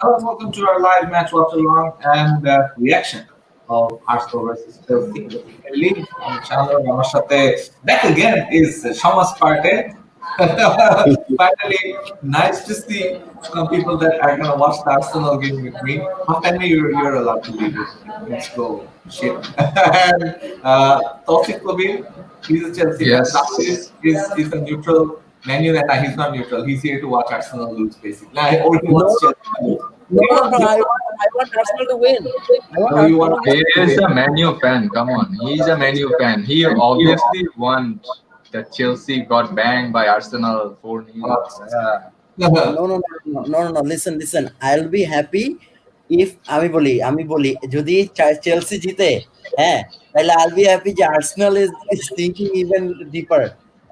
Hello and welcome to our live match watch along and reaction of Arsenal versus Chelsea in the Premier League. I'm Chandler. আমার সাথে back again is Shamas Parte. Finally, nice to see some people that are gonna watch the Arsenal game with me. Halftime, you're allowed to leave it. Let's go. Shit. And Taufik Kabir, he's a Chelsea fan. Yes. He's a neutral. Man U, he's not neutral. He's here to watch Arsenal lose, basically. Or he wants Chelsea to lose. I want Arsenal to win. He is a Man U fan. Come on, he's a Man U fan. He obviously wants that Chelsea got banged by Arsenal 4-0. No. Listen. I'll be happy if আমি বলি যদি Chelsea জিতে হ্যাঁ তাহলে I'll be happy যে Arsenal is thinking even deeper.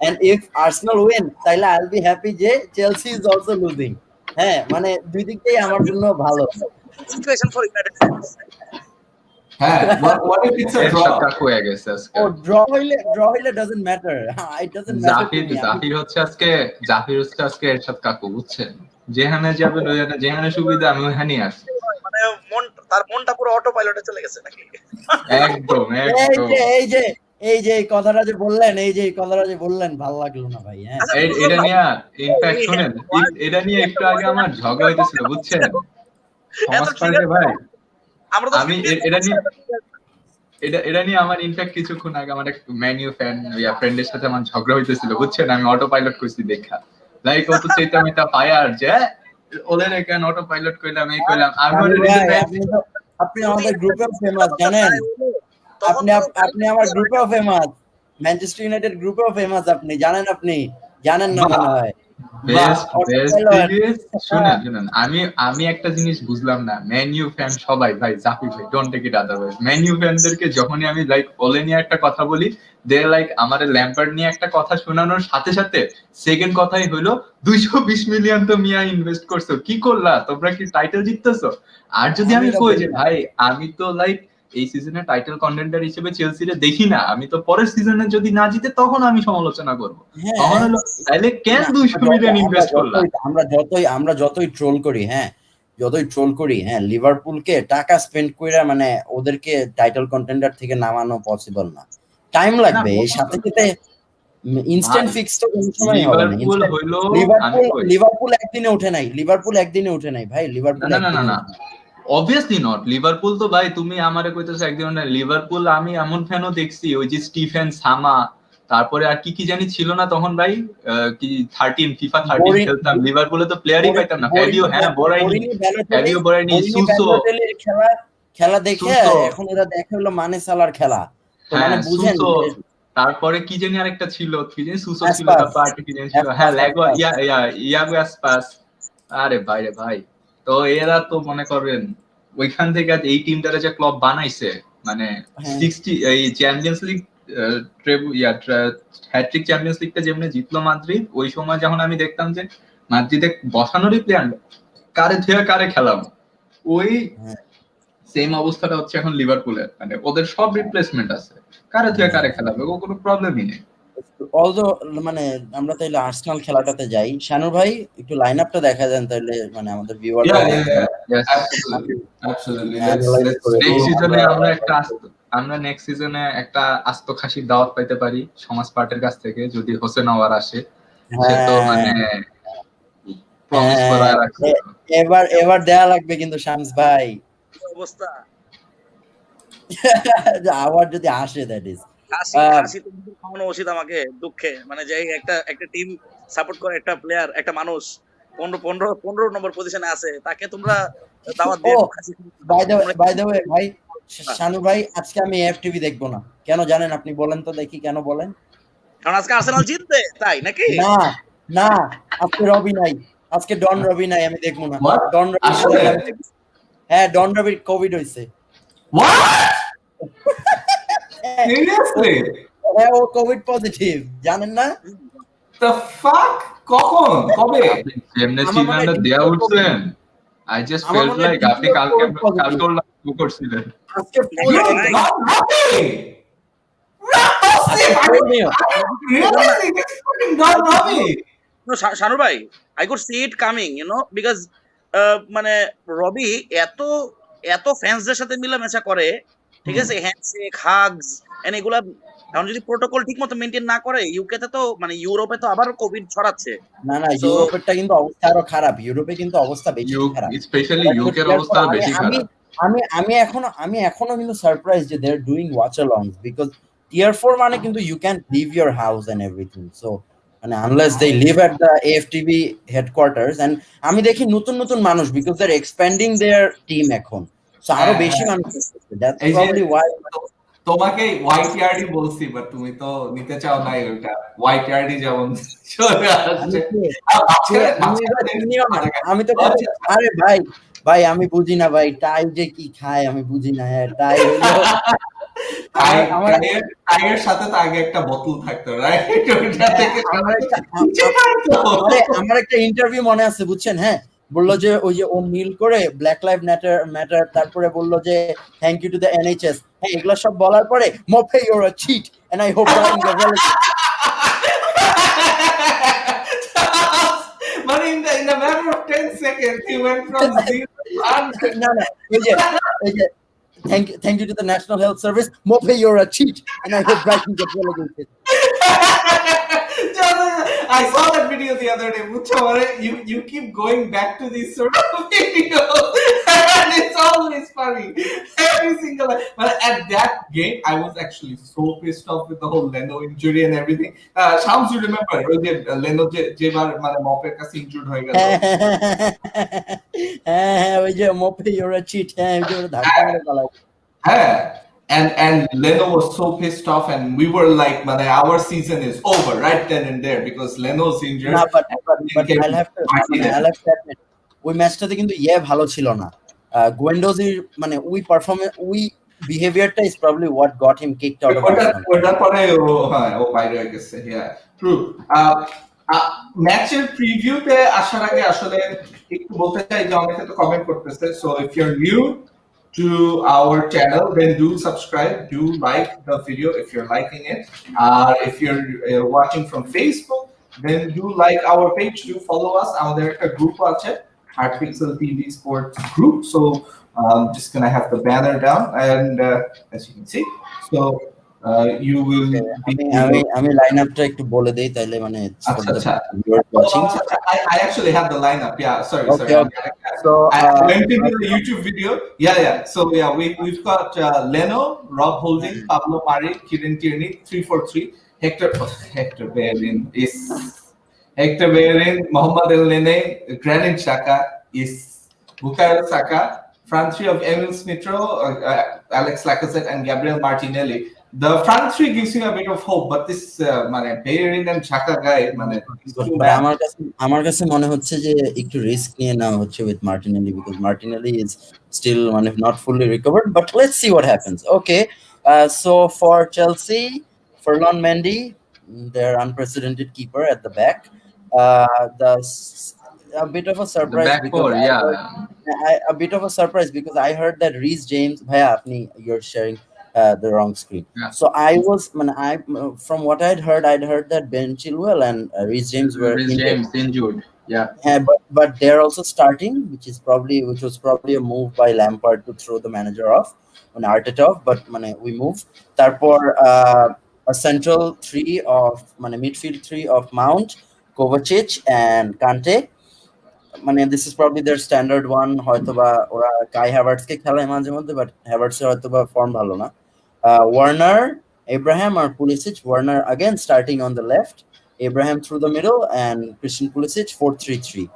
And if Arsenal win, তাহলে I'll be happy যে Chelsea is also losing. হ্যাঁ মানে দুই দিকটাই আমার জন্য ভালো। Situation for United fans. হ্যাঁ, what if it's a draw? হয়ে গেছে আজকে। draw হইলে doesn't matter. It doesn't matter. জাহির হচ্ছে আজকে এরশাদ কাকু বুঝছেন? যেখানে যাবে যেখানে সুবিধা আমি ওখানেই আসি। মানে তার মনটা পুরো অটো পাইলটে চলে গেছে নাকি? একদম। এই যে কথাটা যে বললেন ভালো লাগলো না ভাই। হ্যাঁ এটা নিয়ে ইনফ্যাক্ট শুনেন এটা নিয়ে একটু আগে আমার ঝগড়া হইতেছিল বুঝছেন সমাজ পাল্টে ভাই আমি এটা নিয়ে আমার ইনফ্যাক্ট কিছুক্ষণ আগে আমার এক ম্যান ইউ ফ্রেন্ডের সাথে আমার ঝগড়া হইতেছিল বুঝছেন আমি অটো পাইলট করছি দেখা লাইক ও তো চেতা ফায়ার যে ওদের কেন অটো পাইলট কইলাম এই কইলাম আপনি আমাদের গ্রুপে ফেমাস জানেন আপনি আমার গ্রুপেও ফেমাস ম্যানচেস্টার ইউনাইটেড গ্রুপেও ফেমাস আপনি জানেন না মনে হয় শুনেন আমি একটা জিনিস বুঝলাম না ম্যান ইউ ফ্যান সবাই ভাই জাফি ভাই don't take it otherwise man you ফ্যানদেরকে যখনই আমি লাইক ওলে নিয়ে একটা কথা বলি দে লাইক আমাদের ল্যাম্পার্ড নিয়ে একটা কথা শোনানোর সাথে সাথে সেকেন্ড কথাই হলো 220 মিলিয়ন তো মিয়া ইনভেস্ট করছো কি করলা তোমরা কি টাইটেল জিততেছো আর যদি আমি কই যে ভাই আমি তো লাইক এই সিজনে টাইটেল কন্টেন্ডার হিসেবে চেলসিরে দেখি না আমি তো পরের সিজনে যদি না জিতে তখন আমি সমালোচনা করব তখন হলো তাহলে কেন 200 মিলিয়ন ইনভেস্ট করলাম আমরা যতই ট্রোল করি হ্যাঁ লিভারপুলকে টাকা স্পেন্ড কইরা মানে ওদেরকে টাইটেল কন্টেন্ডার থেকে নামানো পসিবল না টাইম লাগবে এর সাথে সাথে ইনস্ট্যান্ট ফিক্স তো কোনো সময় হবে না লিভারপুল একদিনে ওঠে নাই ভাই লিভারপুল না obviously not লিভারপুল তো ভাই তুমি আমারে কইতেছো একদিন না লিভারপুল আমি এমন ফ্যানও দেখছি ওই যে স্টিফেন সামা তারপরে আর কি জানি ছিল না তখন ভাই কি 13 ফিফা 13 খেলতাম লিভারপুলে তো প্লেয়ারই পাইতাম না ফ্যাবিও বরাইনি সুসো খেলা দেখে এখন ওরা দেখে হলো মানে সালার খেলা তো মানে বুঝেন তারপরে কি জানি আরেকটা ছিল কি জানি সুসো ছিল তারপর আর কি জানি ছিল হ্যাঁ লাগো ইয়াগো আসপাস আরে ভাই তো এরা তো মনে করেন ওইখান থেকে এই টিমটারে যে ক্লাব বানাইছে মানে 60 এই চ্যাম্পিয়ন্স লিগ হ্যাট্রিক চ্যাম্পিয়ন্স লিগটা যেমনি জিতলো মাদ্রিদ ওই সময় যখন আমি দেখতাম যে মাদ্রিদে বসানোরই প্ল্যান কারে খেলাবো ওই সেম অবস্থাটা হচ্ছে এখন লিভারপুলের মানে ওদের সব রিপ্লেসমেন্ট আছে কারে খেলাবে ও কোনো প্রবলেমই নেই অলদো মানে আমরা তাইলে আর্সেনাল খেলাটাতে যাই শানুর ভাই একটু লাইনআপটা দেখা যান তাইলে মানে আমাদের ভিউয়াররা আমরা নেক্সট সিজনে একটা আস্ত খাসির দাওয়াত পাইতে পারি সমাজ পার্টির কাছ থেকে যদি হোসেন আওয়ার আসে সে তো মানে প্রমিস করা রাখছে এবার দেয়া লাগবে কিন্তু শামস ভাই অবস্থা আওয়ার যদি আসে দ্যাট ইজ কাশি তো খাওয়ানো উচিত আমাকে দুঃখে মানে যে একটা টিম সাপোর্ট করে একটা প্লেয়ার একটা মানুষ 15 নম্বর পজিশনে আছে তাকে তোমরা দাওয়াত দিয়ে বাই দ্য ওয়ে ভাই শানু ভাই আজকে আমি এফটিভি দেখবো না কেন জানেন আপনি বলেন তো দেখি কেন বলেন কারণ আজকে আর্সেনাল জিতবে তাই নাকি না আজকে রবি নাই আজকে ডন রবি নাই আমি দেখবো না ডন রবি হ্যাঁ ডন রবির কোভিড হইছে Seriously? হ্যাঁ ও কোভিড পজিটিভ জানেন না the fuck কবে এমনি চিনাটা দেয়া উঠছেন I just felt like আপনি কালকে করছিলেন আজকে No, Shanu bhai, I could see it coming, because মানে রবি এত এত ফ্যান্সদের সাথে মিলামেশা করে, ঠিক আছে, হ্যান্ডশেক হাগস এগুলা। এখন যদি প্রোটোকল ঠিক মতো মেনটেন না করে, ইউকে তে তো মানে ইউরোপে তো আবার কোভিড ছড়াচ্ছে। না সো ইউরোপেরটা কিন্তু অবস্থা আরো খারাপ, ইউরোপে কিন্তু অবস্থা বেশি খারাপ। স্পেশালি ওরা কিন্তু ইউকের টিয়ার অবস্থা ফোর, আমি বেশি আমি খারাপ। আমি আমি এখনো কিন্তু সারপ্রাইজ যে they are doing watchalongs, because tier four মানে কিন্তু you can leave your house and everything. So মানে unless they live at the AFTB headquarters, and আমি দেখি নতুন নতুন মানুষ, because they are expanding their team এখন, সো আরো হ্যাঁ বেশি হ্যাঁ মানুষ আসতেছে, দ্যাটস এই যে প্রবাবলি ওয়াই। তোমাকে হোয়াইট ইয়ার্ডি বলছি, বাট তুমি তো নিতে চাও নাই ওইটা। হোয়াইট ইয়ার্ডি যেমন চলে আমি আসছে। কে আর কে মাঝখানে আমি মাঝখানে এবার দেখছি চিনিও না, তোমাকে। আমি তো খালি, আচ্ছা, আরে ভাই ভাই আমি বুঝি না ভাই, টাই যে কি খায় আমি বুঝি না। হ্যাঁ টাই হইলো টাই আমার আমার টাইয়ের সাথে তো আগে একটা বোতল থাকতো, রাইট? ওইটা হ্যাঁ, থেকে আমার সবাই একটা খুঁজে খাইতো। আরে আমার একটা ইন্টারভিউ মনে আছে বুঝছেন, হ্যাঁ বললো যে ওই যে ও নীল করে ব্ল্যাক লাইভ ম্যাটার ম্যাটার, তারপরে বললো যে thank you to the NHS, হ্যাঁ এগুলো সব বলার পরে Maupay you're a cheat and I hope Brighton get মানে in a matter of 10 seconds, you went from zero to 100. না না ওই যে thank you to the National Health Service, Maupay you're a cheat and I hope Brighton get relegated. I saw that video the other day. Mucho, you keep going back to these sort of videos, and it's always funny. Every single, but at that game, I was actually so pissed off with the whole Leno injury and everything. Shams, you remember? Leno যে বার মানে মপের কাছে injured হয়ে গেল। হ্যাঁ ওই যে মোফে you're a cheat, হ্যাঁ ওই যে ওরা ধাক্কা মেরে পালায়। Yeah. And Leno was so pissed off, and we were like, man, our season is over right then and there because Leno's injured. না but And but came I'll have to Martinez. I'll have to admit ওই ম্যাচটাতে কিন্তু ভালো ছিল না। গোয়েন্ডোজির মানে we বিহেভিয়ারটা is probably what got him kicked out of Arsenal. ওটার পরে ও বাইরে হয়ে গেছে। হ্যাঁ ট্রু। ম্যাচের প্রিভিউতে আসার আগে আসলে একটু বলতে চাই যে অনেকে তো কমেন্ট করতেছে, so if you are new to our channel, then do subscribe, do like the video if you're liking it. If you're watching from Facebook, then do like our page, do follow us. Our group আছে Heart Pixel TV Sports group. So just gonna have the banner down, and as you can see, so you will be আমি লাইনআপটা একটু বলে দেই তাইলে মানে Acha. Watching. I actually have the lineup. Yeah, sorry. Okay. So I went into the YouTube video. Yeah. So yeah, we've got Leno, Rob Holding, Pablo Mari, Kieran Tierney, 343, Hector Bellerin, Mohamed El Nene, Granit Xhaka is Bukayo Saka, front three of Emil Smith-Rowe, Alex Lacazette, and Gabriel Martinelli. The front three gives you a bit of hope, but this Bellerin and Xhaka guy, আমার কাছে মনে হচ্ছে যে একটু risk নিয়ে নেওয়া হচ্ছে with Martinelli, because Martinelli is still not fully recovered, but let's see what happens. Okay, so for Chelsea, Ferland Mendy, their unprecedented keeper at the back. A bit of a surprise because a bit of a surprise because I heard that Reece James, bhaiya apni you're sharing the wrong screen. Yeah. So from what I'd heard that Ben Chilwell and Reece James were injured. Yeah. But they're also starting, which was probably a move by Lampard to throw the manager off on Arteta off. But we move. Tarpor a central three of midfield three of Mount, Kovacic, and Kante. This is probably their standard one. হয়তোবা ওরা কাই হ্যাভার্টসকে খেলায় মাঝে মধ্যে, but হ্যাভার্টসের হয়তোবা form ভালো না। Werner, Abraham, or Pulisic. Werner again starting on the left, Abraham through the middle, and Christian Pulisic 4-3-3.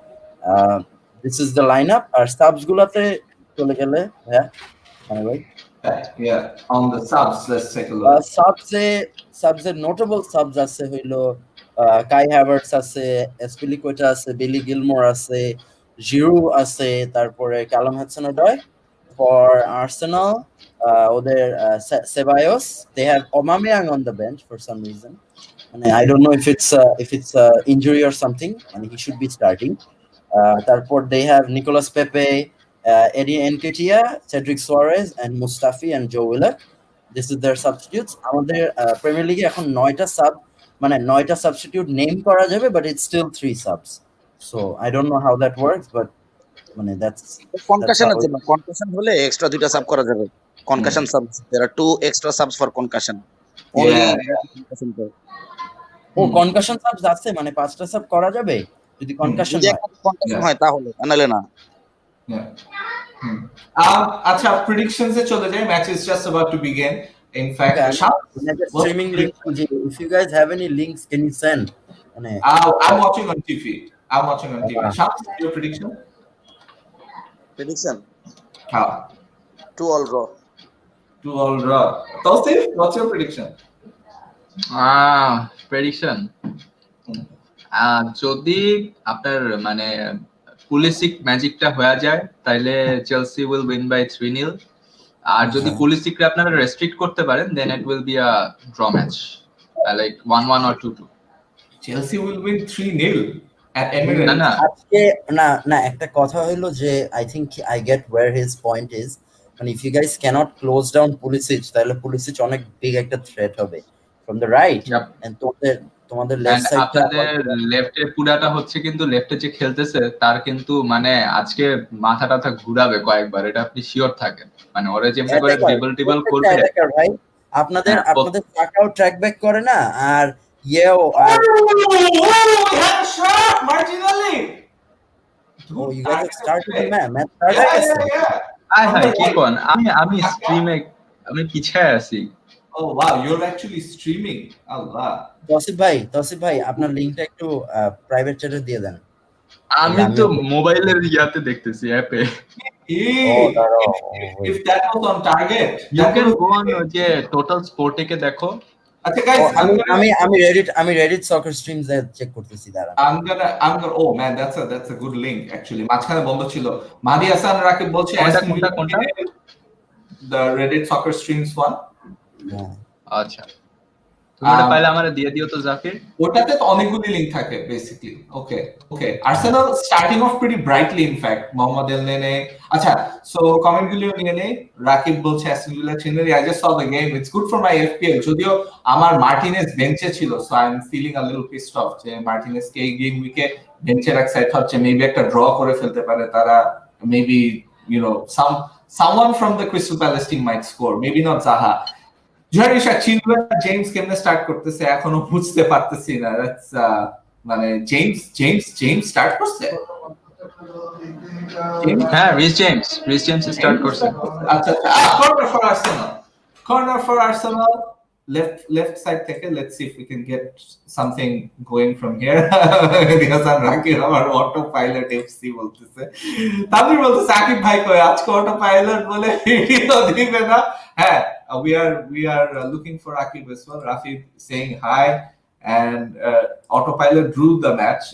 This is the lineup. Our subs গুলাতে চলে গেলে yeah, on the subs, let's take a look. Subs notable subs আছে হইলো কাই Havertz আছে, এসপিলিকুয়েটা আছে, বিলি Gilmour আছে, zero আছে, তারপরে ক্যালাম হাডসন-অডয়। For Arsenal, ওদের Ceballos, they have Aubameyang on the bench for some reason. I don't know if it's injury or something, and he should be starting. তারপর they have Nicolas Pepe, Eddie Nketiah, Cedric Soares, and Mustafi and Joe Willock. This is their substitutes. আমাদের premier লিগে এখন 9টা sub নয়টা substitute name করা যাবে, but it's still 3 subs. So I don't know how that works, but মানে that's কনকাশনের how জন্য, concussion হলে extra 2টা সাব করা যাবে। Concussion sub, there are 2 extra subs for concussion only Yeah. concussion তে। ও কনকাশন সাবস আছে, মানে 5টা সাব করা যাবে যদি কনকাশন যদি হয়। একটা কনকাশন Yeah. হয় তাহলে, নাহলে না। Yeah. আচ্ছা, predictions এ চলে যাই, match is just about to begin. In fact, Okay, Shams, what's streaming your link, prediction? if you guys have any links can you send, মানে I'm watching on TV. I'm watching on TV. Shams, your prediction? Prediction How? 2-all draw. 2-all draw. Tausif, what's your prediction? Prediction যদি আপনার মানে Pulisic ম্যাজিকটা হয়ে যায় তাহলে Chelsea will win by 3-0, আর যদি পুলিসিকরে আপনারা রেস্ট্রিক্ট করতে পারেন then it will be a draw match, like 1-1 or 2-2. Chelsea will win 3-0 at Emirates. না না আজকে না একটা কথা হলো যে I think I get where his point is, মানে if you guys can't close down Pulisic তাহলে পুলিসিচ অনেক বিগ একটা থ্রেট হবে from the right, Yep. And তোমাদের লেফট And সাইডটা আপনাদের লেফটে পুরাটা হচ্ছে কিন্তু লেফটে যে খেলতেছে তার কিন্তু মানে আজকে মাথা টাথা ঘুরাবে কয়েকবার, এটা আপনি শিওর থাকেন। মানে ওরা যেমনি করে ড্রিবল করবে ভাই, আপনাদের হ্যাঁ, আপনাদের টাকাও ট্র্যাক ব্যাক করে না, আর ইয়েও আর We have a shot, Martinelli. Oh you guys have started the match start হয়ে গেছে। হাই হাই কি কোন, আমি স্ট্রিমে আমি পিছায় আছি। Oh wow, you're actually streaming. Allah. Tasif ভাই আপনার লিংকটা একটু প্রাইভেট চ্যাটে দিয়ে দেন। আমি তো মোবাইলের ইয়াতে দেখতেছি অ্যাপে। Hey, if that was on target, you that can would- go on যে টোটাল স্পোর্টে দেখো। আচ্ছা guys, আমি রেডিট সকার স্ট্রিমস চেক করতেছি দাঁড়ান। I'm gonna oh man, that's a good link actually. মাঝখানে বন্ধ ছিল। মাদি হাসান রাকিব বলছে কোনটা? the Reddit soccer streams one. আচ্ছা তুমি এটা পাইলে আমারে দিয়ে দিও তো জাকির। ওটাতে তো অনেকগুলো লিংক থাকে basically. Okay Arsenal starting off pretty brightly in fact Mohamed Elneny. আচ্ছা সো কমেন্ট গুলো নিয়ে নেই। রাকিব বলছে অ্যাস্টন ভিলা চিনারি, I just saw the game, it's good for my FPL. যদিও আমার মার্টিনেজ বেঞ্চে ছিল, so I am feeling a little pissed off যে মার্টিনেজ কে এই গেম উইকে বেঞ্চে রাখছে, হচ্ছে মেবি একটা ড্র করে ফেলতে পারে তারা, maybe you know someone from the Crystal Palace team might score, maybe not Zaha. জুহারিশা চিলওয়েল জেমস কেমনে স্টার্ট করতেছে এখনো বুঝতে পারতেছি না। দ্যাটস মানে জেমস স্টার্ট করছে। হ্যাঁ রিস জেমস স্টার্ট করছে। আচ্ছা corner for Arsenal left side থেকে, let's see if we can get something going from here. because I'm ranking our autopilot FC বলতেছে। তামির বলতে সাকিব ভাই কই আজকে autopilot বলে ভিডিও দিবে না। হ্যাঁ, we are looking for Akib as well. Rafi saying hi, and autopilot drew the match.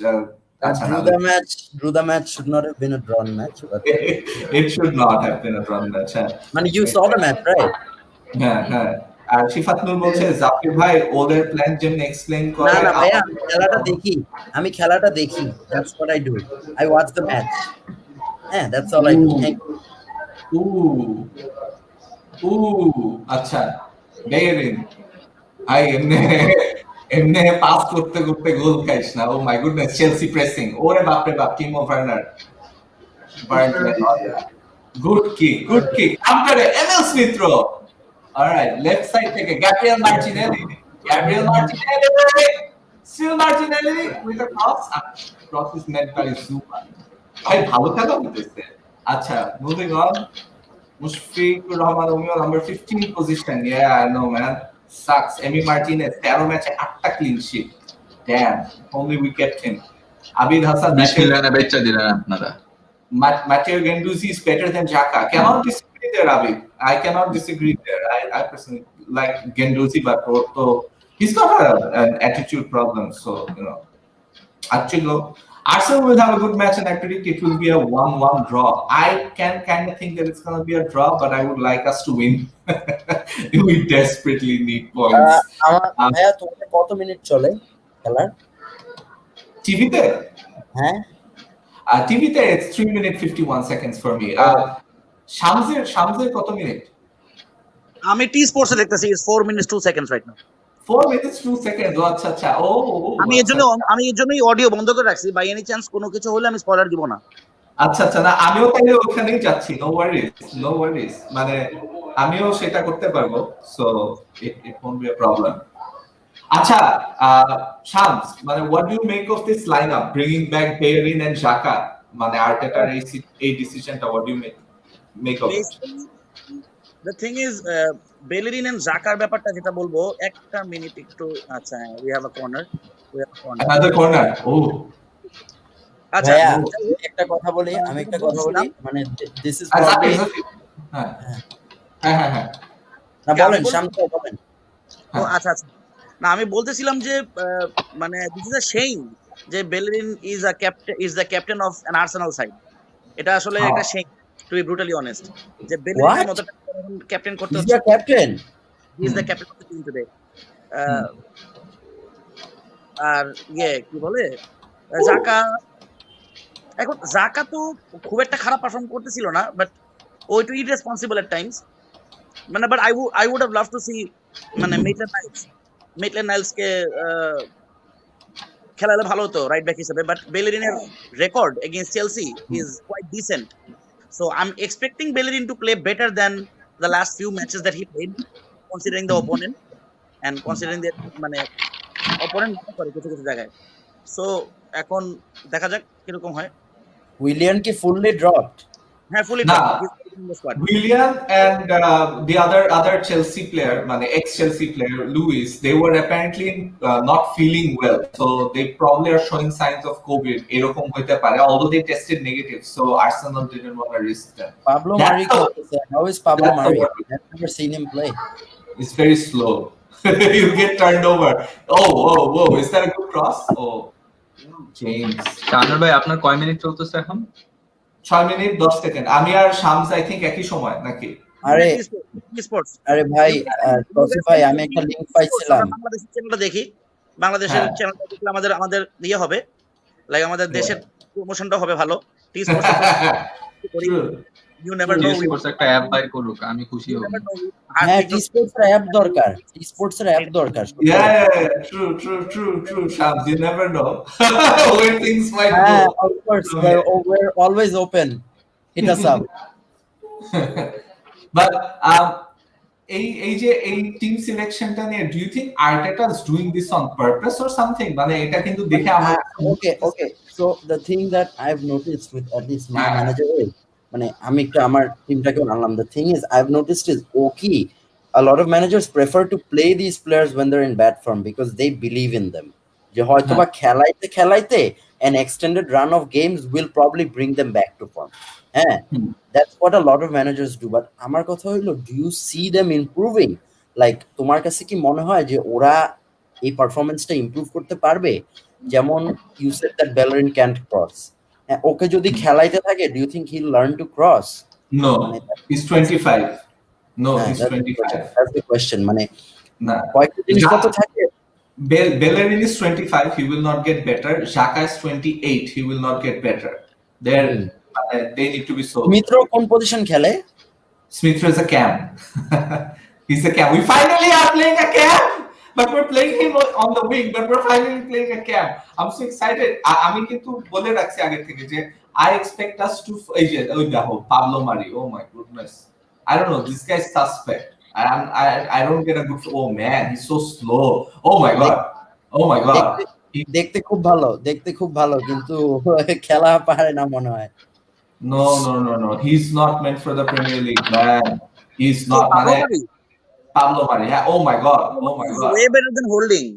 Drew the match should not have been a drawn match, but it should not have been a drawn match. man, you saw the match, right? হ্যাঁ আর শিফাত নূর বলছে জাকির ভাই ওদের plan যেমন explain করে। না ভাই, আমি খেলাটা দেখি, that's what I do. I watch the match. Yeah, that's all I do. আচ্ছা বেরিন ভাই এমনে পাস করতে করতে গোল খাইস না। Oh my goodness, Chelsea pressing, ওরে বাপ রে বাপ, Timo Werner good kick umpire Emile Smith Rowe. Alright left side থেকে Gabriel Martinelli still Martinelli with a cross is meant by Zuma. ভাই ভালো খেলা হইতেছে। আচ্ছা মুভিং অন, মুশফিকুর রহমান ওমিও number 15 position. Yeah, I know man, sucks. Emi Martinez 13 ম্যাচে 8টা clean sheet, damn, only we kept him. Abid Hassan বিসমিল্লাহ বেচা দিলেন আপনারা। Matteo Guendouzi is better than Xhaka. Cannot disagree there, Abid. I cannot disagree there. I personally like Guendouzi, but also he's got an attitude problem, so you know. Actually, Arsenal will have a good match, and I predict it will be a 1-1 draw. I can kind of think that it's going to be a draw, but I would like us to win. We desperately need points. ভাইয়া তোমাদের কত minute চলে খেলার টিভিতে? হ্যাঁ টিভিতে it's 3 minutes 51 seconds for me. শামসের কত minute? আমি টি স্পোর্টসে দেখতেছি, it's 4 minutes 2 seconds right now. 4 minutes 2 seconds. আচ্ছা আমি এর জন্যই অডিও বন্ধ করে রাখছি, বাই এনি চান্স কোনো কিছু হলে আমি স্পয়লার দিব না। আচ্ছা আচ্ছা, না আমিও তাইলে ওখানেই যাচ্ছি, নো ওয়ারিজ নো ওয়ারিজ, মানে আমিও সেটা করতে পারবো, so it won't be a problem. আচ্ছা, শামস, মানে what do you make of this lineup bringing back Bellerin and Xhaka, মানে আর্টেটার এই ডিসিশনটা, what do you make of it? Basically the thing is Bellerin and জাকার ব্যাপারটা যেটা বলবো, একটা মিনিট একটু। আচ্ছা, we have a corner, another corner, ও আচ্ছা, ভাইয়া ও, আমি একটা কথা বলি, যেটা একটা কথা বলি, বলছিলাম, মানে দিস ইজ আচ্ছা প্রবাবলি, আচ্ছা, হ্যাঁ হ্যাঁ হ্যাঁ হ্যাঁ না কি আমি বলেন বলবো? শান্ত বলেন। ও হ্যাঁ। আচ্ছা আচ্ছা, না আমি বলতেছিলাম যে মানে দিস ইজ আ সেইম যে Bellerin is the captain of an Arsenal side. এটা আসলে হ্যাঁ। একটা shame, to be brutally honest, যে বেলেরিনের হোয়াট, মতো ক্যাপ্টেন করতে ইজ হচ্ছে। Your captain? He is the captain of the team today. Hmm. আর কি বলে, জাকা, এখন জাকা তো খুব একটা খারাপ পারফর্ম করতেছিল না, বাট ও একটু ইররেসপন্সিবল এট টাইমস। মানে but I would have love to see মানে মেটলেন নাইলস কে খেলালে ভালো হতো রাইট ব্যাক হিসেবে, বাট বেলেরিনের record against Chelsea is quite decent, so I am expecting Bellerin to play better than the last few matches that he played, considering the opponent and considering the মানে opponent করে কিছু কিছু জায়গায়। So এখন দেখা যাক কিরকম হয়। উইলিয়ান কি ফুললি ড্রপড? হ্যাঁ, ফুলি না, drop, squad. Willian and the other Chelsea player, মানে ex-Chelsea player Luis, they were apparently not feeling well, so they probably are showing signs of COVID. এরকম হইতে পারে, although they tested negative, so Arsenal didn't want to risk them. Pablo That's Mari the- খেলতেছে, how is Pablo that's the Mari? word. I've never seen him play. It's very slow. You get turned over. Oh, whoa, whoa! Is that a good cross? Oh, James. Shahanur ভাই আপনার কয় minute চলতেছে এখন? 6 minute 10 second. আমি আর Shams I think একই সময় নাকি? আরে স্পোর্টস, আরে ভাই, তৌসিফ ভাই, আমি একটা লিংক পাইছিলাম। বাংলাদেশের চ্যানেলটা দেখি, বাংলাদেশের হ্যাঁ। চ্যানেলটা দেখলে আমাদের হবে, লাইক আমাদের দেশের প্রমোশনটা হবে ভালো। টি True. You never know, T Sports একটা অ্যাপ বাইর করুক, আমি খুশি হব। হ্যাঁ, টি স্পোর্টস এর অ্যাপ দরকার, টি স্পোর্টস এর অ্যাপ দরকার। Yeah, true, Shams. You never know where things might হ্যাঁ, go. of course, Yeah. we're always open, hit us up. But এই যে এই টিম সিলেকশনটা নিয়ে, do you think Arteta is doing this on purpose or something? মানে এটা কিন্তু দেখে আমার Okay. So the thing that I've noticed with at least my manager is, মানে আমি একটু আমার টিমটাকে আনলাম, the thing is I've noticed is okay, a lot of managers prefer to play these players when they're in bad form because they believe in them, যে হয়তো বা খেলাইতে an extended run of games will probably bring them back to form. হ্যাঁ, that's what a lot of managers do, but আমার কথা হইলো, do you see them improving? Like তোমার কাছে কি মনে হয় যে ওরা এই পারফরম্যান্সটা ইমপ্রুভ করতে পারবে? যেমন you said that Bellerin can't cross, ওকে যদি খেলাইতে থাকে, do you think he'll learn to cross? No, he's 25. No, he's that's 25. that's the question, মানে না, কয়েকটা জিনিসটা তো থাকে। Bellerin is 25, he will not get better. Xhaka is 28, he will not get better. They need to be sold. মিত্র কোন position খেলে? Smith is a cam. He's a cam. We finally are playing a cam, but we're playing him on the wing. But we're finally playing a cam. I'm so excited. আমি কিন্তু বলে রাখছি আগে থেকে যে I expect us to Pablo Mari. Oh my goodness. I don't know. This guy's suspect. I don't get a good. Oh man, he's so slow. Oh my god. দেখতে খুব ভালো কিন্তু খেলা পারে না মনে হয়। No. He's not meant for the Premier League, man. He's not. Pablo Mari. Yeah. Oh my god. way better than Holding.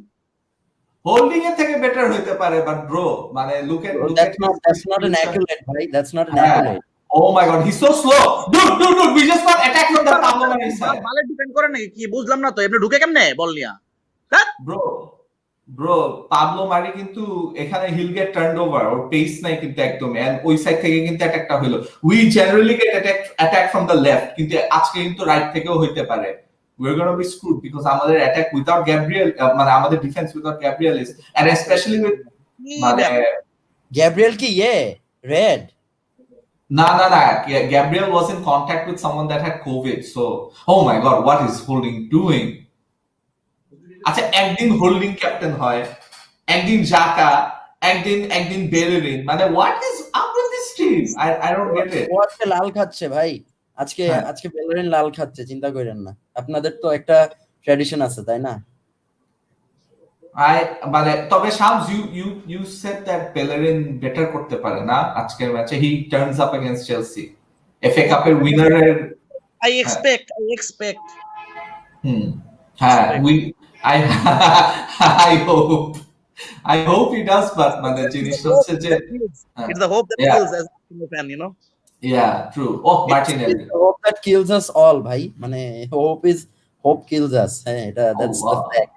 Holding এর থেকে better হইতে পারে, but bro, মানে look at that's not an accolade, ভাই. That's not an accolade. Oh my god, he's so slow. Dude, we just got attacked from the Pablo Mari side. বালে depend করে নাকি কি বুঝলাম না তো, এমনি ঢুকে কেমনে বল নিয়া? Bro, Pablo Mari কিন্তু এখানে he'll get turned over, or pace নাই কিন্তু একদম, and ওই সাইড থেকে কিন্তু অ্যাটাকটা হলো। We generally get attacked from the left, কিন্তু আজকে কিন্তু রাইট থেকেও হইতে পারে। We're going to be screwed because আমাদের attack without Gabriel, মানে আমাদের defense without Gabriel is, and especially with মানে Gabriel কি red? No. Gabriel was in contact with someone that had COVID, so oh my god, what is Holding doing? আচ্ছা, একদিন holding captain হয়, একদিন জাকা, একদিন বেলেরিন, মানে what is up with this team? I don't get it. ও আজকে লাল খাচ্ছে ভাই, আজকে হ্যাঁ। আজকে বেলারিন লাল খাচ্ছে, চিন্তা করেন না। আপনাদের তো একটা ট্র্যাডিশন আছে তাই না? মানে তবে Shams, you said that Bellerin better করতে পারে না আজকের ম্যাচে, he turns up against Chelsea FA কাপের উইনারের। I expect. হ্যাঁ, I I hope he does, but মানে জিনিসটা হচ্ছে যে It's the hope that kills as a fan, you know. Yeah, true. Oh, Martinelli. It's the hope that kills us all ভাই, মানে hope kills us, হ্যাঁ এটা that's the Allah. fact.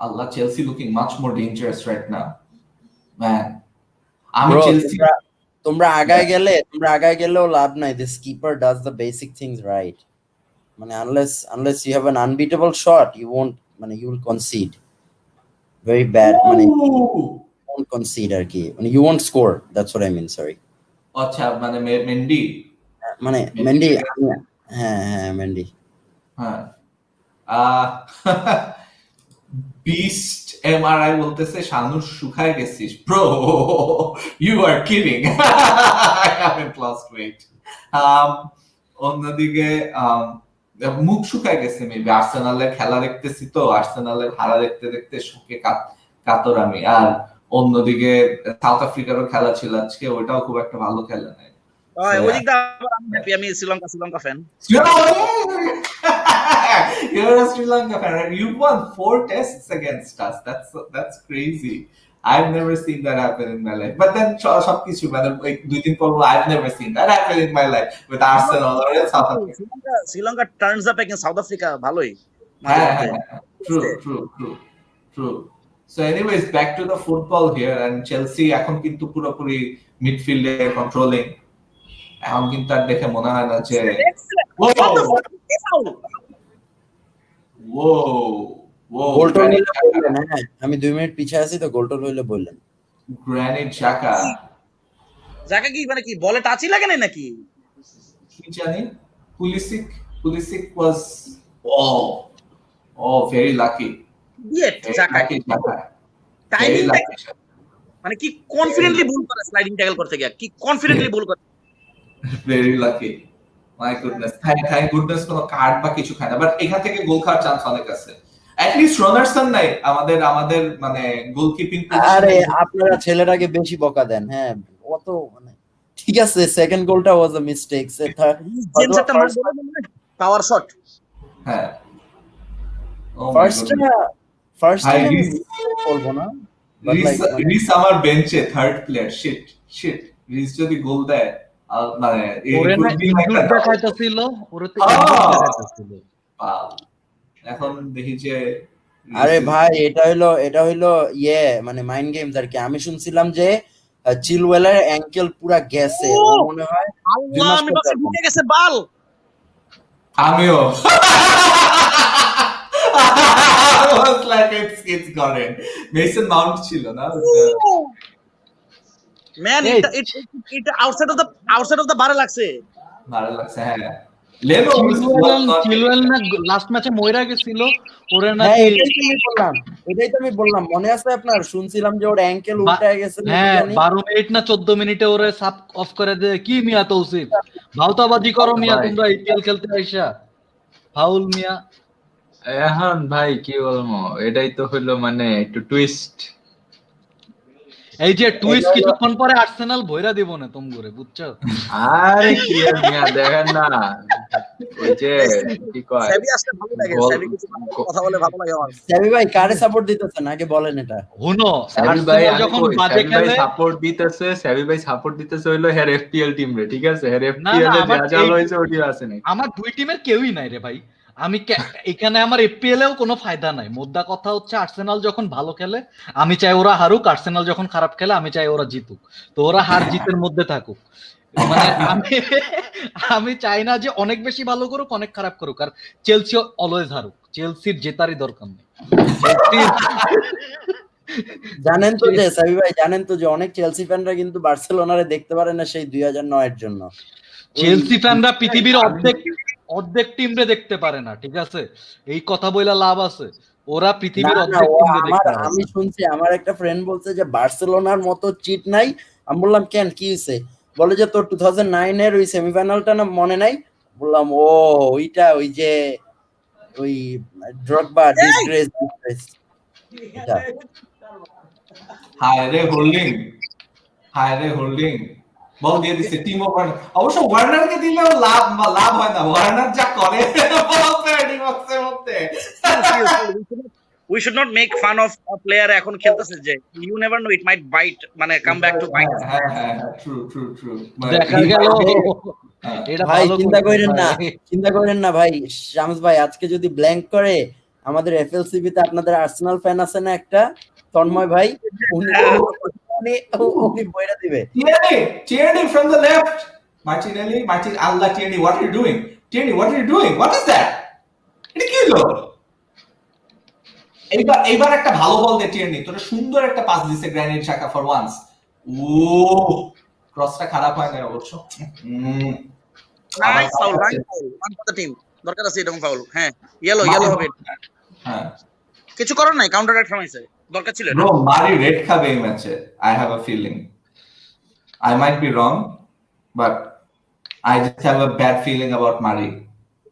Allah, Chelsea looking much more dangerous right now, man. আমি Bro, Chelsea তোমরা আগায় গেলেও লাভ নাই, this keeper does the basic things right, মানে unless you have an unbeatable shot you will concede very bad, মানে won't concede আর কি, মানে you won't score, that's what I mean, sorry. আচ্ছা, মানে মেন্ডি, মানে মেন্ডি, হ্যাঁ মেন্ডি, হ্যাঁ beast MRI বলতেছে শানুর শুকায় গেছিস bro, you are kidding, I haven't lost weight. অন্যদিকে মুখ শুকায় গেছে মেবি, আর্সেনালের খেলা দেখতেছি তো, আর্সেনালের হারা দেখতে দেখতে শুকে কাতর আমি। আর অন্যদিকে সাউথ আফ্রিকারও খেলা ছিল আজকে, ওইটাও খুব একটা ভালো খেলা নাই। ওই দিকটা আমি হ্যাপি, আমি Sri Lanka fan. You're a Sri Lanka fan, right? You won 4 tests against us. That's crazy. I've never seen that happen in my life. But then সবকিছু মানে দুই দিন পর I've never seen that happen in my life with Arsenal or South Africa. Sri Lanka turns up against south Africa ভালোই। True. So anyways, back to the football here, and Chelsea এখন কিন্তু পুরোপুরি মিডফিল্ডে controlling. এখন কিন্তু আর দেখে মনে হয় না যে গোলটা হইলে বললেন, হ্যাঁ আমি 2 মিনিট পিছিয়ে আছি তো, গোলটা হইলে বললেন। গ্রানিট জাকা কি মানে কি বলে টাচই লাগে না নাকি কি জানি। Pulisic was very lucky. মানে কি কনফিডেন্টলি ভুল করে স্লাইডিং ট্যাকল করতে গিয়ে, কি কনফিডেন্টলি ভুল করে, very lucky. My goodness, thank goodness কোনো কার্ড বা কিছু খায় না, বাট এখান থেকে গোল খাওয়ার চান্স অনেক আছে। at least রনারসন নাই আমাদের মানে গোলকিপিং পজিশনে। আরে আপনারা ছেলেটাকে বেশি বকা দেন, হ্যাঁ অত মানে ঠিক আছে, সেকেন্ড গোলটা ওয়াজ আ মিস্টেক, জেমস একটা পাওয়ার শট। হ্যাঁ ফার্স্ট বলবো না, রিস আমার বেঞ্চে থার্ড প্লেয়ার, শিট রিস যদি গোল দেয় মানে দেখাইতেছিল ওরে তো দেখাইতেছিল। এখন দেখি যে আরে ভাই এটা হইলো মানে মাইন্ড গেমস আর কি। আমি শুনছিলাম যে চিলওয়েলের অ্যাঙ্কেল পুরা গেছে, ও মনে হয় আল্লাহ আমি ভাবছি ঢুকে গেছে বাল। আমিও was like it's got it. Mason Mount ছিল না ম্যান, এটা আউটসাইড অফ দ্য বারে লাগছে, ভালো লাগছে। হ্যাঁ চিলওয়েল না লাস্ট ম্যাচে মইরা গেছিল ওরে না। এটাই তো আমি বললাম, মনে আছে আপনার? শুনছিলাম যে ওর অ্যাঙ্কেল উল্টায় গেছে। হ্যাঁ 12 মিনিট না 14 মিনিটে ওরে সাব অফ করে দে। কি মিয়া তৌসিফ, ভাউতাবাজি করো মিয়া তোমরা আইপিএল খেলতে আইসা, ফাউল মিয়া। এখন ভাই কি বলবো, এটাই তো হলো মানে একটু টুইস্ট। এই যে টুইস্ট কিছুক্ষণ পরে আর্সেনাল ভইরা দিব না তোম করে, বুঝছো? আরে কি মিয়া দেখেন না, ওই যে কি কয় সেবি আসলে ভালো লাগে, সেবি কিছু কথা বলে ভালো লাগে আমার। সেবি ভাই কারে সাপোর্ট দিতেছেন আগে বলেন এটা। হুনো সেবি ভাই যখন বাজে খেলে সাপোর্ট দিতেছে, সেবি ভাই সাপোর্ট দিতেছে হইলো হের এফপিএল টিম রে, ঠিক আছে? হের এফপিএল এ যা যা হইছে ওটি আছে না। আমার দুই টিমের কেউই নাই রে ভাই। আমি এখানে আমার এফপিএল এও কোনো ফায়দা নাই। মোদ্দা কথা হচ্ছে আর্সেনাল যখন ভালো খেলে আমি চাই ওরা হারুক, আর্সেনাল যখন খারাপ খেলে আমি চাই ওরা জিতুক। তো ওরা হার জিতের মধ্যে থাকুক, মানে আমি চাই না যে অনেক বেশি ভালো করুক অনেক খারাপ করুক। আর চেলসি অলওয়েজ হারুক, চেলসির জেতারই দরকার নেই। জানেন তো যে সাবি ভাই, জানেন তো যে অনেক চেলসি ফ্যানরা কিন্তু বার্সেলোনারে দেখতে পারে না সেই 2009 এর জন্য। চেলসি ফ্যানরা পৃথিবীর অর্ধেক টিমরে দেখতে পারে না, ঠিক আছে? এই কথা বইলা লাভ আছে? ওরা না পৃথিবীর না অর্ধেক ও টিমকে আমার দেখতে আমি পারে। শুনছি, আমার একটা ফ্রেন্ড বলছে যে বার্সেলোনার মতো চিট নাই। আমি বললাম কেন, কি হয়েছে? বলে যে তোর 2009 এর ওই সেমিফাইনালটা না মনে নাই? বললাম ও ওইটা, ওই যে ওই ড্রগবা এই! ডিসগ্রেস এটা। হায় রে হোল্ডিং, হায় রে হোল্ডিং, বল দিয়ে দিছে টিম ওভার। অবশ্য ওয়ার্নারকে দিলেও লাভ লাভ হয় না, ওয়ার্নার যা করে বল পেডি বক্সের মধ্যে। We should not make fun of a player এখন খেলতেছে যে you never know, it might bite, মানে come back to bite us. হ্যাঁ হ্যাঁ ট্রু ট্রু ট্রু, দেখা গেল এটা ভাই ভালো চিন্তা করছে করেন না, ভাই। চিন্তা করেন না ভাই, শামস ভাই আজকে যদি ব্ল্যাঙ্ক করে, আমাদের এফএলসিবি তে আপনাদের আর্সেনাল ফ্যান আছে না একটা, তন্ময় ভাই, উনি উনি উনি বইরা দিবে। Tierney from the left. Martinelli, Allah, Tierney, what are you doing? Tierney, what are you doing? What is that? এটা কি হলো? এইবার একটা ভালো বল দে টিয়ারনি, তোরা সুন্দর একটা পাস দিছে গ্র্যানিট শাকা ফর ওয়ান্স। ও ক্রসটা খারাপ হয় না অবশ্য। Nice foul, nice foul, one for the team. দরকার আছে এরকম ফাউল। হ্যাঁ, ইয়েলো হবে। হ্যাঁ কিছু করার নাই, কাউন্টার অ্যাটাক থামাইছে, দরকার ছিল এটা। ব্রো, মারি রেড খাবে এই ম্যাচে, I have a feeling. I might be wrong, but I just have a bad feeling about Mari.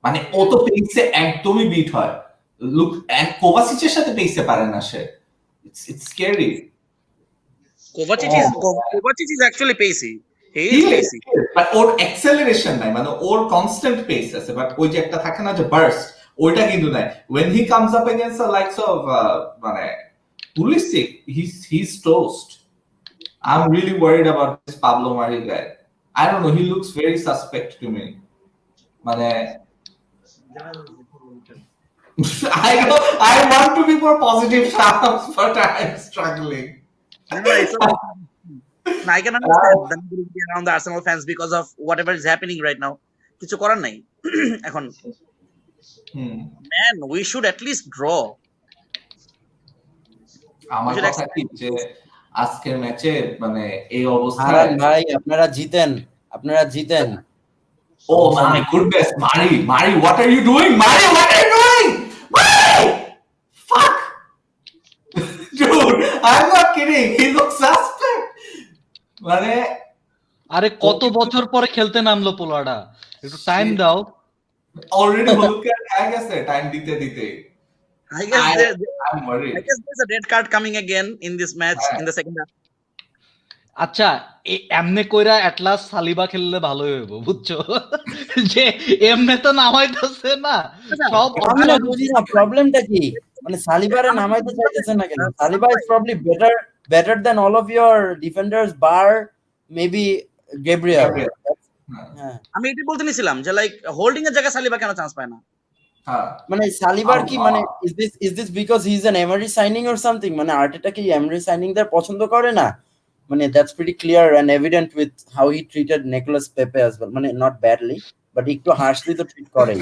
মানে ও তো পেইসে একদমই বিট হয়। লুক এন্ড কোভাসিচের সাথে পেইসে পারে না সে। It's scary. Kovacic is actually pacey. He is pacey. But or acceleration নাই, মানে ওর constant pace আছে, but ওই যে একটা থাকে না যে burst, ওইটা কিন্তু নাই। When he comes up against the likes of মানে Pulisic, he's toast. I'm really worried about this Pablo Mari guy. I don't know, he looks very suspect to me. মানে I want to be more positive, but I'm struggling. I can understand the negativity around the Arsenal fans because of whatever is happening right now. কিছু করার নাই এখন। Man, we should at least draw. আমার কথা কি যে আজকের ম্যাচে মানে এই অবস্থায় হারান ভাই, আপনারা জিতেন। Oh my goodness, Mari, what are you doing? Mari, what are you doing? Mari! Fuck! Dude, I'm not kidding. He looks suspect. মানে আরে কত বছর পরে খেলতে নামলো পোলাটা, একটু টাইম দাও। অলরেডি হলুদ কার্ড হয়ে গেছে টাইম দিতে দিতে। I guess I'm worried. I guess there's a red card coming again in this match in the second half. আচ্ছা এমনে কইরা এটলাস সালিবা খেললে ভালো হইব, বুঝছো? যে এমনে তো নামাইতেছে না সব। আমি না বুঝি না প্রবলেমটা কি, মানে সালিবারে নামাইতে চাইতেছে না কেন? Saliba is probably better than all of your defenders bar maybe Gabriel. হ্যাঁ, আমি এটা বলতে নিছিলাম যে লাইক হোল্ডিং এর জায়গায় সালিবা কেন চান্স পায় না? মানে সালিবার কি মানে is this because he's an Emery signing or something? মানে আর্টেটা কি এমরি সাইনিং দের পছন্দ করে না? মানে that's pretty clear and evident with how he treated Nicolas Pepe as well. মানে not badly, but একটু harshly তো ট্রিট করেই।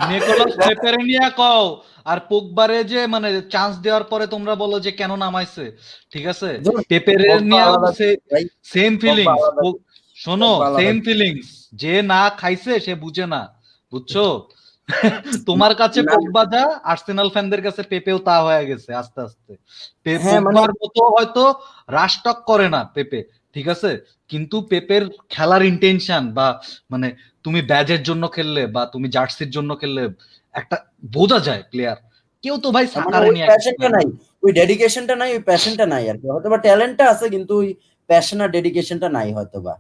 নিকোলাস পেপেরে নিয়া কও, আর পোগবারে যে মানে চান্স দেওয়ার পরে তোমরা বলো যে কেন নামাইছে, ঠিক আছে? পেপেরে নিয়া সেম ফিলিংস, শোনো সেম ফিলিংস, যে না খাইছে সে বুঝে না, বুঝছো? তোমার কাছে পোগবা যা, আর্সেনাল ফ্যানদের কাছে পেপেও তা হয়ে গেছে আস্তে আস্তে। পোগবার মতো হয়তো রাশটক করে না পেপে, ঠিক আছে, কিন্তু পেপের খেলার ইন্টেনশন বা মানে তুমি ব্যাজের জন্য খেললে বা তুমি জার্সির জন্য খেললে একটা বোঝা যায় প্লেয়ার। কেউ তো ভাই সাকারে নিয়ে প্যাশনটা নাই, ওই ডেডিকেশনটা নাই, ওই প্যাশনটা নাই আর কি। হয়তোবা ট্যালেন্টটা আছে কিন্তু ওই প্যাশন আর ডেডিকেশনটা নাই হয়তোবা।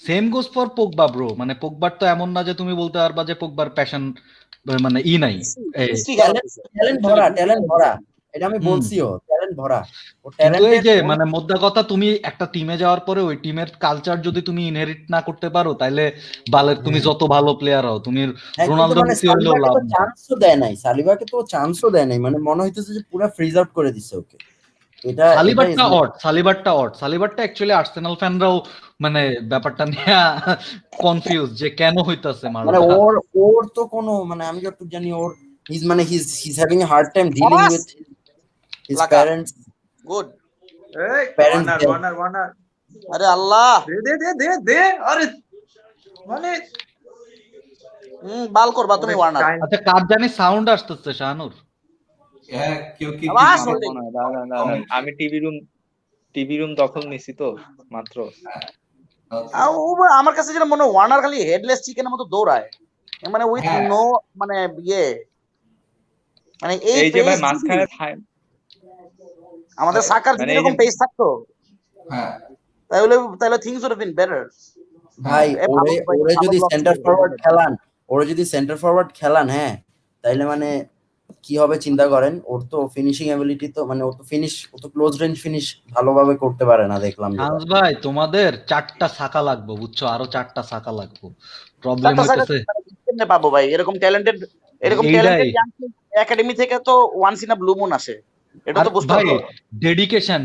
Same goes for Pogba bro, মানে পোগবার তো এমন না যে তুমি বলতে পারবা যে পোগবার প্যাশন মানে ই নাই, ট্যালেন্ট ভরা, এটা আমি বলছিও, ট্যালেন্ট ভরা। কিন্তু এই যে মানে মোদ্দা কথা, তুমি একটা টিমে যাওয়ার পরে ওই টিমের কালচার যদি তুমি ইনহেরিট না করতে পারো, তাইলে বালের তুমি যত ভালো প্লেয়ার হও, তুমি রোনালদো মেসি হইলেও লাভ নাই। চান্সও দেয় নাই সালিবাকে, তো চান্সও দেয় নাই, মানে মনে হইতেছে যে পুরো ফ্রিজ আউট করে দিছে ওকে। এটা সালিবারটা অ্যাকচুয়ালি আর্সেনাল ফ্যানরাও মানে ব্যাপারটা নিয়ে কনফিউজ যে কেন হইতাছে মানে ওর তো কোনো মানে আমি যতটুকু জানি ওর he's having a hard time dealing with his parents. Good. Warner. আরে আল্লাহ, দে আরে মানে বাল করবা তুমি ওয়ার্নার। আচ্ছা কার জানি সাউন্ড আসতেছে শাহানুর। হ্যাঁ, কেউ কি আবার আমার holding. মনে হয় দাঁড়ান, আমি টিভি রুম দখল নিছি তো মাত্র। আমার কাছে যেটা মনে হয় ওয়ার্নার খালি হেডলেস চিকেনের মতো দৌড়ায়, মানে উইথ হ্যাঁ। নো মানে ইয়ে, মানে এই এই যে ভাই পেস মাঝখানে আমাদের সাকার যদি মানে এই এরকম যে পেস থাকতো হ্যাঁ, তাহলে things would have been better. ভাই ভালো ওরে ভালো যদি ব্লক সেন্টার ছিল। ফরওয়ার্ড খেলান, হ্যাঁ, তাইলে মানে কি হবে চিন্তা করেন। ওর তো ফিনিশিং এবিলিটি তো মানে ও তো ক্লোজ রেঞ্জ ফিনিশ ভালোভাবে করতে পারে না, দেখলাম যেটা। হান্স ভাই তোমাদের 4টা সাকা লাগবে বুঝছো, আরো 4টা সাকা লাগবে। প্রবলেম চারটা সাকা হইতেছে কেমনে পাবো ভাই? এরকম ট্যালেন্টেড এইটাই। একাডেমি থেকে তো once in a blue moon আসে, এটা আর তো বুঝতে ভাই হবে। ডেডিকেশন,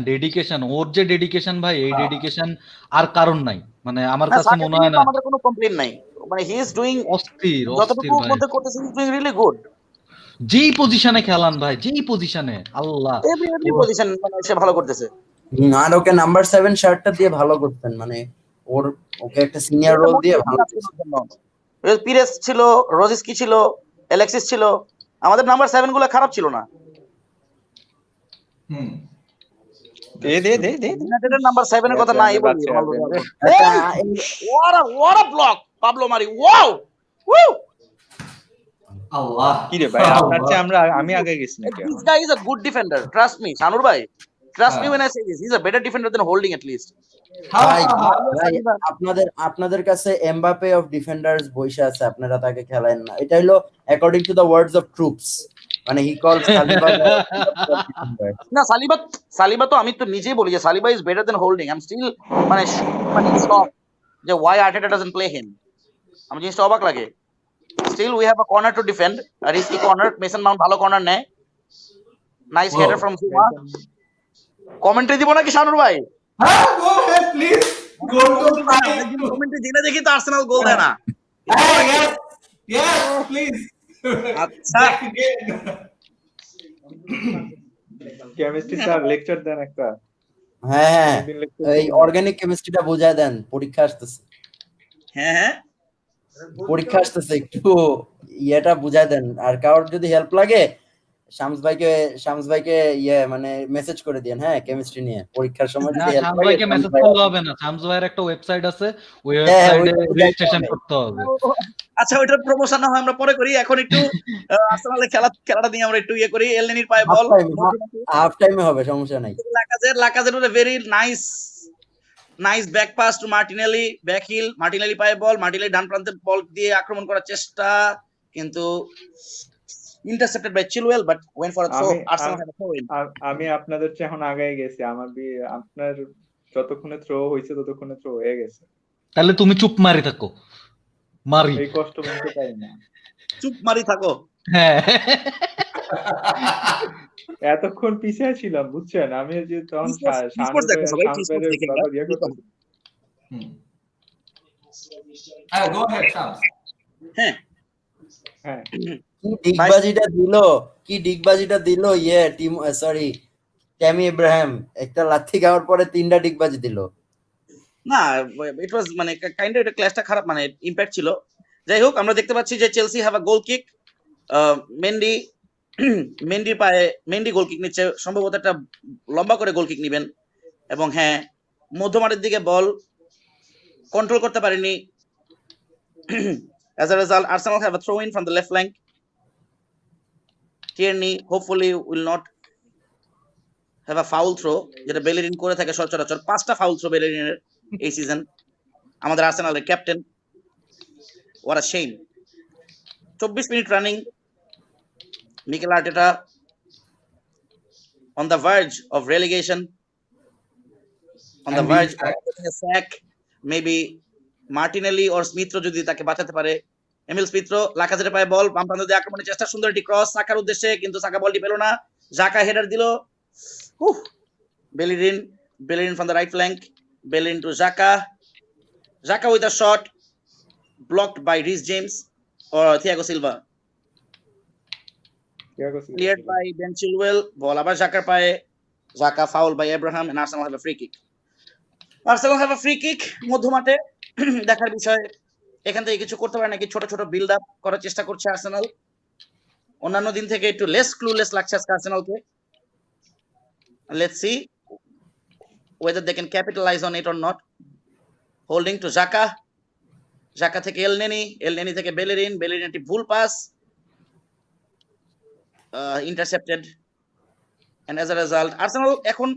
ওর যে ডেডিকেশন ভাই, এই ডেডিকেশন আর কারণ নাই, মানে আমার না, কাছে সাকার মনে নিয়ে হয় তো না। আমাদের কোনো কমপ্লেইন নাই, মানে হি ইজ ডুইং অস্থির যতটুকু ভাই, মধ্যে করতেছে, he is doing really good. যেই পজিশনে খেলান ভাই, যেই পজিশনে, আল্লাহ। এভরি পজিশন মানে সে ভালো করতেছে। আর ওকে নাম্বার 7 শার্টটা দিয়ে ভালো করতেন, মানে ওকে একটা সিনিয়র রোল দিয়ে ভালো করতেন। পিরেস ছিল, রোজিস্কি ছিল, অ্যালেক্সিস ছিল, আমাদের নাম্বার 7 গুলো খারাপ ছিল না। দে ইউনাইটেডের নাম্বার 7 এর কথা নাই বলি, রোনালদো। আচ্ছা, what a block পাবলো মারি, ওয়াও ওউ। আল্লাহ কি রে ভাই, আপনার চেয়ে আমি আগে গেছি নাকি This এখন? guy is a good defender, trust me, Shanur bhai. Trust me হ্যাঁ। when I say this. He's a better defender than Holding at least. ভাই Saliba. আপনাদের কাছে এমবাপে অফ ডিফেন্ডার্স বইসা আছে, আপনারা তাকে খেলায়েন না। এটা হলো according to the words of troops, মানে হি কলস সালিবা না, সালিবা তো আমি তো নিজেই বলি যে Saliba is better than Holding. I'm still মানে shocked যে why Arteta doesn't play him. আমি জিনিসটা অবাক লাগে। Still we have a corner to defend, a risky corner. Mason Mount ভালো কর্নার নেয়, nice header from Zuma. Commentary দিব নাকি শানুর ভাই? হ্যাঁ, go ahead please, go to commentary দিলে দেখি তো আর্সেনাল গোল দেয় না। yes please আচ্ছা, back again. Chemistry sir lecture দেন একটা। হ্যাঁ, অনেকদিন lecture এই করি না। অর্গানিক কেমিস্ট্রিটা বুঝায় দেন, পরীক্ষা আসতেছে। হ্যাঁ একটু ইয়েটা বুঝায় দেন। আর কারোর যদি হেল্প লাগে শামস ভাইকে মানে মেসেজ করে দিয়েন, হ্যাঁ, কেমিস্ট্রি নিয়ে পরীক্ষার সময় না, যদি হেল্প শামস লাগে ভাইকে মেসেজ করলে হবে না, শামস ভাইয়ের একটা ওয়েবসাইট আছে, ওই হ্যাঁ, ওয়েবসাইটে ওইটাতে রেজিস্ট্রেশন যাইতে হবে। করতে হবে। আচ্ছা, ওইটার প্রমোশন না হয় আমরা পরে করি, এখন একটু আর্সেনালের খেলাটা নিয়ে আমরা একটু ইয়ে করি। এলনেনির পায়ে বল, হাফ টাইমে হবে, সমস্যা নাই। লাকাজের with very nice back pass to Martinelli, back heel, Martinelli পায়ে বল, মার্টিনেলি ডান প্রান্তে বল দিয়ে আক্রমণ করার চেষ্টা, কিন্তু intercepted by Chilwell, but went for a throw. Arsenal had a throw in. আমি আপনাদের চেয়ে এখন আগাই গেছি। আপনার যতক্ষণে থ্রো হয়েছে ততক্ষণে থ্রো হয়ে গেছে। তাহলে তুমি চুপ মারি থাকো, মারি এই কষ্ট বলতে পারি না। চুপ মারি থাকো। হ্যাঁ, এতক্ষণ পিছিয়ে ছিলাম বুঝছেন, আমি যে তখন T-Sports দেখো সবাই, T-Sports দেখে নিবা। হ্যাঁ, go ahead Shams. হ্যাঁ, হ্যাঁ, কি ডিগবাজিটা দিল ট্যামি ইব্রাহিম, একটা লাথি খাওয়ার পরে 3টা ডিগবাজি দিল। না, ইট ওয়াজ মানে কাইন্ড অফ এটা ক্লাসটা খারাপ, মানে ইমপ্যাক্ট ছিল। যাই হোক, আমরা দেখতে পাচ্ছি যে Chelsea have a goal kick. Mendy goal kick নিচ্ছে, সম্ভবত একটা লম্বা করে গোল কিক নিবেন। এবং হ্যাঁ, মধ্যমাঠের দিকে বল কন্ট্রোল করতে পারেনি। As a result, Arsenal have a throw in from the left flank. Tierney hopefully will not have a foul throw, যেটা বেলেরিন করে থাকে সচরাচর। 5টা ফাউল থ্রো বেলেরিনের এই সিজন, আমাদের আর্সেনালের captain. What a shame. 24 minute running, Mikel Arteta on the verge of relegation, on the And being verge of getting a sack. Maybe Martinelli or স্মিথ্রো যদি তাকে বাঁচাতে পারে। এমিল স্মিথ্রো, লাকাজেটের পায়ে বল, বাম প্রান্ত দিয়ে আক্রমণের চেষ্টা, সুন্দর একটি ক্রস সাকার উদ্দেশ্যে, কিন্তু সাকা বলটি পেল না। জাকা হেডার দিল। বেলেরিন from the right flank, Bellerin to Xhaka with a shot blocked by Reece James or Thiago Silva, cleared by Ben Chilwell. Ball আবার জাকার পায়ে, জাকা foul by Abraham, and Arsenal have a free kick. মধ্যমাঠে দেখার বিষয়, এখান থেকে কিছু করতে পারে নাকি। ছোট ছোট বিল্ড আপ করার চেষ্টা করছে আর্সেনাল। অন্যান্য দিন থেকে একটু লেস ক্লুলেস লাগছে আজকে আর্সেনালকে। Let's see whether they can capitalize on it or not. Holding to Xhaka, Xhaka থেকে এলনেনি থেকে বেলেরিন একটি ভুল pass, intercepted, and as a result Arsenal এখন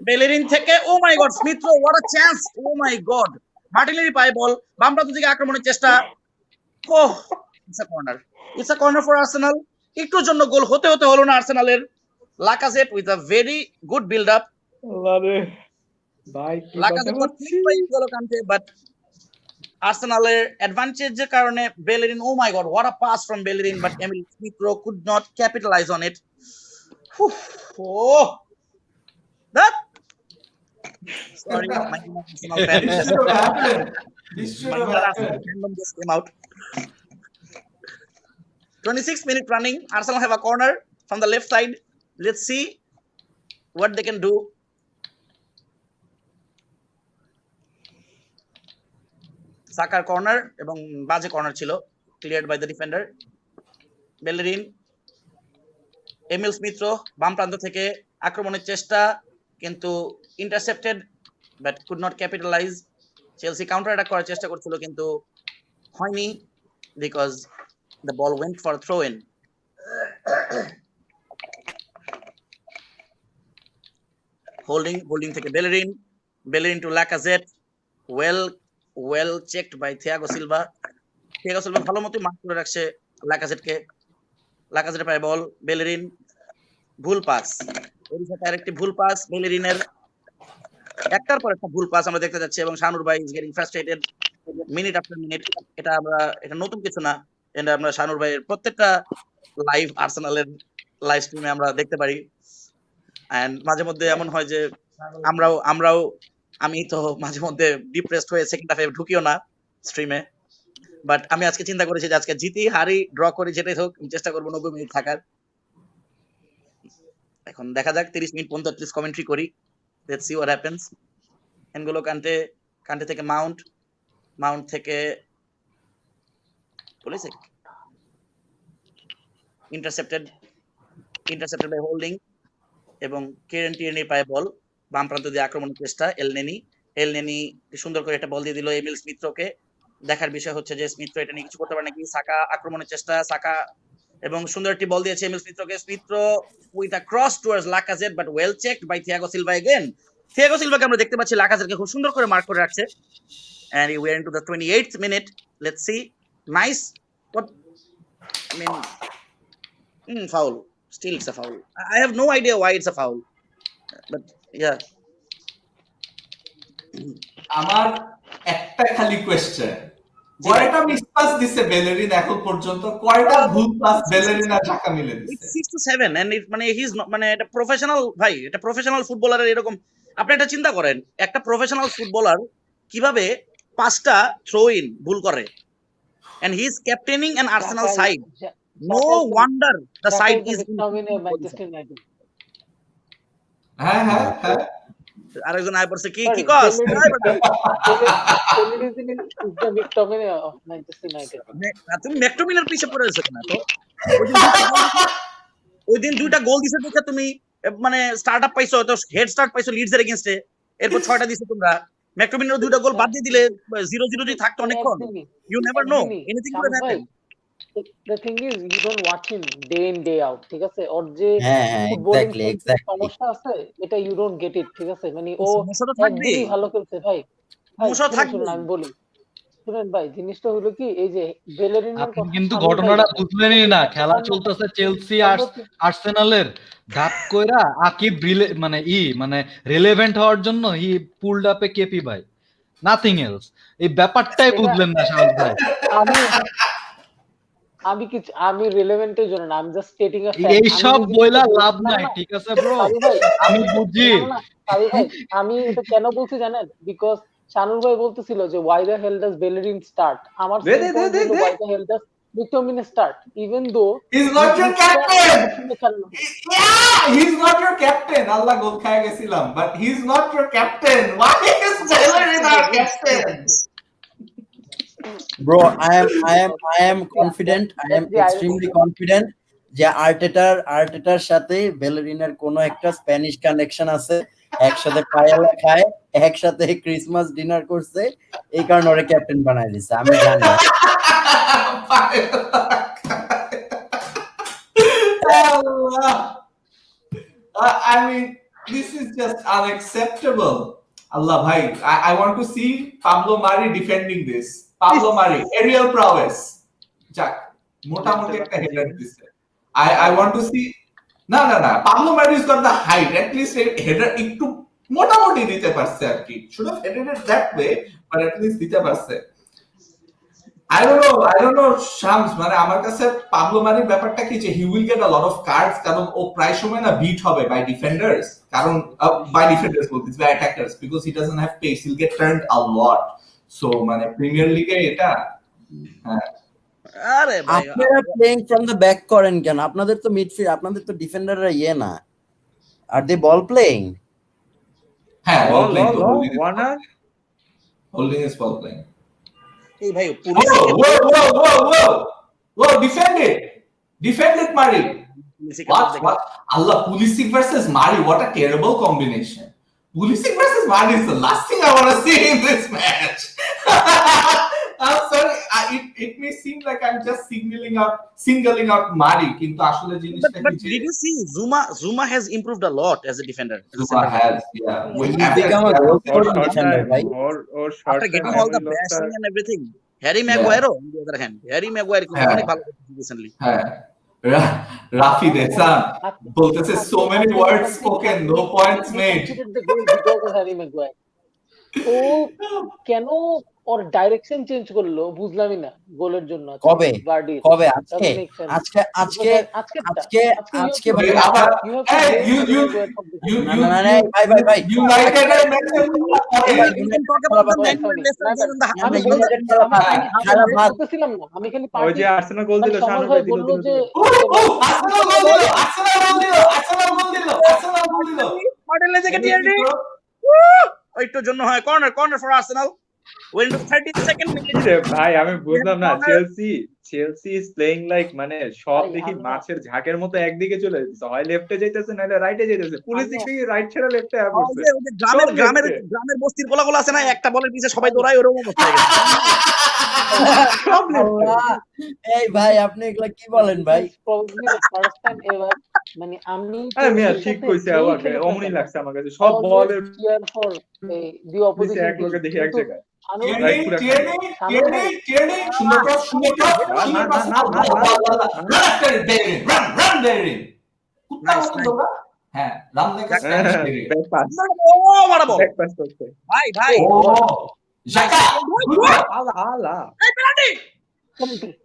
বেলেরিন থেকে oh my god Smith Rowe, what a chance, oh my god Martinelli পায় ball, বাম প্রান্ত থেকে আক্রমণের চেষ্টা, oh it's a corner for Arsenal. একটুর জন্য গোল হতে হলো না আর্সেনালের। Lacazette with a very good build up, ভাই কি লাকাজেট কথা বলছি গেল কান্তে, বাট আর্সেনালের অ্যাডভান্টেজের কারণে Bellerin, oh my god what a pass from Bellerin, but Emile Smith Rowe could not capitalise on it. That sorry, my Arsenal fan. This should have happened. This should have My happened. Arsenal fandom just came out. 26 minutes running. Arsenal have a corner from the left side. Let's see what they can do. Sakaর corner এবং বাজে corner ছিল, cleared by the defender. Bellerin, Emile Smith Rowe বাম প্রান্ত থেকে আক্রমণের চেষ্টা, কিন্তু intercepted but could not capitalise. Chelsea counter attack করার চেষ্টা করছিল কিন্তু হয়নি, because the ball went for throw in. Holding থেকে Bellerin to Lacazette, well checked by Thiago Silva ভালো মতো মার্ক করে রাখছে লাকাজেটের পায় বল, বেলেরিন ভুল পাস, এর সাথে আরেকটি ভুল পাস বেলেরিনের, একটার পর একটা ভুল পাস আমরা দেখতে যাচ্ছি, এবং শানুর ভাই is getting frustrated minute after minute. এটা নতুন কিছু না, এটা আমরা শানুর ভাইয়ের প্রত্যেকটা লাইভ আর্সেনালের লাইভ স্ট্রিমে আমরা দেখতে পারি। এন্ড মাঝে মধ্যে এমন হয় যে আমি তো মাঝে মধ্যে ডিপ্রেসড হয়ে সেকেন্ড হাফে ঢুকিও না স্ট্রিমে, বাট আমি আজকে চিন্তা করেছি যে আজকে জিতি হারি ড্র করি যেটাই হোক চেষ্টা করবো 90 মিনিট থাকার। এখন দেখা যাক 30 মিনিট পর্যন্ত প্লিজ কমেন্ট্রি করি। Let's see what happens. N'Golo Kante থেকে মাউন্ট থেকে বলেছে ইন্টারসেপ্টেড বাই হোল্ডিং, এবং কেরেন টিয়ারনি পায় বল, বাম প্রান্ত দিয়ে আক্রমণের চেষ্টা, এলনেনি সুন্দর করে একটা বল দিয়ে দিল এমিল স্মিথকে। দেখার বিষয় হচ্ছে যে স্মিথ এটা নিয়ে কিছু করতে পারে নাকি। সাকা আক্রমণের চেষ্টা, সাকা এবং সুন্দর একটি বল দিয়েছে Emile Smith with a cross towards Lacazette, but well checked by Thiago Silva again. Thiago সিলভাকে আমরা দেখতে পাচ্ছি লাকাজেটকে খুব সুন্দর করে মার্ক করে রাখছে। and we are into the 28th minute. Let's see. Nice. What? I mean, foul. Still, it's a foul. I have no idea why it's a foul. But yeah. আমার একটা খালি কোশ্চেন, কয়টা মিস পাস দিছে বেলেরিন এখন পর্যন্ত, কয়টা ভুল pass বেলেরিন আর ঢাকা মিলে দিছে? It's 6 to 7 and it মানে হি ইজ মানে এটা প্রফেশনাল ভাই, এটা প্রফেশনাল ফুটবলারের এরকম। আপনি এটা চিন্তা করেন, একটা প্রফেশনাল ফুটবলার কিভাবে 5টা থ্রো ইন ভুল করে, and he is captaining an Arsenal side. No wonder the side is হ্যাঁ আরেকজন আয় পড়ছে কি কস তুমি ম্যাকটোমিনার পিছে পড়ে গেছো না তো? ওই দিন 2টা গোল দিছে দেখে তুমি মানে স্টার্টআপ পাইছো, তো হেড স্টার্ট পাইছো লিডস এর এগেইনস্টে, এরপর 6টা দিছো তোমরা। ম্যাকটোমিনার 2টা গোল বাদ দিয়ে দিলে 0-0 যদি থাকতো অনেকক্ষণ, you never know anything could happen. The thing is you don't watch him day in day out, ঠিক আছে? ওর যে exactly সমস্যা আছে এটা you don't get it, ঠিক আছে? মানে ও সমস্যাটা থাকবে, একদমই ভালো খেলছে ভাই। সমস্যা থাকবে। আমি বলি শুনেন ভাই, জিনিসটা হলো কি, এই যে বেলেরিনের আপনি কিন্তু ঘটনাটা বুঝলেনই না। খেলা চলতেছে চেলসি আর্সেনালের, ধাপ কইরা আকিব মানে রিলেভেন্ট হওয়ার জন্য হি পুলড আপে কেপি ভাই, নাথিং এলস। এই ব্যাপারটাই বুঝলেন না শাওন ভাই। আমি রিলেভেন্টের জন্য না, আমি জাস্ট স্টেটিং আ ফ্যাক্ট। এই সব বইলা লাভ নাই, ঠিক আছে ব্রো? আমি বুঝি। আমি এটা কেন বলছি জানেন? বিকজ শানুর ভাই বলতেছিল যে why the hell does Bellerin start? আমার why the hell does McTominay start? Even though he's not your captain. Yeah, he's not your captain. আল্লাহ গোল খায় গেছিলাম, but he's not your captain. Why is Bellerin our captain? Bro, I am confident. I am That's the extremely irony. confident যে আর্টেটার সাথে বেলেরিনের কোনো একটা Spanish connection আছে, একসাথে paella খায়, একসাথে ক্রিসমাস ডিনার করছে, এই কারণে ওরে ক্যাপ্টেন বানাই দিছে, আমি জানি। Allah. I mean, this is just unacceptable. Allah bhai, I want to see Pablo Mari defending this. Pablo Mari, aerial prowess. Jack, মোটামুটি একটা হেডার দিছে। I want to see. না না না, Pablo Mari's got the height. At least header একটু মোটামুটি দিতে পারছে আর কি। Should have headed it that way, but at least দিতে পারছে। I don't know শামস, মানে আমার কাছে পাবলো মারির ব্যাপারটা কি যে he will get a lot of cards, কারণ ও প্রায় সময় না বিট হবে by defenders, কারণ by defenders বলতেছি by attackers, because he doesn't have pace, he'll get turned a lot. So মানে প্রিমিয়ার লিগে এটা হ্যাঁ। আরে ভাই আপনারা প্লেইং ফ্রম দ্য ব্যাক করেন কেন? আপনাদের তো মিডফিল্ড, আপনাদের তো ডিফেন্ডাররা ইয়ে না, আর দে বল প্লেইং? হ্যাঁ, ball playing তো Warner holding is ball playing. এই ভাই Whoa, defend it Mari. What? Allah, Pulisic versus Mari, what a terrible combination. Pulisic versus Mari is the last thing I want to see in this match. I'm sorry, it may seem like I'm just singling out Mari, কিন্তু আসলে জিনিসটা But কি did you see Zuma has improved a lot as a defender. Zuma has, yeah. He's become a goal scoring defender, right? or short After getting all the bashing and everything. Harry Maguire on the other hand. Harry Maguire কিন্তু অনেক ভালো করছে recently. হ্যাঁ, Rafi Desan বলতেছে so many words spoken, no points made. The goal because of Harry Maguire. ও কেন ওর direction change করলো বুঝলামই না গোলের জন্য। কবে আজকে ভাই আবার ভাই ইউনাইটেডের ম্যাচে আমি খালি ওই যে আর্সেনাল গোল দিল, শানু ভাই দিল যে আর্সেনাল গোল দিল মার্টিনেলি থেকে টিআরডি ওইটার জন্য হয় corner for Arsenal went to 32nd minute. ভাই আমি বুঝলাম না, চেলসি ইজ প্লেইং লাইক মানে সব দেখি মাছের ঝাঁকের মতো একদিকে চলে যাচ্ছে, হয় লেফটে যাইতেছে নাহলে রাইটে যাইতেছে। পুলিশ দেখি রাইট ছেড়ে লেফটে আসছে। ওই যে গ্রামের বস্তির পোলাগুলো আছে না, একটা বলের পিছে সবাই দৌড়ায়, ওরকম অবস্থা হয়ে গেছে। এই ভাই আপনি এগুলা কি বলেন ভাই? মানে আমি ঠিক কইছে, আমাকে অমনি লাগছে আমার কাছে সব বলের এক লোকে দেখি এক জায়গায় ভাই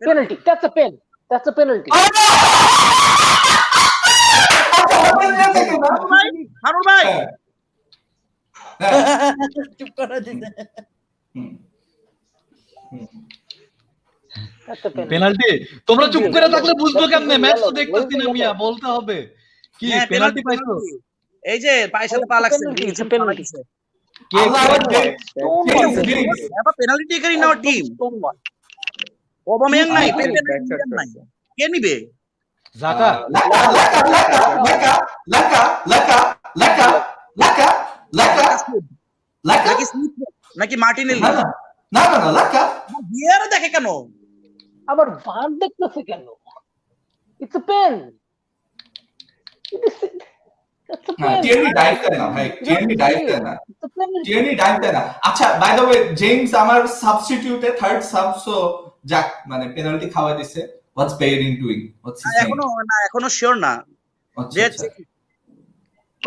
penalty. That's a pen. That's a penalty. Harun ভাই চুপ করে দিতে। পেনাল্টি তোমরা চুপ করে থাকলে বুঝবো কেমনে? ম্যাচ তো দেখতেছি না মিয়া, বলতে হবে কি পেনাল্টি পাইছো? এই যে পায়ের সাথে পা লাগছে, পেনাল্টি কে এবার penalty taker in our team Aubameyang নাই, নাই, কে নিবে? জাকা নাকি মার্টিনেলি? না লাকা ভিআর দেখে কেন? আবার ভান দেখতেছে কেন? It's a pen. আচ্ছা বাই দ্য ওয়ে জেমস আমার সাবস্টিটিউটে থার্ড সাব, সো যাক মানে পেনাল্টি খাওয়া দিছে। হোয়াটস বেয়ারিং ডুইং? এখনো শিওর না।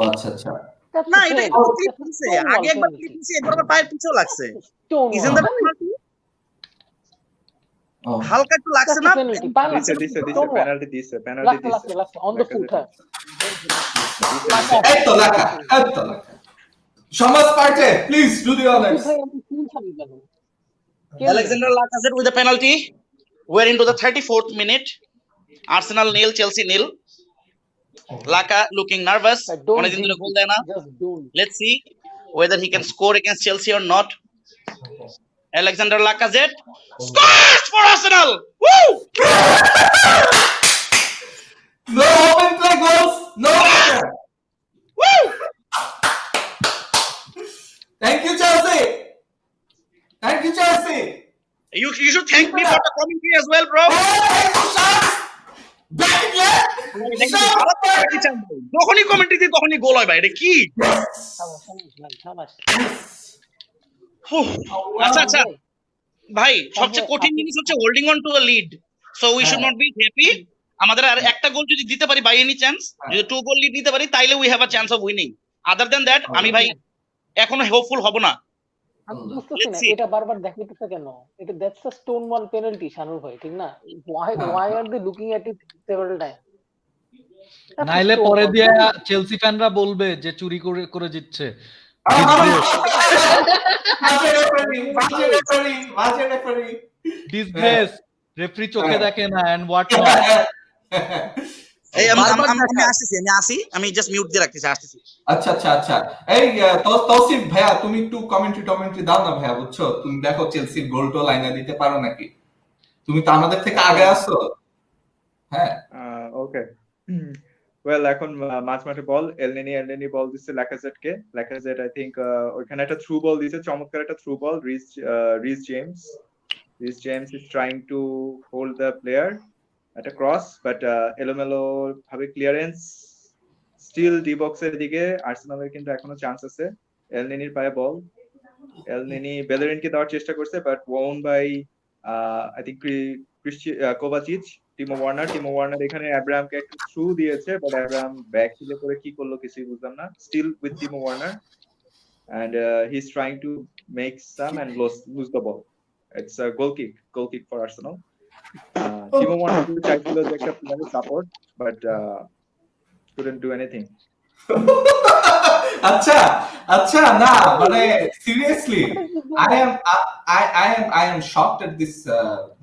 আচ্ছা না এটা আগে একবার একবার পায়ের পিছেও লাগছে। হালকা একটু লাগছে না? দিছে অন দ্য ফুট। এতো লাগা সমাজ পার্টে please do the honours. Alexander Lacazette with a penalty. We're into the 34th minute. Arsenal nil, Chelsea nil. Laka looking nervous. অনেকদিন ধরে গোল দেয় না। Let's see whether he can score against Chelsea or not. Alexander Lacazette scores for Arsenal. Woo! No open play goals. No open. Woo! Thank you, Chelsea. Thank you, Chelsea. You should thank me for the commentary as well, bro. Oh, thank you, Shams. Back again. যখনই commentary দিই তখনই গোল হয় ভাই, এটা কি? আচ্ছা আচ্ছা ভাই, সবচেয়ে কঠিন জিনিস হচ্ছে holding on to a lead, so we should not be happy. আমাদের আর একটা গোল যদি দিতে পারি বাই এনি চান্স, যদি 2 গোল লিড নিতে পারি, তাইলে we have a chance of winning. Other than that আমি ভাই এখনো হোপফুল হব না। আমি বুঝতেছি না এটা বারবার দেখাইতেছে কেন? এটা that's a stone wall penalty Shanur ভাই, ঠিক না? why are they looking at it several times? নাইলে পরে দিয়ে চেলসি ফ্যানরা বলবে যে চুরি করে করে জিতছে। ডিসগ্রেস, রেফারি চোখে দেখে না এন্ড হোয়াট নট। এই আমি আসি, আমি জাস্ট মিউট দিয়ে রাখতেছি, আসতেছি। আচ্ছা আচ্ছা আচ্ছা, এই তৌসিফ ভাইয়া তুমি একটু কমেন্ট্রি দাও না ভাইয়া, বুঝছো? তুমি দেখো চেলসির গোল টোল আইনা দিতে পারো নাকি? তুমি তো আমাদের থেকে আগে আসো। হ্যাঁ ওকে, ওয়েল এখন মাঝমাঠে বল এলনেনি বল দিচ্ছে ল্যাকাজেট আই থিংক ওখানে একটা থ্রু বল দিয়েছে, চমৎকার একটা through ball. Reece James is trying to hold the player at a cross, but এলোমেলো ভাবে ক্লিয়ারেন্স, স্টিল ডি বক্সের দিকে আর্সেনালের কিন্তু এখনো চান্স আছে। এলনেনির পায়ে বল, এলনেনি বেলেরিনকে দেওয়ার চেষ্টা করছে, but won by I think Kovacic. Timo Werner এখানে অ্যাব্রাহামকে একটু থ্রু দিয়েছে, বাট অ্যাব্রাহাম ব্যাক হিলে করে কি করলো কিছুই বুঝলাম না। Still with Timo Werner and he's trying to make some and lose the ball. It's a goal kick for Arsenal. Timo Werner চাইছিল যে একটা প্লেয়ারের support, but couldn't do anything. আচ্ছা আচ্ছা, না মানে seriously I am shocked at this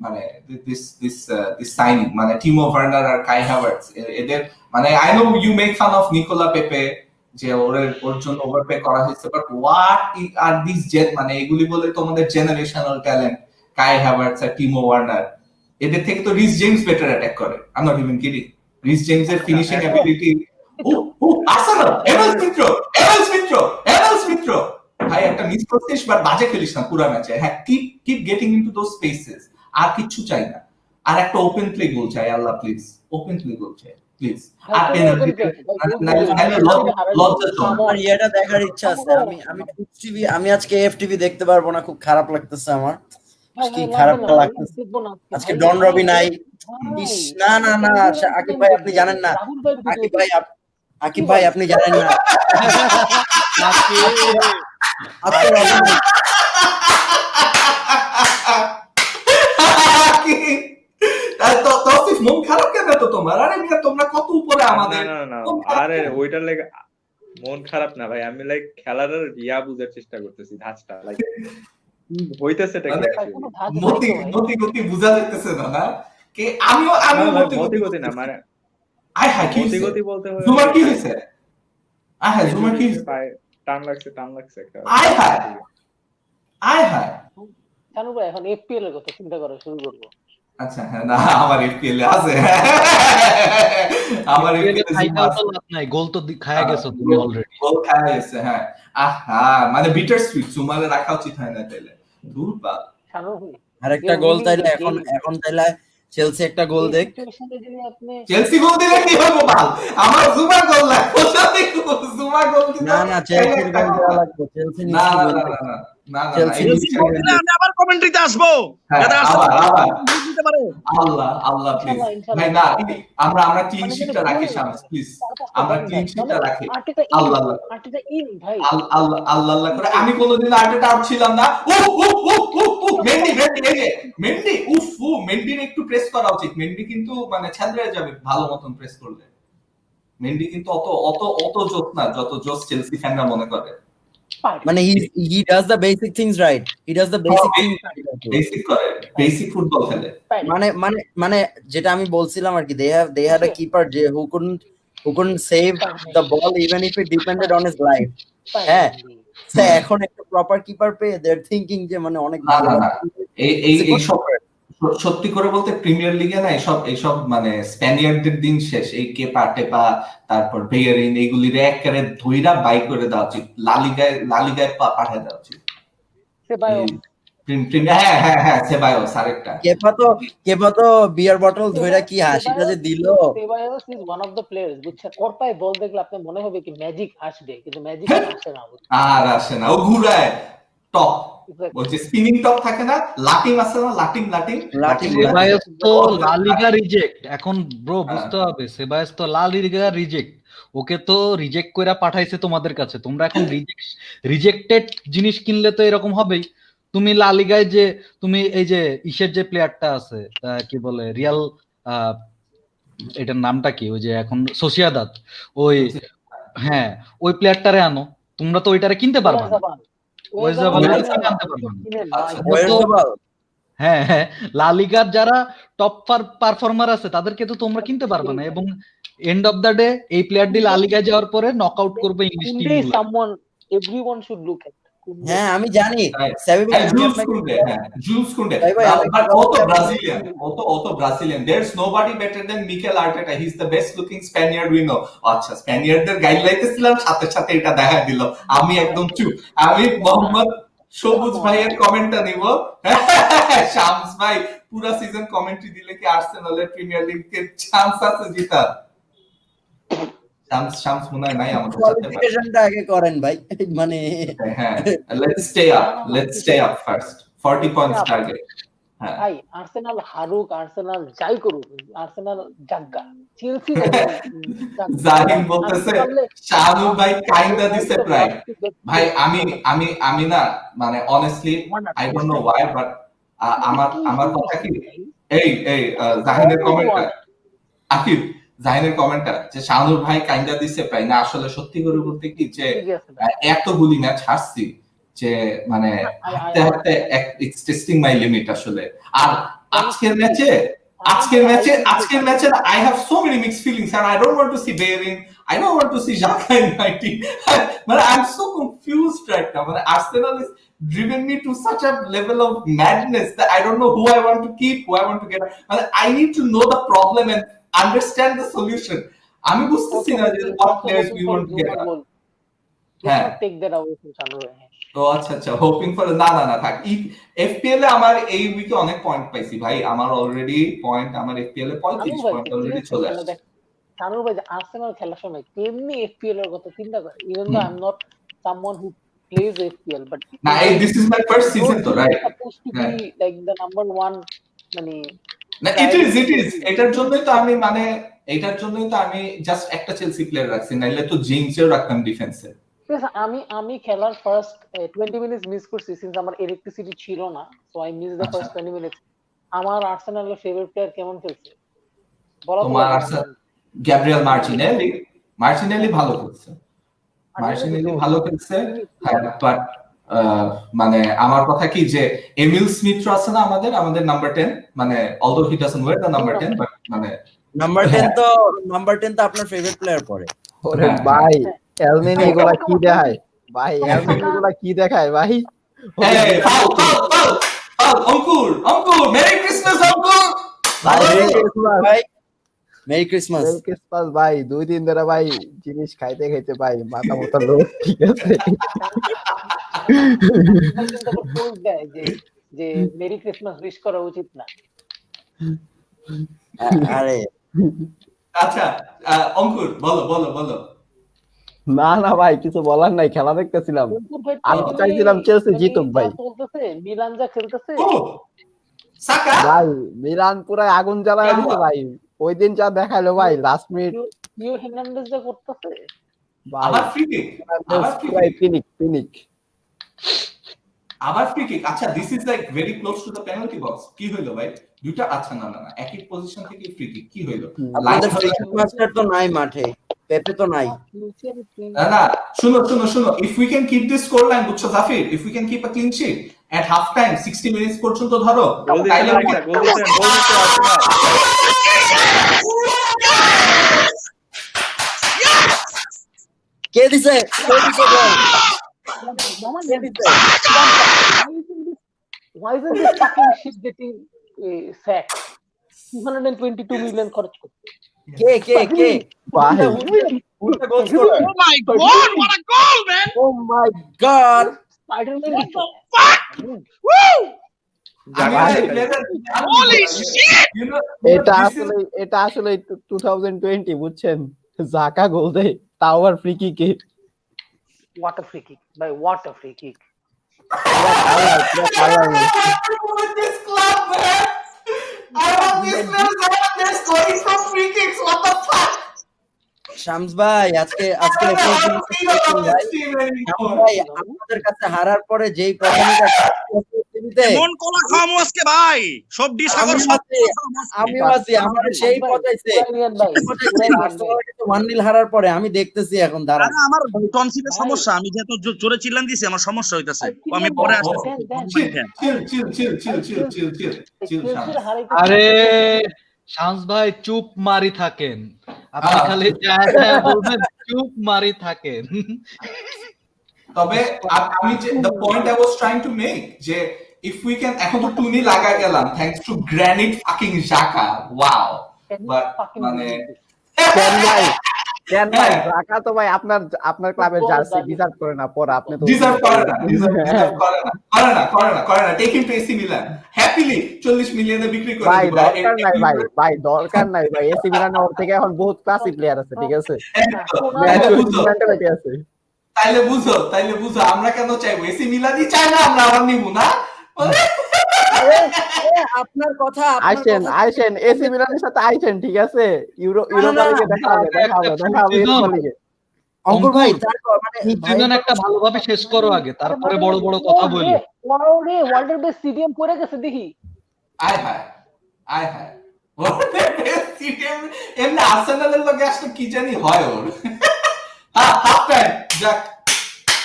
মানে this signing, মানে টিমো ভার্নার আর কাই হ্যাভার্টস এদের, মানে I know you make fun of Nicolas Pepe যে ওর জন্য ওভারপে করা হয়েছে, বাট হোয়াট আর দিস মানে এগুলি বলে তোমাদের জেনারেশনাল ট্যালেন্ট কাই হ্যাভার্টস আর টিমো ওয়ার্নার, এদের থেকে তো রিস জেমস বেটার অ্যাটাক করে। I'm not even kidding. Reece James এর finishing ability, Arsenal, Emile Smith Rowe ভাই একটা মিস করছিস, বাট বাজে খেলিস না পুরো ম্যাচে। হ্যাঁ, keep getting into those spaces, আর কিছু চাই না। আর একটা ওপেন প্লে গোল চাই, Allah please open play goal চাই প্লিজ। আর পেনাল্টি লজ্জা তো আমার এটা দেখার ইচ্ছা আছে। আমি আজকে এফটিভি দেখতে পারবো না, খুব খারাপ লাগতেছে আমার, কি খারাপ লাগতেছে আজকে। ডন রবি নাই, না না না, আকিব ভাই আপনি জানেন না, আকিব ভাই আপনি জানেন না, মন খারাপ কেন তো তোমার? আরে মিয়া তোমরা কত উপরে আমাদের। না আরে ওইটার লাগে মন খারাপ না ভাই, আমি লাইক খেলার বুঝার চেষ্টা করতেছি, ধাঁচটা লাইক হইতেছে এটা কি মতি বুঝা যাইতেছে না কে? আমিও মতি না মানে আয় হায় কি গতি বলতে হয়। জুমার কি হইছে? আয় হায় জুমার কি হইছে? টান লাগছে একটা। আয় হায় জানো ভাই, এখন এফপিএল এর কথা চিন্তা করা শুরু করব। আচ্ছা হ্যাঁ, না আমার এফপিএল আছে, আমার এফপিএল নাই, গোল তো খায়া গেছো তুমি অলরেডি, গোল খায়া গেছে। হ্যাঁ আহা, মানে বিটার সুইট সুমালে রাখা উচিত হয় না তাইলে। দূর বা জানো ভাই, আরেকটা গোল তাইলে এখন তাইলে চেলসি একটা গোল দেখ। চেলসি গোল দিলে কি হবে বাল? আমার জুমা গোল লাগবে, জুমা গোল দিলে না চেলসির গোল দেওয়া লাগবে, চেলসি না আমি আবার কমেন্ট্রিতে আসবো, আল্লাহ প্লিজ ভাই, না আমরা ক্লিন শিটটা রাখি শামস প্লিজ, আমরা ক্লিন শিটটা রাখি। আল্লাহ আল্লাহ করে আমি কোনোদিন আর্টেটা আউট ছিলাম না। মেন্ডি মেন্ডির একটু প্রেস করা উচিত। মেন্ডি কিন্তু মানে ছেঁদড়ে যাবে ভালো মতন প্রেস করলে। মেন্ডি কিন্তু অত জোস না যত জোস চেলসি ফ্যানরা মনে করে। মানে he does the basic things right, he does the basic things basic football খেলে। মানে যেটা আমি বলছিলাম আর কি, they had a keeper who couldn't save the ball even if it depended on his life. হ্যাঁ, এখন একটা প্রপার কিপার পেয়ে দে আর থিংকিং যে মানে অনেক না ভালো না না এই সব সত্যি করে বলতে প্রিমিয়ার লিগে না এইসব মানে স্প্যানিয়ার্ডদের দিন শেষ। এই কেপা টেপা তারপর বেয়ারিন এইগুলির একেবারে ধইরা বাই করে দেওয়া উচিত, লালিগায় পাঠিয়ে দেওয়া উচিত। হ্যাঁ হ্যাঁ হ্যাঁ সেবায়োস আরেকটা। কেপা তো বিয়ার বটল ধইরা কি হাসিটা যে দিল। Ceballos is one of the players, বুঝছেন? ওর পায়ে বল দেখলে আপনার মনে হবে কি ম্যাজিক আসবে, কিন্তু ম্যাজিক আসে না। আর আসে না, ও ঘুরায় টপ, বলছে স্পিনিং টপ থাকে না, লাটিম আছে না, লাটিম সেবায়োস তো লা লিগা রিজেক্ট এখন ব্রো, বুঝতে হবে সেবায়োস তো লা লিগা রিজেক্ট। ওকে তো রিজেক্ট কইরা পাঠাইছে তোমাদের কাছে, তোমরা এখন রিজেক্টেড জিনিস কিনলে তো এরকম হবেই। তুমি লা লিগায় যে তুমি এই যে ইসের যে প্লেয়ারটা আছে কি বলে রিয়াল, এটার নামটা কি, ওই যে এখন সোসিয়াদাদ, ওই হ্যাঁ ওই প্লেয়ারটারে আনো, তোমরা তো ওইটারে কিনতে পারবা না। হ্যাঁ হ্যাঁ, লা লিগার যারা টপ পারফর্মার আছে তাদেরকে তো তোমরা কিনতে পারবে না, এবং এন্ড অফ দা ডে এই প্লেয়ারটি লা লিগায় যাওয়ার পরে নকআউট করবে ইংলিশ টিমগুলো। Someone everyone should look at. হ্যাঁ আমি জানি ও তো Brazilian, there's nobody better than Mikel Arteta, he's the best looking Spaniard we know। আচ্ছা স্প্যানিয়ার্ডদের গাইড লাইতেছিলাম, সাথে সাথে এটা দেখা দিল, আমি একদম চুপ। আমি মোহাম্মদ সবুজ ভাইয়ের কমেন্টটা নিব। শামস ভাই পুরো সিজন কমেন্ট্রি দিলে কি আর্সেনালের প্রিমিয়ার লিগের চান্স আছে জেতার? শামস মনে হয় নাই আমাদের সাথে, কোয়ালিফিকেশনটা আগে করেন ভাই, মানে হ্যাঁ let's stay up first, 40 points target। ভাই আর্সেনাল হারুক, আর্সেনাল যাই করুক, আর্সেনাল জাগা, চেলসি জাহিন বলতেছে শানু ভাই কাইন্ডা দিছে প্রায়। ভাই আমি না মানে honestly I don't no Y, but আমার কথা কি এই জাহিনের কমেন্টটা, আকিব জাহিনের কমেন্টটা যে শানুর ভাই কাইন্ডা দিছে প্রায়, না আসলে সত্যি করে বলতে কি যে এতগুলি ম্যাচ হারছি যে মানে হাঁটতে হাঁটতে ইটস টেস্টিং মাই লিমিট আসলে। আর আজকের ম্যাচে I have so many mixed feelings and I don't want to see Bellerin, I don't want to see Xhaka in my team, but I'm so confused right now. Arsenal is driven me to such a level of madness that I don't know who I want to keep, who I want to get. I need to know the problem and understand the solution. আমি বুঝতেছি না যে what players we want to get. হ্যাঁ take that away from Shanu. তো আচ্ছা hoping for না থাক। এফপিএল এ আমার এই উইকে অনেক পয়েন্ট পাইছি ভাই, আমার অলরেডি পয়েন্ট আমার এফপিএল এ 35 পয়েন্ট অলরেডি চলে আসছে। শানু ভাই আর্সেনাল খেলার সময় কেমনি এফপিএল এর কথা চিন্তা করে, even though I am not someone who plays FPL, but না এই this is my first season তো right, suppose to be like the number 1 মানে না ইট ইজ এটার জন্যই তো আমি জাস্ট একটা চেলসি প্লেয়ার রাখছি, নাইলে তো জেমসেও রাখতাম ডিফেন্সে। আমি খেলার ফার্স্ট 20 মিনিটস মিস করছি, সিন্স আমার ইলেকট্রিসিটি ছিল না, so I miss the first 20 minutes. আমার আর্সেনালের ফেভারিট প্লেয়ার কেমন খেলছে বলো তো? তোমার আর্সেনাল গ্যাব্রিয়েল মার্টিনেলি ভালো খেলছে, হ্যাঁ, বাট মানে আমার কথা কি যে এমিল স্মিথ আছে না আমাদের নাম্বার 10, মানে although he doesn't wear the number 10, but মানে নাম্বার 10 তো আপনার ফেভারিট প্লেয়ার পড়ে। ওরে ভাই এলনেনি এগুলা কি দেখায় ভাই, এলনেনি এগুলা কি দেখায় ভাই। অঙ্কুর মেরি ক্রিসমাস অঙ্কুর ভাই, মেরি ক্রিসমাস ভাই। 2 দিন ধরে ভাই জিনিস খাইতে ভাই মাথা মতো লোক, ঠিক আছে যে মেরি ক্রিসমাস উইশ করা উচিত না। আরে আচ্ছা অঙ্কুর বলো। না ভাই কিছু বলার নাই, খেলা দেখতেছিলাম, আমি তো চাইছিলাম চেলসি জিতুক ভাই। মিলান যা খেলতেছে ভাই, মিলান পুরো আগুন জ্বালায় দিছে ভাই, ওই দিন যা দেখাইলো ভাই লাস্ট মিনিট নিউ হের্নান্ডেজ যা করতেছে আবার ফ্রি কিক আচ্ছা this is like very close to the penalty box, কি হইলো ভাই দুইটা? আচ্ছা না এক এক পজিশন থেকে ফ্রি কিক, কি হইলো? আমাদের ফ্রি কিক মাস্টার তো নাই মাঠে, পেপে তো নাই। না শুনো if we can keep this score line, বুঝছো Zafir, if we can keep a clean sheet at half time 60 minutes পর্যন্ত ধরো, তাইলে কে দিছে Mama, why isn't this fucking shit getting sacked? 222 million খরচ করতে। কে ভাই Who's the goal scorer? Oh my god, what a goal, man! Oh my god Spider-Man What দিচ্ছে। the fuck? Woo! Holy shit! You know, এটা আসলে 2020 বুঝছেন জাকা গোল দেয় তাও আর free কিকে What a free kick. By what a free kick. with this club, man. I want this man they're scoring from free kicks. What the fuck? Shams ভাই আজকে I don't feel about this team anymore. আমাদের কাছে হারার পরে যেই প্রথমটা মন কলা খাওয়ামো আজকে ভাই, সব ডি সাগর সব আমিও আছি আমার সেই পচাইছে ভাই 1-0 হারার পরে আমি দেখতেছি এখন দাঁড়ান আরে আমার টনসিলের সমস্যা, আমি যেহেতু জোরে চিল্লান দিছি আমার সমস্যা হইতাছে, আমি পরে আসছি। Chill. আরে শামস ভাই চুপ মারি থাকেন, আপনি খালি যা বলবেন চুপ মারি থাকেন। তবে আমি যে the point I was trying to make যে if we can এখন তো টুনি লাগা গেলাম thanks to granite fucking Xhaka, wow, but মানে কেন ভাই জাকা তো ভাই আপনার ক্লাবের জার্সি ডিজার্ভ করে না পরে আপনি তো deserve করে না take him to AC Milan happily 40 মিলিয়নে বিক্রি করে ভাই দিব দরকার নাই ভাই দরকার নাই ভাই এসি মিলান ওর থেকে এখন বহুত ক্লাসি প্লেয়ার আছে ঠিক আছে আছে তাইলে বুঝো আমরা কেন চাইবো এসি মিলানই চাই না আমরা আবার নিব না আপনার কথা আইসেন এসি মিলানের সাথে আইসেন ঠিক আছে ইউরোপা লিগে দেখা হবে ইউরোপা লিগে অঙ্কুর ভাই তারপর মানে সিজন একটা ভালোভাবে শেষ করো আগে, তারপরে বড় বড় কথা বলি। ওয়ার্ল্ডের বেস্ট স্টেডিয়াম করে গেছে দেখি। আয় হায় ওয়ার্ল্ডের বেস্ট সিটিএম এমনি আর্সেনালের লগে আসলে কি জানি হয় ওর হাফ টাইম যাক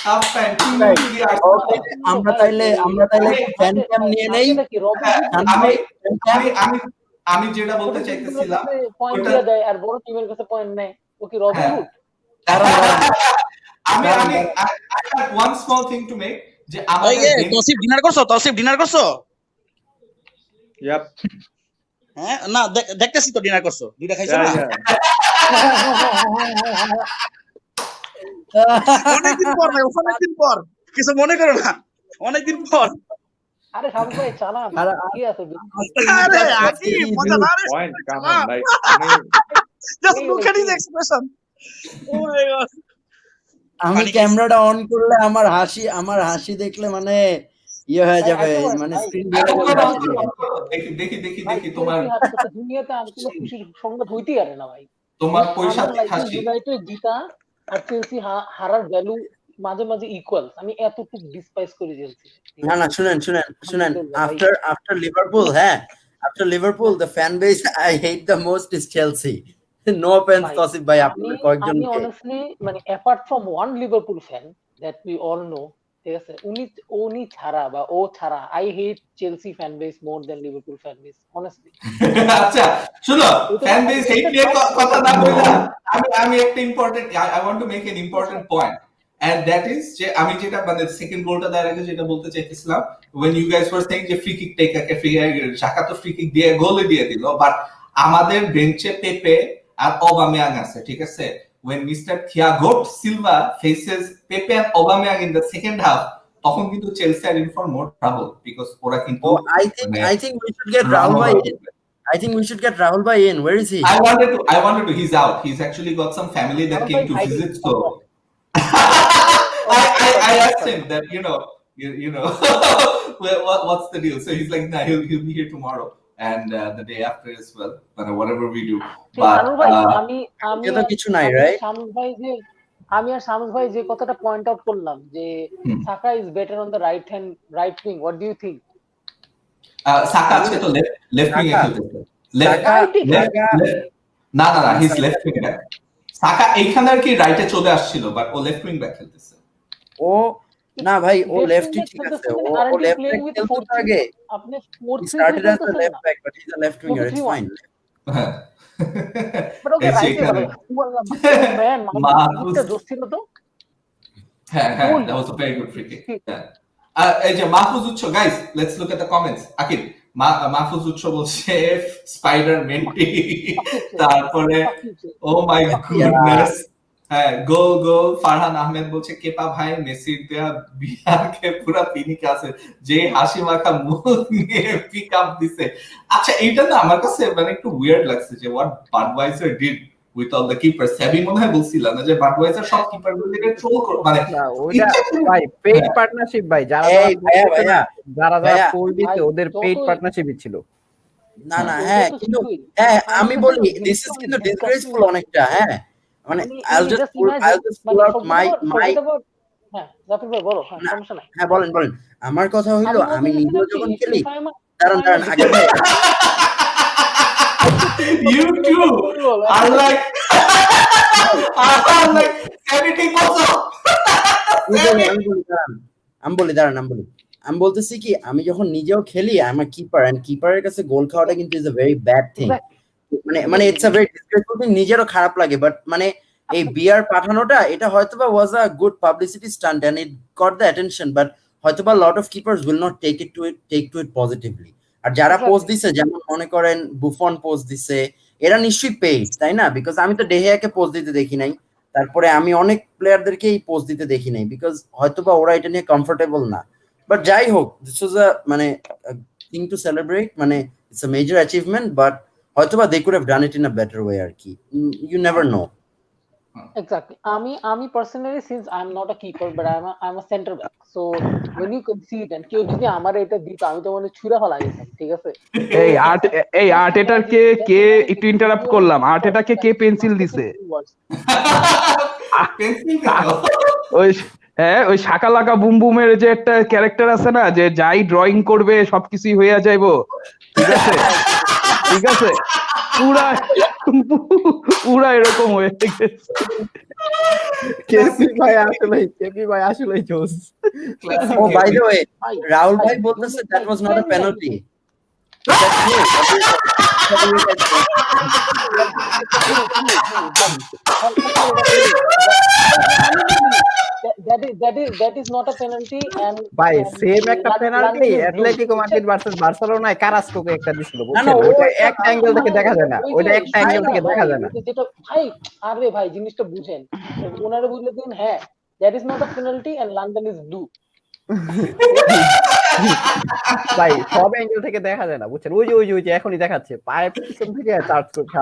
হাফ টাইম আমরা তাইলে ফ্যান ক্যাম নিয়ে নেই আমি যেটা বলতে চাইতেছিলাম পয়েন্ট দিয়ে দেয় আর বড় টিমের কাছে পয়েন্ট নেয়, ও কি Robin Hood? I had one small thing to make যে আমাদের তসিফ ডিনার করছো? Yep. হ্যাঁ না দেখতেছি তো ডিনার করছো, দুইটা খাইছো না? অনেকদিন পর কিছু মনে করো না, অনেকদিন পর। আরে শামস ভাই চালান কি আছে আরে আকি মজা না রে, Point, come on, like just look at his expression. Oh my god. আমি ক্যামেরাটা অন করলে আমার হাসি দেখলে মানে ইয়ে হয়ে যাবে মানে স্ক্রিন দেখি তোমার দুনিয়াতে আমি কোনো খুশির সংবাদ হইতেই পারে না ভাই। তোমার পয়সা হাসি ইউনাইটেড জিতা আর চেলসি হারার ভ্যালু মাঝে মাঝে ইকুয়াল, আমি এতটুকু ডিসপাইস করে চেলসি। না শুনেন after Liverpool the fan base I hate the most is Chelsea. No offense Tosif bhai আপনাদের কয়েকজনকে আমি honestly মানে apart from one Liverpool fan that we all know, ঠিক আছে, উনি ছাড়া বা ও ছাড়া I hate Chelsea fan base more than Liverpool fan base honestly. আচ্ছা শুনো fan base hate নিয়ে কথা না বললা আমি একটা important I want to make an important point and that is যে আমি যেটা মানে সেকেন্ড গোলটা দেওয়ার আগে যেটা বলতে চাইছিলাম when you guys were saying যে ফ্রি কিক টেকারকে শাকা তো ফ্রি কিক দিয়ে গোলে দিয়ে দিল, বাট আমাদের বেঞ্চে পেপে আর অবামেয়াং আছে ঠিক আছে। when Mr. Thiago Silva faces Pepe and Aubameyang in the second half তখন কিন্তু Chelsea are in for more trouble because ওরা কিন্তু I think we should get Rahul bhai in. I think we should get Rahul bhai in. Where is he? I wanted to he's out, he's actually got some family that came to visit, so I asked him that you know what's the deal, so he's like nah, he'll be here tomorrow and the day after as well, but whatever we do, but আমি এটা কিছু নাই right আমি আর শামস ভাই যে কথাটা point out করলাম যে Saka is better on the right wing, what do you think? Saka আছে তো লেফট উইং এ খেলতেছে না his left wing back. Saka এইখানে আর কি রাইটে চলে আসছিল বাট ও লেফট উইং ব্যাক খেলতেছে। ও না ভাই ও লেফটই ঠিক আছে, ও লেফট ব্যাক খেলতে আগে আপনি 4-3 started as a left back but he's a left winger, it's fine. but okay রাইটে বলো ম্যান মাউন্টের জোশ ছিল তো Cool. That was a very good free kick. Yeah. এই যে Mahfuz Utsho guys let's look at the comments Akib Mahfuz Utsho বলছে স্পাইডার মেন্টি তারপরে ও my goodness হ্যাঁ গোল ফারহান আহমেদ বলছে কেপা ভাই মেসির দেয়া বিহারকে পুরা পিনিকে আছে যে হাসি মাখা মুখ নিয়ে পিক আপ দিছে আচ্ছা এইটা না আমার কাছে মানে একটু উইয়ার্ড লাগছে যে what Budweiser did with all the keeper সেবি মনে হয় বলছিল না যে বাডওয়াইজার সব কিপার গুলোকে ট্রোল করে মানে ওইটা ভাই পেইড পার্টনারশিপ ভাই যারা যারা কোল দিতে ওদের পেইড পার্টনারশিপই ছিল না হ্যাঁ কিন্তু হ্যাঁ আমি বলি দিস ইজ কিন্তু ডিসগ্রেসফুল অনেকটা হ্যাঁ মানে I'll just pull out my হ্যাঁ জাফর ভাই বলো হ্যাঁ সমস্যা নাই হ্যাঁ বলেন আমার কথা হইলো আমি নিজেও যখন খেলি দাঁড়ান আগে ভাই you too are like everything also আমি বলতেছি কি আমি যখন নিজেও খেলি আমার কিপার এন্ড কিপারের কাছে গোল খাওয়াটা কিন্তু is a very bad thing মানে it's a very disgraceful thing নিজেরও খারাপ লাগে বাট মানে এই বিয়ার পাঠানোটা এটা হয়তোবা was a good publicity stunt and it got the attention but হয়তোবা lot of keepers will not take to it positively আর যারা পোস্ট দিছে যেমন মনে করেন বুফন পোস্ট দিছে এরা নিশ্চয়ই পেইড তাই না বিকজ আমি তো ডেহিয়াকে পোস্ট দিতে দেখি নাই তারপরে আমি অনেক প্লেয়ারদেরকে এই পোস্ট দিতে দেখি নাই বিকজ হয়তোবা ওরা এটা নিয়ে কমফোর্টেবল না বাট যাই হোক দিস ওয়াজ আ মানে থিং টু সেলিব্রেট মানে it's a major achievement but হয়তোবা they could have done it in a better way আর কি ইউ নেভার নো Exactly. আমি personally, since I'm not a keeper, but I'm a center back. So when you concede and কেউ যদি আমার এটা দিত আমি তো মানে ছুঁড়া ফেলা যেতাম ঠিক আছে এই আর্টেটার কে একটু ইন্টারাপ্ট করলাম আর্টেটাকে কে পেন্সিল দিছে ওই হ্যাঁ ওই শাকালাকা বুম বুমের যে একটা ক্যারেক্টার আছে না যে যাই ড্রয়িং করবে সবকিছুই হইয়া যাইবো ঠিক আছে পুরা এরকম হয়ে গেছে কেপি ভাই আসলে জোস ও বাই দ্য ওয়ে রাহুল ভাই বলতেছে that was not a penalty that is not a penalty and ভাই সেম একটা পেনাল্টি অ্যাটলেটিকো মাদ্রিদ ভার্সেস বার্সেলোনায় কারাস্কোকে একটা দিছিল বুঝছেন না, ওটা একটা অ্যাঙ্গেল থেকে দেখা যায় না ওটা একটা অ্যাঙ্গেল থেকে দেখা যায় না যেটা ভাই আরে ভাই জিনিসটা বুঝেন ওনারা বুঝলে দিন হ্যাঁ that is not a penalty and London is blue ভাই সব অ্যাঙ্গেল থেকে দেখা যায় না বুঝছেন ওই যে এখনই দেখাচ্ছে পায়ে পিছন থেকে চার্জ করছে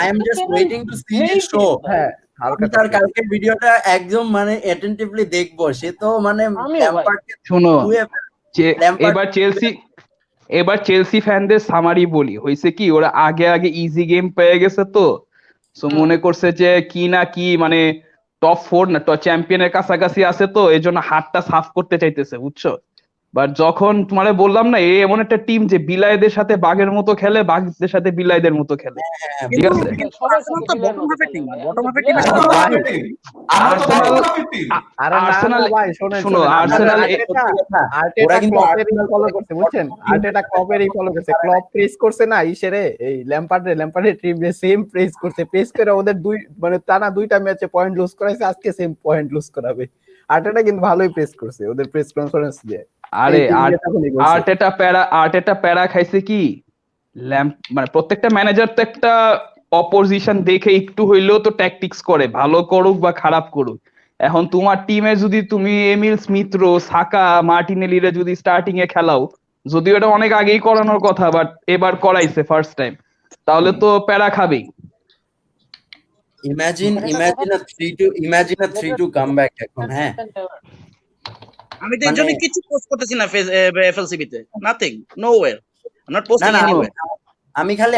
I am just waiting to see the show হ্যাঁ আমি তার কালকের ভিডিওটা একদম মানে অ্যাটেন্টিভলি দেখবো সে তো মানে ল্যাম্পার্ডকে শোনো এবার চেলসি ফ্যানদের সামারি বলি হইছে কি ওরা আগে ইজি গেম পেয়ে গেছে তো সো মনে করছে যে কি না কি মানে টপ 4 না টপ চ্যাম্পিয়নের কাছাকাছি আছে তো এজন্য হাতটা সাফ করতে চাইতেছে বুঝছো বাট যখন তোমারে বললাম না এই এমন একটা টিম যে বিলাইদের সাথে বাঘের মতো খেলে বাঘদের সাথে বিলাইদের মতো খেলে ঠিক আছে আর্সেনাল শোনো আর্সেনাল ওরা কিন্তু ক্লপেরই ফলো করছে বুঝছেন আর্টেটা ক্লপেরই ফলো করছে ক্লপ প্রেস করছে না ইসেরে এই ল্যাম্পার্ডের টিমে সেম প্রেস করে ওদের দুই মানে টানা দুইটা ম্যাচে পয়েন্ট লুজ করাইছে আজকে সেম পয়েন্ট লুজ করাবে আর্টেটা কিন্তু ভালোই প্রেস করছে ওদের প্রেস কনফারেন্স দিয়ে আরে আর্টেটা প্যারা খাইছে কি মানে প্রত্যেকটা ম্যানেজার তো একটা অপোজিশন দেখে একটু হইলেও তো ট্যাকটিক্স করে ভালো করুক বা খারাপ করুক এখন তোমার টিমে যদি তুমি এমিল স্মিথ রো সাকা মার্টিনেলিরে যদি স্টার্টিং এ খেলাও যদিও এটা অনেক আগেই করানোর কথা বাট এবার করাইছে ফার্স্ট টাইম তাহলে তো প্যারা খাবেই imagine a 3-2 comeback এখন হ্যাঁ আমি তো এর জন্য কিছু পোস্ট করতেছি না এফএলসিবি তে nothing nowhere I am not posting anywhere আমি খালি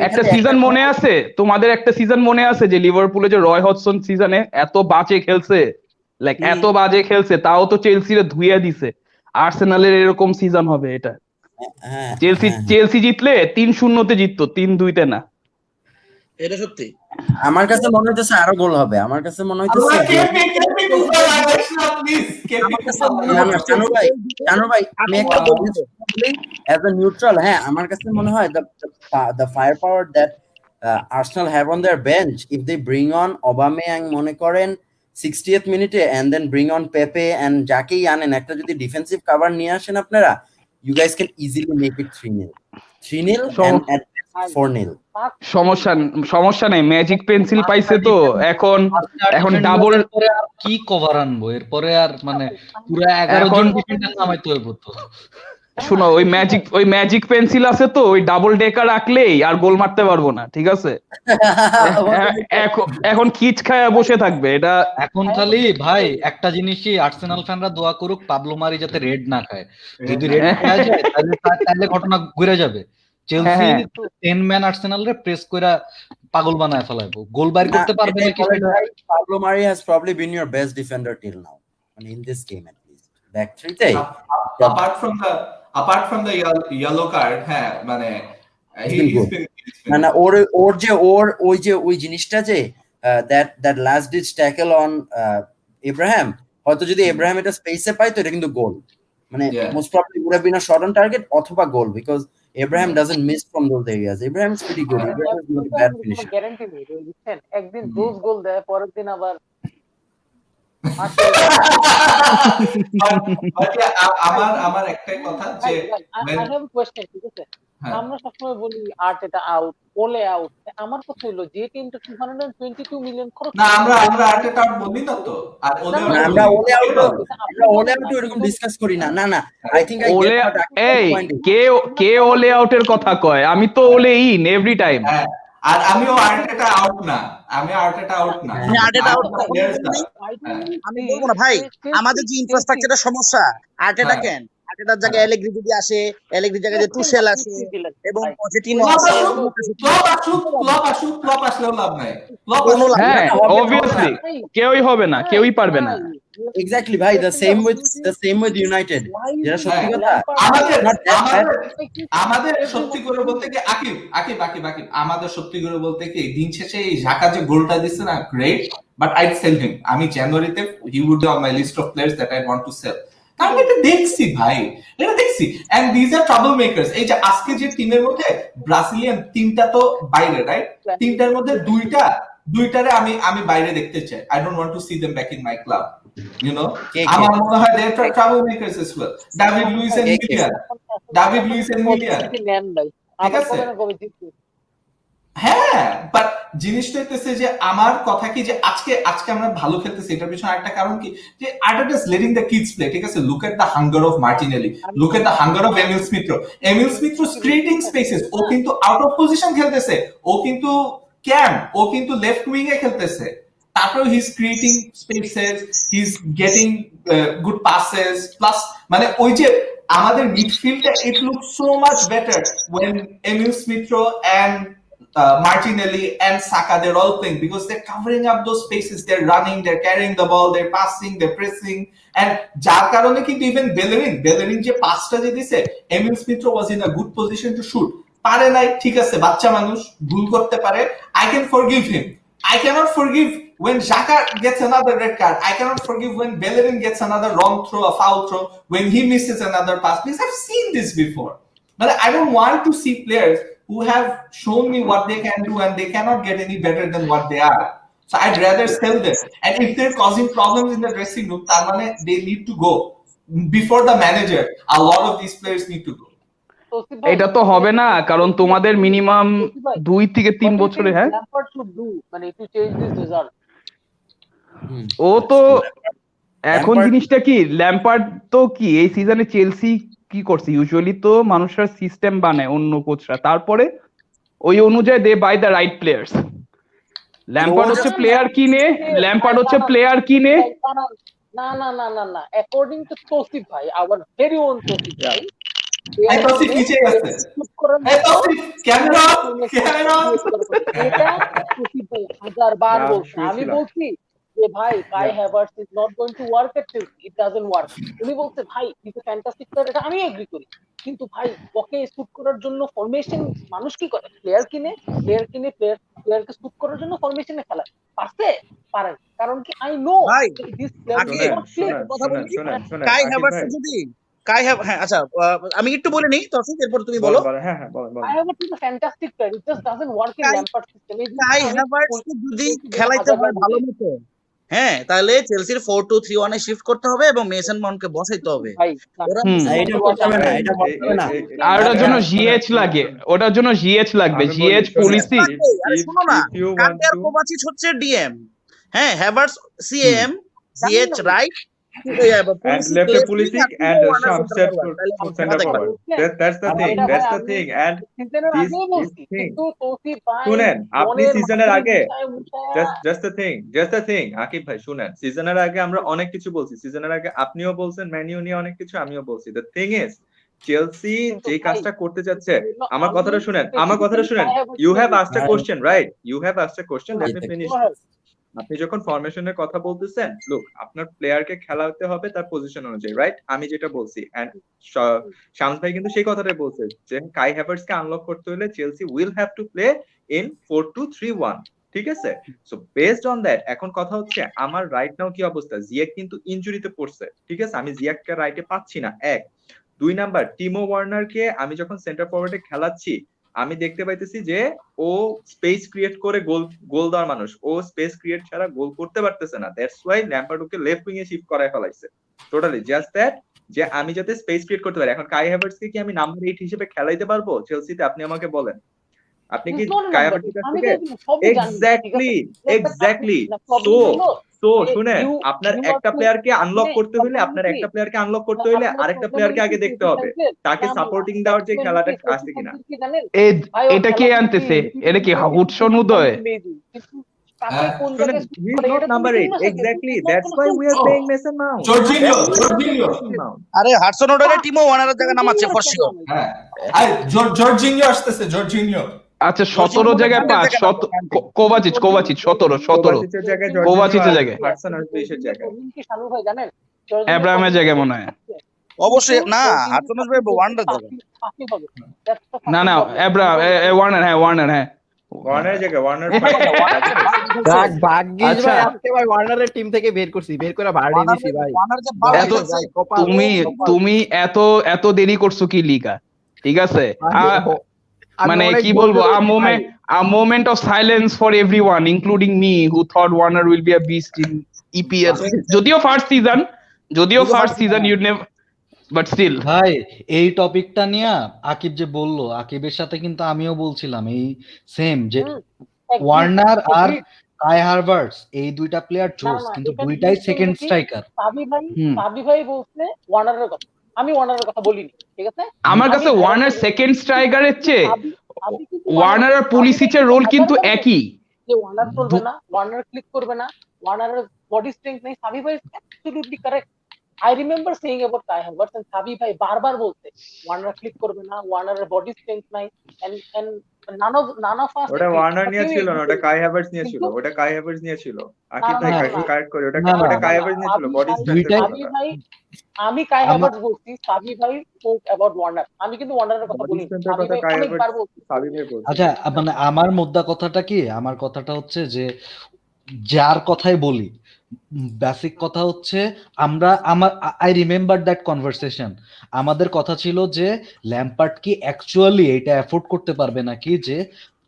একটা সিজন মনে আছে তোমাদের একটা সিজন মনে আছে যে লিভারপুলে যে রয় হডসন সিজনে এত বাজে খেলছে লাইক এত বাজে খেলছে তাও তো চেলসিরে ধুইয়া দিছে আর্সেনালের এরকম সিজন হবে এটা চেলসি জিতলে 3-0 তে জিততো 3-2 তে না এটা সত্যি আমার কাছে মনে হইতেছে আরো গোল হবে আমার কাছে মনে হইতেছে জানো ভাই আমি একটা বলছি as a neutral হ্যাঁ আমার কাছে মনে হয় the firepower that Arsenal have on their bench if they bring on Aubameyang মনে করেন 60th মিনিটে and then bring on Pepe and যাকেই আনেন একটা যদি ডিফেন্সিভ কভার নিয়ে আসেন আপনারা, you guys can easily make it 3-0 and at 4-0। সমস্যা নেই, ম্যাজিক পেন্সিল পাইছে তো এখন। এখন ডাবল পরে আর কি কভার আনবো এরপরে, আর মানে পুরো 11 এখন জন ডিফেন্ডার নামাইতে হইব তো। শোনো, ওই ম্যাজিক পেন্সিল আছে তো, ওই ডাবল ডেকার রাখলেই আর গোল মারতে পারবো না, ঠিক আছে? এখন খিচ খায়া বসে থাকবে এটা। এখন খালি ভাই একটা জিনিসই আর্সেনাল ফ্যানরা দোয়া করুক, পাবলো মারি যাতে রেড না খায়। যদি রেড খায় যায় তাহলে ঘটনা ঘুরে যাবে। চেলসি 10 ম্যান আর্সেনাল রে প্রেস কইরা পাগল বানায় ফেলাইবো, গোল বাইর করতে পারবে নাকি সেটা। পাবলো মারি has probably been your best defender till now, and in this game at least back three তে apart from the yellow card, হ্যাঁ মানে he's been না ওই জিনিসটা যে that last ditch tackle on Abraham, হয়তো যদি Abraham এটা স্পেসে পায় তো এটা কিন্তু গোল, মানে most probably would have been a shot on target অথবা গোল, because Abraham doesn't miss from those areas. Abraham is pretty good. Abraham is not a bad finisher. Guarantee নেই বুঝছেন, একদিন 2 গোল দেয় পরের দিন আবার আমার একটাই কথা যে I have a question, ঠিক আছে? আমরা সবসময় বলি আর্টেটা আউট, ওলে আউট। আমার কথা হলো যে টিমটা 222 মিলিয়ন খরচ, না আমরা আর্টেটা আউট বলি না তো, আর আমরা ওলে আউট এরকম ডিসকাস করি না। না আই থিংক কে ওলে আউটের কথা কয়? আমি তো ওলে ইন এভরি টাইম। আর আমিও আর্টেটা আউট না, আমি আর্টেটা আউট না, আমি আর্টেটা আউট না। আমি বলবো না ভাই, আমাদের যে ইনফ্রাস্ট্রাকচারের সমস্যা, আর্টেটা কেন? আর্টেটার জায়গায় অ্যালেগ্রি যদি আসে, অ্যালেগ্রির জায়গায় যে টুশেল আসে এবং পজিটিভ আছে, ক্লপ আসলেও লাভ নাই। হ্যাঁ obviously কেউই হবে না, কেউই পারবে না। এক্স্যাক্টলি ভাই, the same with United, যেটা সত্যি কথা। আমাদের সত্যি করে বলতে কি আকিব আমাদের সত্যি করে বলতে কি দিন শেষে এই ঢাকা যে গোলটা দিচ্ছে না, great, but I'd sell him. আমি জানুয়ারিতে he would be on my list of players that I want to sell. আমি এটা দেখছি ভাই, এটা দেখছি, and this are trouble makers. এই যে আজকে যে টিমের মধ্যে ব্রাজিলিয়ান তিনটা তো বাইরে, রাইট? তিনটার মধ্যে দুইটারে আমি বাইরে দেখতে চাই। I don't want to see them back in my club, you know. আমার মনে হয় they are trouble makers as well. David Luiz and Willian, ঠিক আছে? হ্যাঁ, বাট জিনিসটা হচ্ছে যে আমার কথা কি যে আজকে আমরা ভালো খেলতেছি, এটার পিছনে একটা কারণ কি যে Arteta is letting the kids play, ঠিক আছে? Look at the hunger of Martinelli, look at the hunger of Emile Smith creating spaces. ও কিন্তু আউট অফ পজিশন খেলতেছে, ও কিন্তু লেফট উইং এ খেলতেছে, তারপর he is creating spaces, he is getting good passes, plus মানে ওই যে আমাদের মিডফিল্ডটা it look so much better when Emil Smith Rowe and Martinelli and Saka, they're all playing, because they're covering up those spaces, they're running, they're carrying the ball, they're passing, they're pressing, and যার কারণে কিন্তু even Bellerin যে পাসটা যে দিছে, Emil Smith Rowe was in a good position to shoot, পারে নাই, ঠিক আছে, বাচ্চা মানুষ, ভুল করতে পারে, I can forgive him. I cannot forgive when Xhaka gets another red card. I cannot forgive when Bellerin gets another wrong throw, a foul throw, when he misses another pass, because I've seen this before. But I don't want to see players who have shown me what they can do and they cannot get any better than what they are. So I'd rather sell them. And if they're causing problems in the dressing room, they need to go. Before the manager, a lot of these players need to go. এটা তো হবে না, কারণ তোমাদের minimum 2 থেকে 3 বছরে, হ্যাঁ, ও তো এখন জিনিসটা কি, ল্যাম্পার্ড তো কি এই সিজনে চেলসি কি করছে, ইউজুয়ালি তো মানুষের সিস্টেম বানায় অন্য কোচরা, তারপরে ওই অনুযায়ী they buy the right players. Lampard হচ্ছে প্লেয়ার কিনে না অ্যাকর্ডিং টু তৌসিফ ভাই, আওয়ার ভেরি ওন তৌসিফ ভাই, আমি বলছি যে ভাই Kai Havertz is not going to work at Chelsea, it doesn't work. উনি বলছে ভাই he is a fantastic player, এটা আমি এগ্রি করি, কিন্তু ভাই ওকে শুট করার জন্য ফরমেশন মানুষ কি করে, প্লেয়ার কিনে প্লেয়ারকে শুট করার জন্য ফরমেশনে খেলায়, পারেন, কারণ কি I know this Kai Havertz যদি হ্যাঁ, আচ্ছা আমি একটু বলে নিই তৌসিফ, এরপর তুমি বলো। হ্যাঁ Kai Havertz is a fantastic player, it just doesn't work in Lampard system. Kai Havertz যদি খেলাইতে হয় ভালো মতো, হ্যাঁ তাহলে চেলসির 4-2-3-1 এ শিফট করতে হবে এবং মেসন মাউন্টকে বসাইতে হবে। ভাই ওরা হুম। মেসন এটা মাউন্টকে বসাবে না, এই- এটা বসাবে না। আর ওটার জন্য হ্যাঁ, জিএইচ লাগে, ওটার জন্য জিএইচ লাগবে, আমি বলি, জিএইচ শোনেন, পুলিসিক। আরে if শোনো না, if you want কান্তে আর to কোভাচিচ হচ্ছে ডিএম, হ্যাঁ হ্যাভার্টস সিএম, জিএইচ জানেন না right, and left a Pulisic and Shamshed center দেখেন forward. That's the আর thing. এটা ভাই That's the আমি thing. And সিজনের this আগেই this বলছি, thing. কিন্তু তৌসিফ ভাই শুনেন, আপনি মনের সিজনের মাধুরী আগে মুছায়া just the thing আকিব ভাই শুনেন, সিজনের আগে আমরা অনেক কিছু বলছি, সিজনের আগে আপনিও বলছেন ম্যানিউ নিয়ে অনেক কিছু, আমিও বলছি। দ্য থিং ইজ চেলসি কিন্তু যে ভাই কাজটা করতে যাচ্ছে, আমার আমি কথাটা শুনেন, আমার কথাটা শুনেন, specifically you have asked a ভাই, question right, you have asked a question, let me এটা- ফিনিশ। আপনি যখন ফরমেশনের কথা বলতেছেন, লুক আপনার প্লেয়ারকে খেলাতে হবে তার পজিশন অনুযায়ী, রাইট? আমি যেটা বলছি, এন্ড শামস ভাই কিন্তু সেই কথাটাই বলছে যে কাই হ্যাভার্টস কে আনলক করতে হলে Chelsea will have to play in 4-2-3-1, ঠিক আছে? সো বেসড অন দ্যাট এখন কথা হচ্ছে আমার রাইট নাও কি অবস্থা, জিয়াক কিন্তু ইনজুরিতে পড়ছে, ঠিক আছে? আমি জিয়াককে রাইটে পাচ্ছি না, এক। দুই নাম্বার, টিমো ওয়ার্নারকে আমি যখন সেন্টার ফরওয়ার্ডে খেলাচ্ছি, আমি দেখতে পাইতেছি যে ও স্পেস ক্রিয়েট করে গোল দেওয়ার মানুষ, ও স্পেস ক্রিয়েট ছাড়া গোল করতে পারতেছে না। That's why Lampard okay left wing A shift করায় ফেলাইছে, টোটালি জাস্ট দ্যাট, যে আমি যাতে স্পেস ক্রিয়েট করতে পারি। এখন কাই হ্যাভার্টস কে কি আমি নাম্বার 8 হিসেবে খেলাইতে পারবো চেলসিতে? আপনি আমাকে বলেন, আপনি কি কাই হ্যাভার্টস কাছ থেকে এক্স্যাক্টলি সো শুনেন, আপনার একটা প্লেয়ারকে আনলক করতে হইলে আরেকটা প্লেয়ারকে আগে দেখতে হবে তাকে সাপোর্টিং দেওয়ার যে খেলাটা আসছে কিনা। এটা কে আনতেছে? এটা কি হুডসন উদয়? শুনেন, he is not number 8 exactly, that's why we are playing Mason Mount. Jorginho That's why we are playing Jorginho Mason Mount. আরে হাডসন ওডারে টিমো ওয়ানারের জায়গায় নামাচ্ছে ফর শিওর। হ্যাঁ, আর জর্জিনিও আসতেছে, জর্জিনিও। আচ্ছা 17 জায়গায় 5, কোভাচিচ 17 কোভাচিচের জায়গায় জর্জিনিও, কোভাচিচের জায়গায় হাডসন আর 20 এর জায়গায় শানু ভাই জানেন এব্রাহামের জায়গায় মনে হয়। অবশ্যই না, হাডসন আসবে ওয়ান্ডার জায়গায়। না না ওয়ার্নার, হ্যাঁ ওয়ার্নার, হ্যাঁ ওয়ার্নারের জায়গায় ওয়ার্নার ভাগ্যিস আচ্ছা। ভাই আজকে ভাই ওয়ার্নারের টিম থেকে বের করে ভাড়ি দিছি ভাই। ওয়ানার যে বাবা এত তুমি এত দেরি করছো কি লিগা, ঠিক আছে? মানে কি বলবো, a moment of silence for everyone including me who thought Warner will be a beast in EPL. যদিও first season you never, but still ভাই এই টপিকটা নিয়ে আকিব যে বললো, আকিবের সাথে কিন্তু আমিও বলছিলাম এই সেম, যে ওয়ার্নার আর কাই হারভার্টস এই দুইটা প্লেয়ার জোস, কিন্তু দুইটাই সেকেন্ড স্ট্রাইকার। সাবি ভাই বলছে ওয়ার্নারের কথা, আমি ওয়ার্নারের কথা বলিনি, ঠিক আছে? আমার কাছে ওয়ার্নার সেকেন্ড স্ট্রাইকারের চেয়ে ওয়ার্নার আর পুলিসিচের রোল কিন্তু একই। যে ওয়ার্নার চলবে না, ওয়ার্নার ক্লিক করবে না, ওয়ার্নারের বডি স্ট্রেংথ নেই। সাবি ভাই absolutely correct. I remember saying about Kai Havertz and সাবি ভাই বারবার বলতে ওয়ার্নার ক্লিক করবে না, ওয়ার্নারের বডি স্ট্রেংথ নাই, and none of us ওটা ওয়ার্নার নিয়ে ছিল না, ওটা কাই হ্যাভার্টস নিয়ে ছিল, ওটা কাই হ্যাভার্টস নিয়ে ছিল। আকিব ভাই কারেক্ট করে, ওটা কাই হ্যাভার্টস নিয়ে ছিল, বডি স্ট্রেংথ। আমি কাই হাভার্টস বলছি, সাবি ভাই স্পোক অ্যাবাউট ওয়ার্নার, আমি কিন্তু ওয়ার্নারের কথা বলিনি, সাবি ভাই অনেকবার বলছি। আচ্ছা মানে আমার মোদ্দা কথাটা কি, আমার কথাটা হচ্ছে যে যার কথাই বলি, বেসিক কথা হচ্ছে আই রিমেম্বার দ্যাট কনভারসেশন। আমাদের কথা ছিল যে ল্যাম্পার্ড কি অ্যাকচুয়ালি এটা অ্যাফোর্ড করতে পারবে নাকি যে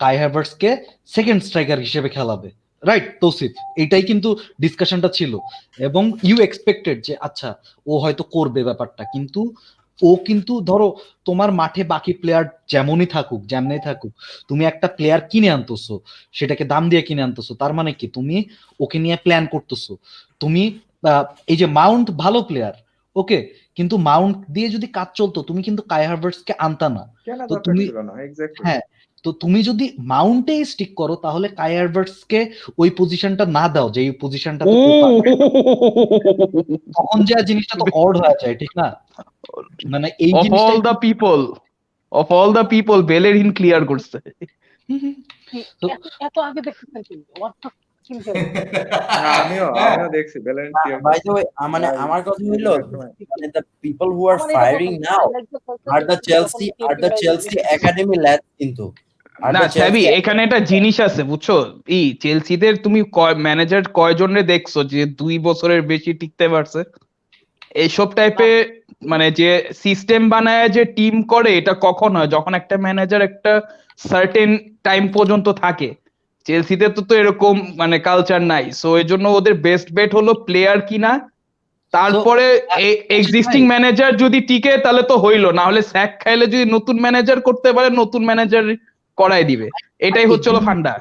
কাই হ্যাভার্টস কে সেকেন্ড স্ট্রাইকার হিসেবে খেলাবে, রাইট তৌসিফ? এটাই কিন্তু ডিসকাশনটা ছিল, এবং ইউ এক্সপেক্টেড যে আচ্ছা ও হয়তো করবে ব্যাপারটা, কিন্তু ও কিন্তু ধরো তোমার মাঠে বাকি প্লেয়ার যেমনই থাকুক তুমি একটা প্লেয়ার কিনে আনতেছো, সেটাকে দাম দিয়ে কিনে আনতেছো, তার মানে কি তুমি ওকে নিয়ে প্ল্যান করতেছো। তুমি এই যে মাউন্ট ভালো প্লেয়ার, ওকে, কিন্তু মাউন্ট দিয়ে যদি কাজ চলতো তুমি কিন্তু কাই হারভার্টস কে আনতা না। তো তুমি হ্যাঁ, তো তুমি যদি মাউন্টে স্টিক করো তাহলে কাই হারভার্টস কে ওই পজিশনটা না দাও, যে এই পজিশনটা তখন যে জিনিসটা তো অড হয়ে যায়, ঠিক না? মানে এই জিনিসটা of all the people Bellerin clear করছে। এত আগে দেখতেছেন কিন্তু আমিও দেখছি Bellerin clear. By the way, মানে আমার কথা হলো মানে the people who are firing now are the Chelsea academy lads কিন্তু। না ছবি এখানে একটা জিনিস আছে বুঝছো, এই চেলসিদের তুমি ম্যানেজার কয়জনে দেখছো যে 2 বছরের বেশি টিকতে পারছে? এইসব টাইপে মানে যে সিস্টেম বানায় যে টিম করে, এটা কখন হয়? যখন একটা ম্যানেজার একটা সার্টেন টাইম পর্যন্ত থাকে, চেলসিতে তো এরকম মানে কালচার নাই, সো এই জন্য ওদের বেস্ট বেট হলো প্লেয়ার কিনা, তারপরে এক্সিস্টিং ম্যানেজার যদি টিকে তাহলে তো হইলো, না হলে স্যাক খাইলে যদি নতুন ম্যানেজার করতে পারে নতুন ম্যানেজার করাই দিবে, এটাই হচ্ছে ফান্ডা।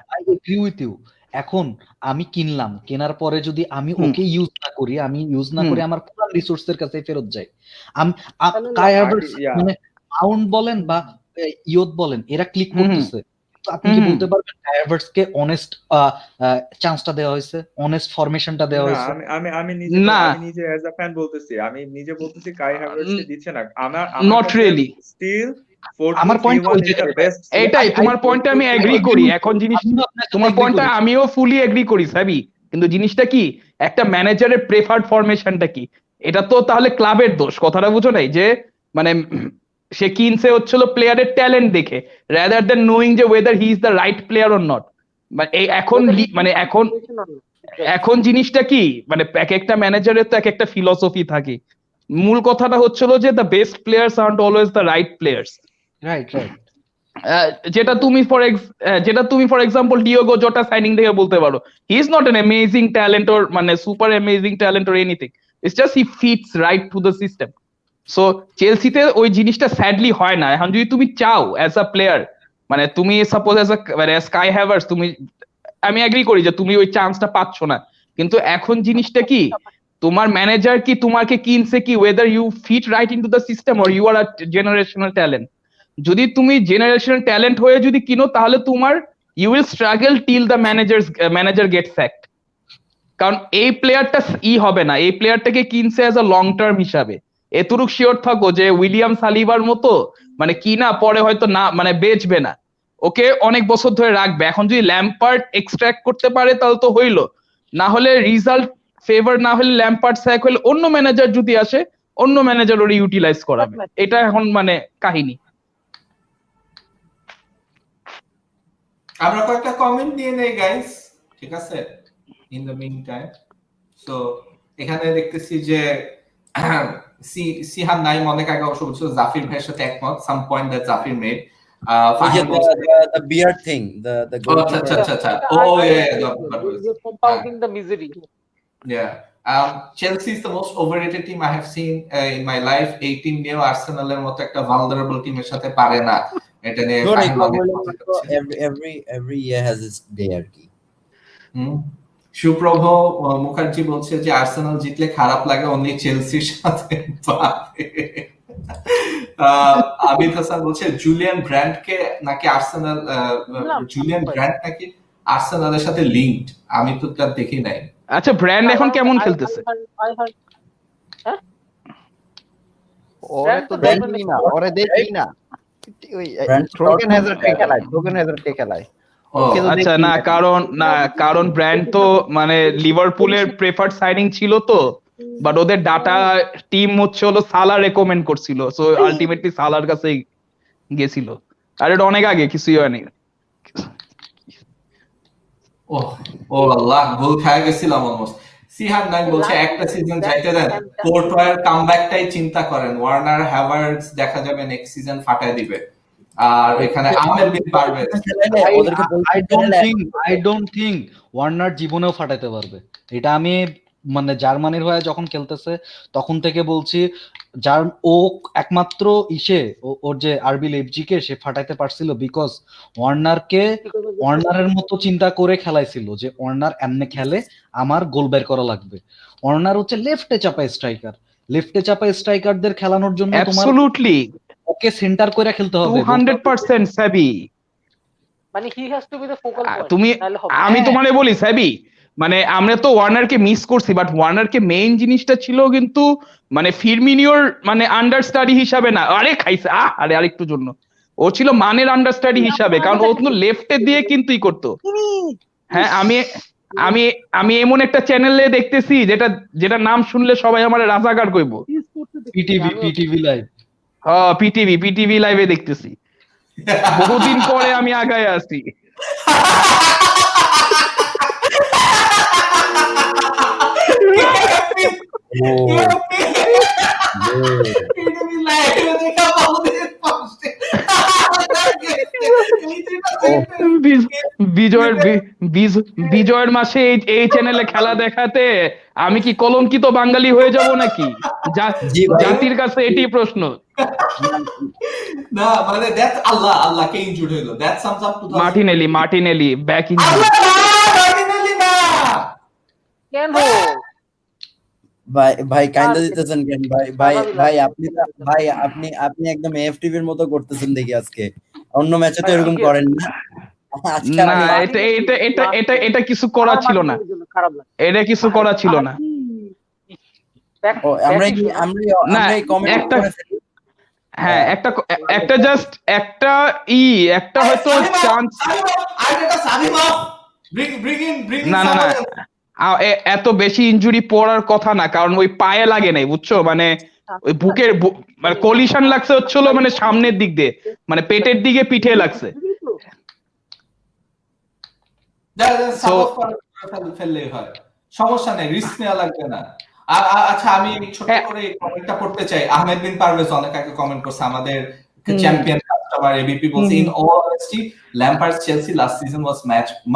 এখন আমি কিনলাম, কেনার পরে যদি আমি ওকে ইউজ না করি, আমার পুরান রিসোর্সের কাছে ফেরত যাই, কাই হাভার্টস মানে মাউন্ট বলেন বা ইয়ত বলেন এরা ক্লিক করতেছে, তো আপনি কি বলতে পারবেন কাই হাভার্টস কে অনেস্ট চান্সটা দেওয়া হয়েছে, অনেস্ট ফরমেশনটা দেওয়া হয়েছে? আমি নিজে অ্যাজ আ ফ্যান বলতেছি, আমি নিজে বলতেছি কাই হাভার্টস কে দিচ্ছে না। আমার নট রিয়েলি স্টিল আমার পয়েন্ট এটাই, তোমার পয়েন্টে আমি এগ্রি করি। এখন জিনিস তোমার পয়েন্টটা আমিও ফুলি এগ্রি করি সাবি, কিন্তু জিনিসটা কি একটা ম্যানেজারের প্রেফার্ড ফরমেশনটা কি, এটা তো তাহলে ক্লাবের দোষ, কথাটা বুঝো নাই? যে মানে সে কিনছে হচ্ছিল প্লেয়ারের ট্যালেন্ট দেখে, রাদার দ্যান নোয়িং যে whether he is the right player or not. মানে এখন জিনিসটা কি, মানে এক একটা ম্যানেজারের তো এক একটা ফিলসফি থাকে। মূল কথাটা হচ্ছিল যে the best players aren't always the right players. Right. যেটা তুমি for example Diogo Jota signing দেখে বলতে পারো he is not an amazing talent or মানে super amazing talent or anything, it's just he fits right to the system. So চেলসিতে ওই জিনিসটা sadly হয় না। এখন যদি তুমি চাও অ্যাজ আ প্লেয়ার, মানে তুমি সাপোজ অ্যাজ স্কাই হ্যাভার্স, আমি এগ্রি করি যে তুমি ওই চান্সটা পাচ্ছ না, কিন্তু এখন জিনিসটা কি, তোমার ম্যানেজার কি তোমাকে কিনছে কি whether you fit right into the system or you are a generational talent. যদি তুমি জেনারেশনাল ট্যালেন্ট হয়ে যদি কিনো তাহলে তোমার you will struggle till the manager get sacked, কারণ এই প্লেয়ারটা হবে না, এই প্লেয়ারটাকে কিনছে অ্যাজ আ লং টার্ম হিসাবে। এতটুকু শিওর থাকো যে উইলিয়াম সালিবার মতো মানে কিনা পরে হয়তো না মানে বেচবে না, ওকে অনেক বছর ধরে রাখবে। এখন যদি ল্যাম্পার্ড এক্সট্রাক্ট করতে পারে তাহলে তো হইলো, না হলে রিজাল্ট ফেভার না হলে ল্যাম্পার্ড স্যাক হলে অন্য ম্যানেজার যদি আসে অন্য ম্যানেজার ওরে ইউটিলাইজ করাবে, এটা এখন মানে কাহিনী। আমরা কয়েকটা কমেন্ট নিয়ে নেই গাইস, ঠিক আছে? In the meantime so এখানে দেখতেছি যে সিহান নাইম অনেক আগে অবশ্য বলছিল জাফির ভাইয়ের সাথে একমত, some point that Zafir made. The beard thing, the acha. Oh yeah, you're compounding the misery. Yeah. Chelsea is the most overrated team I have seen in my life. 18 নিয়েও আর্সেনালের মতো একটা vulnerable টিমের সাথে পারে না। এটা নিয়ে every year has its day আর কি। সুপ্রভ মুখার্জি বলছে যে আর্সেনাল জিতলে খারাপ লাগে, অনলি চেলসির সাথে পারে। আবিদ হাসান বলছে জুলিয়ান ব্র্যান্ডকে নাকি আর্সেনাল, জুলিয়ান ব্র্যান্ড নাকি আর্সেনালের সাথে লিংকড, আমি তো তার দেখি নাই। আচ্ছা ব্র্যান্ড এখন কেমন খেলতেছে? ওরে তো দেখি না, ওরে দেখি না, ওই ট্রোকেন হ্যাজার খেলায়। আচ্ছা কারণ ব্র্যান্ড তো মানে লিভারপুলের প্রেফার্ড সাইনিং ছিল তো, বাট ওদের ডাটা টিম হচ্ছে হলো সালা রেকমেন্ড করছিল, সো আলটিমেটলি সালার কাছে গেছিল, আর এটা অনেক আগে, কিছুই হয়নি। ও আল্লাহ, গোল খায় গেছিলাম অলমোস্ট। সিহান নাইন বলছে একটা সিজন যাইতে দেন, কোর্টওয়ার কামব্যাকটাই চিন্তা করেন, ওয়ার্নার হ্যাভার্টস দেখা যাবে নেক্সট সিজন ফাটায় দিবে, আর এখানে আহমেদ বিন পারবে। আই ডোন্ট থিংক ওয়ার্নার জীবনেও ফাটাইতে পারবে, এটা আমি মানে জার্মানির হয়ে যখন খেলতেছে তখন থেকে বলছি, যার ও একমাত্র ওর যে আরবি লেপজিকে সে ফাটাইতে পারছিল বিকজ ওয়ার্নারের মতো চিন্তা করে খেলাইছিল যে ওয়ার্নার এমনি খেলে, আমার গোল বের করা লাগবে। ওয়ার্নার হচ্ছে লেফটে চাপা স্ট্রাইকারদের খেলানোর জন্য তোমার ওকে সেন্টার করে খেলতে হবে 200% সাবি, মানে হি has two B the focal point. আমি তোমারে বলি সাবি, মানে আমরা তো ওয়ার্নারকে মিস করছি, বাট ওয়ার্নারকে মেইন জিনিসটা ছিল কিন্তু মানে ফিরমিনিওর মানে আন্ডারস্টাডি হিসাবে না, আরে খাইছে আরেকটু জন্য ও ছিল মানের আন্ডারস্টাডি হিসাবে, কারণ ও কিন্তু লেফটে দিয়ে কিন্তুই করতো। হ্যাঁ আমি এমন একটা চ্যানেলে দেখতেছি যেটা নাম শুনলে সবাই আমার রাজাকার কইব, পিটিভি লাইভ। হ্যাঁ পিটিভি লাইভে দেখতেছি, বহুদিন পরে আমি আগায় আসি। এই দুইটা sentence বিজ- বিজয়ের মাসে এই চ্যানেলে খেলা দেখাতে আমি কি কলঙ্কিত বাঙালি হয়ে যাব নাকি? জি ভাই। জাতির কাছে এটি প্রশ্ন। না মানে দ্যাটস আল্লাহকে ইনজুর্ড হইলো, that sums up 2000। Martinelli back in. Allah না, মার্টিনেলি না। কেন ভাই কাইন্ডা আর দিতেছেন কেন ভাই আপনি একদম এফটিভির মতো করতেছেন দেখি আজকে। অন্য ম্যাচে তো ভাই, এরকম ঠিক আছে। করেন না। আজকে না, আপনি এটা কিছু করা আমার ছিল না, মার্টিনেলির জন্য খারাপ লাগে এটা কিছু করা ছিল না। আমরা না, এই কমেন্ট একটা করে ফেলি। হ্যাঁ, একটা জাস্ট একটা হয়তো চান্স। না, এত বেশি ইনজুরি পড়ার কথা না, কারণ ওই পায়ে লাগে নাই, বুঝছো, মানে ওই বুকের মানে কলিশন লাগছে হচ্ছিল মানে সামনের দিক দিয়ে, মানে পেটের দিকে পিঠে লাগছে। ফেললেই হয়, সমস্যা নেই, রিস্ক নেওয়া লাগবে না। আচ্ছা আমি ছোট করে কমেন্টটা করতে চাই। আহমেদ বিন পারভেজ অনেক আগে কমেন্ট করছে, আমাদের চ্যাম্পিয়ন কাস্টমার এবিপি বলছে, in all honesty Lampard's Chelsea last season was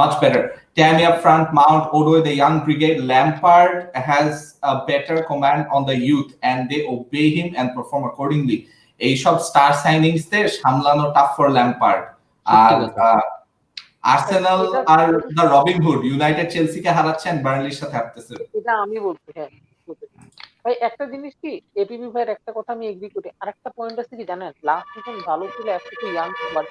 much better. Tammy up front, Mount, Odoy, the young brigade. Lampard has a better command on the youth and they obey him and perform accordingly. এই সব star signings দের সামলানো tough for Lampard. আর Arsenal আর the Robin Hood United চেলসিকে হারাচ্ছেন, বার্নলির সাথে হারতেছে। এটা আমি বলছি, হ্যাঁ ভাই একটা জিনিস কি, এপিবি ভাইয়ের একটা কথা আমি এগ্রি করি। আরেকটা পয়েন্ট আছে কি জানেন, লাস্ট সিজন ভালো ছিল একটু ইয়াং বাট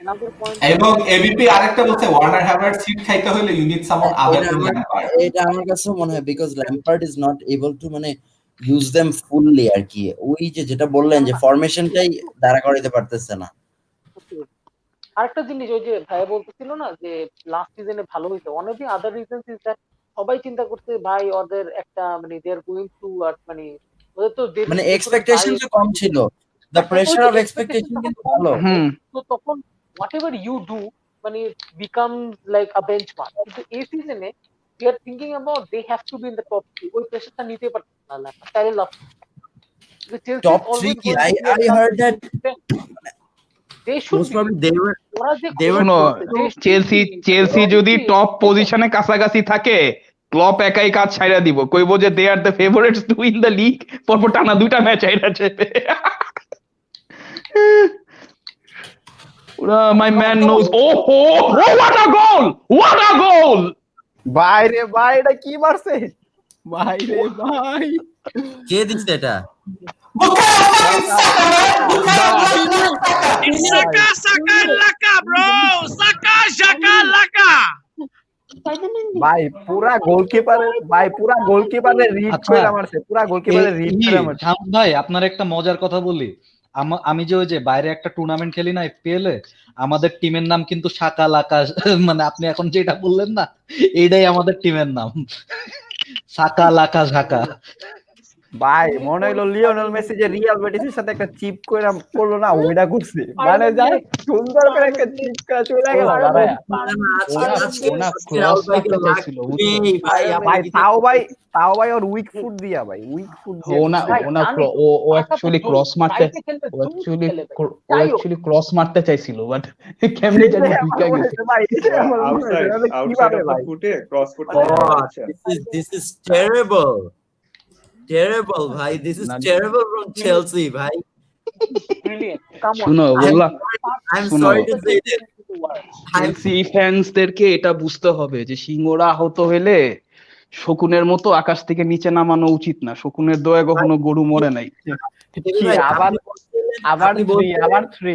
এনাদের পয়েন্ট। এবং এবিপি আরেকটা বলছে, ওয়ার্নার হ্যাভার্ড সিট খাইতে হলে you need someone other than Lampard. এটা আমার কাছে মনে হয় because Lampard is not able to মানে ইউজ देम ফুললি আর কি। ওই যেটা বললেন যে ফরমেশনটাই দাঁড়া করাইতে পারতেছে না। আরেকটা জিনিস ওই যে ভাই বলতেছিল না যে লাস্ট সিজনে ভালো হইছে, one of the other reasons is that সবাই চিন্তা করছে ভাই ওদের একটা মানে দে আর গোইং টু মানে ওদের তো মানে এক্সপেকটেশনটা কম ছিল, দ্য প্রেসার অফ এক্সপেকটেশন কিন্তু ভালো। তো তখন হোয়াট এভার ইউ ডু মানে বিকামস লাইক আ বেঞ্চমার্ক। কিন্তু এই সিজনে they are thinking about they have to be in the top 3, ওই প্রেসারটা নিতে পারছে না স্টাইল অফ টপ 3 কি I heard that they should most probably they were Chelsea যদি টপ পজিশনে কাছাকাছি থাকে, ক্লপ একাই কাজ ছাইড়া দিব, কইব যে they are the favourites to win the league, পরপর টানা দুইটা ম্যাচ ছাইড়া যাবে। My man knows. Oh, what a goal! What a goal! ভাই রে ভাই, এটা কি মারছে ভাই রে ভাই, কে দিছে এটা? ভাই পুরা গোলকিপারের রিড করে মারছে, পুরা গোলকিপারের রিড করে মারছে। ভাই আপনার একটা মজার কথা বলি, আমি যে ওই যে বাইরে একটা টুর্নামেন্ট খেলি না এফপিএল এ, আমাদের টিমের নাম কিন্তু শাকা লাকা, মানে আপনি এখন যেটা বললেন না এইটাই আমাদের টিমের নাম, শাকা লাকা ঝাকা। ভাই মনে হইলো লিওনেল মেসি যে রিয়াল বেটিসের সাথে একটা চিপ কইরা পড়লো না, ওইটা করছে, মানে যাই সুন্দর করে একটা চিপ করা চলে গেল। তাও ভাই ওর উইক ফুট দিয়া, ভাই উইক ফুট দিয়ে ও অ্যাকচুয়ালি ক্রস মারতে চাইছিল, বাট কেমনে জানি ঢুকে গেছে ভাই। আউটসাইড অফ দ্য ফুটে ক্রস করতে যাচ্ছে। This is terrible ভাই, this is terrible from Chelsea ভাই। শুনো বললাম, I'm sorry to say that Chelsea ফ্যান্সদেরকে এটা বুঝতে হবে যে সিংহরা আহত হইলে শকুনের মতো আকাশ থেকে নিচে নামানো উচিত না। শকুনের দয়া কখনো গরু মরে নাই। আবার থ্রি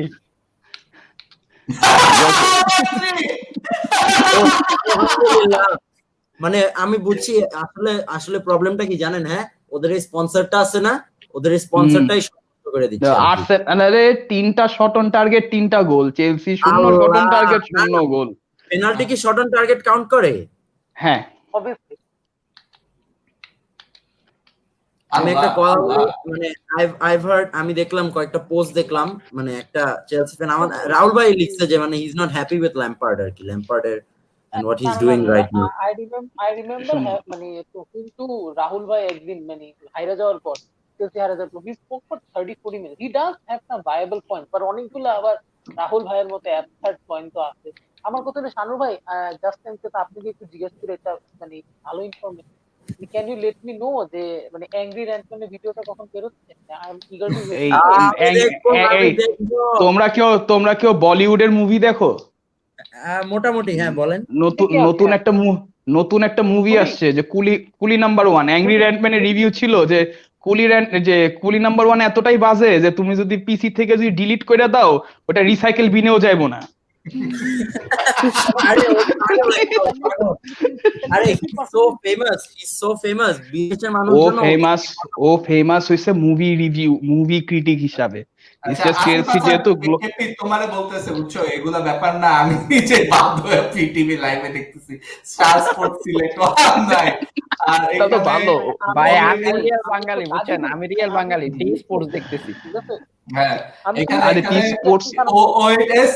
মানে আমি বুঝছি আসলে প্রবলেমটা কি জানেন? হ্যাঁ, ওদের এই স্পন্সরটা আছে না, ওদের এই স্পন্সরটাই করে দিচ্ছে। আর্সেনালে 3টা শট অন টার্গেট 3টা goal, Chelsea 0 shot on target 0 goal. Penalty কি শট অন টার্গেট কাউন্ট করে? হ্যাঁ, আমি একটা মানে I've heard, আমি দেখলাম কয়েকটা পোস্ট দেখলাম, মানে একটা চেলসি ফ্যান আমার রাহুল ভাই লিখছে যে মানে he is not happy with Lampard আর কি, ল্যাম্পার্ডের and what he's doing right now. I remember মানে talking to রাহুল ভাই একদিন মানে হাইরা যাওয়ার পর, চেলসি হারা যাওয়ার পর, he spoke for 30-40 minutes. He does have some viable point, but অনেকগুলো আবার রাহুল ভাইয়ের মতো অ্যাবসার্ড পয়েন্ট তো আছে। আমার কথা হলো শানু ভাই, জাস্ট আপনি কি একটু জিজ্ঞেস করে, এটা মানে ভালো information, can you let me know যে মানে অ্যাংরি র্যান্টম্যানের ভিডিওটা কখন বেরোচ্ছে? আই এম ইগারলি এই ওয়েটিং। আমি দেখবো, আমি এই দেখবো। তোমরা কেউ বলিউডের মুভি দেখো? মোটামুটি, হ্যাঁ বলেন। নতুন দেখি আমি, হ্যাঁ। নতুন একটা মুভি কুলি আসছে যে কুলি কুলি নাম্বার ওয়ান। অ্যাংরি কুলি র্যান্টম্যানের রিভিউ ছিল যে কুলি নাম্বার ওয়ান এতটাই বাজে যে তুমি যদি পিসি থেকে যদি ডিলিট করে দাও ওটা রিসাইকেল বিনেও যাইবো না। আরে ও পাগল একটা, ও পাগল। আরে he's so famous বিদেশের ও মানুষজন ফেমাস হয়েছে মুভি ক্রিটিক হিসাবে। আচ্ছা It's just Asif Chelsea Hasan যেহেতু এমপি তোমারে বলতেছে, বুঝছো এগুলা ব্যাপার না, আমি নিজে বাধ্য হয়ে পিটিভি লাইভে দেখতেছি, স্টার স্পোর্টস সিলেক্ট নাই। আর তা তো এখানে ভালো। ভাই আমি আমি ভাই, রিয়েল আমি তো বাঙালি, কাজই বুঝছেন, আমি করতেছি, রিয়েল আমি বাঙালি, টি স্পোর্টস দেখতেছি। ঠিক আছে, হ্যাঁ আমি এখানে আরে টি এখানে স্পোর্টস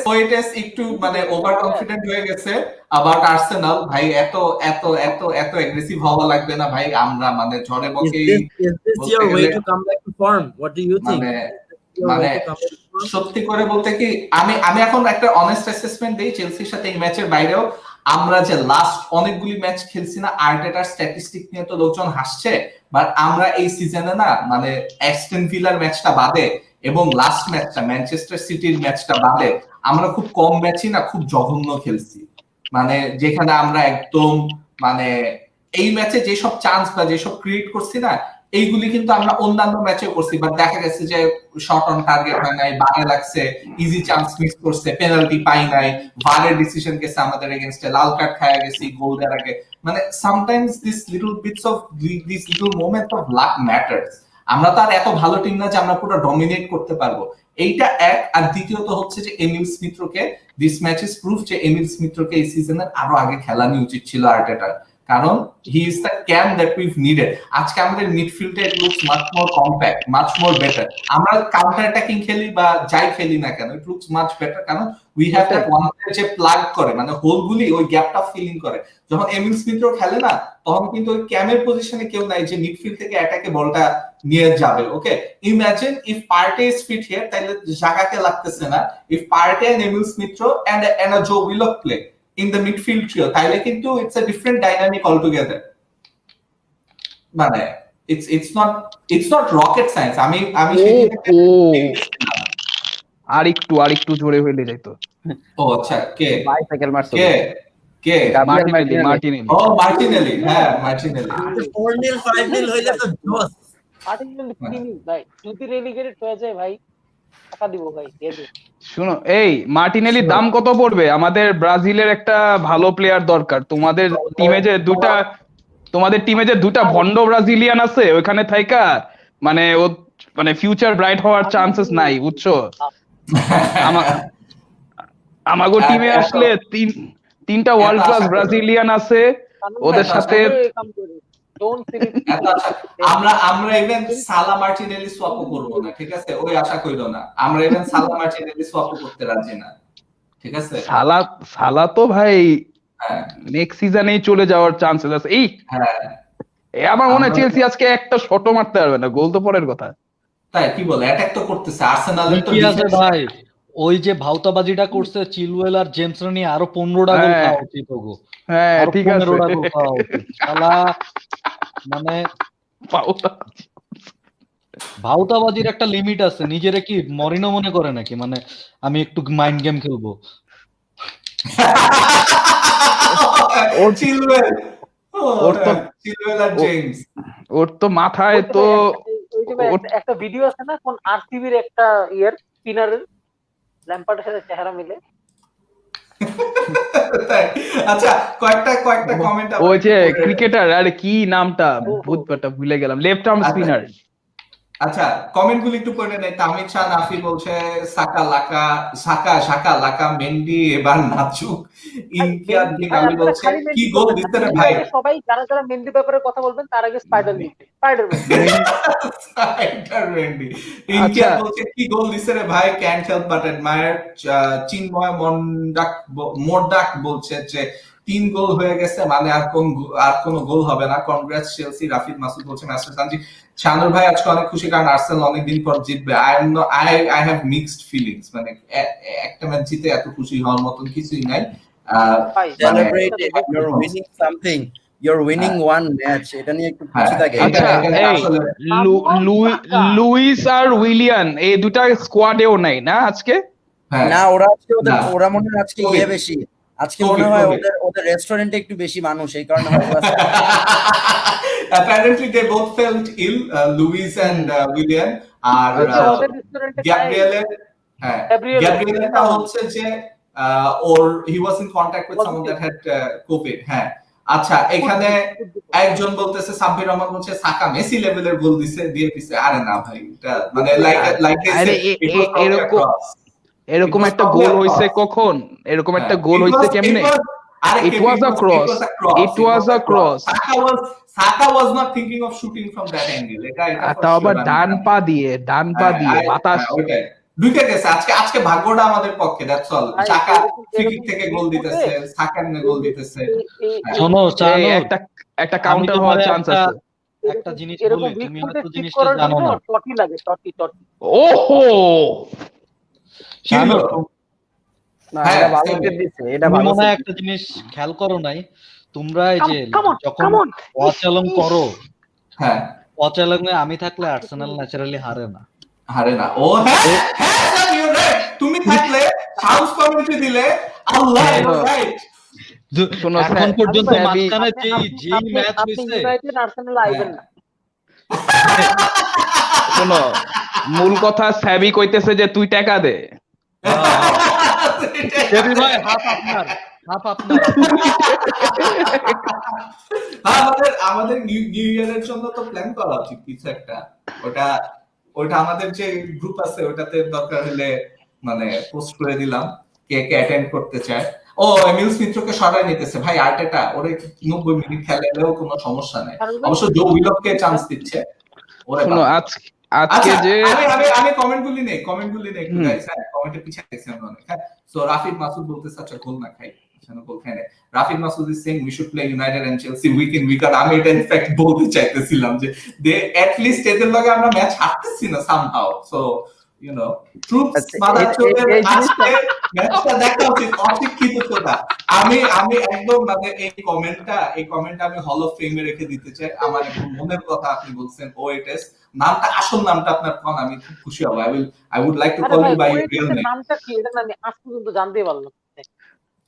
ওয়েটেস একটু মানে ওভার কনফিডেন্ট হয়ে গেছে অ্যাবাউট আর্সেনাল। ভাই এত এত এত এত এগ্রেসিভ হওয়া লাগবে না ভাই, আমরা মানে ঝড়ে is বকেই this বলতে your way গেলে to come back to form? What do you think? মানে Your way মানে to come back to form? সত্যি করে বলতে কি, আমি আমি এখন একটা অনেস্ট অ্যাসেসমেন্ট দিই চেলসির সাথে এই ম্যাচের বাইরেও। আমরা যে লাস্ট অনেকগুলি ম্যাচ খেলছি না, আর্টেটার স্ট্যাটিস্টিক নিয়ে তো লোকজন হাসছে, বাট আমরা এই সিজনে না মানে অ্যাস্টন ভিলার ম্যাচটা বাদে এবং লাস্ট ম্যাচটা ম্যানচেস্টার সিটির ম্যাচটা বাদে আমরা খুব কম ম্যাচই না খুব জঘন্য খেলছি। মানে যেখানে আমরা একদম মানে এই ম্যাচে যেসব চান্স বা যেসব ক্রিয়েট করছি না, এইগুলি কিন্তু আমরা অন্যান্য ম্যাচে করছি, বাট দেখা গেছে যে শট অন টার্গেট হয় নাই, বারে লাগছে, ইজি চান্স মিস করছে, পেনাল্টি পাই নাই, ভারের ডিসিশন গেছে আমাদের এগেইনস্টে, লাল কার্ড খায়া গেছি গোল দেওয়ার আগে। মানে sometimes this little moments of luck matters. আমরা তো আর এত ভালো টিম না যে আমরা পুরো ডমিনেট করতে পারবো, এইটা এক। আর দ্বিতীয়ত হচ্ছে যে এমিল স্মিথকে দিস ম্যাচ ইজ প্রুফ যে এমিল স্মিথকে এই সিজনের আরো আগে খেলানো উচিত ছিল আর্টেটার, কারণ he is the cam that we've needed. আজকে আমাদের মিডফিল্ডে it looks much more compact, much more better. আমরা কাউন্টার অ্যাটাকিং খেলি বা যাই খেলি না কেন, ইট লুকস মাচ বেটার, কারণ উই হ্যাভ দ্যাট ওয়ান যে প্লাগ করে মানে হোলগুলি ওই গ্যাপটা ফিলিং করে। যখন এমিল স্মিথও খেলে না, তখন কিন্তু ওই ক্যামের পজিশনে কেউ নাই যে মিডফিল্ড থেকে অ্যাটাকে বলটা নিয়ে যাবে। Okay, imagine if Partey is fit here, তাহলে জায়গাকে লাগতেছে না। If Partey and Emile Smith and Joe Willock play in the midfield trio, তাইলে কিন্তু it's a different dynamic altogether. মানে it's not rocket science. আমি আরেকটু জোরে হইলে যাইতো। ও আচ্ছা, কে বাইসাইকেল মারছো? কে মার্টিনেলি। ও মার্টিনেলি, হ্যাঁ মার্টিনেলি। 4-0 5-0 হইলে তো জোস। আর্টিফিশিয়াল প্রিমিয়াম ভাই, যদি রেলিগেটেড হয়ে যায় ভাই, টাকা দিব ভাই, দিয়ে দিন। শুনো, এই মার্টিনেলির দাম কত পড়বে? আমাদের ব্রাজিলের একটা ভালো প্লেয়ার দরকার। তোমাদের টিমে যে দুটা ভন্ড ব্রাজিলিয়ান আছে ওখানে থাইকা মানে ও মানে ফিউচার ব্রাইট হওয়ার চান্সেস নাই, বুঝছো? আমাগো টিমে আসলে তিনটা ওয়ার্ল্ড ক্লাস ব্রাজিলিয়ান আছে, ওদের সাথে আমরা ইভেন সালা মার্টিনেলি সোয়াপও করব না, ঠিক আছে? ওই আশা কইরো না, আমরা ইভেন সালা মার্টিনেলি সোয়াপও করতে রাজি না, ঠিক আছে? সালা তো ভাই নেক্সট সিজনেই চলে যাওয়ার চান্সেস আছে। আমার মনে হয় চেলসি আজকে একটা শটও মারতে পারবে না, গোল তো পরের কথা। তাই কি বলে, অ্যাটাক তো করতেছে আর্সেনালের তো কি আছে ভাই, ওই যে ভাউতাবাজিটা করছে চিলওয়েল আর জেমস নিয়ে, আরো 15টা গোল খাওয়া উচিত ওগো। হ্যাঁ ঠিক আছে, 15টা গোল খাওয়া উচিত। শালা মানে ভাউতাবাজির একটা লিমিট আছে, নিজেরে কি মরিনো মনে করে নাকি মানে আমি একটু মাইন্ড গেম খেলবো? ওর তো মাথায় তো একটা ভিডিও আছে না, কোন আরসিবির একটা ইয়ার স্পিনারের ল্যাম্পার্ডের সাথে চেহারা মিলে। আচ্ছা কয়েকটা কমেন্ট ওই যে ক্রিকেটার, আরে কি নামটা ভুলে গেলাম, লেফট আর্ম স্পিনার। আচ্ছা কমেন্ট গুলি একটু পড়ে নেই। তামিদ শাহ নাফি বলছে সাকা লাকা মেন্ডি এবার নাচুক। ইনকিয়াত বিন আলী বলছে কি গোল দিতে রে ভাই। সবাই যারা মেন্ডি ব্যাপারে কথা বলবেন তার আগে স্পাইডার লিখবে। স্পাইডার-ম্যান আচ্ছা ইনকিয়ার বলছে কি গোল দিছে রে ভাই, ক্যান্ট হেল্প বাট অ্যাডমায়ার। চিন্ময় মোরডাক বলছে যে 3 গোল হয়ে গেছে মানে আর কোন গোল হবে না, কনগ্রেটস চেলসি। রাফিদ মাসুদ বলছে মাস্টার সানজি শানুর ভাই আজকে অনেক খুশি কারণ আর্সেনাল অনেকদিন পর জিতবে। আই হ্যাভ মিক্সড ফিলিংস, মানে একটা ম্যাচ জিতে এত খুশি হওয়ার মতন কিছুই নাই। মানে Celebrate it. You're winning something. You're winning one match. এটা নিয়ে একটু খুশি থাকে। আচ্ছা এই লুইস আর উইলিয়ান এই দুটা স্কোয়াডেও নাই না আজকে? না ওরা আজকে ওরা মনে হয় আজকে বেশি, আজকে মনে হয় ওদের রেস্টুরেন্টে একটু বেশি মানুষ, এই কারণে হয়তো apparently they both felt ill, Luis and William, আর গ্যাব্রিয়েলের হচ্ছে যে or he was in contact with someone that had COVID। হ্যাঁ আচ্ছা, এখানে একজন বলতেছে সাব্বির রহমান বলছে সাকা মেসি লেভেলের গোল দিয়ে দিছে। আরে না ভাই, এটা মানে এরকম একটা গোল হইছে কখন? এরকম একটা গোল হইছে কেমনে? It was a cross. It was a cross. Saka was not thinking of shooting from that angle. তাও আবার ডান পা দিয়ে বাতাস ঢুকে গেছে। আজকে ভাগ্যটা আমাদের পক্ষে, that's all. Saka free kick থেকে গোল দিতেছে, সাকা এমনি গোল দিতেছে। শোনো একটা কাউন্টার হওয়ার চান্স আছে। একটা জিনিস বলি, তুমি হয়তো জিনিসটা জানো না। টটি লাগে, টটি। ওহো শানু না এটা ভালো দিছে, এটা ভালো। মনে হয় একটা জিনিস খেয়াল করো নাই তোমরা, এই যে যখন ওয়াচালং করো, হ্যাঁ ওয়াচালং এ আমি থাকলে আর্সেনাল ন্যাচারালি হারে না। ও হ্যাঁ তুমি থাকলে সাউন্ড কমিউনিটি দিলে আল্লাহ রাইট। এখন পর্যন্ত মাঝখানে যেই ম্যাচ হইছে আর্সেনাল আইবেন না। শোনো, মূল কথা স্যাবি কইতেছে যে তুই টাকা দে। ভাই হাফ আপনার আমাদের নিউ ইয়ারের জন্য তো প্ল্যান করা উচিত কিছু একটা। ওটা আমাদের যে গ্রুপ আছে ওটাতে দরকার হলে মানে পোস্ট করে দিলাম কে কে অ্যাটেন্ড করতে চায়। ও এমিল স্মিথকে সরাই নিতেছে ভাই, আর্টেটা ওরে 90 মিনিট খেলালেও কোনো সমস্যা নাই। অবশ্য জো উইলককে চান্স দিচ্ছে। শোনো আজকে যে আমি কমেন্টগুলি নেই একটু গাইস, হ্যাঁ কমেন্টে পিছিয়ে গেছি আমরা অনেক। হ্যাঁ সো রাফিদ মাসুদ বলতেছে আচ্ছা গোল না খাই, গোল খাই না। Rafid Masud is saying we should play United and Chelsea week in week out. আমি এটা ইনফ্যাক্ট বলতে চাইতেছিলাম যে দে এট লিস্ট এদের লগে আমরা ম্যাচ হারতেছি না somehow. So you know troops মাদারচোদের আজকে ম্যাচটা দেখা উচিত। অশিক্ষিত কথা আমি একদম মানে এই কমেন্টটা আমি হল অফ ফেমে রেখে দিতে চাই। আমার একদম মনের কথা আপনি বলছেন ওএটএস নামটা, আসল নামটা আপনার কোন, আমি খুব খুশি হব। I would like to call you by your real name। নামটা কি এটা আমি আজ পর্যন্ত জানতেই পারলাম।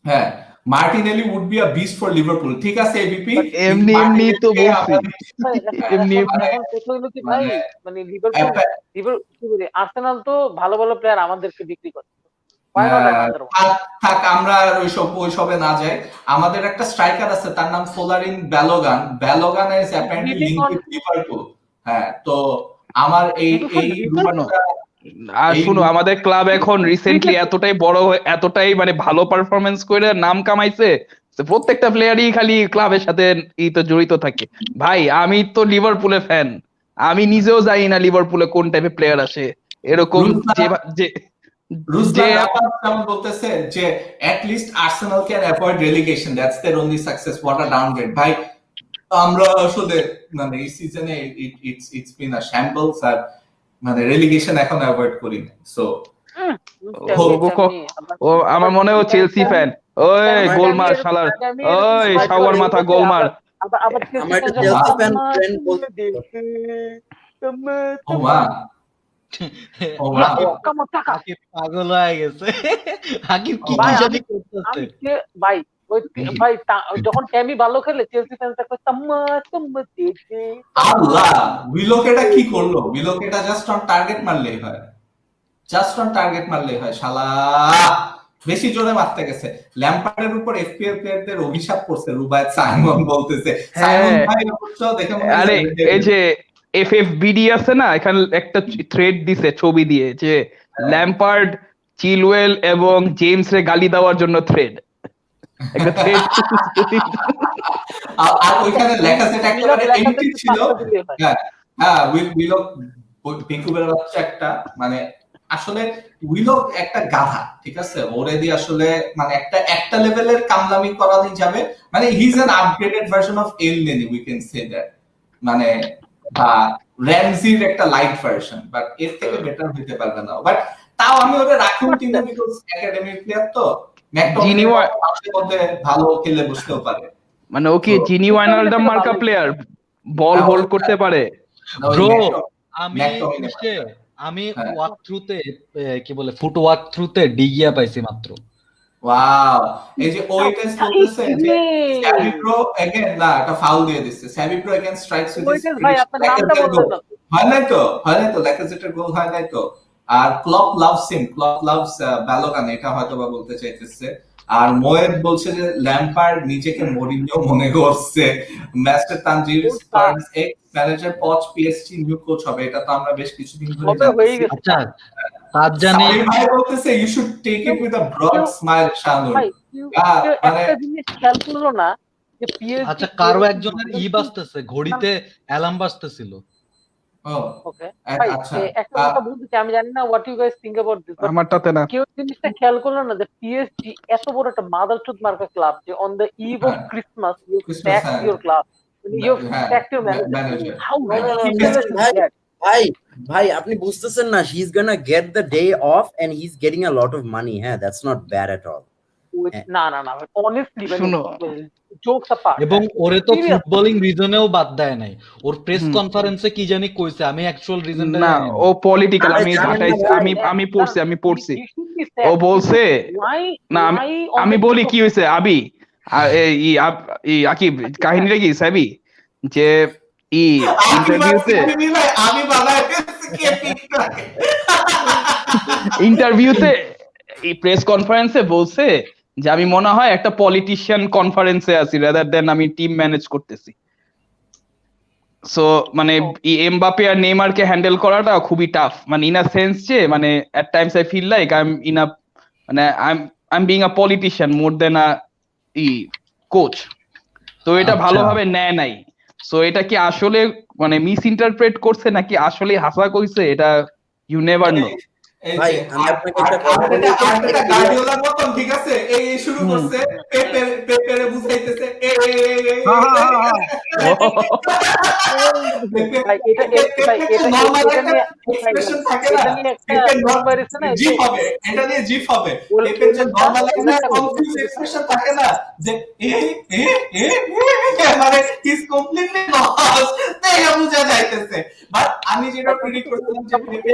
হ্যাঁ Martinelli would be a beast for Liverpool। ঠিক আছে এবিপি এমনি তো বলছি এমনি এখন কথা হলো কি ভাই, মানে লিভারপুল কি বলে আর্সেনাল তো ভালো ভালো প্লেয়ার আমাদেরকে বিক্রি করে। থাক আমরা ওইসবে না যাই। আমাদের একটা স্ট্রাইকার আছে তার নাম Folarin Balogun is apparently linked with Liverpool. হ্যাঁ তো আমার এই আর শুনো, আমাদের ক্লাব এখন রিসেন্টলি এতটাই বড় এতটাই মানে ভালো পারফরমেন্স করে নাম কামাইছে, প্রত্যেকটা প্লেয়ারই খালি ক্লাবের সাথে তো জড়িত থাকে। ভাই আমি তো লিভারপুলের ফ্যান, আমি নিজেও জানি না লিভারপুলে কোন টাইপের প্লেয়ার আসে। এরকম বলতেছে যে at least Arsenal can avoid relegation, that's their only success, what a downgrade। ভাই আমরা আসলে মানে এই সিজনে it's been a shambles, আর মানে রেলিগেশন এখন অ্যাভয়েড করি না। সো ও আমার মনে হয় চেলসি ফ্যান। ওই গোলমার শালার, ওই শাওয়ার মাথা গোলমার। আমার একটা চেলসি ফ্যান ফ্রেন্ড বলতে পাগল হয়ে গেছে হাকিব, কি জানি করতেছে ভাই। ভাই যখন ট্যামি ভালো খেলে চেলসি ফ্যানটা কই তাম্মা দেখে আল্লাহ উইলকেটা কি করলো? উইলকেটা জাস্ট অন টার্গেট মারলেই হয়, শালা বেশি জোরে মারতে গেছে। ল্যাম্পার্ডের উপর এফপিএল প্লেয়ারদের অভিশাপ করছে রুবায়েত সাইমন বলতেছে। সাইমন ভাই বুঝছো দেখে মনে হয় আরে এই যে এফএফবিডি আছে না, এখানে একটা থ্রেড দিছে ছবি দিয়ে যে ল্যাম্পার্ড, চিলওয়েল এবং জেমস রে গালি দেওয়ার জন্য থ্রেড। একটা থ্রেড আর ওইখানে লেখাসেট একটা মিলার মানে লেখাতে এন্ট্রি ছিল। পাঁচটা দিলে হয়। হ্যাঁ হ্যাঁ উইলো বেকুবের বাচ্চা একটা মানে আসলে উইলো একটা গাধা, ঠিক আছে, ওরে দিয়ে আসলে মানে একটা লেভেলের কামলামি করাই যাবে, মানে he is an upgraded version of Elneny, we can say that, মানে বা র্যামজির একটা লাইট ভার্সন, বাট এর থেকে বেটার হইতে পারবে না। বাট তাও আমি ওরে রাখুন টিমে, বিকজ একাডেমিক প্লেয়ার তো ম্যাকটমিনের মধ্যে ভালো খেলে বসতেও পারে। মানে ও কি জিনি ওয়াইনালডাম মার্কা প্লেয়ার, বল হোল্ড করতে পারে। ব্রো আমি ওয়াক থ্রুতে কি বলে ফুট ওয়াক থ্রুতে ডিগিয়া পাইছি মাত্র। ওয়াও, এই যে ওই টেস্ট বলতেছে যে স্যাভি প্রো अगेन না একটা ফাউল দিয়ে দিচ্ছে, Savvy Pro again strikes with his ভাই আপনার নামটা বললেন না। হয় নাই তো ল্যাকাজেটের গোল হয় নাই তো। আর Klopp loves him, Klopp loves Balogun, এটা হয়তো বা বলতে চাইতেছে। আর মোয়েদ বলছে যে ল্যাম্পার্ড নিজেকে মরিনিও মনে করছে। Master Tangier Spurs x manager পচ পিএসজি নিউ কোচ হবে, এটা তো আমরা বেশ কিছুদিন ধরে জানতেছি। আচ্ছা তার জানি ভাই বলতেছে you should take it with a broad smile শানুর। ভাই একটা জিনিস খেয়াল করলো না যে পিএসজি, আচ্ছা কারো একজনের বাজতেছে, ঘড়িতে অ্যালার্ম বাজতেছিল। ওকে ভাই একটা কথা বলতে চাই, আমি জানি না what you guys think about this, আমারটাতে না কেউ জিনিসটা খেয়াল করলো না যে পিএসজি এত বড় একটা মাদারচোদ মার্কা ক্লাব যে on the eve of Christmas you stack your club, you stack your manager. How ভাই আপনি বুঝতেছেন না, he is gonna get the day off and he is getting a lot of money. হ্যাঁ, that's not bad at all. না honestly jokes apart, এবং ওরে তো footballing রিজনেও বাদ দেয় নাই, ওর প্রেস কনফারেন্সে কি জানি কইছে, আমি অ্যাকচুয়াল রিজনটা না ও পলিটিক্যাল, আমি পড়ছি ও বলছে না, আমি বলি কি হয়েছে আবি আকিব, কাহিনীটা কি সাবি যে ইন্টারভিউতে প্রেস কনফারেন্সে বলছে যে আমি মনে হয় একটা পলিটিশিয়ান কনফারেন্সে আছি রাদার দেন আমি টিম ম্যানেজ করতেছি। সো মানে এমবাপে আর নেইমারকে হ্যান্ডেল করাটা খুবই টাফ, মানে ইন আ সেন্স যে মানে at times I feel like I am being a politician more than a coach. তো এটা ভালোভাবে নেয় নাই। সো এটা কি আসলে মানে মিস ইন্টারপ্রেট করছে নাকি আসলে হাসা কইছে, এটা ইউ নেভার নো। ভাই আমি আপনাকে একটা কথা বলি, গার্ডিওলার মতন ঠিক আছে, এই শুরু করছে পেপেরে বুঝাইতেছে এটা নিয়ে জিপ হবে, পেপের যে নরমালাইজড কনফিউজ এক্সপ্রেশন থাকে না যে মানে ইজ কমপ্লিটলি লস্ট, এটা বুঝা যাইতেছে। বাট আমি যেটা প্রেডিক্ট করছিলাম যে পেপের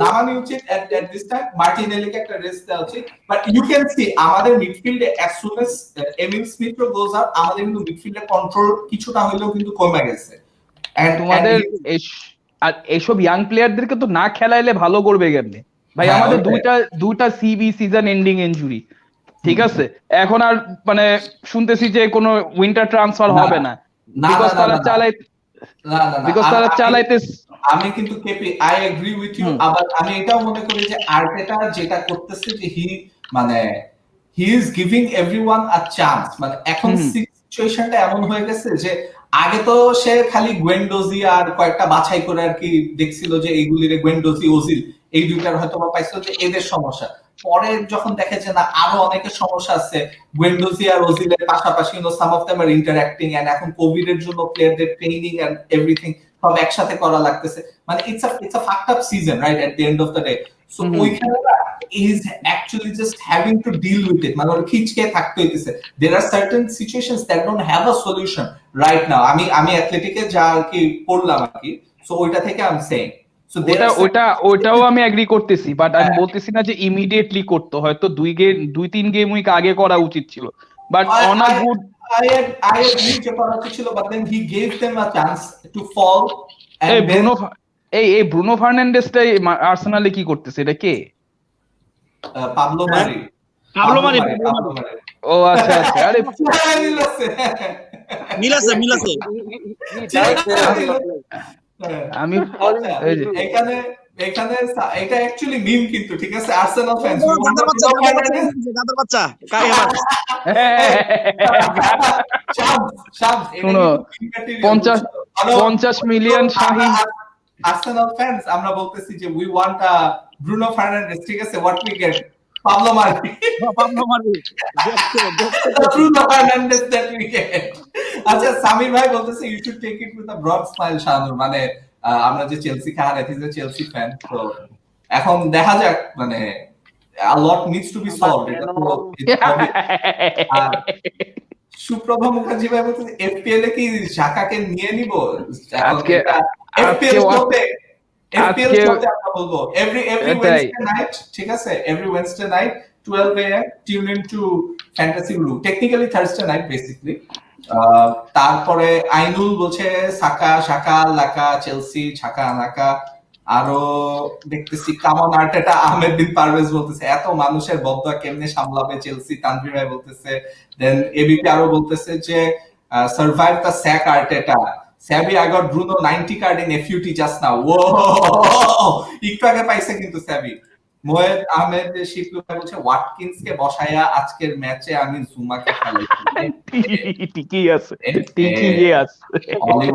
নামানি উচিত at this time, মার্টিনেলিকে একটা রেস্ট দেওয়া উচিত। বাট ইউ ক্যান সি আমাদের মিডফিল্ডে as soon as Emile Smith goes out, আমাদের কিন্তু মিডফিল্ডে কন্ট্রোল কিছুটা হইলেও কিন্তু কমে গেছে। তোমাদের আর এইসব ইয়াং প্লেয়ারদেরকে তো না খেলাইলে ভালো করবে কেমনে ভাই? আমাদের দুইটা সিবি সিজন এন্ডিং ইনজুরি, ঠিক আছে, এখন আর মানে শুনতেছি যে কোনো উইন্টার ট্রান্সফার হবে না, বিকজ তারা চালাইতে। আমি কিন্তু KP I agree with you. আবার আমি এটাও মনে করি যে আর্টেটা যেটা করতেছে যে he is giving everyone a chance. মানে এখন সিচুয়েশনটা এমন হয়ে গেছে যে আগে তো সে খালি গুয়েন্ডোজি আর কয়েকটা বাছাই করে আর কি দেখছিল যে এইগুলির গুয়েন্ডোজি ওজিল এই দুইটার হয়তো বা পাইছিল যে এদের সমস্যা। পরে যখন দেখে যে না আরো অনেকের সমস্যা আছে, গুয়েন্ডোজি আর ওজিলের পাশাপাশি সাম of them R interacting, and এখন কোভিড এর জন্য প্লেয়ারদের ট্রেনিং এন্ড এভরিথিং সব একসাথে করা লাগতেছে। মানে it's a fucked up season right at the end of the day. So ওইখানে is actually just having to deal with it, মানে ওর খিচকে থাকতে হইতেছে। there are certain situations that don't have a solution right now. আমি অ্যাথলেটিকে যা কি পড়লাম আর কি, so ওইটা থেকে I'm saying ওটাও আমি এগ্রি করতেছি, বাট আমি বলতেছি না যে ইমিডিয়েটলি করতে, হয়তো 2-3 গেম উইক আগে করা উচিত ছিল। But on a good I agree যে করা উচিত ছিল, but then he gave them a chance to fall. এই ব্রুনো ফার্নান্ডেসটাই আর্সেনালে কি করতেছে? এটা কে? পাবলো মারি। ও আচ্ছা আচ্ছা, আরে মিলাছে আমি এখানে এখানে এটা অ্যাকচুয়ালি মিম কিন্তু, ঠিক আছে? আর্সেনাল ফ্যান্স গাদার বাচ্চা গাদার বাচ্চা কাই হ্যাভার্টস। শুনো 50 মিলিয়ন শাহী আর্সেনাল ফ্যান্স আমরা বলতেছি যে উই ওয়ান্ট ব্রুনো ফার্নান্ডেজ, ঠিক আছে? What we get Pablo Marti. Bruno Fernandes that we get. আচ্ছা, সামির ভাই বলতেছে you should take it with a broad smile Shahanur, মানে আমরা যে চেলসি খান এথিস এ চেলসি ফ্যান, তো এখন দেখা যাক, মানে a lot needs to be solved, এটা তো আর সুপ্রভা মুখার্জি ভাই বলতে এফপিএল এ কি ঢাকাকে নিয়ে নিব এখন? আজকে এফপিএল চলতে আজকে আমরা বলবো এভরি ওয়েডনেসডে নাইট, ঠিক আছে? Every Wednesday night 12 AM tune in to Fantasy Blue, technically Thursday night basically. তারপরে আইনুল বলছে সাকা শাকা লাকা চেলসি ছাকা আনাকা, আরো দেখতেছি কামন আর্টেটা আহমেদ বিন পারভেজ বলতেছে এত মানুষের বদয়া কেমনে সামলাবে চেলসি, তানভীর ভাই বলতেছে। দেন এবিপি আরো বলতেছে যে survive the sack Arteta, Savvy I got Bruno 90 card in FUT just now. ও একটু আগে পাইছে কিন্তু স্যাবি। মোয়েদ আহমেদ শিপলু ভাই বলছে ওয়াটকিন্স কে বসায়া আজকের ম্যাচে আমি জুমাকে খেলাই। ঠিকই আছে, ঠিকই আছে। অলি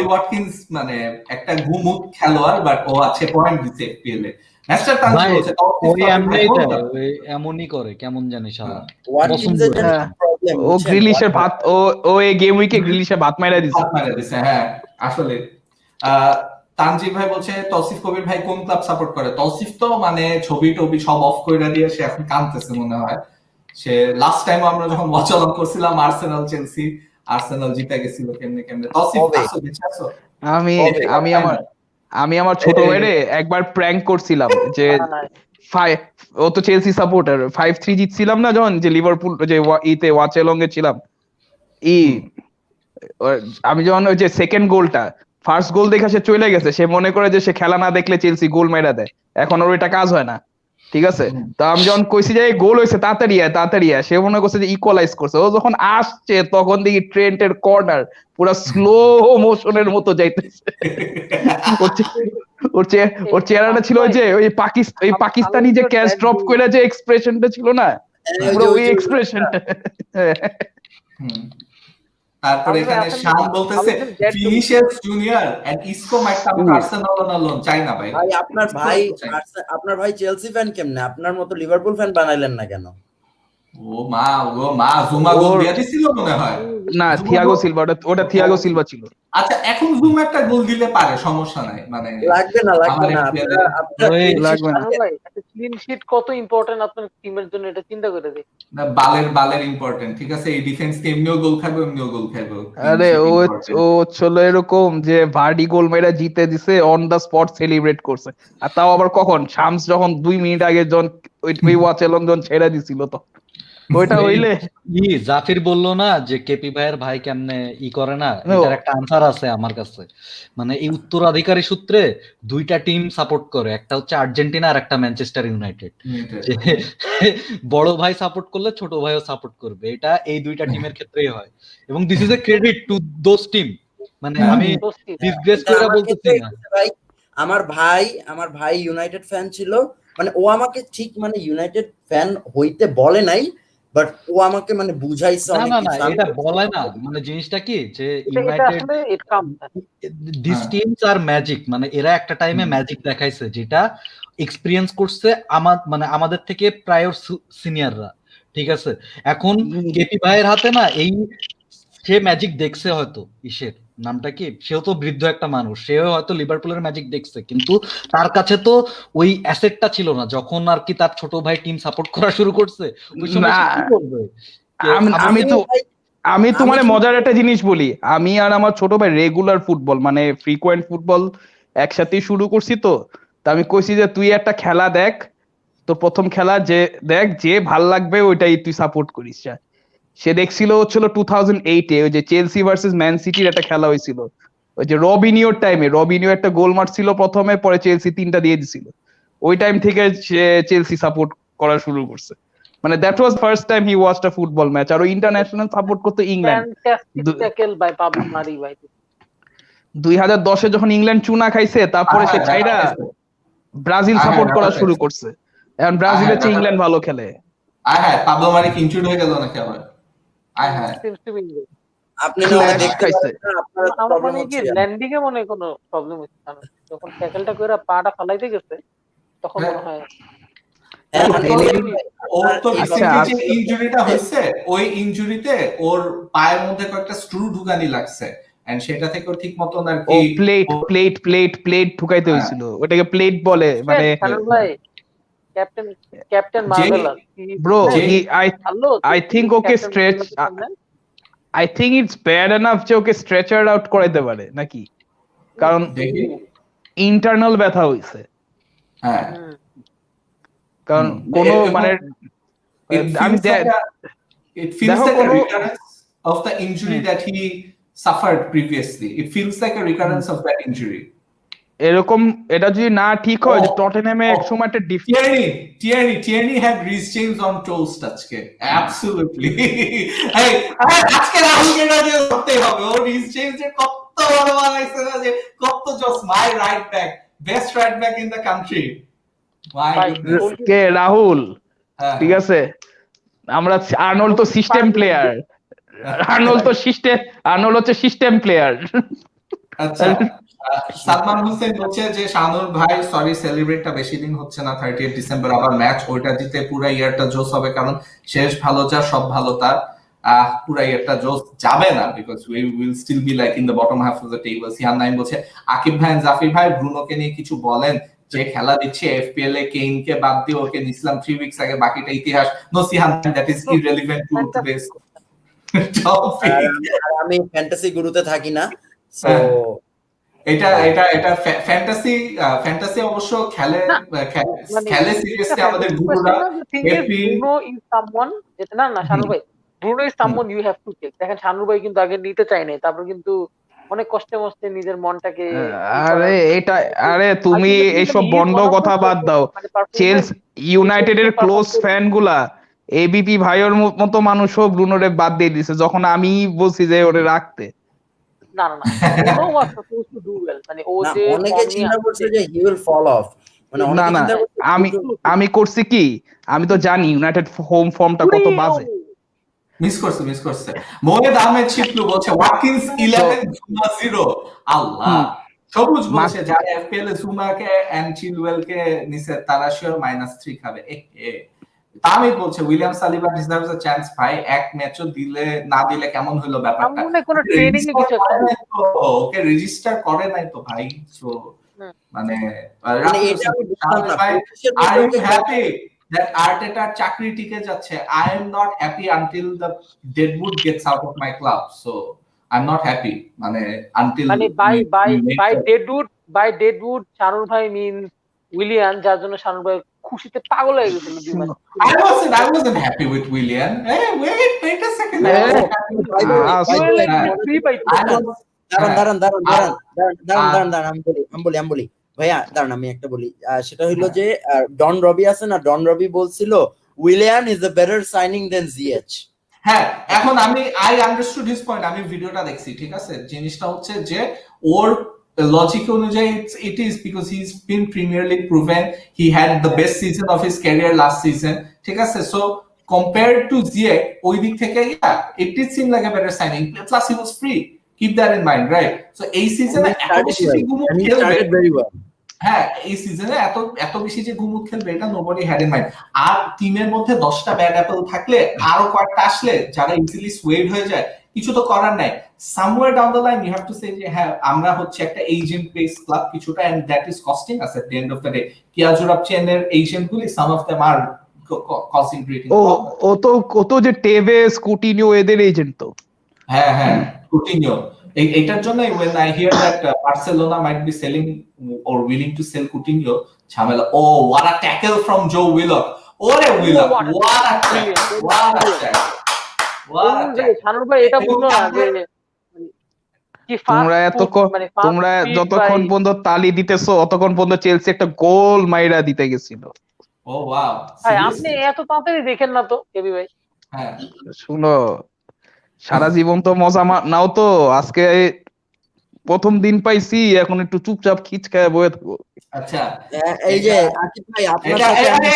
ওয়াটকিন্স মানে একটা গুমুট খেলোয়াড়, বাট ও আছে পয়েন্ট দিতে এফপিএল এ। ম্যাচটা টান চলছে, ওই এমনই করে কেমন জানি শালা। ও গ্রিলিশের ভাত, ও এই গেম উইকে গ্রিলিশের ভাত মাইরা দিছে। হ্যাঁ আসলে। তানজিব ভাই বলছে তৌসিফ কবির ভাই কোন ক্লাব সাপোর্ট করে? তৌসিফ তো মানে ছবি টবি সব অফ করে দিয়ে সে এখন কাঁদতেছে মনে হয়। সে লাস্ট টাইম আমরা যখন watchalong করছিলাম আর্সেনাল চেলসি, আর্সেনাল জিতে গেছিল কেমনে কেমনে। তৌসিফ আসো। আমি আমার ছোট ভাইরে একবার প্র্যাঙ্ক করছিলাম যে ও তো চেলসি সাপোর্টার, 5-3 জিতছিলাম না যখন, যে লিভারপুল যে ইতে watchalong এ ছিলাম, আমি যখন ওই যে সেকেন্ড গোলটা, ফার্স্ট গোল দেখে সে চলে গেছে, সে মনে করে যে সে খেলা না দেখলে চেলসি গোল মেরা দেয়, এখন ওর এটা কাজ হয় না, ঠিক আছে? তো আমি যখন কইছি যে গোল হয়েছে তাড়াতাড়ি আয়, সে মনে করছে যে ইকুয়ালাইজ করছে। ও যখন আসছে তখন দেখি ট্রেন্টের কর্নার পুরো স্লো মোশনের মতো যাইতেছে। ওর চেহারাটা ছিল যে ওই পাকিস্তানি যে ক্যাচ ড্রপ করে যে এক্সপ্রেশনটা ছিল না, পুরো ওই এক্সপ্রেশনটা। তারপরে এখানে শাম বলতেছে ফিনিশার্স Junior and Isco might come to Arsenal on loan, চাই না ভাই। ভাই আপনার ভাই চেলসি ফ্যান কেমনে? আপনার মতো লিভারপুল ফ্যান বানাইলেন না কেন? ও মা জুমা গোল দিয়া দিছিল মনে হয়। না, থিয়াগো সিলভা, ওটা থিয়াগো সিলভা ছিল। আচ্ছা, এখন জুমা একটা গোল দিলে পারে, সমস্যা নাই, মানে লাগবে না। ভাই একটা ক্লিন শিট কত ইম্পর্টেন্ট আপনার টিমের জন্য, এটা চিন্তা করে দেখি। না, বালের ইম্পর্টেন্ট, ঠিক আছে? এই ডিফেন্স কে এমনিও গোল খাবে, এমনিও গোল খাবে। আরে ও চলো এরকম যে ভার্ডি গোল মেরা জিতে দিছে, অন দা স্পট সেলিব্রেট করছে, আর তাও আবার কখন? শামস যখন 2 মিনিট আগে যখন ওই watchalong যখন ছেড়ে দিছিল, তো ওইটা হইলে জাফির বললো না যে কেপি ভাইয়ের ভাই কেমনে করে না, এটার একটা আনসার আছে আমার কাছে। মানে এই উত্তরাধিকারী সূত্রে 2টা টিম সাপোর্ট করে, একটা হচ্ছে আর্জেন্টিনা আর একটা ম্যানচেস্টার ইউনাইটেড। বড় ভাই সাপোর্ট করলে ছোট ভাইও সাপোর্ট করবে, এটা এই 2টা টিমের ক্ষেত্রেই হয়, এবং this is a credit to those team. মানে আমি ডিসগ্রেস করে বলতেছি না ভাই, আমার ভাই ইউনাইটেড ফ্যান ছিল, মানে ও আমাকে ঠিক মানে ইউনাইটেড ফ্যান হইতে বলে নাই, বাট ও আমাকে মানে বুঝাইছে অনেক কিছু। এটা বলে না, মানে জিনিসটা কি যে United this teams are magic, মানে এরা একটা টাইমে ম্যাজিক দেখাইছে যেটা এক্সপেরিয়েন্স করছে আমাদের থেকে প্রায় সিনিয়ররা, ঠিক আছে? এখন কেপি ভাইয়ের হাতে না এই সে ম্যাজিক দেখছে, হয়তো ইসের নামটা কি, সেও তো বৃদ্ধ একটা মানুষ, সেও হয়তো লিভারপুলের ম্যাজিক দেখছে, কিন্তু তার কাছে তো ওই অ্যাসেটটা ছিল না যখন আর কি তার ছোট ভাই টিম সাপোর্ট করা শুরু করছে। ওই সময় কি বলবে? আমি তোমার মজার একটা জিনিস বলি, আমি আর আমার ছোট ভাই রেগুলার ফুটবল মানে ফ্রিকোয়েন্ট ফুটবল একসাথেই শুরু করছি, তো আমি কইছি যে তুই একটা খেলা দেখ, তো প্রথম খেলা যে ভাল লাগবে ওইটাই তুই সাপোর্ট করিস। সে দেখছিল হচ্ছিল 2008-এ ওই যে চেলসি ভার্সেস ম্যান সিটির একটা খেলা হয়েছিল, ওই যে রবিনিওর টাইমে রবিনিও একটা গোল মারছিল প্রথমে, পরে চেলসি 3টা দিয়ে দিছিল। ওই টাইম থেকে সে চেলসি সাপোর্ট করা শুরু করছে, মানে that was first time he watched a football match. আর ইন্টারন্যাশনাল সাপোর্ট করতে ইংল্যান্ড। 2010-এ যখন ইংল্যান্ড চুনা খাইছে তারপরে সে ছাইরা ব্রাজিল সাপোর্ট করা শুরু করছে। এখন ব্রাজিলের চেয়ে ইংল্যান্ড ভালো খেলে। পাবলো মারিক ইনজুর্ড হয়ে গেল নাকি আবার? seems to be good. আপনি না হলে Clash দেখতে খাইছে। পাচ্ছেন না, আপনার আমার প্রবলেম মনে হয় কি হচ্ছে। ল্যান্ডিং এ মনে হয় কোনো প্রবলেম হচ্ছে না। যখন ট্যাকেলটা করে পাটা ফালাইতে গেছে তখন মনে হয় হ্যাঁ, মানে ওর তো আচ্ছা, রিসেন্টলি যে ইনজুরিটা হয়েছে, ওই ইনজুরিতে ওর পায়ের মধ্যে কয়েকটা স্ক্রু ঢুকানি লাগছে, এন্ড সেটা থেকে ও ঠিক মতন আর ও কি প্লেট ঢুকাইতে হয়েছিল, ওটাকে প্লেট বলে। মানে শানুর ভাই ক্যাপ্টেন মার্ভেলাস ব্রো যে- I think okay stretch I think it's bad enough যে ওকে স্ট্রেচার আউট করাইতে পারে নাকি, কারণ দেখি ইন্টারনাল ব্যথা হইছে। হ্যাঁ কারণ কোনো মানে আমি it feels দেখো like a কোনো- recurrence of the injury that he suffered previously. It feels like a recurrence of that injury. এরকম এটা যদি না ঠিক হয় যে টটেনহামে একসময় একটা Tierney had Reece James on toast আজকে, absolutely. Hey, আজকে রাহুলকে না যে ধরতেই হবে, ও Reece James এর কত বড় বানাইছে না, যে কত জোস, my right back, best right back in the country. My goodness. কে রাহুল, হ্যাঁ, ঠিক আছে, আমরা আর্নল্ড তো সিস্টেম প্লেয়ার, আর্নল্ড হচ্ছে সিস্টেম প্লেয়ার। আচ্ছা, সালমান হোসেন বলছে যে শানুর ভাই সরি সেলিব্রেটটা বেশি দিন হচ্ছে না, 30 ডিসেম্বর আবার ম্যাচ, ওইটা জিতে পুরো ইয়ারটা জোস হবে, কারণ শেষ ভালো যা সব ভালো তার। পুরো ইয়ারটা জোস যাবে না, because we will still be like in the bottom half of the table. Sihan Naim বলছে আকিব ভাই জাফির ভাই ব্রুনোকে নিয়ে কিছু বলেন, যে খেলা দিচ্ছে এফপিএল এ কেইনকে বাদ দিয়ে ওকে নিছিলাম 3 উইকস আগে, বাকিটা ইতিহাস। No Sihan, that is irrelevant to today's topic. আমি ফ্যান্টাসি গুরুতে থাকি না, সো এটা ফ্যান্টাসি অবশ্য খেলে সিরিয়াসলি আমাদের গুরুরা। ব্রুনো ইজ সামওয়ান, যেটা না শানুর ভাই, Bruno is someone you have to take. দেখেন শানুর ভাই কিন্তু আগে নিতে চায় নাই, তারপর কিন্তু অনেক কষ্টে মষ্টে নিজের মনটাকে আরে তুমি এইসব বন্ধ কথা বাদ দাও। চেলসি ইউনাইটেডের ক্লোজ ফ্যান গুলা এবিপি ভাইয়ের মতো মানুষও ব্রুনোরে বাদ দিয়ে দিছে, যখন আমি বলছি যে ওরে রাখতে। না Bruno was suppose to do well, মানে ও যে অনেকে চিন্তা করছে যে হি উইল ফল অফ, মানে না আমি করছি কি, আমি তো জানি ইউনাইটেড হোম ফর্মটা কত বাজে। মিস করছে মোহাম্মদ আহমেদ শিপলু বলছে ওয়াটকিন্স 11 জুমা 0। আল্লাহ, সবুজ বলছে যারা এফপিএল এ জুমাকে এন্ড চিলওয়েলকে নিছে তারা শিওর -3 খাবে। তামিম বলছে William Saliba deserves a chance ভাই, এক ম্যাচও দিলে না দিলে কেমন হলো ব্যাপারটা, মনে কোনো ট্রেনিং এ কিছু ওকে রেজিস্টার করে নাই তো ভাই। সো মানে are you happy that Arteta চাকরি টিকে যাচ্ছে? I am not happy until the Deadwood gets out of my club, so I'm not happy মানে until by Deadwood শানুর ভাই means উইলিয়ান, যার জন্য শানুর ভাই খুশিতে পাগল হয়ে গেছিল 2 মাস। I wasn't happy with Willian. Hey, wait a second. দাঁড়ান আমি বলি ভাইয়া, দাঁড়ান আমি একটা বলি, সেটা হইলো যে ডন রবি আছে না, ডন রবি বলছিল Willian is a better signing than GH. হ্যাঁ, এখন আই আন্ডারস্টুড হিজ পয়েন্ট, আমি ভিডিওটা দেখছি, ঠিক আছে। জিনিসটা হচ্ছে যে ওর লজিক অনুযায়ী it is because he is bin premier league proven, he had the best season of his career last season, ঠিক আছে। সো কম্পেয়ার্ড টু জিএইচ ওই দিক থেকে it did SIM like a better signing, plus he was free, keep that in mind, right? So এই সিজনে এত বেশি গুমুট খেলবে, হ্যাঁ এই সিজনে এত বেশি যে গুমুট খেলবে এটা নোবডি হ্যাড ইন মাইন্ড। আর টিমের মধ্যে 10টা ব্যাড অ্যাপল থাকলে আরো কয়েকটা আসলে যারা ইজিলি সোয়েড হয়ে যায়, কিছু তো করার নাই। Somewhere down the line you have to say যে হ্যাঁ আমরা হচ্ছে একটা এজেন্ট বেস ক্লাব কিছুটা, and that is costing us at the end of the day. কিয়াজুরাপ চেনের এজেন্ট গুলি some of them are costing grating. ও তো যে টেভেস কুটিনিও এদের এজেন্ট তো। হ্যাঁ কুটিনিও, এটার জন্য when I hear that Barcelona might be selling or willing to sell Coutinho, ঝামেলা। what a tackle from Joe Willock. Willock, what a tackle. শানুর ভাই এটা বললো না যে তোমরা যতক্ষণ পর্যন্ত তালি দিতেছো অতক্ষণ পর্যন্ত চেলসি একটা গোল মাইরা দিতে গেছিল। ওয়াও, ভাই আপনি এত তাড়াতাড়ি দেখেন না তো কেবি ভাই। শুনো, সারা জীবন তো মজা নাও তো, আজকে প্রথম দিন পাইছি, এখন একটু চুপচাপ খিচকায় বয়ে থাকবো। আচ্ছা এই যে এটা- আকিব ভাই আপনার এটা সাথে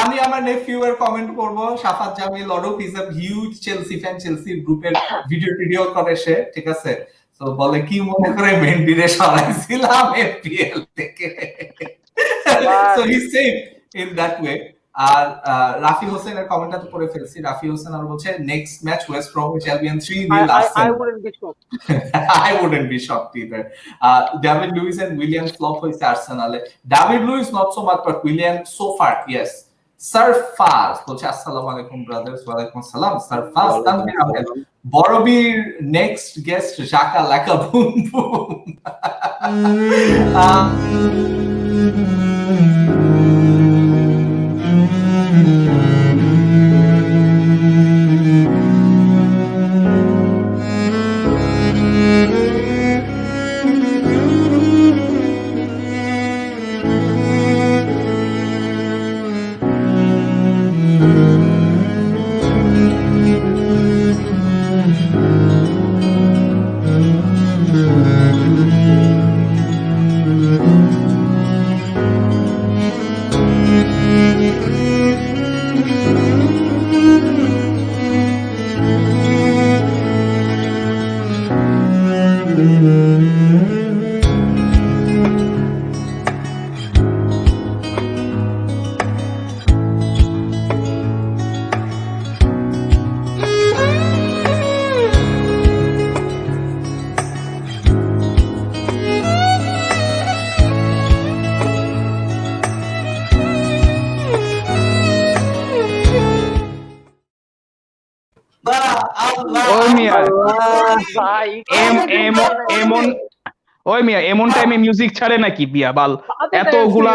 আমি আমার নেফিউয়ের কমেন্ট করব। সাফাত Jamil Arup is a huge Chelsea fan, Chelsea গ্রুপের ভিডিও করে সে, ঠিক আছে? তো বলে কি মনে করে মেন্ডিরে সরাইছিলাম এফপিএল থেকে। So he save in that way. আর রাফি হোসেনের কমেন্টটা তো পড়ে ফেলছি। রাফি হোসেন আর বলছে next match West Bromwich Albion 3-0 I Arsenal. wouldn't be shocked. I wouldn't be shocked either. David Luiz and William flop হয়েছে আর্সেনালে। David Luiz not so much, but William so far, yes. Sarfaz বলছে আসসালামু আলাইকুম brothers. ওয়ালাইকুম আসসালাম সারফাজ। Tanvir Ahmed বড়বীর next guest জাকা লাকা boom boom. ওই মিয়া ভাই এমন ওই মিয়া এমন টাইমে মিউজিক ছাড়ে নাকি বিয়া বাল? এতগুলা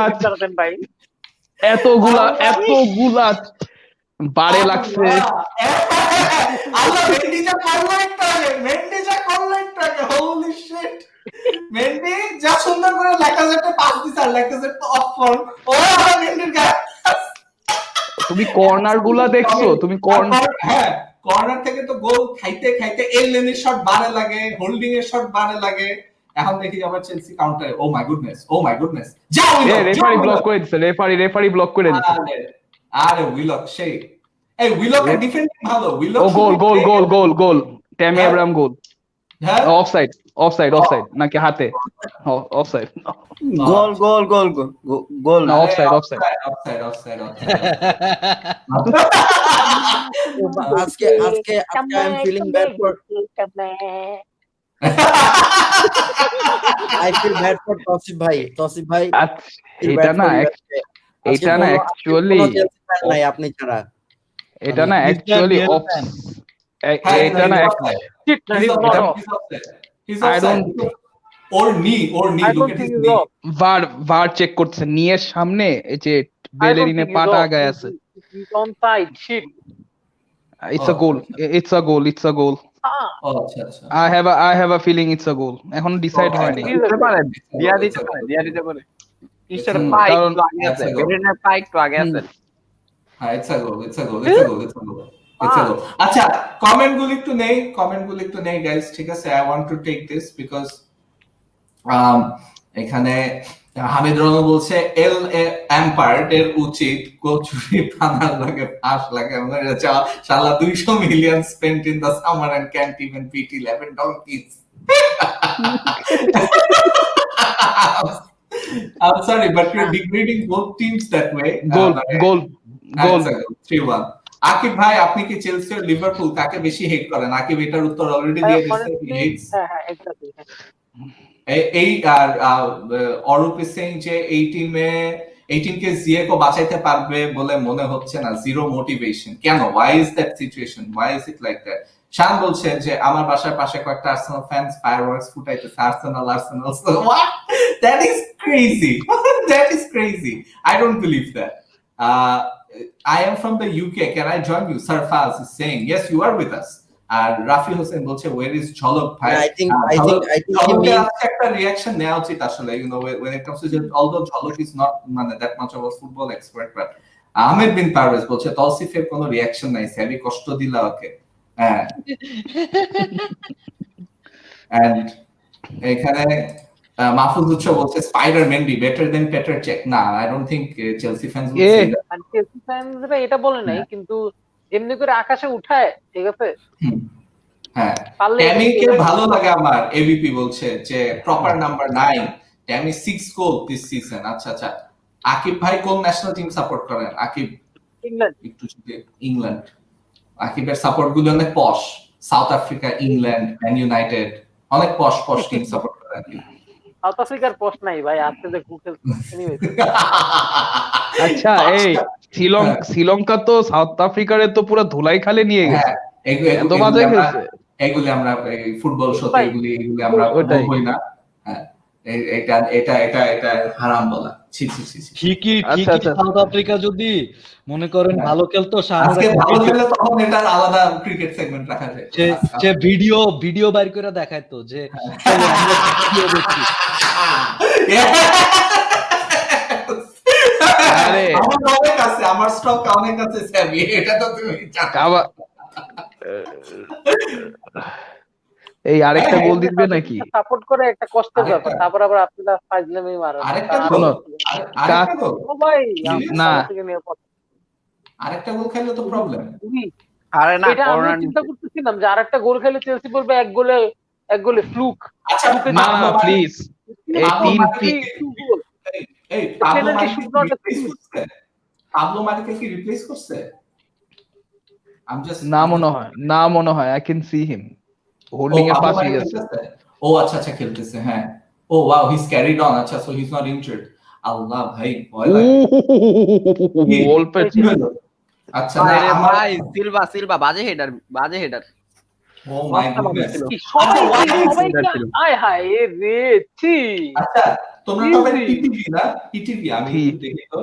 বারে লাগছে। আল্লাহ মেন্ডি যা করলো একটু আগে, হোলি শিট। মেন্ডি যা সুন্দর করে ল্যাকাজেটে পাস দিছে, আর ল্যাকাজেট তো অফ ফর্ম। ও আমার মেন্ডির গায়ে তুমি কর্নার গুলা দেখছো? তুমি হ্যাঁ, কর্নার থেকে তো গোল খাইতে খাইতে এল লেনের শট বারে লাগে, হোল্ডিং এর শট বারে লাগে। এখন দেখি আবার চেলসি কাউন্টারে। ও মাই গুডনেস যাও রেফারি ব্লক করে দিছে, রেফারি ব্লক করে দিছে। আরে উইলক সেই, এই উইলকের ডিফেন্ডিং ভালো। উইলক ও গোল ট্যামি আব্রাহাম গোল। হ্যাঁ অফসাইড নাকি হাতে? অফসাইড গোল না, অফসাইড। আজকে I am feeling bad for I feel bad for Tasif ভাই এটা না অ্যাকচুয়ালি নাই আপনি ছাড়া। এটা না অ্যাকচুয়ালি এটা না I don't or knee look at his knee. ভার চেক করছে নিয়ের সামনে, এই যে বেলেরিনে পাটা আগায় আছে। It's a goal. I have a feeling it's a goal. এখন ডিসাইড হয়নি। দিয়া দিতে পারে ঈশ্বর পাই একটু আগে আছে, বেরেনের পাই একটু আগে আছে। It's a goal. আচ্ছা, কমেন্ট গুলো একটু নেই গাইস, ঠিক আছে? I want to take this because এখানে হামিদ রনু বলছে এল এম্পায়ার্ড এর উচিত কচুরি পানার লাগে 5 লাখ এবং শালা 200 million spent in the summer and can't even beat 11 donkeys. I'm sorry, but you're degrading both teams that way. Goal. 3-1. Akib ভাই, আপনি কি চেলসি আর লিভারপুল কাকে বেশি হেট করেন? আকিব এটার উত্তর অলরেডি দিয়ে দিয়েছে। এই আর অরূপ সিং যে এই টিমকে জিয়েকো বাঁচাইতে পারবে বলে মনে হচ্ছে না, জিরো মোটিভেশন। কেন? why is that situation? why is it like that? Shan বলছে যে আমার বাসার পাশে কয়েকটা আর্সেনাল ফ্যান্স ফায়ারওয়ার্কস ফুটাইতেছে, Arsenal so what? that is crazy. I don't believe that. I am from the UK, can I join you? Sarfaz is saying yes, you are with us. আর রাফি হোসেন বলছে where is ঝলক ভাই? I think he means একটা reaction নেওয়া উচিত আসলে, you know, when it comes to although ঝলক is not মানে that much of a football expert, but Ahmed বিন পারভেজ বলছে তৌসিফের কোনো রিঅ্যাকশন নাই, সেবি কষ্ট দিলা ওকে। হ্যাঁ এন্ড এখানে মাহফুজ উৎস বলছে spider Mendy better then Petr Cech. না, I don't think Chelsea fans will say that. আর চেলসি ফ্যানসরা এটা বলে নাই, কিন্তু এমনি করে আকাশে উঠায়, ঠিক আছে, হ্যাঁ, পারলে ট্যামিকে ভালো লাগে আমার। এবিপি বলছে যে proper number 9, Tammy 6 goal this season. আচ্ছা আচ্ছা, আকিব ভাই কোন ন্যাশনাল টিম সাপোর্ট করেন? আকিব ইংল্যান্ড। একটু যদি ইংল্যান্ড। আকিবের সাপোর্ট গুলো অনেক posh, south Africa, England, Man United, অনেক পশ পশ টিম সাপোর্ট করেন। সাউথ আফ্রিকার পোস্ট নাই ভাই, আজকে যে গুগল এনিওয়ে। আচ্ছা, এই শ্রীলঙ্কা তো সাউথ আফ্রিকারে তো পুরো ধুলাই খালে নিয়ে গেছে। এত বাজে খেলছে। এগুলি আমরা ফুটবল শোতে এগুলি আমরা বলবই না। হ্যাঁ, এটা এটা এটা এটা হারাম বলা। ছি ছি ছি ছি। ঠিকই সাউথ আফ্রিকা যদি মনে করেন ভালো খেলতো, আজকে ভালো খেলে তখন এটা আলাদা ক্রিকেট সেগমেন্ট রাখা যায়। সে ভিডিও বাইর করে দেখাইতো যে আমরা ভিডিও দেখছি। আরে আমার অনেক আছে, আমার স্টক অনেক আছে স্যামি, এটা তো তুমি জানো। এই আরেকটা গোল দিবে নাকি? সাপোর্ট করে একটা কষ্টের ব্যাপার, তারপর আবার আপনারা ফাজলামি মারেন। আরেকটা শোনো, ও ভাই না আরেকটা গোল খেললে তো প্রবলেম। আরে না, এটা আমি চিন্তা করতেছিলাম যে আরেকটা গোল খেলে চেলসি বলবে এক গোলে ফ্লুক। আচ্ছা না না প্লিজ, এই তিন এই পাবলো মারিকে কি রিপ্লেস করছে? না মনে হয় I can see him holding এর পাশে আছে। ও আচ্ছা আচ্ছা, খেলতেছে। হ্যাঁ, ও wow, he is carried on. আচ্ছা, so he is not injured. আল্লাহ ভাই, ভয় লাগে। গোল পেয়েছে। আচ্ছা, না আমার ভাই সিলভা বাজে হেডার। O my goodness. হায় হায় রে, ছি। আচ্ছা, তোমরা তবে পিটিভি না? পিটিভি আমি দেখি তো।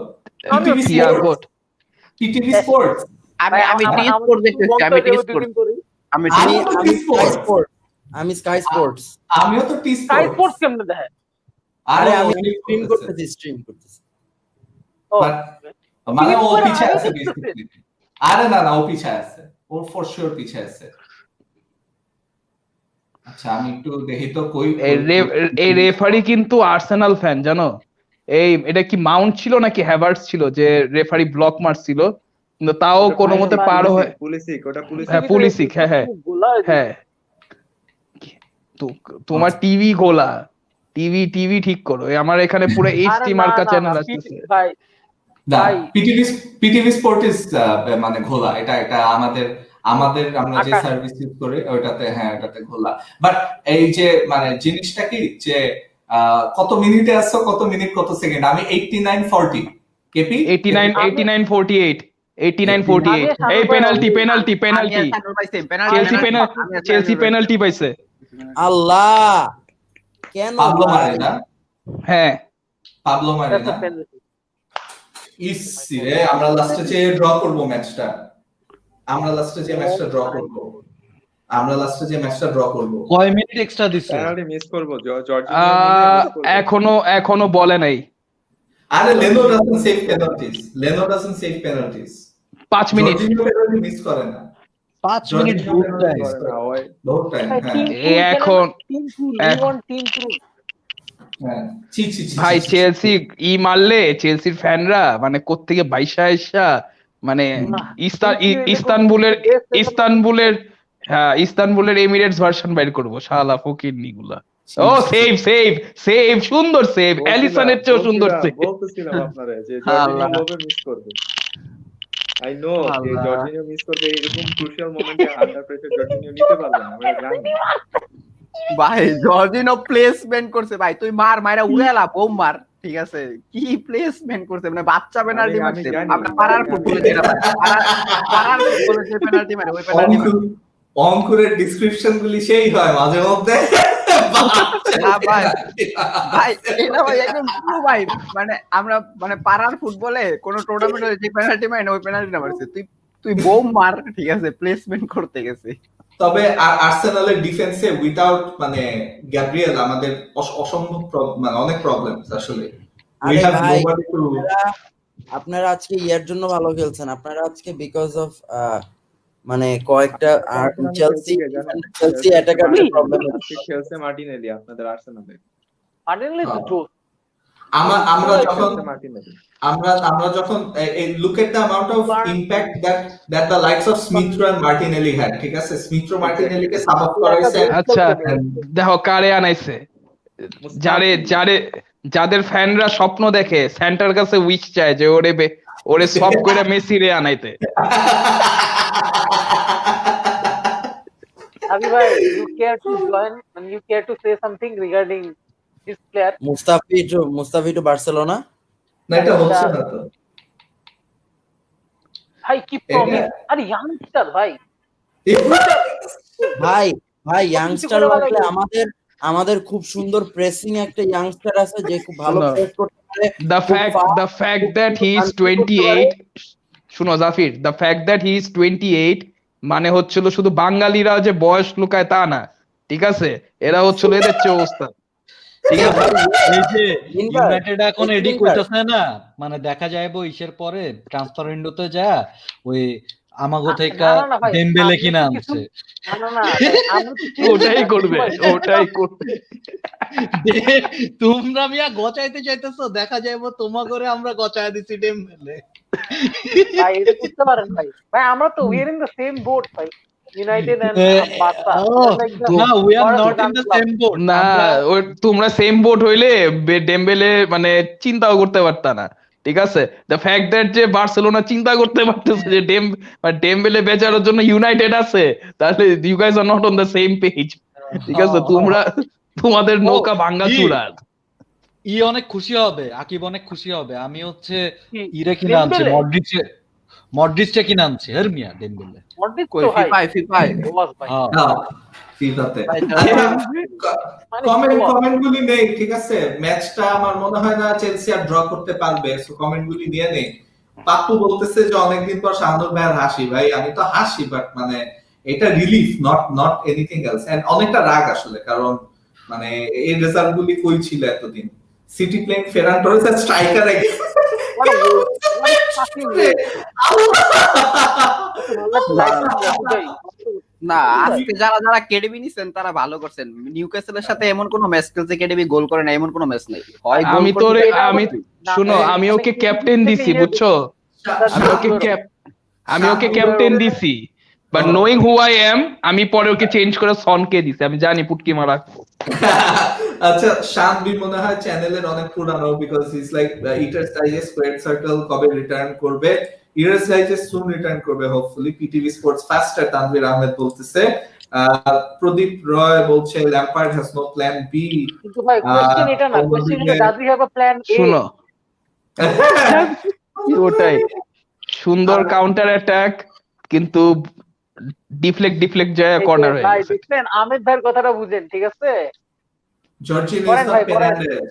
PTV sports. আমি টি স্পোর্ট দেখতেছি, আমি স্কাই স্পোর্টস। আমিও তো টি স্কাই স্পোর্টস কেমনে দেখে? আরে আমি স্ট্রিম করতেছি। মানে ও পিছে আছে বেসিক্যালি। আরে না ও পিছে আছে, ও ফর শিওর পিছে আছে। আচ্ছা, আমি একটু দেখি তো কই। এই রেফারি কিন্তু আর্সেনাল ফ্যান, জানো? এটা কি মাউন্ট ছিল নাকি হ্যাভার্টস ছিল যে রেফারি ব্লক মারছিল, কিন্তু তাও কোনো মতে পার হয়ে পুলিশিক। হ্যাঁ, তোমার টিভি গোলা, টিভি ঠিক করো। আমার এখানে পুরো এইচডি মার্কা চ্যানেল আছে। পিটিভি স্পোর্ট ইজ মানে ঘোলা। এটা আমাদের আমরা যে সার্ভিস ইউজ করি ওইটাতে, হ্যাঁ ওটাতে ঘোলা। বাট এই যে মানে জিনিসটা কি যে কত মিনিটে আসছো, কত মিনিট কত সেকেন্ড? আমি 89-40 কেপি 89-48 এই পেনাল্টি চেলসি পেনাল্টি পাইছে। আল্লাহ, কেন পাবলো মারে না? হ্যাঁ, পাবলো মারে না। রে আমরা লাস্টে যে ড্র করব ম্যাচটা, কয় মিনিট এক্সট্রা দিছে? পেনাল্টি মিস করব, জর্জিনিও এখনো বলে নাই। আরে Lenoe doesn't save penalties. 5 minute penalty miss করে না। 5 মিনিট বহুত টাইম। এখন ভাই চেলসি মারলে চেলসির ফ্যানরা মানে কোত্থেকে বাইশা এসা মানে ইস্তানবুলের এমিরেটস ভার্সন বাইর করবো, শালা ফকির নিগুলা। ও সেভ সুন্দর সেভ, অ্যালিসনের চেয়েও সুন্দর সেভ। বলতেছিলাম আপনারা যে জর্জিনিও লোভে মিস করবে। আই নো যে জর্জিনিও মিস করবে, এরকম ক্রুশিয়াল মোমেন্টে আন্ডার প্রেসার জর্জিনিও নিতে পারবে না, আমরা জানি। ভাই জর্জিনিও প্লেসমেন্ট করছে ভাই, তুই মারা উড়ালা বোম মার, ঠিক আছে? কি প্লেসমেন্ট করছে, মানে বাচ্চা পেনাল্টি মারছে। আমরা পাড়ার ফুটবলে যেটা পাড়ার ফুটবলে যে পেনাল্টি মারে ওই পেনাল্টি অঙ্কুরের ডেসক্রিপশন গুলি সেই হয় মাঝে মধ্যে। ভাই এটা ভাই একদম ট্রু ভাই, মানে আমরা মানে পাড়ার ফুটবলে কোন টুর্নামেন্টে যে পেনাল্টি মারে ওই পেনাল্টিটা মারছে। তুই বোম মার, ঠিক আছে? প্লেসমেন্ট করতে গেছে। তবে আর্সেনালের ডিফেন্সে উইদাউট মানে গ্যাব্রিয়েল আমাদের অসম্ভব মানে অনেক প্রবলেম আসলে। আপনারা আজকে ইয়ার জন্য ভালো খেলছেন, আপনারা আজকে বিকজ অফ মানে কয়েকটা আর আর্সেনালে চেলসি খেলছে কে জানেন? চেলসি অ্যাটাকারদের প্রবলেম আজকে খেলছে মার্টিনেলি আপনাদের আর্সেনালে। মার্টিনেলি তো জোস। আমরা যখন খেলছে মার্টিনেলি। আমরা যখন look at the amount of impact that the likes of Smith Rowe and Martinelli had, ঠিক আছে? Smith Rowe Martinelli K sub of করাইছে। আচ্ছা দেখো কারে আনাইছে, যাদের ফ্যানরা স্বপ্ন দেখে সেন্টার কাছে উইশ চায় যে ওরে সব করে মেসি রে আনাইতে। Abi bhai, you care to join and you care to say something regarding this player? Mustafi to Barcelona. না এটা হচ্ছে না তো ভাই কি প্রমিস, আরে ইয়াংস্টার ভাই ভাই ইয়াংস্টার লাগলে আমাদের খুব সুন্দর প্রেসিং একটা ইয়াংস্টার আছে যে খুব ভালো প্রেস করতে পারে। the fact that he is 28, শুনো Zafir, the fact that he is 28 মানে হচ্ছিল শুধু বাঙালিরা যে বয়স লুকায় তা না, ঠিক আছে, এরা হচ্ছিল এদের চেয়ে অবস্থা, ঠিক আছে। এই যে ইউনাইটেড এখন এডি কইতাছে না, মানে দেখা যাইবো ইসের পরে ট্রান্সফার উইন্ডোতে যা ওই আমাগো থেকে ডেম্বেলে কিনা আনছে, ওটাই করবে। তোমরা মিয়া গচাইতে চাইতেছো, দেখা যাইবো তোমা করে আমরা গচায় দিছি ডেম্বেলে। ভাই এটা বুঝতে পারেন ভাই, আমরা তো we are in the same boat ভাই, ইউনাইটেড এন্ড বার্সা। না we are not in the same boat। না তোমরা সেম বোট হইলে ডেম্বেলে মানে চিন্তাও করতে পারতা না, ঠিক আছে। দ্য ফ্যাক্ট দ্যাট যে বার্সেলোনা চিন্তা করতে পারতেছে যে ডেম্বেলে বেচানোর জন্য ইউনাইটেড আছে, তাহলে you guys are not on the same page, ঠিক আছে। তোমাদের নৌকা ভাঙ্গা চূড়া। অনেক খুশি হবে, আকিব অনেক খুশি হবে। আমি হচ্ছে ইরে কিনা আনছি, মডরিচে কিনা আনছি হেরমিয়া ডেম্বেলে। মডরিচ তো ভাই ফিফায় বস ভাই, ফিফাতে কমেন্ট গুলি নেই, ঠিক আছে। ম্যাচটা আমার মনে হয় না চেলসি আর ড্র করতে পারবে, সো কমেন্ট গুলি নিয়ে নেই। পাপ্পু বলতেছে যে অনেকদিন পর শাহানুর ভাইয়ের হাসি। ভাই আমি তো হাসি, বাট মানে এটা relief, not anything else. And অনেকটা রাগ আসলে, কারণ মানে এই রেজাল্ট গুলি কই ছিল এতদিন। সিটি প্লেইং ফেরান টরেস আর স্ট্রাইকার না আজকে যারা কেডিবি নিছেন তারা ভালো করছেন। নিউক্যাসলের সাথে এমন কোন ম্যাচ খেলছে কেডিবি গোল করে না, এমন কোন ম্যাচ নেই। আমি ওকে ক্যাপ্টেন দিছি, বুঝছো, আমি ওকে ক্যাপ্টেন দিছি, but knowing who I am, আমি পরে ওকে চেঞ্জ করে সনকে দিছি, আমি জানি পুটকি মারা। আচ্ছা শান বি মনে হয় চ্যানেলের অনেক পুরানো, because is like Eaters Digest squad circle কবে রিটার্ন করবে, ইটার্স ডাইজেস্ট সুন রিটার্ন করবে hopefully. PTV Sports faster Tanvir Ahmed বলতেছে। প্রদীপ রয় বলছে Lampard has no plan B. কিন্তু ভাই কোশ্চেন এটা না, কোশ্চেন এটা does he have a plan A. শুনো ওটাই সুন্দর কাউন্টার অ্যাটাক, কিন্তু ডিফ্লেক্ট যায় কর্নার হয়ে গেছে। দেখেন আহমেদ ভাইয়ের কথাটা বুঝেন, ঠিক আছে। Jorginho is not Fernandes.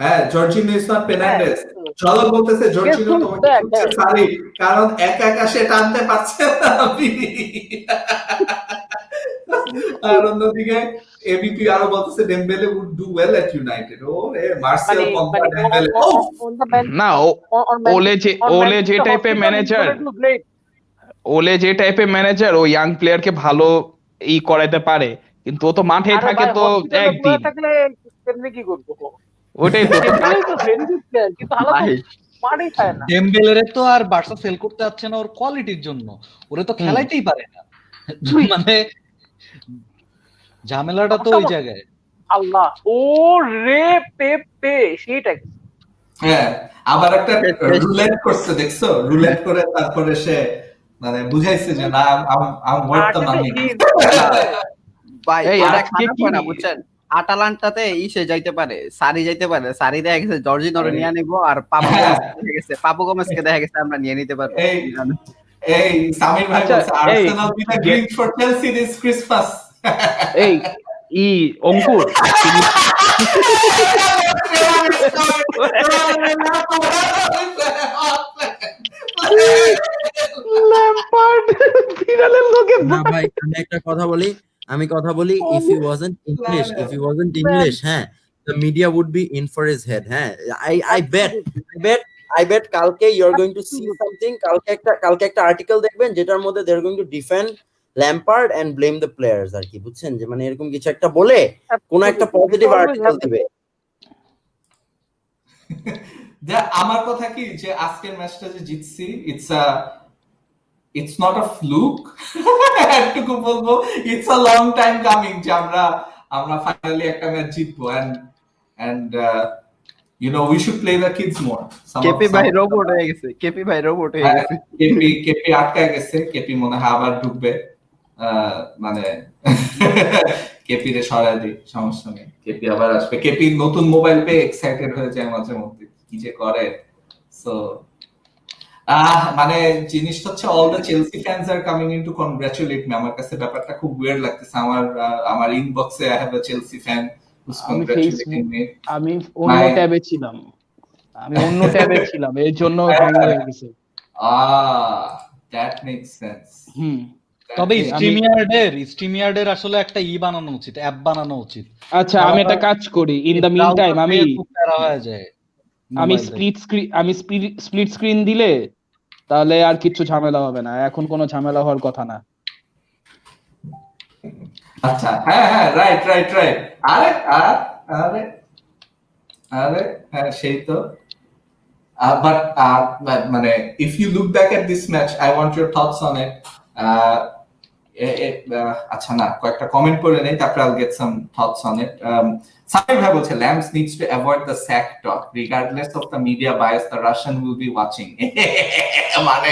হ্যাঁ জর্জিনো ইজ নট পেনান্ডেস। চলো বলতেছে জর্জিনো তোমাকে খুঁজছে সারি, কারণ একা সে টানতে পারছে না। আর অন্যদিকে এবিপি আরো বলতেছে Dembele would do well at United. ও রে মার্সেল পগবা ডেম্বেলে। না ওলে যে টাইপের ম্যানেজার ও ইয়াং প্লেয়ারকে ভালো করাইতে পারে, কিন্তু ও তো মাঠে থাকে তো একদিন থাকলে কেমনে কি করব। ওটাই তো কিন্তু মাঠেই খায় না। ডেম্বেলেরে তো আর বার্সা সেল করতে যাচ্ছে না ওর কোয়ালিটির জন্য, ওরে তো খেলাইতেই পারে না, মানে ঝামেলাটা তো ওই জায়গায়। আল্লাহ ও রে পেপে সেটা। হ্যাঁ আবার একটা রুলেট করছে, দেখছো, রুলেট করে তারপরে সে মানে বুঝাইছে যে না আম ওয়ার্থ দ্য মানি। ভাই এটা খারাপ হয় না বুঝছেন। আটালান্টাতে ইসে যাইতে পারে, সারি যাইতে পারে, সারি দেখা গেছে জর্জিনোরে নিয়ে নিব, আর পাপু গোমেজকে দেখা গেছে আমরা নিয়ে নিতে পারবো। এই সামির ভাই বলছে Arsenal with a green for Chelsea this Christmas. এই অঙ্কুর ল্যাম্পার্ড ফিনালের লোকে। না ভাই আমি কথা বলি if he wasn't English, হ্যাঁ, the media would be in for his head. হ্যাঁ, I bet I bet কালকে you're going to see something. কালকে একটা আর্টিকেল দেখবেন যেটার মধ্যে they're going to defend Lampard and blame the players আর কি, বুঝছেন, যে মানে এরকম কিছু একটা বলে কোন একটা পজিটিভ আর্টিকেল দিবে। আমার কথা কি যে আজকের ম্যাচটা যে জিতছি, it's not a fluke. একটুকু বলবো it's a long time coming যে আমরা ফাইনালি একটা ম্যাচ জিতবো, and you know we should play the kids more. KP ভাই রোবট হয়ে গেছে, কেপি ভাই রোবট হয়ে গেছে, কেপি আটকায় গেছে, কেপি মনে হয় আবার ঢুকবে, মানে কেপি রে সরাই দিই, সমস্যা নেই, কেপি আবার আসবে। কেপি নতুন মোবাইল পেয়ে এক্সাইটেড হয়ে যায় মাঝে মধ্যে, কি যে করে। সো মানে জিনিসটা হচ্ছে all the Chelsea fans are coming in to congratulate me. আমার কাছে ব্যাপারটা খুব ওয়্যার্ড লাগতেছে। আমার ইনবক্সে I have a Chelsea fan who's congratulating me. আমি অন্য ট্যাবে ছিলাম, এর জন্য হ্যাং হয়ে গেছে। That makes sense. তবে স্ট্রিমিয়ার্ডের আসলে একটা বানানো উচিত, অ্যাপ বানানো উচিত। আচ্ছা, আমি একটা কাজ করি, ইন দ্য মিন টাইম আমি স্প্লিট স্ক্রিন দিলে তাহলে আর কিছু ঝামেলা হবে না, এখন কোনো ঝামেলা হওয়ার কথা না। আচ্ছা, হ্যাঁ হ্যাঁ, রাইট রাইট রাইট। আরে হ্যাঁ, সেই তো। But মানে if you look back at this match, I want your thoughts on it. আচ্ছা না, কয়েকটা কমেন্ট করে নেই, তারপর I'll get some thoughts on it. Samir bhai bolche Lambs needs to avoid the sack talk regardless of the media bias. The Russian will be watching. মানে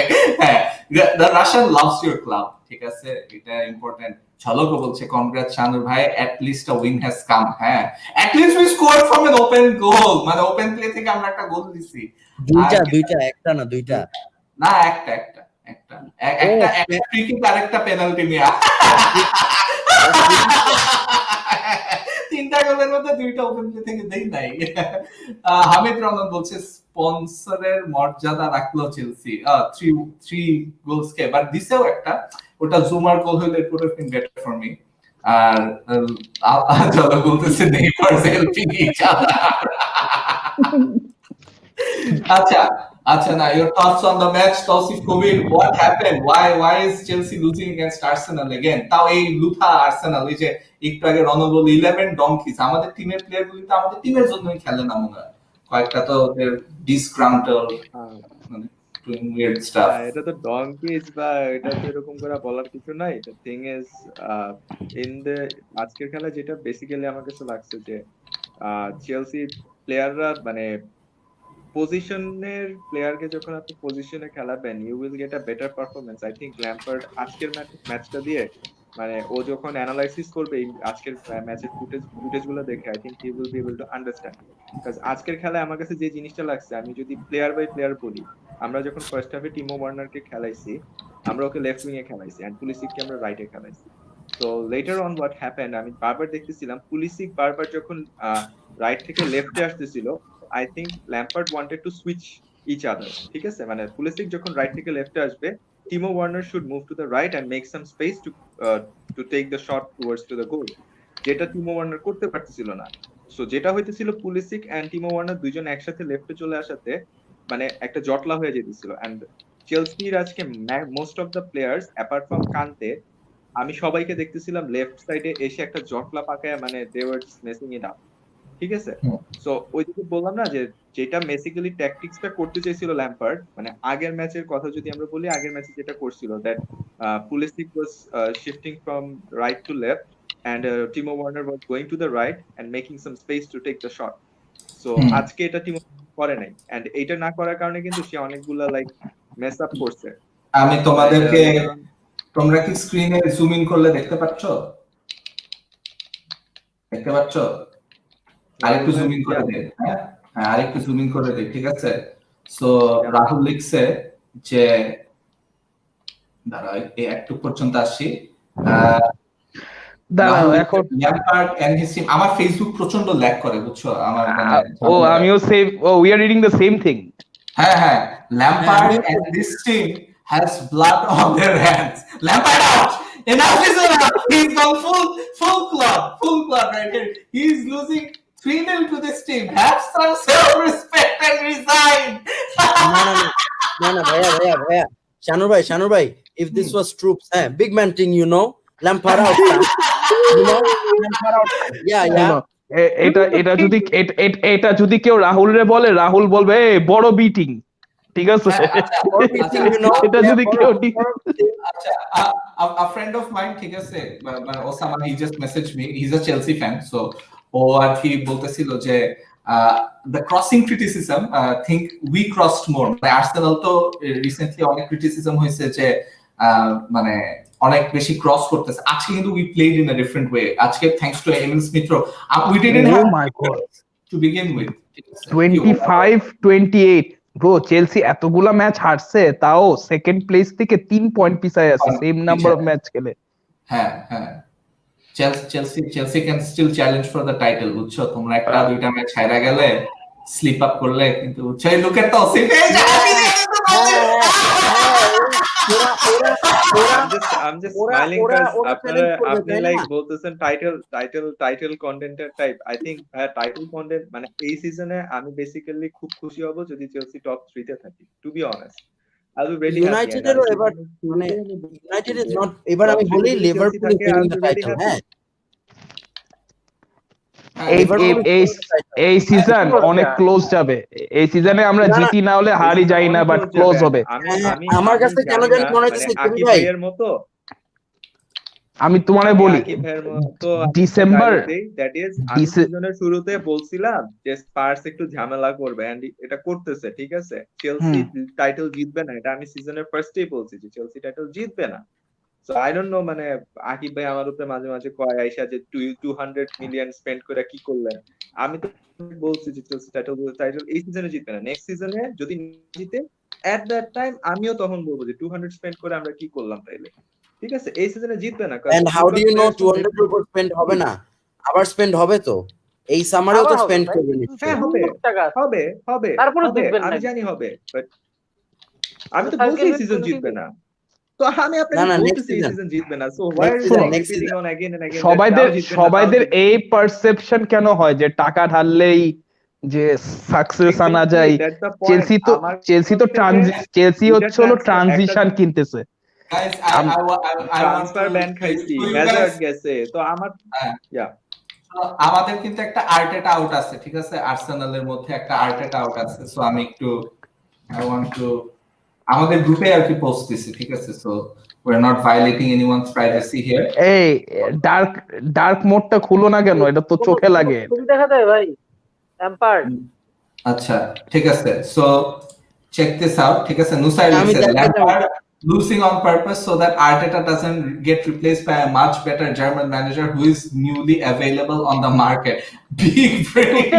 the Russian loves your club, ঠিক আছে, এটা important. ঝলকও বলছে congrats শানুর ভাই, at least a win has come. হ্যাঁ, at least we scored from an open goal, মানে open play থেকে আমরা একটা গোল দিছি। দুইটা একটা না দুইটা না, একটা ফ্রি কিক আর একটা পেনাল্টি নিয়া, তিনটা গোলের মধ্যে দুইটা ওপেন প্লে থেকে দেই নাই। হামিদ রহমান বলছে স্পন্সরের মর্যাদা রাখলো চেলসি, 3 গোলস কে, বাট দিছেও একটা, ওটা জুমার গোল হইলে it would have been better for me. আর যারা বলতেছে নেইমারস হেল্পিং ইচ আদার। আচ্ছা না, your thoughts on the match, Tausif Kobir, what happened? Why is Chelsea losing against Arsenal again? তাও এই লুথা আর্সেনাল, এই যে একটু আগে রন বল 11 ডঙ্কিস, আমাদের টিমের প্লেয়ার গুলি তো আমাদের টিমের জন্যই খেলে না মনে হয়, কয়েকটা তো ডিসগ্রাউন্ডেড, মানে doing weird stuff. এটা তো ডঙ্কিস বা এটা তো এরকম করে বলার কিছু নাই। the thing is in the আজকের খেলা যেটা বেসিক্যালি আমার কাছে লাগছে যে চেলসি প্লেয়াররা মানে পজিশনের প্লেয়ারকে যখন আপনি পজিশনে খেলাবেন, you will get a better performance. I think Lampard আজকের ম্যাচটা দিয়ে মানে ও যখন অ্যানালাইসিস করবে আজকের ম্যাচের ফুটেজ গুলো দেখে, I think he will be able to understand. Because আজকের খেলায় আমার কাছে যে জিনিসটা লাগছে, আমি যদি প্লেয়ার বাই প্লেয়ার বলি, আমরা যখন ফার্স্ট হাফে টিমো ওয়ার্নারকে খেলাইছি, আমরা ওকে লেফট উইং এ খেলাইছি, এন্ড পুলিসিককে আমরা রাইটে খেলাইছি। So later on what happened, আমি বারবার দেখতেছিলাম পুলিসিক বারবার যখন রাইট থেকে লেফটে আসতেছিল, I think Lampard wanted to switch each other. ঠিক আছে, মানে পুলিসিক যখন রাইট থেকে লেফটে আসবে, Timo Warner should move to the right and make some space to take the shot towards to the goal, যেটা টিমো ওয়ার্নার করতে পারতেছিল না। সো যেটা হইতেছিল, পুলিসিক এন্ড টিমো ওয়ার্নার দুইজন একসাথে লেফটে চলে আসাতে মানে একটা জটলা হয়ে যেতেছিল। এন্ড চেলসির আজকে most of the players apart from কান্তে, আমি সবাইকে দেখতেছিলাম লেফট সাইডে এসে একটা জটলা পাকায়, মানে they were messing it up. ঠিক আছে, সো ওইদিকে বললাম না যে যেটা বেসিক্যালি ট্যাকটিক্সটা করতে চাইছিল ল্যাম্পার্ড, মানে আগের ম্যাচের কথা যদি আমরা বলি, আগের ম্যাচে যেটা করছিল, that Pulisic was shifting from right to left and Timo Werner was going to the right and making some space to take the shot. So আজকে এটা টিমো করে নাই, এন্ড এইটা না করার কারণে কিন্তু সে অনেকগুলা লাইক মেস আপ করছে। আমি তোমাদেরকে, তোমরা কি স্ক্রিনে জুম ইন করলে দেখতে পাচ্ছ? আরেকটু জুম ইন করে দে। হ্যাঁ, আরেকটু জুম ইন করে দে, ঠিক আছে। সো রাহুল লিখছে যে দাঁড়াও একটু পর্যন্ত আসি। দাঁড়াও, এখন ল্যাম্পার্ড এন্ড হিজ টিম, আমার ফেসবুক প্রচন্ড ল্যাগ করে, বুঝছো, আমার আমিও same, we are reading the same thing. হ্যাঁ, Lampard and this team has blood on their hands. Lampard out. Enough is enough. He's gone full club right here. He's losing 3-0 to this team. Have some self-respect and resign. No, bhaiya. Shanur bhai, if this was troops, big man thing, you know, Lampard out, fam. You know, Lampard out, fam. Yeah. শোনো, এটা যদি কেউ রাহুল রে বলে, রাহুল বলবে এই বড় beating, ঠিক আছে? আচ্ছা, You know, এটা যদি কেউ আচ্ছা, a friend of mine, ঠিক আছে, মানে Osama, he just messaged me. He's a Chelsea fan, so ও আর কি বলতেছিল যে the crossing criticism, think we crossed more. মানে আর্সেনাল তো রিসেন্টলি অনেক ক্রিটিসিজম হয়েছে যে মানে অনেক বেশি ক্রস করতেছে। আজকে কিন্তু we played in a different way. আজকে thanks to Emil Smith Rowe, we didn't have to begin with. 25-28 bro, Chelsea এতগুলা ম্যাচ হারছে, তাও সেকেন্ড প্লেস থেকে 3 পয়েন্ট পিছায় আছে সেম নাম্বার অফ ম্যাচ খেলে। হ্যাঁ Chelsea can still challenge for the title, বুঝছো? তোমরা একটা দুইটা ম্যাচ হারা গেলে, স্লিপ আপ করলে, কিন্তু বুঝছো এই লোকের তো I'm just smiling because আপনি like বলতেছেন টাইটেল কন্টেন্টের type. I think title content মানে এই সিজনে আমি বেসিক্যালি খুব খুশি হব যদি চেলসি টপ 3 তে থাকে, to be honest. I'll be really happy. ইউনাইটেডেরও এবার মানে ইউনাইটেড ইজ নট, এবার আমি বলি Liverpool is winning the title. এই সিজন অনেক ক্লোজ যাবে, এই সিজনে আমরা জিতি না হলে হারি যাই না, বাট ক্লোজ হবে। আমার কাছে কেন জানি মনে হচ্ছে আকিব ভাইয়ের মতো, আমি তোমারে বলি ডিসেম্বর, দ্যাট ইজ আমি সিজনের শুরুতে বলছিলাম যে স্পার্স একটু ঝামেলা করবে, এন্ড এটা করতেছে, ঠিক আছে? চেলসি টাইটেল জিতবে না, এটা আমি সিজনের ফার্স্টেই বলছি যে চেলসি টাইটেল জিতবে না। সো আই ডোন্ট নো, মানে আকিব ভাই আমার উপরে মাঝে মাঝে কয় আইসা যে 200 মিলিয়ন স্পেন্ড করে কি করলেন। আমি তো বলছি যে চেলসি টাইটেল এই সিজনে জিতবে না, নেক্সট সিজনে যদি জিতে এট দ্যাট টাইম আমিও তখন বলবো যে 200 স্পেন্ড করে আমরা কি করলাম তাইলে, ঠিক আছে? এই সিজনে জিতবে না। And how do you know 200 এর উপর স্পেন্ড হবে না? আবার স্পেন্ড হবে তো, এই সামারেও তো স্পেন্ড করবে নিশ্চয়ই। হবে তারপরে জিতবেন না, আমি জানি হবে, বাট আমি তো বলছি এই সিজন জিতবে না, তো আমি আপনাকে বলতেছি এই সিজন জিতবে না। So why is repeating on again and again? সবাইদের এই পারসেপশন কেন হয় যে টাকা ঢাললেই যে সাকসেস আনা যায়? চেলসি হচ্ছে হলো ট্রানজিশন কিনতেছে। Guys, ট্রান্সফার ব্যান খাইছি, হ্যাজার্ড গেছে, তো আমার আমাদের কিন্তু একটা আর্টেটা আউট আছে, ঠিক আছে? আর্সেনালের মধ্যে একটা আর্টেটা আউট আছে। সো আমি একটু আই ওয়ান্ট টু আমাদের গ্রুপে আর কি পোস্ট দিছি, ঠিক আছে? So we are not violating anyone's privacy here. এই ডার্ক মোডটা খুলো না কেন? এটা তো চোখে লাগে। তুমি দেখা দেয় ভাই ল্যাম্পার্ড। আচ্ছা ঠিক আছে, সো চেক দিস আউট, ঠিক আছে? Nusair said Lampard losing on purpose so that Arteta doesn't get replaced by a much better German manager who is newly available on the market. Big brain.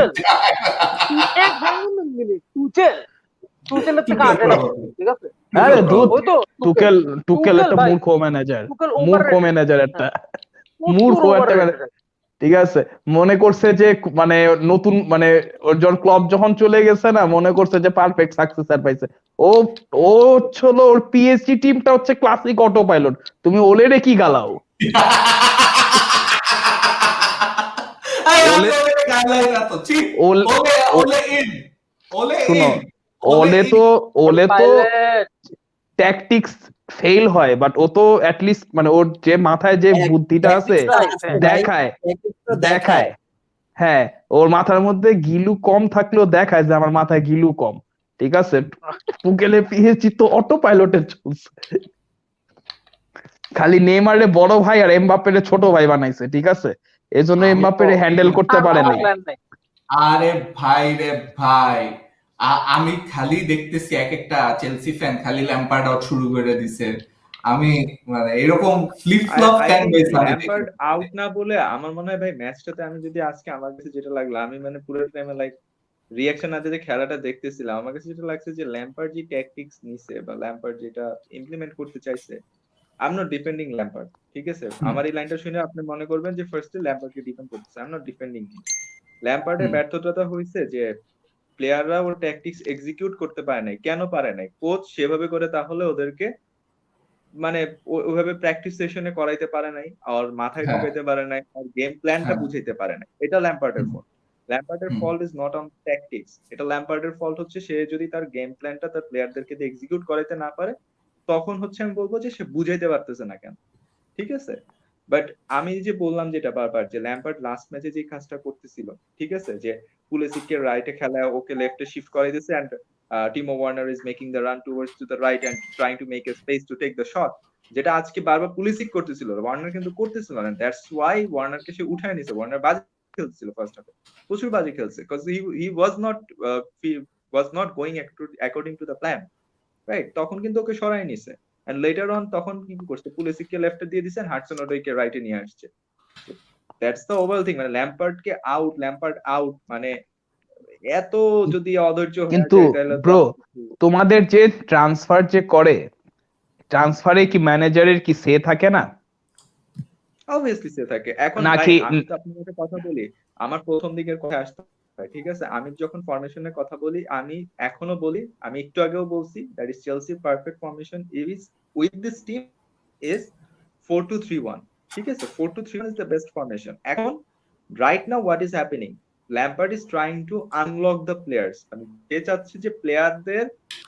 টুচেল থেকে আর্টেটা, ঠিক আছে? আরে টুকেল একটা মূর্খ ম্যানেজার একটা মূর্খ একটা ম্যানেজার, ঠিক আছে? মনে করছে যে মানে নতুন মানে জন ক্লব যখন চলে গেছে না, মনে করছে যে পারফেক্ট সাকসেসর পাইছে। ও হলো ওর পিএসজি টিমটা হচ্ছে ক্লাসিক অটো পাইলট, তুমি ওলেরে কি গালাও? ওলে তো ট্যাকটিক্স ফেল হয়, বাট ও তো অ্যাটলিস্ট মানে ওর যে মাথায় যে বুদ্ধিটা আছে দেখায়। হ্যাঁ, ওর মাথার মধ্যে গিলু কম থাকলেও দেখায় যে আমার মাথায় গিলু কম, ঠিক আছে? পুকেলে পিএসজি তো অটো পাইলটে চলছে, খালি নেইমারে বড় ভাই আর এমবাপ্পের ছোট ভাই বানাইছে, ঠিক আছে? এজন্য এমবাপ্পের হ্যান্ডেল করতে পারে নাই। আরে ভাই রে ভাই, আমি খালি দেখতেছি এক একটা চেলসি ফ্যান খালি ল্যাম্পার্ড আউট শুরু করে দিছে। আমি মানে এরকম ফ্লিপ ফ্লপ ফ্যান বেস মানে ল্যাম্পার্ড আউট না বলে আমার মনে হয় ভাই ম্যাচটাতে আমি যদি আজকে আমার কাছে যেটা লাগলো, আমি মানে পুরো টাইমে লাইক রিঅ্যাকশন না দিয়ে খেলাটা দেখতেছিলাম, আমার কাছে যেটা লাগছে যে ল্যাম্পার্ড যে ট্যাকটিক্স নিছে বা ল্যাম্পার্ড যেটা ইমপ্লিমেন্ট করতে চাইছে, I am not defending Lampard, ঠিক আছে? আমার এই লাইনটা শুনে আপনি মনে করবেন যে ফার্স্টে ল্যাম্পার্ডকে ডিফেন্ড করতেছে, আই এম নট ডিফেন্ডিং হিম। ল্যাম্পার্ডের ব্যর্থতা হয়েছে যে প্লেয়াররা ওর ট্যাকটিক্স এক্সিকিউট করতে পারে নাই। কেন পারে নাই? কোচ সেভাবে করে তাহলে ওদেরকে মানে ওইভাবে প্র্যাকটিস সেশনে করাইতে পারে নাই, আর মাথায় ঢুকাইতে পারে নাই, আর গেম প্ল্যানটা বুঝাইতে পারে নাই। এটা ল্যাম্পার্ডের ফল্ট। ল্যাম্পার্ডের fault is not on tactics, এটা ল্যাম্পার্ডের ফল্ট হচ্ছে সে যদি তার গেম প্ল্যানটা তার প্লেয়ারদেরকে দিয়ে এক্সিকিউট করাইতে না পারে, তখন হচ্ছে আমি বলবো যে সে বুঝাইতে পারতেছে না কেন, ঠিক আছে? বাট আমি যে বললাম যেটা বারবার, যে ল্যাম্পার্ড লাস্ট ম্যাচে যে কাজটা করতেছিল, ঠিক আছে, যে পুলিসিককে রাইটে খেলায় ওকে লেফটে শিফট করে দিয়েছে, and Timo Werner is making the run towards to the right and trying to make a space to take the shot, যেটা আজকে বারবার পুলিসিক করতেছিল, ওয়ার্নার কিন্তু করতেছিল না। দ্যাটস ওয়াই ওয়ার্নারকে সে উঠায় নিছে। ওয়ার্নার বাজে খেলছিল ফার্স্ট হাফে, প্রচুর বাজে খেলছে, because he was not going according to the plan, right? তখন কিন্তু ওকে সরাই নিছে, এন্ড লেটার অন তখন কি করছে, পুলিসিককে লেফটে দিয়ে দিছেন, হাডসন ওডয়কে রাইটে নিয়ে আসছে। দ্যাটস দ্য ওভারঅল থিং, মানে ল্যাম্পার্ড আউট মানে এত যদি অধৈর্য হয়ে কিন্তু যায় তাহলে তো ব্রো, তোমাদের যে ট্রান্সফার যে করে, ট্রান্সফারে কি ম্যানেজারের কি সে থাকে না? অবভিয়াসলি সে থাকে। এখন ভাই নাকি আমি তো আপনার সাথে কথা বলি, আমার প্রথম দিকের কথা আসতে হয়, ঠিক আছে? আমি যখন ফরমেশনের কথা বলি, আমি এখনো বলি, আমি একটু আগেও বলছি, that is Chelsea perfect formation is with this team is 4-2-3-1, ঠিক আছে? 4-2-3-1 ইজ দ্য বেস্ট ফরমেশন। এখন right now what is happening, Lampard is trying to unlock the players, মানে সে চাচ্ছে যে প্লেয়ারদের,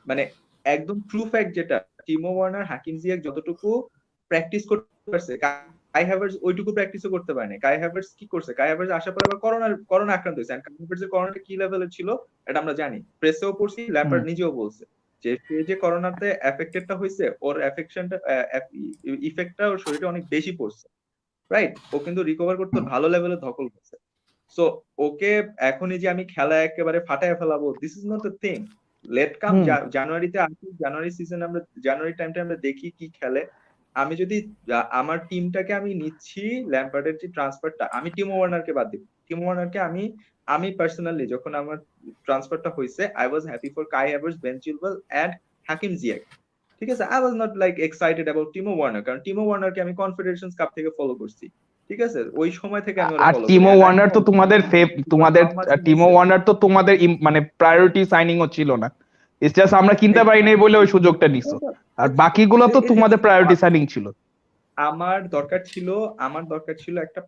মানে একদম ট্রু ফ্যাক্ট যেটা, টিমো ওয়ার্নার, হাকিম জিয়াক যতটুকু প্র্যাকটিস করতে পারছে, কাই হ্যাভার্টজ ওইটুকু প্র্যাকটিসও করতে পারেনি। কাই হ্যাভার্টজ কি করছে, কাই হ্যাভার্টজ আসার পর আবার করোনা আক্রান্ত হয়েছে, এন্ড কাই হ্যাভার্টজের করোনাটা কি লেভেলের ছিল এটা আমরা জানি, প্রেসেও পড়ছি, ল্যাম্পার্ড নিজেও বলছে যে সে যে করোনাতে এফেক্টেডটা হয়েছে, ওর এফেকশনটা ইফেক্টটা ওর শরীরে অনেক বেশি পড়ছে, রাইট? ও কিন্তু রিকভার করতে ভালো লেভেলে ধকল করছে। সো ওকে এখনই যে আমি খেলা একেবারে ফাটায় ফেলাবো, this is not the thing. Let come, জানুয়ারিতে আসি, জানুয়ারি সিজন আমরা, জানুয়ারি টাইমটা আমরা দেখি কি খেলে। আমি যদি আমার টিমটাকে আমি নিচ্ছি, ল্যাম্পার্ডের যে ট্রান্সফারটা, আমি টিমো ওয়ার্নারকে বাদ দিব। টিমো ওয়ার্নারকে আমি পার্সোনালি যখন আমার ট্রান্সফারটা হয়েছে, I was happy for Kai Havertz, Ben Chilwell and Hakim Ziyech, ঠিক আছে? I was not like excited about Timo Werner, কারণ টিমো ওয়ার্নারকে আমি কনফেডারেশনস কাপ থেকে ফলো করছি, ঠিক আছে? ওই সময় থেকে আমি ওরা আর ফলো করি। টিমো ওয়ার্নার তো তোমাদের টিমো ওয়ার্নার তো তোমাদের মানে প্রায়োরিটি সাইনিংও ছিল না, ইটস জাস্ট আমরা কিনতে পারি নাই বলে ওই সুযোগটা নিছো, আর বাকিগুলো তো তোমাদের প্রায়োরিটি সাইনিং ছিল। আমার দরকার ছিল একটা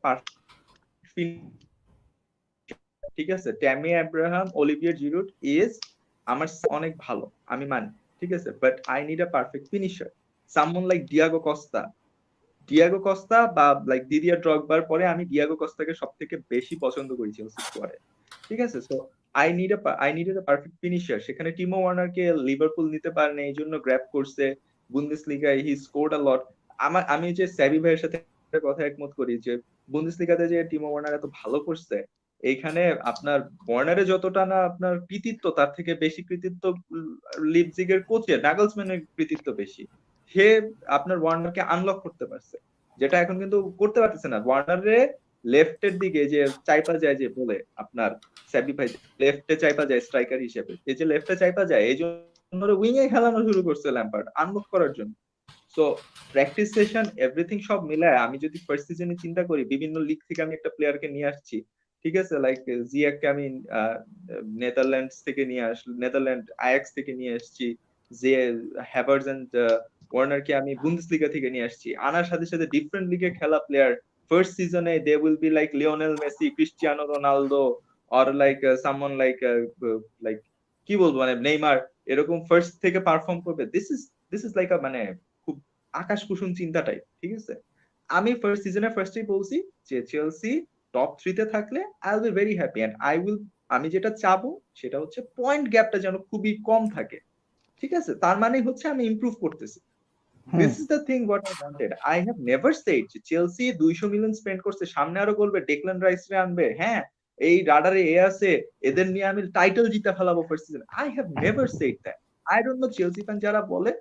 ঠিক আছে? Tammy Abraham, Olivier Giroud is আমার অনেক ভালো, আমি মানি, ঠিক আছে? But I need a perfect finisher, someone like Diego Costa বা লাইক দিদিয়ার ড্রগবার পরে আমি ডিয়াগো কস্তাকে সবথেকে বেশি পছন্দ করি চেলসি স্কোয়াডে, ঠিক আছে? So I needed a perfect finisher. সেখানে টিমো ওয়ার্নারকে লিভারপুল নিতে পারে না, এই জন্য গ্র্যাব করছে, বুন্দেসলিগায় হি স্কোরড আ লট। আমি যে স্যাভি ভাইয়ের সাথে কথা একমত করি যে বুন্দেসলিগাতে যে টিমো ওয়ার্নার এত ভালো করছে, এইখানে আপনার ওয়ার্নারে যতটা না আপনার কৃতিত্ব, তার থেকে বেশি কৃতিত্ব লিপজিগের কোচের, নাগলসম্যানের কৃতিত্ব বেশি। সে আপনার ওয়ার্নারকে আনলক করতে পারছে, যেটা এখন কিন্তু করতে পারতেছে না। ওয়ার্নারে লেফটের দিকে যে চাইপা যায়, যে বলে আপনার স্যাবি ভাই, লেফটে চাইপা যায় স্ট্রাইকার হিসেবে, এই যে লেফটে চাইপা যায়, এই জন্য উইং এ খেলানো শুরু করছে ল্যাম্পার্ড আনলক করার জন্য। সো প্র্যাকটিস সেশন এভরিথিং সব মিলায় আমি যদি ফার্স্ট সিজনে চিন্তা করি, বিভিন্ন লিগ থেকে আমি একটা প্লেয়ারকে নিয়ে আসছি, ঠিক আছে? লাইক জিয়াককে আমি নেদারল্যান্ড আয়াক্স থেকে নিয়ে আসছি, যে হ্যাভার্টজ এন্ড ওয়ার্নারকে আমি বুন্দেসলিগা থেকে নিয়ে আসছি, আনার সাথে সাথে ডিফারেন্ট লিগে খেলা প্লেয়ার ফার্স্ট সিজনে they will be like Lionel Messi, Cristiano Ronaldo, or like someone like কি বলবো, মানে নেইমার, এরকম ফার্স্ট থেকে পারফর্ম করবে। দিস ইজ লাইক মানে খুব আকাশ কুসুম চিন্তাটাই, ঠিক আছে? আমি ফার্স্ট সিজনে ফার্স্টেই বলছি যে চেলসি টপ 3 তে থাকলে I will be very happy, and আমি যেটা চাবো সেটা হচ্ছে পয়েন্ট গ্যাপটা যেন খুবই কম থাকে, ঠিক আছে? তার মানে হচ্ছে আমি ইমপ্রুভ করতেছি। This is the thing what I wanted. I have never shed যে চেলসি 200 মিলিয়ন স্পেন্ড করছে, সামনে আরো করবে, ডেকল্যান রাইস রে আনবে, হ্যাঁ এই রাডারে এ আছে, এদের নিয়ে আমি টাইটেল জিতে ফেলাবো first season. I have never said that. I don't know, Chelsea fan যারা বলে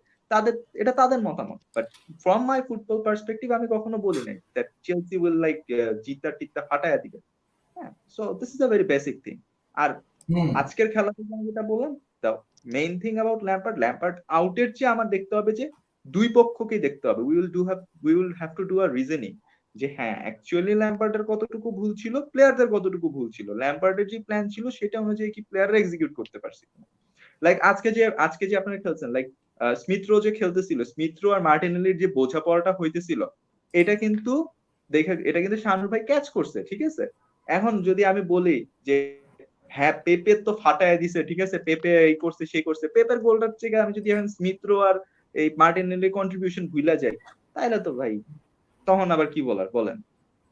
এটা তাদের মতামত, but from my football perspective আমি কখনো বলি নাই দ্যাট চেলসি উইল লাইক জিতা টিতা ফাটায়া দিবে। হ্যাঁ, so this is a very basic thing. আর আজকের খেলাতে আমি যেটা বললাম, the main thing about Lampard আউটের চেয়ে আমার দেখতে হবে যে দুই পক্ষকেই দেখতে হবে। We will have to do a reasoning যে হ্যাঁ অ্যাকচুয়ালি ল্যাম্পার্ডের কতটুকু ভুল ছিল, প্লেয়ারদের কতটুকু ভুল ছিল, ল্যাম্পার্ডের যে প্ল্যান ছিল সেটা অনুযায়ী কি প্লেয়াররা এক্সিকিউট করতে পারছে। লাইক আজকে যে আপনারা খেলছেন, লাইক স্মিথ রো যে খেলতেছিল, স্মিথ রো আর মার্টিনেলির যে বোঝাপড়াটা হইতেছিল, এটা কিন্তু শানুর ভাই ক্যাচ করছে, ঠিক আছে? এখন যদি আমি বলি যে হ্যাঁ পেপে তো ফাটায় দিছে, ঠিক আছে, পেপে এই করছে সেই করছে, পেপের গোলটার থেকে আমি যদি এখন স্মিথ রো আর এই মার্টিনেলির কন্ট্রিবিউশন ভুলা যাই, তাইলে তো ভাই তখন আবার কি বলার বলেন,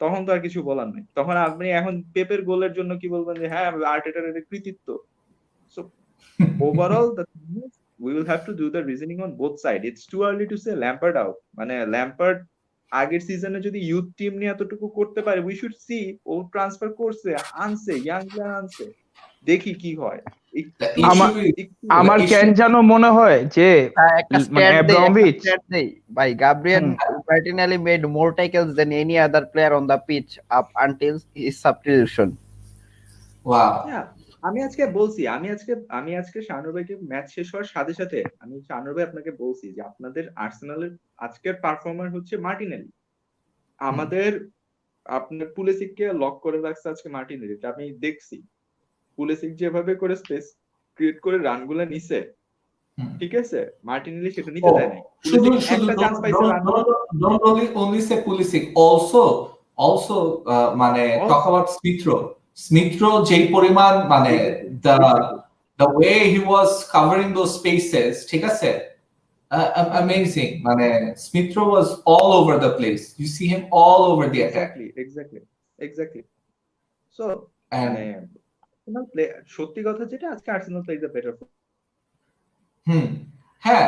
তখন তো আর কিছু বলার নাই, তখন আপনি এখন পেপের গোলের জন্য কি বলবেন যে হ্যাঁ আর্টেটার এর কৃতিত্ব। So overall the we will have to do the reasoning on both sides. It's too early to say Lampard out. মানে ল্যাম্পার্ড আগের সিজনে যদি ইউথ টিম নিয়ে এতটুকু করতে পারে, we should see ও ট্রান্সফার করছে, আনছে, ইয়াং প্লেয়ার আনছে, দেখি কি হয়। The একটু আমার issue is একটু আমার the কেন issue. যেন মনে হয় যে একটা মানে স্ট্যাট দেই, আব্রামোভিচ ভাই Gabriel Martinelli made more tackles than any other player on the pitch up until his substitution. Wow. হ্যাঁ, আমি আজকে শাহনুর ভাইকে ম্যাচ শেষ হওয়ার সাথে সাথে আমি শাহনুর ভাই আপনাকে বলছি যে আপনাদের আর্সেনালের আজকের পারফর্মার হচ্ছে মার্টিনেলি। আমাদের আপনার পুলিসিককে লক করে রাখছে আজকে মার্টিনেলি, আমি দেখছি পুলিসিক যেভাবে করে স্পেস ক্রিয়েট করে রানগুলা নিছে, ঠিক আছে, মার্টিনেলি সেটা নিতে দেয় নাই। পুলিসিক একটা চান্স পাইছে run, Don't only say Pulisic. Also, মানে talk about Smith Rowe. Smith Rowe যেই পরিমাণ মানে the way he was covering those spaces, ঠিক আছে, amazing. মানে Smith Rowe was all over the place. You see him all over the attack. Exactly. So And মানে সত্যি কথা যেটা আজকে আর্সেনাল প্লেজ আ বেটার। হ্যাঁ,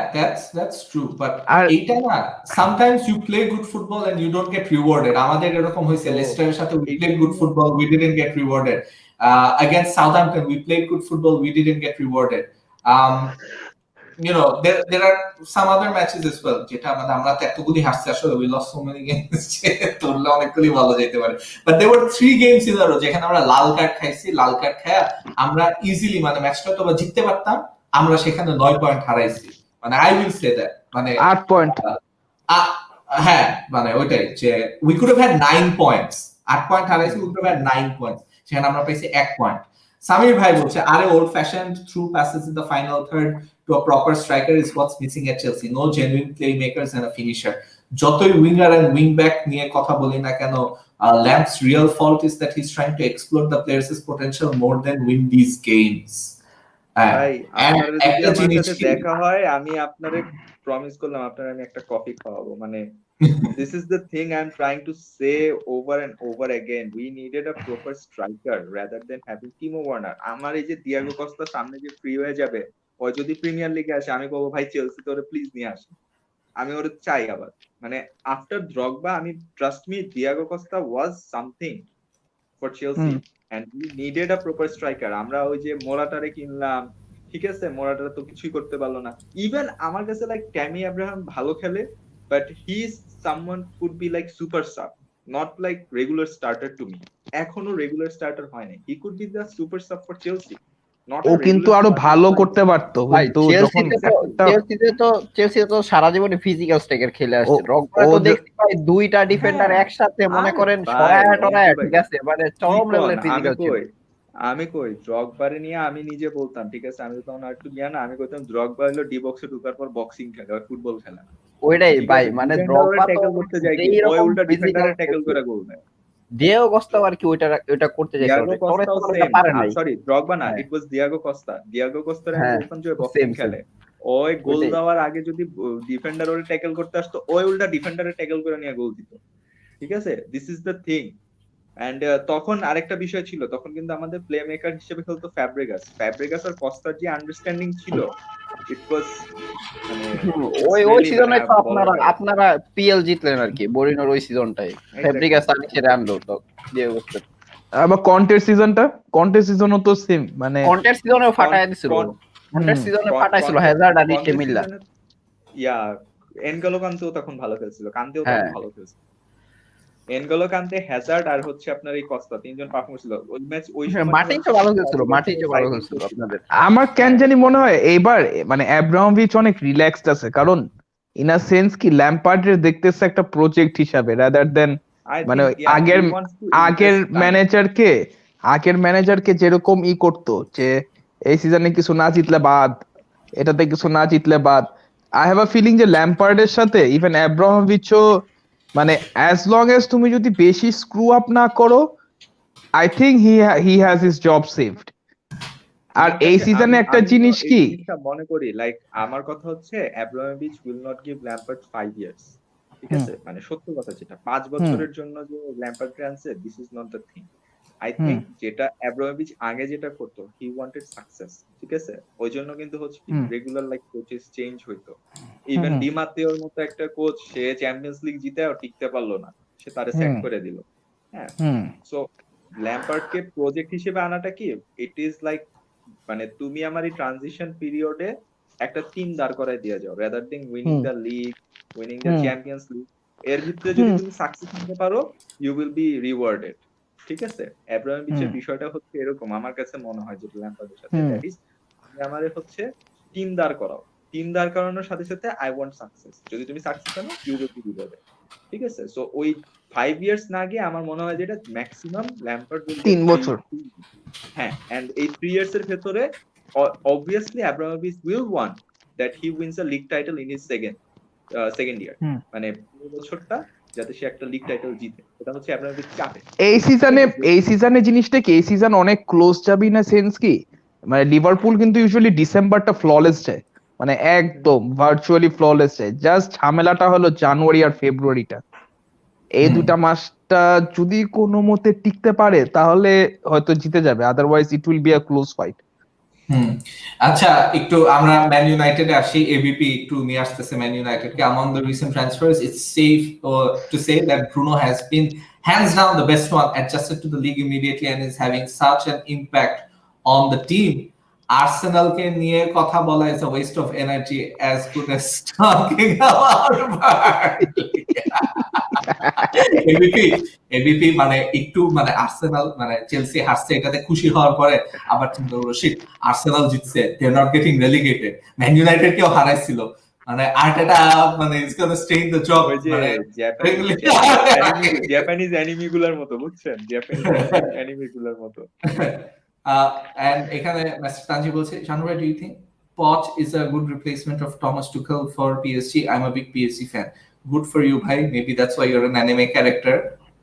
that's true, but আর এইটা না, sometimes you play good football and you don't get rewarded. আমাদের এরকম হয়েছে লেস্টারের সাথে, we played good football, we didn't get rewarded. Against Southampton we played good football, we didn't get rewarded. You know, there are some other matches as well যেটা আমরা তো এতগুলি হারছি আসলে, we lost so many games যে তোরলে অনেকগুলি ভালো যেতে পারে, but there were 3 games in a row যেখানে আমরা লাল কার্ড খাইছি, লাল কার্ড খায়া আমরা ইজিলি মানে ম্যাচটা তো জিততে পারতাম, আমরা সেখানে 9 পয়েন্ট হারাইছি। মানে আই উইল সে দ্যাট, মানে 8 পয়েন্ট, হ্যাঁ মানে ওইটাই যে we could have had 9 points, 8 point হারাইছি, we could have had 9 points, সেখানে আমরা পাইছি 1 পয়েন্ট। সামির ভাই বলছে আরে old fashioned through passes in the final third to a proper striker is what's missing at Chelsea, no genuine playmakers and a finisher. যতই winger and wing back নিয়ে কথা বলি না কেন, Lamp's real fault is that he's trying to explore the players' potential more than win these games. ভাই আপনারা যদি একটা আমার জিনিস সাথে দেখা হয়, আমি আপনারে প্রমিস করলাম আপনারে আমি একটা কফি খাওয়াবো। মানে this is the thing I'm trying to say over and over again, we needed a proper striker rather than having Timo Werner. আমার এই যে দিয়াগো কস্তা সামনে যে ফ্রি হয়ে যাবে, ও যদি প্রিমিয়ার লিগে আসে আমি বলবো ভাই চেলসি তোরে প্লিজ নিয়ে আসে, আমি ওরে চাই। আবার মানে আফটার দ্রগবা আমি trust me Diego Costa was something for Chelsea and we needed a proper striker. আমরা ওই যে মোরাটারে কিনলাম, ঠিক আছে, মোরাটারে তো কিছুই করতে পারলো না। ইভেন আমার কাছে লাইক ট্যামি আব্রাহাম ভালো খেলে, but he is someone could be like super sub, not like regular starter to me. এখনো রেগুলার স্টার্টার হয় নাই, he could be the super sub for Chelsea. ও কিন্তু আরো ভালো করতে পারতো, কিন্তু যখন চেলসিতে তো সারা জীবনে ফিজিক্যাল স্ট্রাইকার খেলে আসছে, রগবা তো দেখছি ভাই দুইটা ডিফেন্ডার একসাথে মনে করেন সরায় ঠিক আছে, মানে চরম লেভেলের ফিজিক্যাল ছিল। আমি কই ড্রগবারে নিয়ে আমি নিজে বলতাম, ঠিক আছে, আমি তো তখন একটু জ্ঞান না, আমি কইতাম ড্রগবা হলো ডি বক্সে ঢোকার পর বক্সিং খেলে আর ফুটবল খেলে না। ওইটাই ভাই, মানে ড্রগবা ট্যাকল করতে যায় কি ওই উল্টা ডিফেন্ডারে ট্যাকল করে গোল দেয়। দিয়াগো কস্তা আর কি ওইটা করতে যাইছে, পারে না, সরি ড্রগবা না, ইট ওয়াজ দিয়াগো কস্তা। দিয়াগো কস্তার আমি বলতাম যে বক্সিং খেলে, ওই গোল দেওয়ার আগে যদি ডিফেন্ডার ওরে ট্যাকল করতে আসতো, ওই উল্টা ডিফেন্ডারে ট্যাকল করে নিয়ে গোল দিত, ঠিক আছে। This is the thing. And তখন আরেকটা বিষয় ছিল, তখন কিন্তু আমাদের প্লে মেকার হিসেবে খেলতো ফ্যাব্রিগাস আর কস্তার যে আন্ডারস্ট্যান্ডিং ছিল, ইট ওয়াজ মানে ওই সিজনে তো আপনারা পিএল জিতলেন আর কি, বরিনোর ওই সিজনটাই ফ্যাব্রিগাস আর ছেড়ে আনলো তো দিয়াগো কস্তা। আবার কন্টেস্ট সিজনও তো সেম, মানে কন্টেস্ট সিজনেও ফাটায় দিছিল, কন্টেস্ট সিজনে ফাটাইছিল হ্যাজার্ড আর রিচে মিল্লা। ইয়া এনগোলো কান্তেও তখন ভালো খেলছিল, কান্তেও তখন ভালো খেলছিল। এনগোলো কান্তে, হ্যাজার্ড আর হচ্ছে আপনার এই কস্তা, তিনজন পারফর্ম ছিল ওই ম্যাচ। ওই সময় মার্টিনও ভালো খেলছিল আপনাদের। আমার কেন জানি মনে হয় এইবার মানে আব্রামোভিচ অনেক রিল্যাক্সড আছে, কারণ ইন আ সেন্স কি ল্যাম্পার্ডের দেখতেছে একটা প্রজেক্ট হিসাবে রাদার দেন মানে আগের ম্যানেজারকে যেরকম করতো যে এই সিজনে কিছু না জিতলে বাদ, এটাতে কিছু না জিতলে বাদ। আই হ্যাভ আ ফিলিং যে ল্যাম্পার্ডের সাথে ইভেন আব্রামোভিচও মানে অ্যাজ লং এজ তুমি যদি বেশি স্ক্রু আপ না করো, I think he has his job saved. আর ঠিক এই আছে, সিজনে একটা আমিও জিনিস এই কি, জিনিসটা মনে করি। লাইক আমার কথা হচ্ছে Abramovich will not give Lampard 5 years. ঠিক হুম আছে, মানে সত্য কথা যেটা 5 হুম বছরের জন্য যে ল্যাম্পার্ড আনছে, this is not the thing. I hmm think যেটা অ্যাব্রামোভিচ আগে যেটা করতো, হি ওয়ান্টেড সাকসেস। ঠিক আছে, ওই জন্য কিন্তু হচ্ছে কি হুম রেগুলার লাইক কোচেস চেঞ্জ হইতো। হুম ইভেন হুম ডিমাত্তেওর মতো একটা কোচ, সে চ্যাম্পিয়ন্স লিগ জিতেও টিকতে পারলো না, সে তারে স্যাক হুম করে দিল। হ্যাঁ, হুম সো ল্যাম্পার্ডকে প্রজেক্ট হিসেবে আনাটা কি, ইট ইজ লাইক, মানে তুমি আমার এই ট্রানজিশন পিরিয়ডে একটা টিম দাঁড় করায় দিয়ে যাও, rather than winning hmm the league, winning the hmm champions league. এর ভিতরে যদি হুম তুমি সাকসেস নিতে পারো, ইউ উইল বি রিওয়ার্ডেড। ঠিক আছে, হুম অ্যাব্রামোভিচের বিষয়টা হচ্ছে এরকম আমার কাছে মনে হয়, যেটা ল্যাম্পার্ডের সাথে, হুম দ্যাট ইজ তুমি আমারে হচ্ছে টিম দাঁড় করাও, টিম দাঁড় করানোর সাথে সাথে আই ওয়ান্ট সাকসেস। যদি তুমি সাকসেস আনো, ইউ উইল বি রিওয়ার্ডেড। ঠিক আছে, সো ওই 5 ইয়ার্স না গিয়ে আমার মনে হয় যেটা ম্যাক্সিমাম ল্যাম্পার্ড উইল গেট 3 বছর। হ্যাঁ, এন্ড এই 3 ইয়ার্স এর ভেতরে obviously Abramovich will want that he wins a league title in his second year, হুম মানে পুরো বছরটা যাতে সে একটা লিগ টাইটেল জিতে, এটা হচ্ছে অ্যাব্রামোভিচ চাপে। এই সিজনে ঠিক আছে, এই সিজনে জিনিসটা কি, এই সিজন অনেক ক্লোজ যাবি না সেন্স কি, মানে লিভারপুল কিন্তু ইউজুয়ালি ডিসেম্বরটা ফ্ললেস যায়, মানে একদম ভার্চুয়ালি ফ্ললেস যায়, জাস্ট ঝামেলাটা হলো জানুয়ারি আর ফেব্রুয়ারিটা, এই হুম। দুটা মাসটা যদি কোনো মতে টিকতে পারে তাহলে হয়তো জিতে যাবে, otherwise it will be a close fight. হুম। আচ্ছা, একটু আমরা ম্যান ইউনাইটেডে আসি। এবিপি একটু নিয়ে আসতেছে man ইউনাইটেডকে। Among the recent transfers, it's safe to say that Bruno has been hands down the best one, adjusted to the league immediately and is having such an impact on the team. আর্সেনালকে নিয়ে কথা বলা is a waste of energy, as good as talking about Burnley. ABP ABP মানে একটু মানে Arsenal মানে Chelsea হারছে এটাতে খুশি হওয়ার পরে আবার চিন্তা করলো, শিট, আর্সেনাল জিতছে, they are not getting relegated, Man United কেও হারাইছিল, মানে আর্টেটা মানে is gonna stay in the job, ওই যে মানে জাপানিজ অ্যানিমি গুলার মতো, বুঝছেন, জাপানিজ অ্যানিমি গুলার মতো। and এখানে মিস্টার তানজি বলছে, Shanwar, do you think Poch is a good replacement of Thomas Tuchel for PSG? I'm a big PSG fan. Good for you, bhai. Maybe that's why you're an anime character.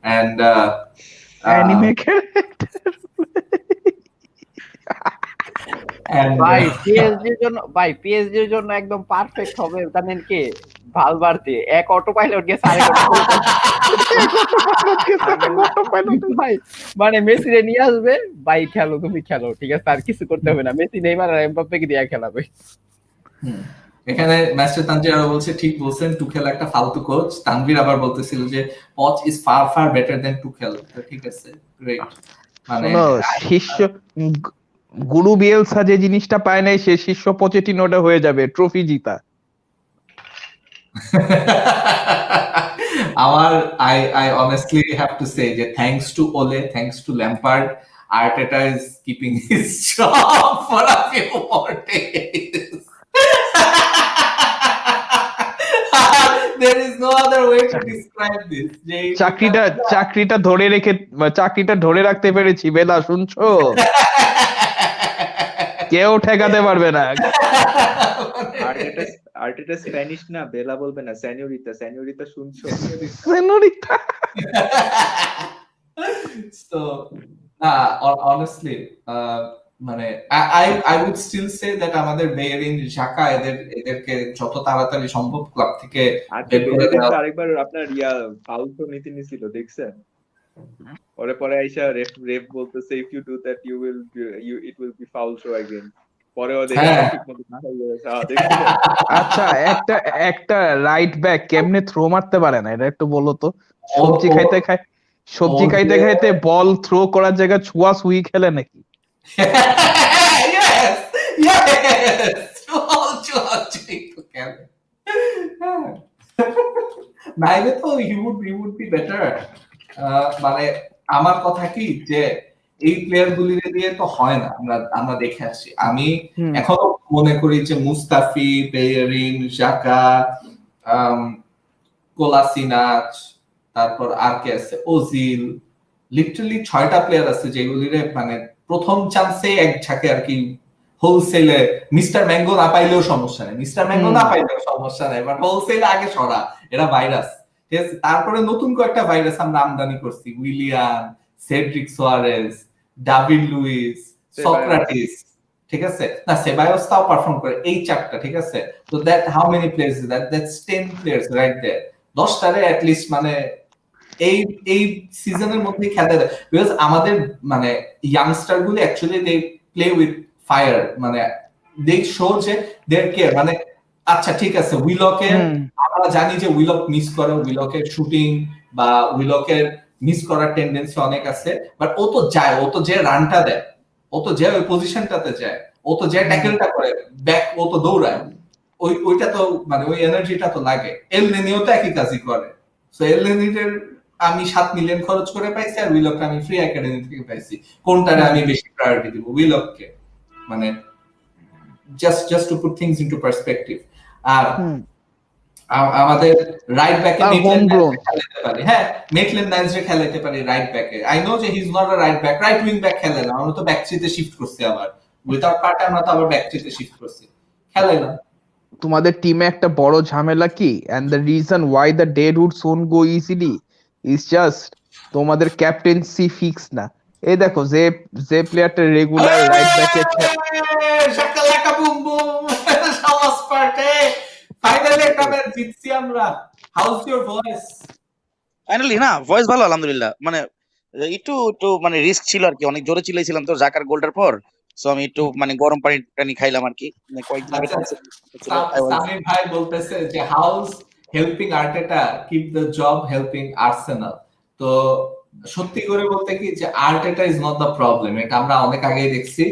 And anime ভাই পিএসজির জন্য, ভাই পিএসজির জন্য একদম perfect হবে জানেন কি, ভালভার্দে এক অটো পাইলট গেছে আরেক অটো পাইলট ভাই, মানে মেসি রে নিয়ে আসবে, ভাই খেলো তুমি খেলো, ঠিক আছে, আর কিছু করতে হবে না, মেসি নেইমার আর এমবাপ্পেকে দিয়ে খেলাবে। এখানে মাস্টার তানভীর আরো বলছে, ঠিক বলছেন, টুখেল একটা ফালতু কোচ। তানভীর আবার বলতেছিল যে পচ is far far better then Tuchel. তো ঠিক আছে, গ্রেট। মানে শোনো, শিষ্য গুরু বিয়েলসা যে জিনিসটা পায় নাই, সে শিষ্য পচেটিনোটা হয়ে যাবে, ট্রফি জিতা। আমার I honestly have to say যে thanks to Ole, thanks to Lampard, Arteta is keeping his job for a few more days. There is no other way to describe this. চাকরিটা ধরে রাখতে পেরেছি, বেলা শুনছো, কেউ ঠেকাতে পারবে না। আর্টেটা স্প্যানিশ না, বেলা বলবে না, সেনিওরিতা শুনছো? সেনোরিটা। So honestly, মানে I would still say that আমাদের বেয়ারিন জাকা এদেরকে যত তাড়াতাড়ি সম্ভব ক্লাব থেকে বের করে দেওয়া। আরেকবার আপনার ফাউল নীতি নিছিল, দেখছেন? পরে আইসা রেফ বলতেছে, if you do that it will be foul throw again. পরেও দেখে ঠিকমতো না হয়ে গেছে, দেখছেন? আচ্ছা, একটা রাইট ব্যাক কেমনে থ্রো মারতে পারে না, এটা একটু বলো তো। সবজি খাইতে খাইতে বল থ্রো করার জায়গায় ছোঁয়া সুই খেলে নাকি? নাইলে তো he would be better. মানে আমার কথা কি যে এই প্লেয়ার গুলির দিয়ে তো হয় না, আমরা দেখে আসছি। আমি এখনো মনে করি যে মুস্তাফি, বেয়ারিন, জাকা, কোলাসিনাচ, তারপর আর কে আছে, ওজিল, লিটারালি 6টা প্লেয়ার আছে যেগুলিরে মানে প্রথম চান্সে এক ঝাঁকে আর কি হোলসেলে, মিস্টার ম্যাঙ্গো না পাইলেও সমস্যা নেই, বাট হোলসেলে আগে সরা, এরা ভাইরাস। ঠিক আছে, তারপরে নতুন কয়েকটা ভাইরাস আমরা আমদানি করছি, Willian, Cedric Soares, David Luiz, Sokratis. ঠিক আছে না, সেবায়োস তাও পারফর্ম করে এই চারটা, ঠিক আছে। তো that how many players is that, that's 10 players right there, 10টারে অ্যাট লিস্ট মানে এই এই সিজনের মধ্যে খেলতে দেয়, বিকজ আমাদের মানে ইয়াংস্টার গুলো actually they play with fire, মানে দে শো যে দেয়ার কেয়ার, মানে আচ্ছা ঠিক আছে উইলকের আমরা জানি যে উইলক মিস করে, উইলকের শুটিং বা উইলকের মিস করার টেন্ডেন্সি অনেক আছে, বাট ও তো যায়, ও তো যে রানটা দেয়, ও তো যে ওই পজিশনটাতে যায়, ও তো যে ট্যাকেলটা করে ব্যাক, ও তো দৌড়ায়, ওইটা তো মানে ওই এনার্জিটা তো লাগে। এল নেনিও তো একই কাজই করে। সো এল নেনির আমি 7 মিলিয়ন খরচ করে পাইছি, আর উইলককে আমি ফ্রি একাডেমি থেকে পাইছি, কোনটারে আমি বেশি প্রায়োরিটি দিব? উইলককে। মানে just to put things into perspective. আর আমাদের রাইট ব্যাকে খেলাতে পারি, হ্যাঁ মেটল্যান্ড নাইলসে খেলাতে পারি রাইট ব্যাকে। আই নো যে হি is not a right back, right wing back খেলে না, আমরা তো ব্যাক থ্রিতে শিফট করছি, আবার উইদাউট পার্টে আমরা তো আবার ব্যাক থ্রিতে শিফট করছি, খেলে না। তোমাদের টিমে একটা বড় ঝামেলা কি, and the reason why the dead woods won't go easily is just তোমাদের ক্যাপ্টেন্সি ফিক্স না। এই দেখো যে যে প্লেয়ারটা রেগুলার রাইট ব্যাকে শাকালাকা বুম বুম, সাওয়াস পার্টে ফাইনালি একটা ম্যাচ জিতছি আমরা। House your voice? ফাইনালি না, ভয়েস ভালো আলহামদুলিল্লাহ। মানে একটু একটু মানে রিস্ক ছিল আর কি, অনেক জোরে চিল্লাইছিলাম তো জাকার গোলটার পর, সো আমি একটু মানে গরম পানি খাইলাম আর কি, মানে কয়েকদিন আগে সামির ভাই বলতেছে যে house helping আর্টেটা keep the job helping Arsenal. তো সত্যি করে বলতে কি যে Arteta is not the problem, এটা আমরা অনেক আগেই দেখছি।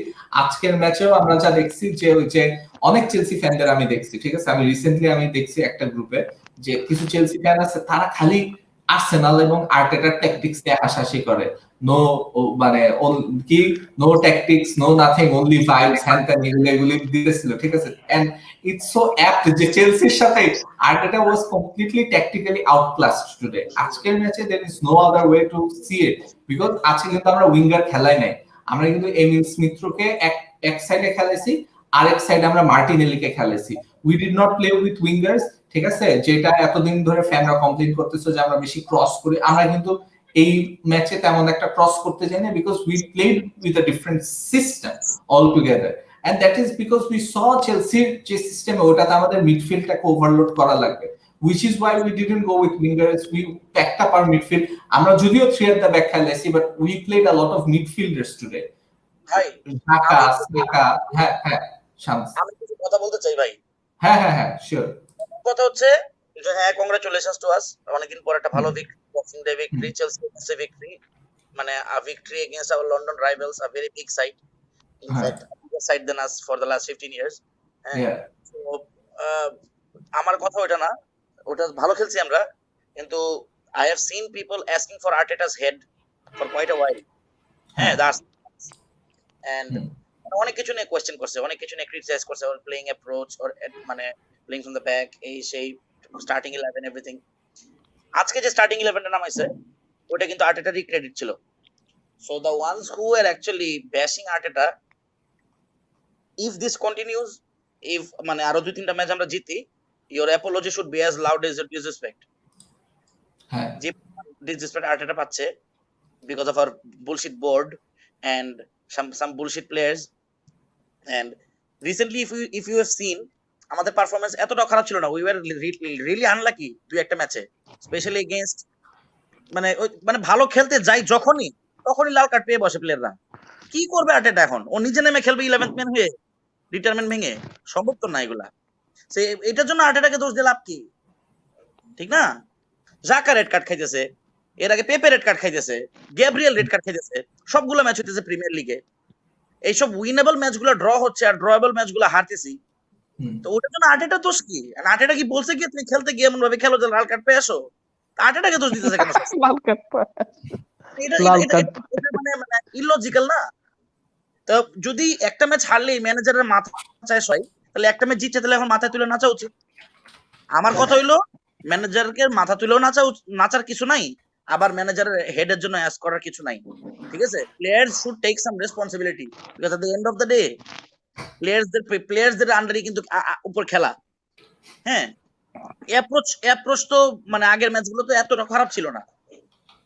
আজকের ম্যাচেও আমরা যা দেখছি যে ওই যে অনেক চেলসি ফ্যানদের আমি দেখছি, ঠিক আছে, আমি রিসেন্টলি আমি দেখছি একটা গ্রুপে যে কিছু চেলসি ফ্যান আছে, তারা খালি আর্সেনাল এবং আর্টেটার ট্যাকটিক্স নিয়ে হাসাহাসি করে। নো মানে কি no tactics, no nothing, only vibes, hand ত্যান এগুলি দিতেছিল, ঠিক আছে। এন্ড ইটস সো অ্যাপ্ট যে চেলসির সাথে Arteta was completely tactically outclassed today. আজকের ম্যাচে there is no other way to see it, because আজকে কিন্তু আমরা উইঙ্গার খেলাই নাই, আমরা কিন্তু এমিল স্মিথকে এক সাইডে খেলাইছি, আরেক সাইডে আমরা মার্টিনেলিকে খেলাইছি। We did not play with wingers, ঠিক আছে, যেটা এতদিন ধরে ফ্যানরা কমপ্লেইন করতেছে যে আমরা বেশি ক্রস করি, আমরা কিন্তু এই ম্যাচে তেমন একটা ক্রস করতে যাই না, because we played with a different system altogether, and that is because we saw চেলসির যে সিস্টেমে ওটাতে আমাদের মিডফিল্ডটাকে ওভারলোড করা লাগবে, which is why we didn't go with wingers, we packed up our midfield. আমরা যদিও 3 at the back খেলেছি, but we played a lot of midfielders today. ভাই সাকা হ্যাঁ হ্যাঁ শামস, আমি কিছু কথা বলতে চাই ভাই। হ্যাঁ হ্যাঁ হ্যাঁ শিওর। কথা হচ্ছে যে হ্যাঁ কংগ্রাচুলেশনস টু আস, অনেকদিন পর একটা ভালো victory, boxing day victory, Chelsea victory, মানে a victory against our London rivals, a very big side, in fact a bigger side than us for the last 15 years. So আমার কথা ওটা না, ওটা ভালো খেলছি আমরা, কিন্তু I have seen people asking for Arteta's head for quite a while. হ্যাঁ that's and অনেক কিছু নিয়ে কোয়েশ্চেন করছে, অনেক কিছু নিয়ে ক্রিটিসাইজ করছে, ওর প্লেইং অ্যাপ্রোচ, ওর মানে প্লেইং ফ্রম দ্য ব্যাক, এই সেই স্টার্টিং 11 এভরিথিং। আজকে যে স্টার্টিং 11টা নামাইছে ওটা কিন্তু আর্টেটারই ক্রেডিট ছিল। So the ones who are actually bashing Arteta, if this continues, if মানে আরো 2-3টা ম্যাচ আমরা জিতি, your apology should be as loud as your disrespect. হ্যাঁ যে ডিসরেসপেক্ট আর্টেটা পাচ্ছে because of our bullshit board and some bullshit players, and recently if you have seen আমাদের performance এতটা খারাপ ছিল না, we were really unlucky দুই একটা ম্যাচে, স্পেশালি এগেইনস্ট মানে ভালো খেলতে যাই যখনই লাল কার্ড পেয়ে বসে প্লেয়াররা। কি করবে আর্টেটা এখন? ও নিজে নেমে খেলবে 11th ম্যান হয়ে রিটায়ারমেন্ট ভেঙে? সম্ভব তো না এগুলা। সে এটার জন্য আর্টেটাকে দোষ দিয়ে লাভ কি? ঠিক না? জাকা রেড কার্ড খাইতেছে, এর আগে পেপে রেড কার্ড খাইতেছে, গ্যাব্রিয়েল রেড কার্ড খাইতেছে, সবগুলো ম্যাচ হইতেছে প্রিমিয়ার লিগে। এইসব উইনেবল ম্যাচগুলো ড্র হচ্ছে আর ড্রয়েবল ম্যাচগুলো হারতেছি, তো ওটার জন্য আর্টেটা দোষ কি? আর্টেটা কি বলছে কি তুমি খেলতে গিয়ে এমন ভাবে খেলো যে লাল কার্ড পেয়ে আসো? আর্টেটাকে দোষ দিতেছে কেন? লাল কার্ড মানে ইললজিক্যাল না? তো যদি একটা ম্যাচ হারলেই ম্যানেজারের মাথা চায় সয়, তাহলে একটা ম্যাচ জিতছে, তাহলে এখন মাথায় তুলে নাচা উচিত। আমার কথা হইলো ম্যানেজারকে মাথা তুলেও নাচার কিছু নাই, আবার ম্যানেজারের হেডের জন্য অ্যাস করার কিছু নাই, ঠিক আছে? Players should take some responsibility, because at the end of the day প্লেয়ার্সদের আন্ডারে কিন্তু উপর খেলা। হ্যাঁ অ্যাপ্রোচ তো মানে আগের ম্যাচগুলো তো এতটা খারাপ ছিল না।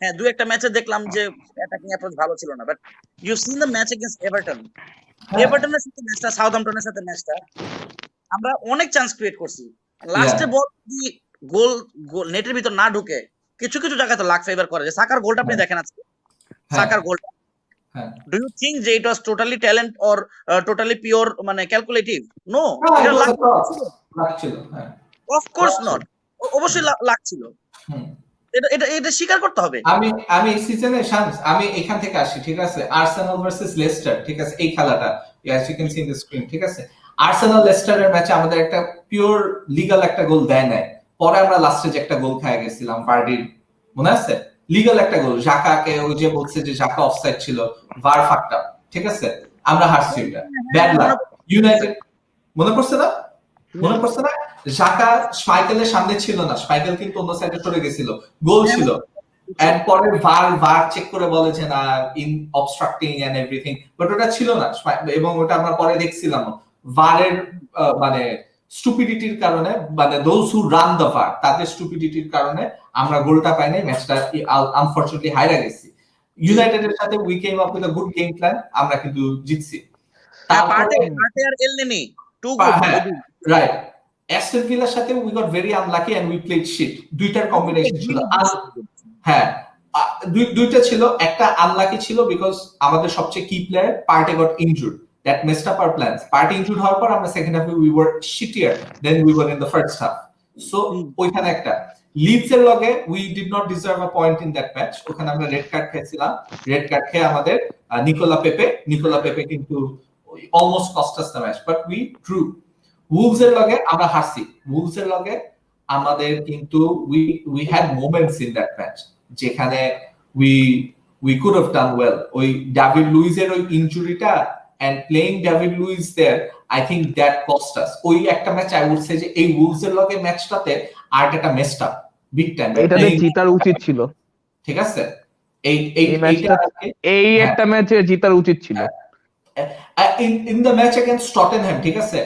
হ্যাঁ, দুই একটা ম্যাচে দেখলাম যে অ্যাটাকিং অ্যাপ্রোচ ভালো ছিল না, but you seen the match against Everton. হ্যাঁ, এভারটনের সাথে ম্যাচটা, সাউথহ্যাম্পটনের সাথে ম্যাচটা, আমরা অনেক চান্স ক্রিয়েট করছি। yeah, লাস্টে বল যদি গোল নেটের ভিতর না ঢুকে, কিছু কিছু জায়গায় তো লাক ফেভার করে। যে সাকার গোলটা আপনি হ্যাঁ, দেখেন আজকে, হ্যাঁ, সাকার গোলটা, হ্যাঁ। ডু ইউ থিঙ্ক যে it was totally talent or totally pure মানে ক্যালকুলেটিভ? নো, হ্যাঁ, এটা it was lakh a toss. ছিল, লাগছিল, হ্যাঁ, অফ কোর্স লাগছিল। নট, অবশ্যই লাক ছিল। হুম। এটা এটা এটা স্বীকার করতে হবে। আমি আমি এই সিজনে শামস, আমি এখান থেকে আসি, ঠিক আছে? আর্সেনাল ভার্সেস লেস্টার, ঠিক আছে? এই খেলাটা, as you can see in the screen, ঠিক আছে? আর্সেনাল লেস্টারের ম্যাচে আমাদের একটা পিওর লিগ্যাল একটা গোল দেয় নাই, পরে আমরা লাস্টে যে একটা গোল খেয়ে গেছিলাম ভার্ডির, মনে আছে? লিগ্যাল একটা গোল, জাকাকে ওই যে বলছে যে জাকা অফসাইড ছিল, ভার ফাকটা, ঠিক আছে? আমরা হারছি এটা, ব্যাড লাক। ইউনাইটেড, মনে পড়ছে না? মনে পড়ছে না? জাকা স্পাইকেলের সামনে ছিল না, স্পাইকেল কিন্তু অন্য সাইডে সরে গেছিল, গোল ছিল। এন্ড পরে ভার চেক করে বলে যে না, in obstructing and everything, but ওটা ছিল না। এবং ওটা আমরা পরে দেখছিলাম ভারের মানে স্টুপিডিটির কারণে, মানে those who run the verb, তাদের স্টুপিডিটির কারণে আমরা গোলটা পাই নাই, ম্যাচটা আনফরচুনেটলি হাইরা গেছি। ইউনাইটেডের সাথে we came up with a good game plan, আমরা কিন্তু জিতছি। পার্টে আর Elneny too good, right. Aston ভিলার সাথে we got very unlucky and we played shit. দুইটার কম্বিনেশন ছিল, হ্যাঁ, দুইটা ছিল। একটা আনলাকি ছিল বিকজ আমাদের সবচেয়ে কি player Partey got injured, that messed up our plans. Partey injured হওয়ার পর আমরা সেকেন্ড হাফে we were shittier than we were in the first half. So ওইখানে একটা লিডস এর লগে we did not deserve a point in that match. ওখানে আমরা রেড কার্ড খেয়েছিলাম, রেড কার্ড খেয়ে আমাদের নিকোলা পেপে কিন্তু almost cost us the match, but we drew. Wolves এর লগে আমরা হারছি, উলভস এর লগে আমাদের কিন্তু we had moments in that match যেখানে we could have done well. ওই ডেভিড লুইসের ওই ইনজুরিটা and playing David Luiz there, I think that cost us. ওই একটা ম্যাচ আই উড সে যে এই উলভস এর লগে ম্যাচটাতে Arteta messed up big time. এটাতে জিতার উচিত ছিল, ঠিক আছে? এই ম্যাচটা, এই একটা ম্যাচে জিতার উচিত ছিল। In the match against Tottenham, ঠিক আছে?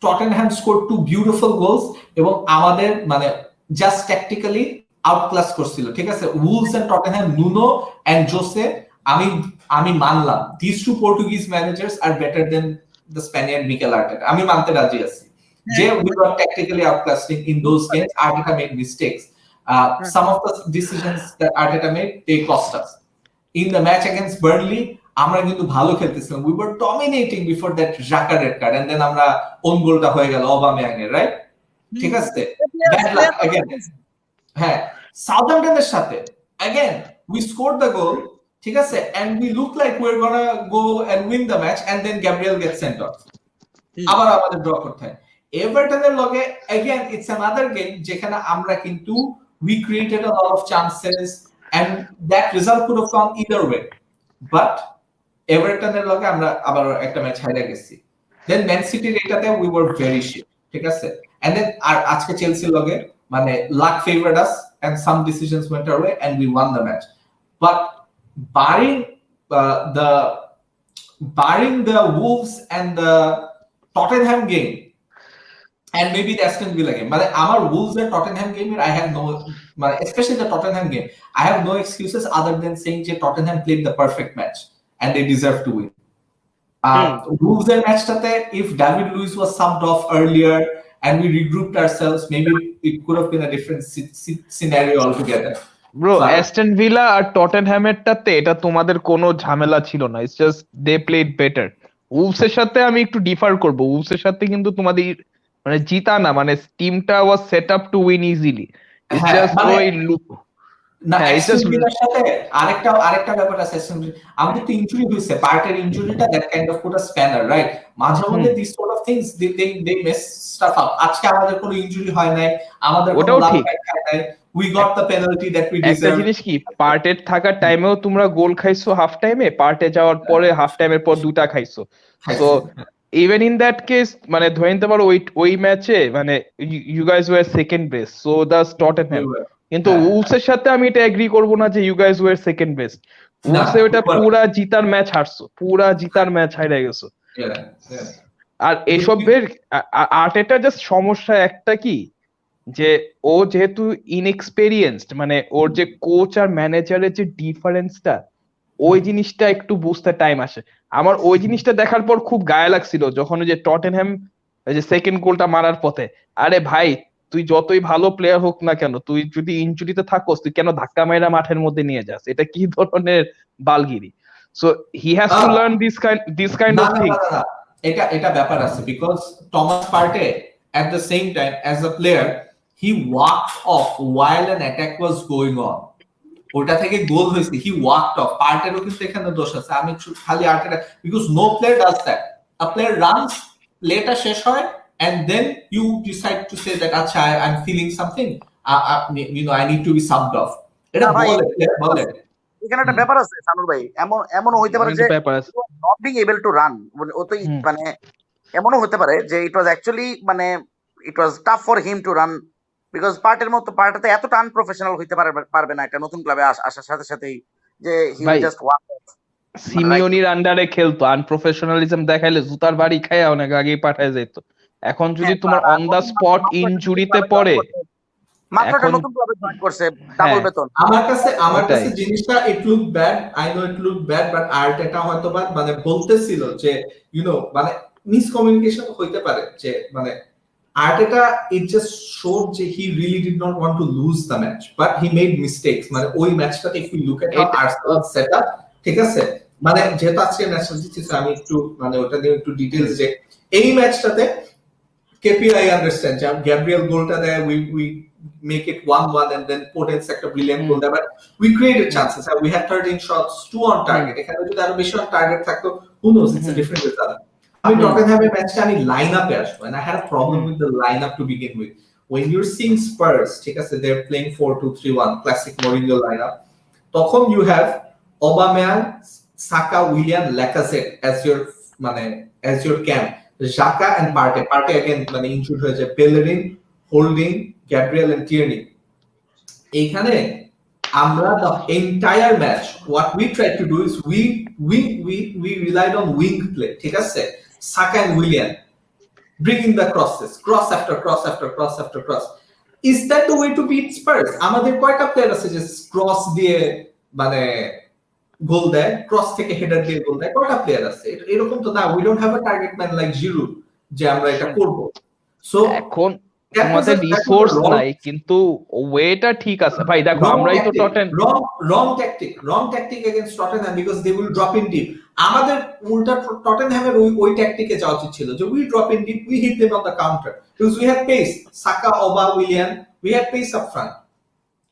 Tottenham scored two beautiful goals এবং আমাদের মানে জাস্ট ট্যাকটিক্যালি আউটক্লাস করছিল, ঠিক আছে? Wolves and Tottenham, Nuno and Jose, আমি মানলাম this two Portuguese managers are better than the Spaniard Mikel Arteta, আমি মানতে রাজি আছি যে we got tactically outclassing in those games. Arteta made mistakes, some of the decisions that Arteta made, they cost us. In the match against Burnley, আমরা কিন্তু ভালো খেলতেছিলাম, we were dominating before that Xhaka red card, and then আমরা own goalটা হয়ে গেল Aubameyang এর, right? ঠিক আছে? Bad luck again. হ্যাঁ, সাউথহ্যাম্পটনের সাথে again we scored the goal, ঠিক আছে, and we look like we're gonna go and win the match, and then Gabriel gets sent off, আবার আমাদের ড্র করতে হয়। এভারটনের লগে again it's another game যেখানে আমরা কিন্তু we created a lot of chances and that result could have gone either way, but এভারটনের লগে আমরা আবার একটা ম্যাচ হারিয়ে গেছি। দেন ম্যান সিটির এটাতে we were very shit, ঠিক আছে? and then আর আজকে চেলসির লগে মানে luck favored us and some decisions went our way and we won the match, but barring the Wolves and the Tottenham game and maybe the Aston Villa game, but our Wolves and Tottenham game, I have no, especially the Tottenham game, I have no excuses other than saying that Tottenham played the perfect match and they deserve to win. Wolves and matchটাতে if David Luiz was subbed off earlier and we regrouped ourselves, maybe it could have been a different scenario altogether. Bro, Aston Villa আর টটেনহ্যামেরটাতে এটা তোমাদের কোনো ঝামেলা ছিল না, it's just they played better. উলভসের সাথে আমি একটু ডিফার করব, উলভসের সাথে কিন্তু তোমাদের মানে জিতা না, মানে টিমটা was set up to win easily, it's just ওই না অ্যাস্টন ভিলার সাথে আরেকটা ব্যাপার আছে। আমাদের তো ইনজুরি হইছে, পার্টের ইনজুরিটা that kind of put a spanner, right? মাঝে মধ্যে this sort of things they mess stuff up. আজকে আমাদের কোনো ইনজুরি হয় নাই, আমাদের কোনো লাভ হয় নাই, we got the penalty that we deserve. একটা জিনিস কি, পার্টের থাকার টাইমেও তোমরা গোল খাইছো হাফ টাইমে, পার্টে যাওয়ার পরে হাফ টাইমের পর দুটা খাইছো। So even in that case মানে ধরে নিতে পারো ওই ম্যাচে মানে you guys were second best, so does Tottenham. কিন্তু উলভসের সাথে আমি এটা এগ্রি করবো না যে you guys were second best. উলভসে ওটা পুরা জিতার ম্যাচ হারছো, পুরা জিতার ম্যাচ হাইরা গেছো। আর এসবের আর্টেটা জাস্ট সমস্যা একটা কি, যে ও যেহেতু ইনএক্সপেরিয়েন্সড, মানে ওর যে কোচ আর ম্যানেজারের যে ডিফারেন্সটা, ওই জিনিসটা একটু বুঝতে টাইম আসে। আমার ওই জিনিসটা দেখার পর খুব গায়ে লাগছিল যখন ওই যে টটেনহ্যাম ওই যে সেকেন্ড গোলটা মারার পথে, আরে ভাই তুই যতই ভালো প্লেয়ার হোক না কেন, তুই যদি ইনজুরিতে থাকোস তুই কেন ধাক্কা মাইরা মাঠের মধ্যে নিয়ে যাস? এটা কি ধরনের বালগিরি? So he has to learn this kind না অফ না থিং। না না না। এটা ব্যাপার আছে বিকজ টমাস পার্টে at the same time as a player he walked off while an attack was going on. ওটা থেকে গোল হয়েছে, হি ওয়াকড অফ। পার্টেরও কিন্তু এখানে দোষ আছে, আমি খালি Arteta, because no player does that. A player runs, প্লেটা শেষ হয় and then you decide to say that আচ্ছা I'm feeling something, I need to be subbed off। এটা না ভাই, বলে player বলে। এখানে একটা ব্যাপার আছে সানুর ভাই, এমনও হইতে পারে যে ব্যাপার আছে। Not being able to run, ও তো মানে এমনও হতে পারে যে ইট ওয়াজ অ্যাকচুয়ালি মানে it was tough for him to run, because পার্টেতে এতটা আনপ্রফেশনাল হইতে পারবে না একটা নতুন ক্লাবে আসার সাথে সাথেই, যে হি ভাই, জাস্ট ওয়াক। সিমিওনির আন্ডারে খেলতো, আনপ্রফেশনালিজম দেখাইলে জুতার বাড়ি খায় অনেক আগেই পাঠায় যেত। এখন যদি তোমার অন দা স্পট ইনজুরিতে পড়ে, মাত্র একটা এখন নতুন ক্লাবে জয়েন করছে, ডাবল বেতন। আমার কাছে ওটাই। জিনিসটা ইট look bad, I know it look bad, but আর্টেটা হয়তো বা মানে বলতেছিল যে মানে মিসকমিউনিকেশন হইতে পারে, যে মানে আর্টেটা ইট জাস্ট শোড যে he really did not want to lose the match, but he made mistakes. মানে ওই ম্যাচটাতে if you look at how Arsenal set up, ঠিক আছে, মানে যেহেতু আজকে ম্যাচটা জিতছে আমি একটু মানে ওটা নিয়ে একটু ডিটেইলস, যে এই ম্যাচটাতে KPI understand যে Gabriel গোলটা দেয়, we make it 1-1 and then Potence একটা brilliant goal দেয়, but we created chances and we had 13 shots, 2 on target। এখানে যদি আরো বেশি on target থাকতো, who knows, it's a different result। আমি টটেনহ্যামের ম্যাচটা আমি লাইন আপে আসবো, and I had a problem with the lineup to begin with। When you're seeing Spurs, ঠিক আছে, they're playing 4-2-3-1 classic Mourinho lineup, তখন you have Aubameyang, Saka, Willian, Lacazette as your camp, Xhaka and Partey again মানে injured হয়ে যায়, Bellerin, Holding, Gabriel and Tierney। এইখানে আমরা the entire match what we tried to do is we relied on wing play, ঠিক আছে, Saka and Willian bringing the crosses, cross after cross after cross after cross। Is that the way to beat Spurs? আমাদের কয়টা player আছে যে cross দিয়ে মানে গোল দেয়, cross থেকে হেডার দিয়ে গোল দেয়? কয়টা প্লেয়ার আছে এরকম? তো না, we don't have a target man like zero যে আমরা এটা করব। সো এখন তোমাদের রিসোর্স নাই, কিন্তু ওয়েটা ঠিক আছে ভাই। দেখো আমরাই তো wrong tactic against Tottenham because they will drop in deep। আমাদের উল্টা টটেনহ্যামের ওই ট্যাকটিকে যাওয়া উচিত ছিল যে we drop in deep, we hit them on the counter because we had pace, Saka, Oba, Willian, we had pace up front।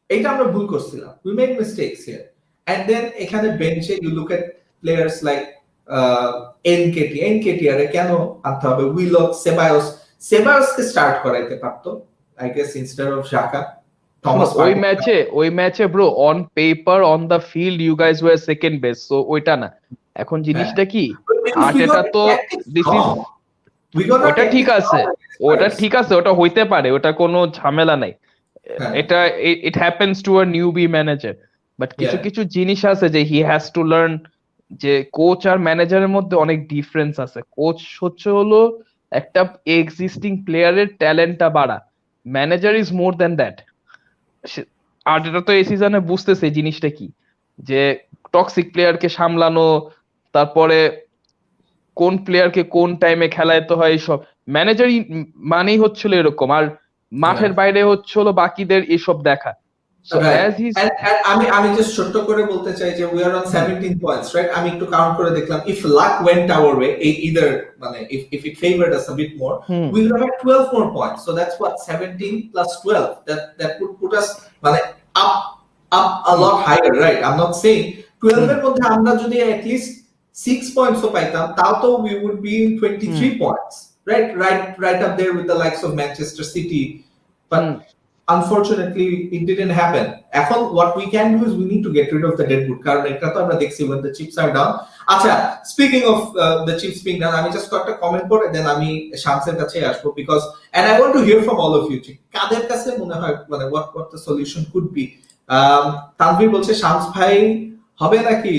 এটা আমরা ভুল করছিলাম, we made mistakes here। And then এখানে বেঞ্চে you look at players like NKT কেন আনতে হবে? উইলক, সেবায়োসকে start করাইতে পারতো I guess instead of Xhaka। ওই ম্যাচে bro on paper on the field you guys were second best, so ওইটা না। এখন জিনিসটা কি, আর্টেটা তো দিস ইজ ওটা ঠিক আছে, ওটা হইতে পারে, ওটা কোনো ঝামেলা নাই। এটা it happens to a newbie manager, but কিছু জিনিস আছে যে হি হ্যাজ টু লার্ন, যে কোচ আর ম্যানেজারের মধ্যে অনেক ডিফারেন্স আছে। কোচ হলো একটা এক্সিস্টিং প্লেয়ারের ট্যালেন্টটা বাড়া, manager is more than that. আর এটা তো এই সিজনে বুঝতেছে জিনিসটা কি, যে টক্সিক প্লেয়ারকে সামলানো, তারপরে কোন প্লেয়ারকে কোন টাইমে খেলাইতে হয়, এইসব ম্যানেজারই মানেই হচ্ছিল এরকম, আর মাঠের বাইরে হচ্ছিল বাকিদের এসব দেখা। আমি জাস্ট ছোট্ট করে বলতে চাই যে we are on 17 points, right? আমি একটু কাউন্ট করে দেখলাম, if luck went our way, either মানে if it favored us a bit more, we would have had 12 more points, so that's what 17 plus 12, that would put us মানে up a lot higher, right? I'm not saying 12 এর মধ্যে আমরা যদি at least 6 points ও পাইতাম, তাও তো we would be in 23 points, right up there with the likes of Manchester City, but unfortunately it didn't happen। এখন what we can do is we need to get rid of the deadwood, কারণ এটা তো আমরা দেখছি when the chips are down। আচ্ছা, speaking of the chips being down, আমি just একটা comment করে দেন আমি শামসের কাছে আসবো, because and I want to hear from all of you, কাদের কাছে মনে হয় মানে what the solution could be। Tanvir বলছে শামস ভাই হবে নাকি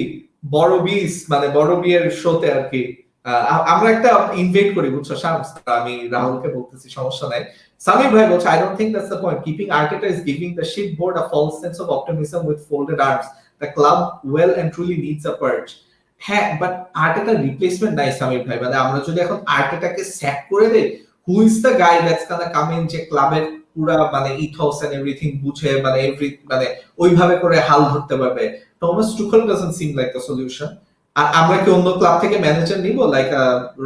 বড় বিস, মানে বড় বিয়ের শোতে আর কি আমরা একটা ইনভাইট করি, বুঝছো শামস? আমি রাহুলকে বলতেছি, সমস্যা নাই, Samir Bhai বলছে, I don't think that's the point. Keeping Arteta is giving the shipboard a false sense of optimism with folded arms. The club well and truly needs a purge. হ্যাঁ, but আর্টেটার replacement নাই সামির ভাই। মানে আমরা যদি এখন আর্টেটাকে sack করে দেই, who is the guy that's gonna come in, যে ক্লাবের পুরা মানে ইথস এন্ড এভরিথিং বুঝে, মানে ওইভাবে করে হাল ধরতে পারবে? Thomas Tuchel doesn't seem like the solution. আর আমরা কি অন্য ক্লাব থেকে ম্যানেজার নিব, like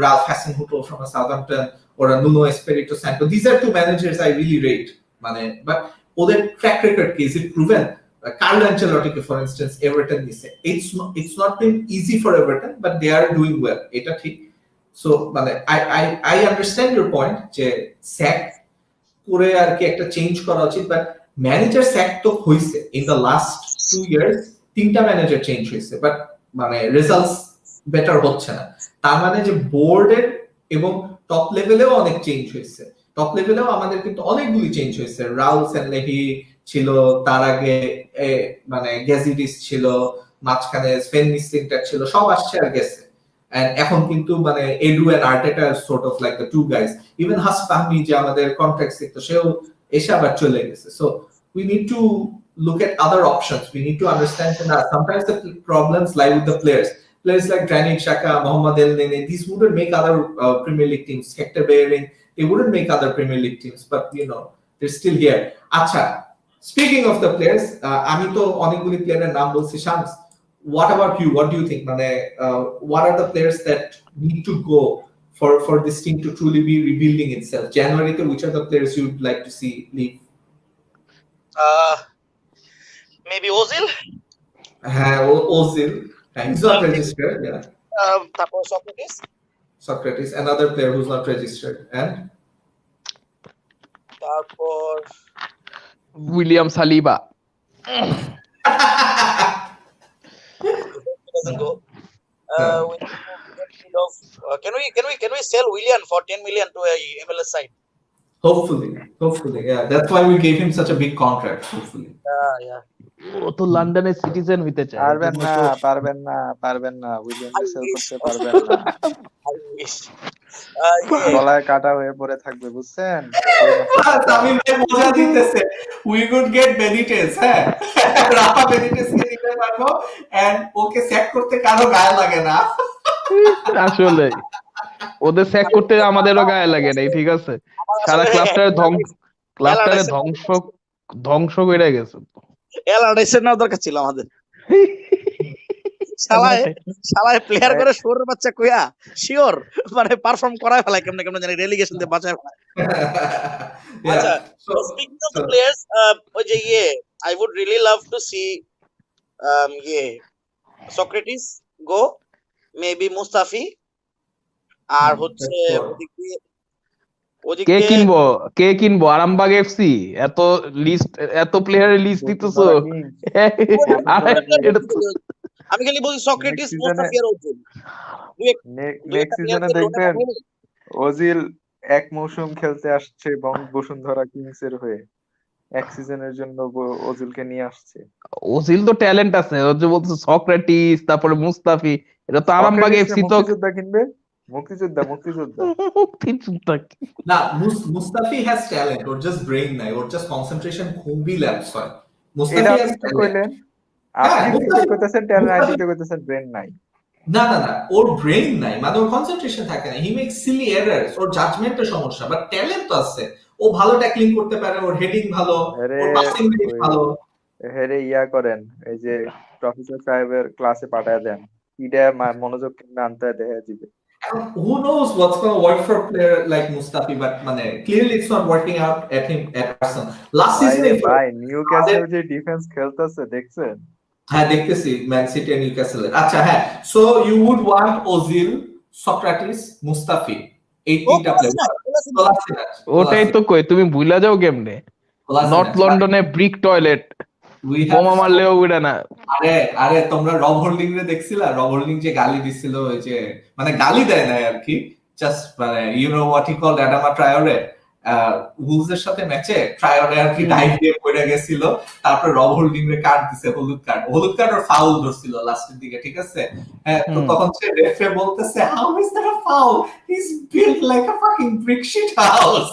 Ralph Hasenhuttl from Southampton or a Nuno Espirito Santo? These are two managers I really rate, but ওদের ট্র্যাক রেকর্ড কি, is it proven? Carlo Ancelotti, for instance, Everton দিছে, it's not been easy for Everton, but they are doing well, এটা ঠিক। So মানে I understand your point যে sec করে আর কি একটা চেঞ্জ করা উচিত, বাট ম্যানেজার স্যাক তো হইছে in the last 2 years, 3টা ম্যানেজার চেঞ্জ হইছে, বাট মানে রেজাল্টস বেটার হচ্ছে না। তার মানে যে বোর্ডের এবং টপ লেভেলেও অনেক চেঞ্জ হয়েছে। টপ লেভেলেও আমাদের কিন্তু অনেকগুলি চেঞ্জ হয়েছে। রাউল সেনলেহি ছিল, তার আগে মানে গ্যাজিডিস ছিল, মাঝখানে স্পেন মিসলিংটা ছিল, সব আসছে আর গেছে। এন্ড এখন কিন্তু মানে Edu and Arteta sort of like the two guys. Even Huss Fahmy যে আমাদের কন্ট্রাক্ট দেখতো, সেও এসে আবার চলে গেছে। So we need to look at other options. We need to understand that sometimes the problems lie with the players. Players like Granit Xhaka, Mohamed El Nene, these wouldn't make other Premier League teams. Hector Bellerin, they wouldn't make other Premier League teams, but you know, they're still here. Acha, speaking of the players, আমি তো অনেকগুলি প্লেয়ারের নাম বলছি। Shams, what about you? What do you think? মানে what are the players that need to go for this team to truly be rebuilding itself? January, which are the players you'd like to see leave? Maybe Ozil. Ozil. He's not registered, yeah. তারপর Socrates, another player who's not registered, and তারপর William Saliba. doesn't go. We get rid of, can we sell Willian for 10 million to a MLS side? hopefully, yeah. That's why we gave him such a big contract. Hopefully, Yeah. ও তো লন্ডনের citizen হইতে চায়। পারবেন না উইলিয়ামকে sell করতে পারবেন না। I wish. গলায় কাটা হয়ে পড়ে থাকবে, বুঝছেন? Samir bhai বোঝা দিতেছে, we could get Benitez, হ্যাঁ। রাফা Benitez কে দিতে পারবো, and ওকে সেট করতে কারো গায়ে লাগে না। আসলে ওদের স্যাক করতে আমাদেরও গায়ে লাগে নাই, ঠিক আছে? সারা ক্লাবটারে ধ্বংস করে গেছে। এলআরএসের নাও দরকার ছিল আমাদের। শালায় প্লেয়ার করে শোরের বাচ্চা কইয়া শিওর মানে পারফর্ম করায় ফেলায় কেমনে জানি, রেলিগেশন দিয়ে বাঁচায় ফেলায়। আচ্ছা, স্পিকিং অফ দ্য প্লেয়ার্স, ওই যে I would really love to see Sokratis go, maybe Mustafi, আর হচ্ছে কে কিনবো আরামবাগ এফসি? এত প্লেয়ারের লিস্ট দিতেছো। আমি খালি বলি সক্রেটিস, মুস্তাফি আর ওজিল। নেক্সট সিজনে দেখবেন ওজিল এক মৌসুম খেলতে আসছে বসুন্ধরা কিংস এর হয়ে, এক সিজনের জন্য ওজিলকে নিয়ে আসছে। ওজিল তো ট্যালেন্ট আছে, ও যে বলছে সক্রেটিস, তারপরে মুস্তাফি, এটা তো আরামবাগ এফসি তো মুক্তিযোদ্ধা কিনবে। মুক্তিযোদ্ধা না, Mustafi has talent, or just brain নাই, ওর জাস্ট কনসেন্ট্রেশন খুবই ল্যাপসয়। মুস্তাফি হ্যাজ ট্যালেন্ট, আপনি কি কইতেছেন ট্যালেন্ট, আইডি তে কইতেছেন ব্রেইন নাই। না, ওর ব্রেইন নাই, মানে ওর কনসেন্ট্রেশন থাকে না, হি মেক্স সিলি এরারস, ওর জাজমেন্টের সমস্যা, বাট ট্যালেন্ট তো আছে। ও ভালো ট্যাকলিং করতে পারে, ওর হেডিং ভালো, ওর পাসিং রেট ভালো। হেরে করেন, এই যে প্রফেসর সাহেবের ক্লাসে পাঠায় দেন, ইডা মনোযোগ কিনে আনতে দেখা দিবে। Who knows what's going to work for a player like Mustafi, but clearly it's not working out at Arsenal. Last season, ভাই নিউক্যাসল যে ডিফেন্স খেলতেছে দেখছেন? হ্যাঁ, দেখতেছি ম্যান সিটি আর নিউক্যাসলের। আচ্ছা, হ্যাঁ, so you would want Ozil, Sokratis, Mustafi, এই তিনটা প্লেয়ার। ওটাই তো কই, তুমি ভুলা যাও কেমনে? নর্থ লন্ডনে ব্রিক টয়লেট, বোমা মারলেও উড়ে না। আরে তোমরা রব হোল্ডিং রে দেখছিলা? রব হোল্ডিং যে গালি দিছিল, ওই যে মানে গালি দেয় না আর কি, জাস্ট মানে you know what he called Adama Traore, উলসের সাথে ম্যাচে ট্রায়ারে আর কি ডাইভ দিয়ে পড়ে গেছিল, তারপরে রব হোল্ডিং রে কার্ড দিছে, হলুদ কার্ড আর ফাউল ধরছিল লাস্টের দিকে, ঠিক আছে? হ্যাঁ, তো তখন সে রেফারি বলতেছে how is that a foul, he is built like a fucking brick shit house.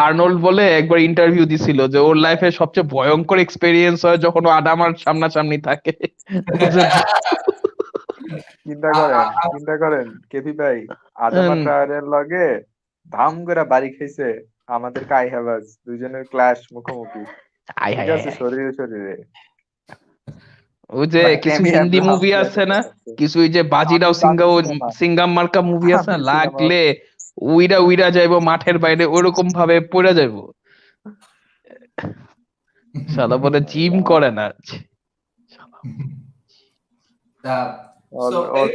Arnold বলে একবার ইন্টারভিউ দিছিল যে ওর লাইফে সবচেয়ে ভয়ঙ্কর এক্সপেরিয়েন্স হয় যখন ও আদামার সামনাসামনি থাকে। চিন্তা করেন কেপি ভাই, আদামা ট্রায়ারের লগে ধাম করে বাড়ি খাইছে আমাদের কাই হ্যাভার্স, দুইজনের ক্লাশ মুখোমুখি, ঠিক আছে, শরীরে শরীরে। ওই যে কিছু হিন্দি মুভি আছে না, কিছু ওই যে বাজিরাও সিঙ্গাম মার্কা মুভি আছে না, লাগলে উইরা উইরা যাইবো মাঠের বাইরে, ওরকম ভাবে পড়ে যাইবো। সাদা বলে জিম করে না।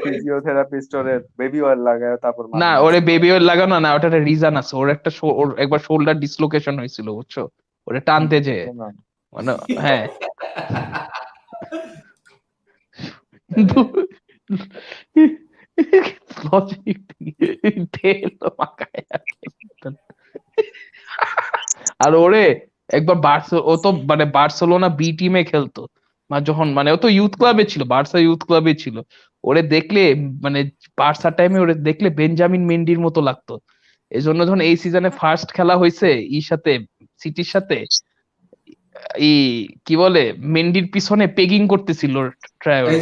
ফিজিওথেরাপিস্ট ওরে বেবি অয়েল লাগায়, তারপর না ওরে বেবি অয়েল লাগানো না, ওটা একটা রিজন আছে। ওর একটা ওর একবার শোল্ডার ডিসলোকেশন হয়েছিল, বুঝছো, ওরে টানতে যে মানে হ্যাঁ আর ওরে একবার ও তো মানে বার্সেলোনা বি টিমে খেলতো, যখন মানে ও তো ইউথ ক্লাবে ছিল, বার্সা ইউথ ক্লাবে ছিল। ওরে দেখলে মানে বার্সা টাইমে ওরে দেখলে বেঞ্জামিন মেন্ডির মতো লাগতো। এই জন্য যখন এই সিজনে ফার্স্ট খেলা হয়েছে সাথে সিটির সাথে, কি বলে মেন্ডির পিছনে পেগিং করতেছিল ট্রায়ারে।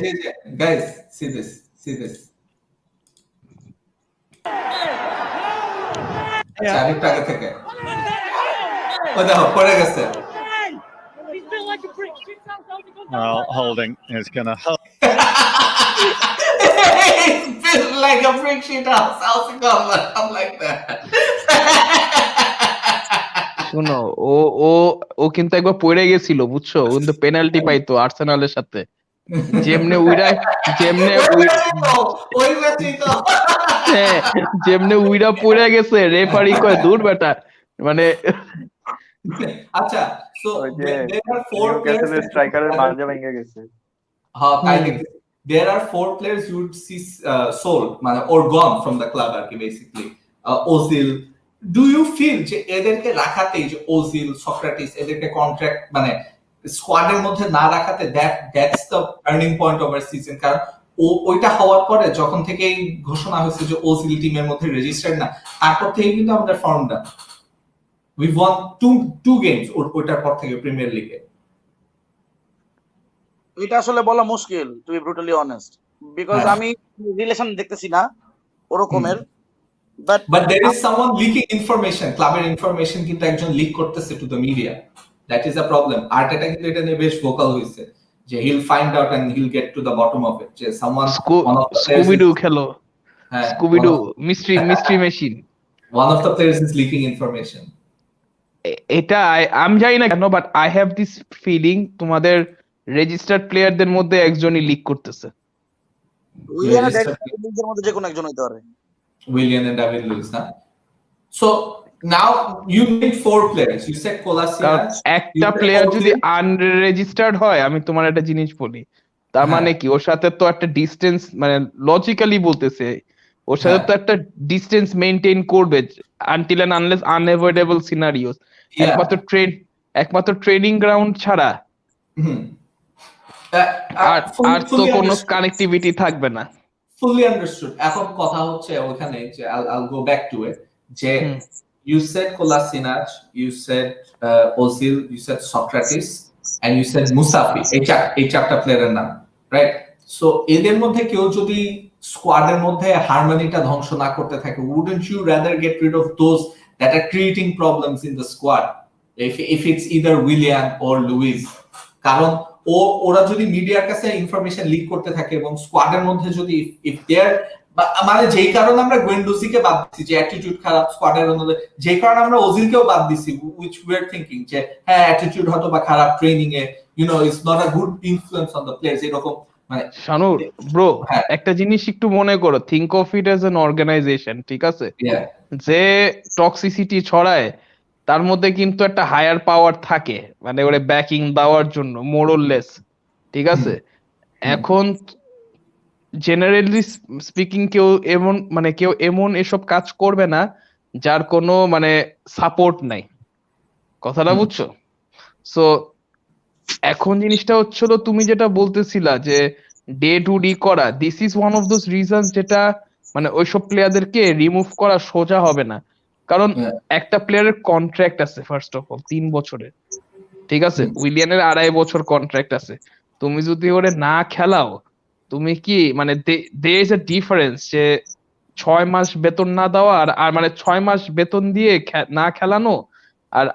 গাইস সি দিস আরেকটা আগে থেকে ও দেখো পড়ে গেছে। Well, holding is gonna help. It's built like a brick shit house. How's it going? I'm like that. শোনো, ও ও ও কিন্তু একবার পড়ে গেছিল, বুঝছো, ও কিন্তু পেনাল্টি পাইতো আর্সেনালের সাথে। যেমনে উইরা ওই ম্যাচেই তো হ্যাঁ, যেমনে উইরা পড়ে গেছে, রেফারি কয় দূর বেটা, মানে আচ্ছা, so there are four players স্ট্রাইকারের মাঝে ভেঙে গেছে। হ্যাঁ, তাই দেখি there are four players you would see sold মানে or gone from the club আর কি basically. Ozil, do you feel যে এদেরকে রাখাতে, যে ওজিল, সক্রেটিস, এদেরকে কন্ট্রাক্ট মানে স্কোয়াডের মধ্যে না রাখাতে that's the turning point of our season? কারণ ওইটা হওয়ার পরে যখন থেকে ঘোষণা হয়েছে যে ওজিল টিমের মধ্যে রেজিস্টার্ড না, তারপর থেকে কিন্তু আমাদের form down. We won two games ওইটার পর থেকে প্রিমিয়ার লিগে। এটা আসলে বলা মুশকিল, to be brutally honest, because আমি রিলেশন দেখতেছি না ওরকমের। But there is someone leaking information, ক্লাবের ইনফরমেশন কিন্তু একজন লিক করতেছে to the media. That is a problem. আর্টেটা কিন্তু এটা নিয়ে বেশ ভোকাল হয়েছে যে he'll find out and he'll get to the bottom of it, যে someone স্কুবিডু খেলো, Scooby-Doo mystery machine, one of the players is leaking information. এটা আমি জানি না কেন, but I have this feeling তোমাদের রেজিস্টার্ড প্লেয়ারদের মধ্যে একজনই লিক করতেছে। উইলিয়াম আর ডেভিডের মধ্যে যে কোনো একজন হইতে পারে। William and David Luiz, না? So now you need four players. You said Kolasinac. একটা প্লেয়ার যদি আনরেজিস্টার্ড হয়, আমি তোমার একটা জিনিস বলি, তার মানে কি ওর সাথে তো একটা ডিসটেন্স, মানে লজিক্যালি বলতেছে ওর সাথে তো একটা ডিসটেন্স মেইনটেইন করবে আনটিল এন্ড আনলেস আনএভয়েডেবল সিনারিওস। একমাত্র ট্রেনিং গ্রাউন্ড ছাড়া আর তো কোনো কানেক্টিভিটি থাকবে না। Fully understood. এখন কথা হচ্ছে ওখানে যে I'll go back to it, যে you said Kolasinac, you said Ozil, you said Socrates, and you said Musafi. এই চারটা প্লেয়ারের নাম, রাইট? সো এদের মধ্যে কেউ যদি স্কোয়াডের মধ্যে হারমোনিটা ধ্বংস না করতে থাকে, wouldn't you rather get rid of those that are creating problems in the squad if it's either William or Luis? কারণ ওরা যদি মিডিয়ার কাছে ইনফরমেশন লিক করতে থাকে এবং স্কোয়াডের মধ্যে যদি ইফ দেয়ার মানে যেই কারণে আমরা গুয়েন্ডোসিকে বাদ দিছি যে অ্যাটিটিউড খারাপ স্কোয়াডের মধ্যে, যেই কারণে আমরা ওজিলকেও বাদ দিছি which we are thinking যে হ্যাঁ অ্যাটিটিউড হয়তো বা খারাপ, training A you know it's not a good influence on the players, এরকম মানে শানুর ব্রো একটা জিনিস একটু মনে করো, think of it as an organisation, ঠিক আছে? যে টক্সিসিটি ছড়ায় তার মধ্যে কিন্তু একটা হায়ার পাওয়ার থাকে, মানে ওরে ব্যাকিং দেওয়ার জন্য মোরলেস, ঠিক আছে? এখন জেনারেলি স্পিকিং কেউ এমন এসব কাজ করবে না যার কোনো মানে সাপোর্ট নাই, কথাটা হুম। বুঝছো? সো এখন জিনিসটা হচ্ছিল তুমি যেটা বলতেছিলা যে ডে টু ডি করা, this is one of those reason যেটা মানে ওইসব প্লেয়ারদেরকে রিমুভ করা সোজা হবে না। কারণ Yeah. একটা প্লেয়ারের কন্ট্রাক্ট আছে ফার্স্ট অফ অল 3 বছরের, ঠিক আছে? হুম। উইলিয়ানের 2.5 বছর কন্ট্রাক্ট আছে। তুমি যদি ওরে না খেলাও, তুমি কি মানে there is a difference যে 6 মাস বেতন না দেওয়া আর মানে 6 মাস বেতন দিয়ে না খেলানো আর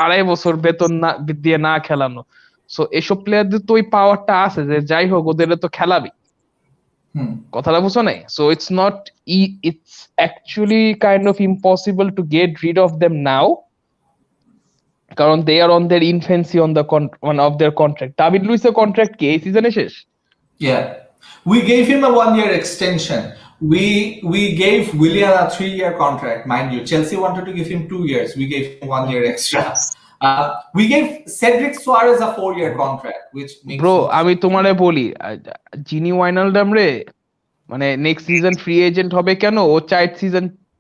আড়াই বছর বেতন না দিয়ে না খেলানো। সো এসব প্লেয়ারদের তো ওই পাওয়ারটা আছে যে যাই হোক ওদের তো খেলাবি, হুম। কথাটা বুঝো নাই? So it's actually kind of impossible to get rid of them now, কারণ they are on their infancy on the of their contract. David লুইসের কন্ট্রাক্ট কি এই সিজনে শেষ? Yeah, we gave him a 1 year extension. We gave Willian a 3 year contract, mind you. Chelsea wanted to give him 2 years. We gave him 1 year extra. We gave Cedric Suarez a 4 year contract, which makes bro no আমি sense. তোমারে বলি, জিনি ওয়াইনালডাম রে মানে next season free agent হবে কেন? ও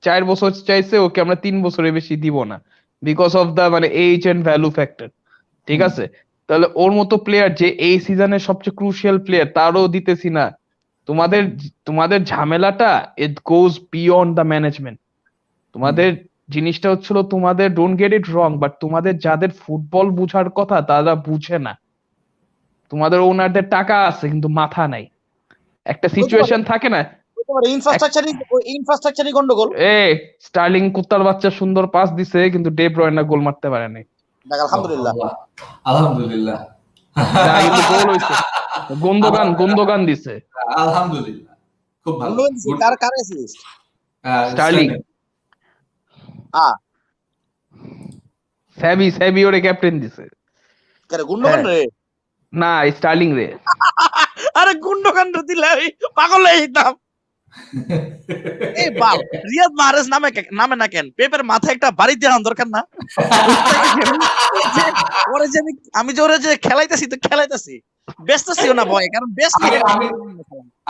4 বছর চাইছে, ওকে আমরা 3 বছরের বেশি দিব না, বিকজ অফ দা মানে এজ এন্ড ভ্যালু ফ্যাক্টর, ঠিক হুম। আছে? তাহলে ওর মতো প্লেয়ার যে এই সিজনের সবচেয়ে ক্রুশিয়াল প্লেয়ার তারও দিতেছি না। তোমাদের তোমাদের ঝামেলাটা ইট গোজ বিয়ন্ড দ্য ম্যানেজমেন্ট। তোমাদের জিনিসটা হচ্ছিল, তোমাদের don't get it wrong, but তোমাদের যাদের ফুটবল বুঝার কথা তারা বুঝে না। তোমাদের ওনারদের টাকা আছে কিন্তু মাথা নাই। একটা সিচুয়েশন থাকে না, ইনফ্রাস্ট্রাকচারই গন্ডগোল। স্টার্লিং কুত্তার বাচ্চা সুন্দর পাস দিছে কিন্তু ডে ব্রয়না গোল মারতে পারে নাই। আলহামদুলিল্লাহ, আলহামদুলিল্লাহ। না কিন্তু গোল হইছে, গন্ধগান দিছে। আলহামদুলিল্লাহ, খুব ভালো। কার অ্যাসিস্ট? স্টার্লিং স্যাবি ওরে ক্যাপ্টেন দিছে। গুন্ডগান রে না স্টার্লিং রে। আরে গুন্ডগান রে দিলে পাগল হয়ে যেতাম। এই বাল রিয়াদ মাহরেজ নামে না কেন? পেপের মাথায় একটা বাড়ি দেওয়ার দরকার না? ওরে যে আমি যে ওরে যে খেলাইতেছি ব্যস্তছিও না ভয়, কারণ ব্যস্ত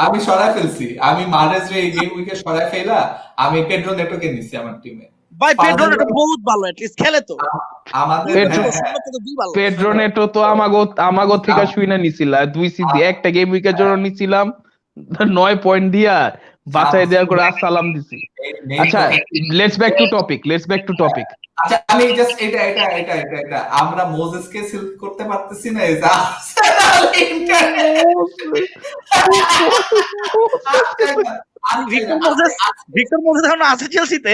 আমি সরাই ফেলছি। আমি মাহরেজ রে এই গেম উইকে সরাই ফেলা আমি পেড্রো নেটোকে নিছি আমার টিমে। ভাই পেড্রো নেটো বহুত ভালো, এট লিস্ট খেলে তো। আমাদের পেড্রো নেটো তো আমাগো থেকে শুইনা নিছিলা 2 একটা গেম উইকের জন্য নিছিলাম, 9 পয়েন্ট দিয়া বাঁচাই দেওয়ার করে আসসালাম দিছি। আচ্ছা লেটস ব্যাক টু টপিক। আচ্ছা আমি জাস্ট এটা আমরা মোজেসকে সিলেক্ট করতে পারতেছি না। ভিক্টর মোজেস এখন আছে চেলসিতে।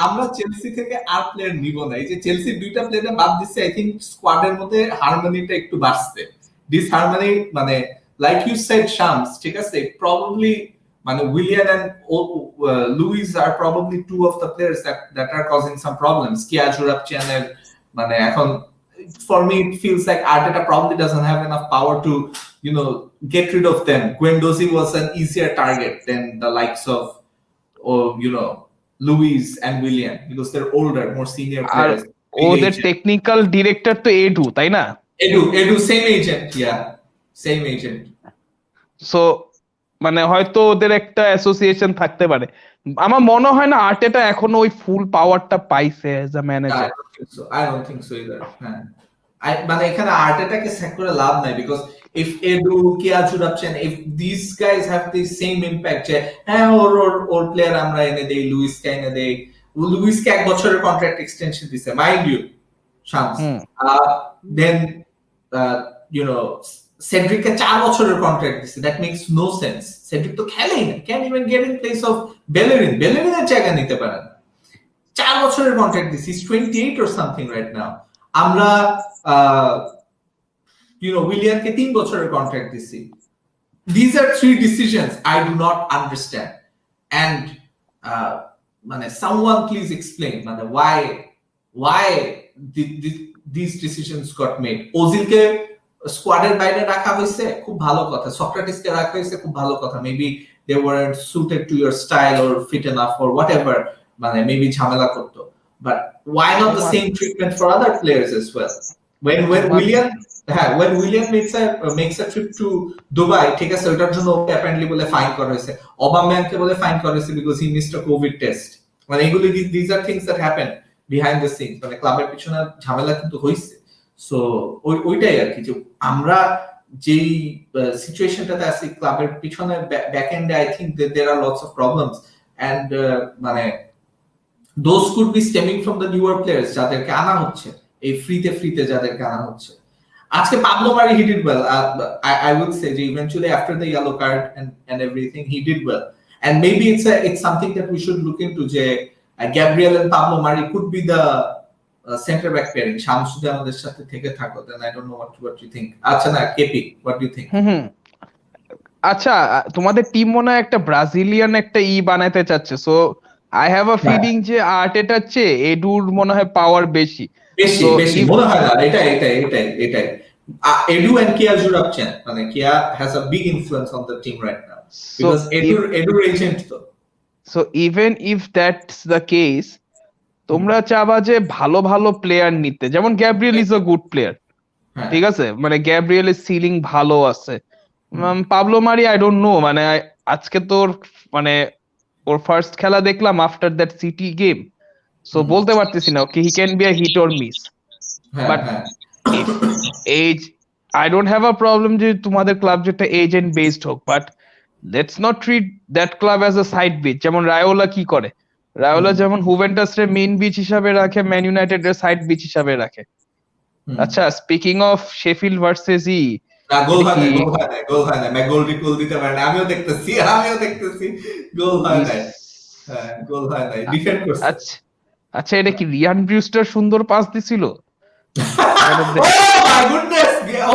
আমরা চেলসি থেকে আর প্লেয়ার নিব না। এই যে চেলসি 2টা প্লেয়ার বাদ দিচ্ছে, আই থিংক স্কোয়াডের মধ্যে হারমোনিটা একটু বাড়ছে। ডিসহারমোনি মানে লাইক ইউ সেড শামস, ঠিক আছে, প্রবাবলি মানে উইলিয়ান এন্ড লুইস আর probably two of the players that are causing some problems. কিয়া জুরাপচেনের মানে এখন for me it feels like Arteta probably doesn't have enough power to get rid of them. Guendouzi was an easier target than the likes of Luis and Willian because they're older, more senior players. ওদের technical director তো edu, তাই না? Edu same agent, yeah, same agent. So মানে হয়তো ওদের একটা association থাকতে পারে। আমার মনে হয় না আর্টেটা এখনো ওই ফুল পাওয়ারটা পাইছে as a manager. I don't think so either. মানে এখানে আর্টেটাকে স্যাক করে লাভ নাই, because if Edu, Kia Jurapchen, if these guys have the same impact, or player আমরা এনে দেই, লুইসকে এনে দেই, লুইসকে 1 বছরের কন্ট্রাক্ট এক্সটেনশন দিছে, মাইন্ড ইউ শামস, then সেড্রিককে 4 বছরের কন্ট্রাক্ট দিছে, that makes no sense. Cedric তো খেলেই না, can even get in place of বেলেরিনের জায়গা নিতে পারেন। 4 বছরের কন্ট্রাক্ট দিছি, 28 or something right now. আমরা উইলিয়ানকে 3 বছরের কন্ট্রাক্ট দিছি। These are 3 decisions I do not understand, and মানে someone please explain মানে why these decisions got made. ওজিলকে স্কোয়াডের বাইরে রাখা হয়েছে, খুব ভালো কথা। সক্রেটিসকে রাখা হয়েছে, খুব ভালো কথা। Maybe they weren't suited to your style or fit enough or whatever, মানে মেবি ঝামেলা করতো, but why not the same treatment for other players as well? when William makes a trip to Dubai, ঠিক আছে, ওটার জন্য apparently বলে fine করা হয়েছে, অবাম্যাংকে বলে ফাইন করা হয়েছে because he missed a COVID test. মানে এগুলি this are things that happen behind the scenes, মানে ক্লাবের পিছনে ঝামেলা কিন্তু হইছে। সো ওইটাই আর কি, যে আমরা যেই সিচুয়েশনটাতে আছি ক্লাবের পিছনে ব্যাক এন্ডে, I think there are lots of problems and মানে those could be stemming from the newer players যাদেরকে আনা হচ্ছে, এই ফ্রিতে যাদেরকে আনা হচ্ছে। আজকে পাবলো মারি he did well. I would say যে eventually after the yellow card and everything he did well, and maybe it's something that we should look into, যে Gabriel and Pablo Mari could be the center back pairing. Shams যদি আমাদের সাথে থেকে থাকো, then I don't know what you think. আচ্ছা না KP, what do you think? আচ্ছা, তোমাদের টিম মনে হয় একটা ব্রাজিলিয়ান একটা বানাইতে চাচ্ছে, so I have a feeling যে আর্টেটার চেয়ে এডুর মনে হয় পাওয়ার বেশি মনে হয় না। এটাই এডু and Kia Jurabchen, মানে Kia has a big influence on the team right now because এডুর agent তো। So even if that's the case, তোমরা চাবা যে ভালো ভালো প্লেয়ার নিতে, যেমন Gabriel is a good player, ঠিক আছে, মানে গ্যাব্রিয়েলের সিলিং ভালো আছে। পাবলো মারি আই ডোন্ট নো, মানে আজকে তোর মানে ওর ফার্স্ট খেলা দেখলাম after that City game, so বলতে পারতেছি না okay he can be a hit or miss, but if as I don't have a problem যে তোমাদের ক্লাব যেটা এজেন্ট বেসড হোক, but let's not treat that club as a side bitch. যেমন Raiola কি করে, রায়োলা যেমন হুভেন্টাস রে মেইন বিচ হিসাবে রাখে, ম্যান ইউনাইটেড এর সাইড বিচ হিসাবে রাখে। আচ্ছা, স্পিকিং অফ শেফিল্ড ভার্সেস গোল হয় না, ম্যাগোল্ডি গোল দিতে পারে না, আমিও দেখতেছি গোল হয় না, ডিফেন্ড করছে। আচ্ছা, এটা কি রিয়ান ব্রিউস্টার সুন্দর পাস দিছিল?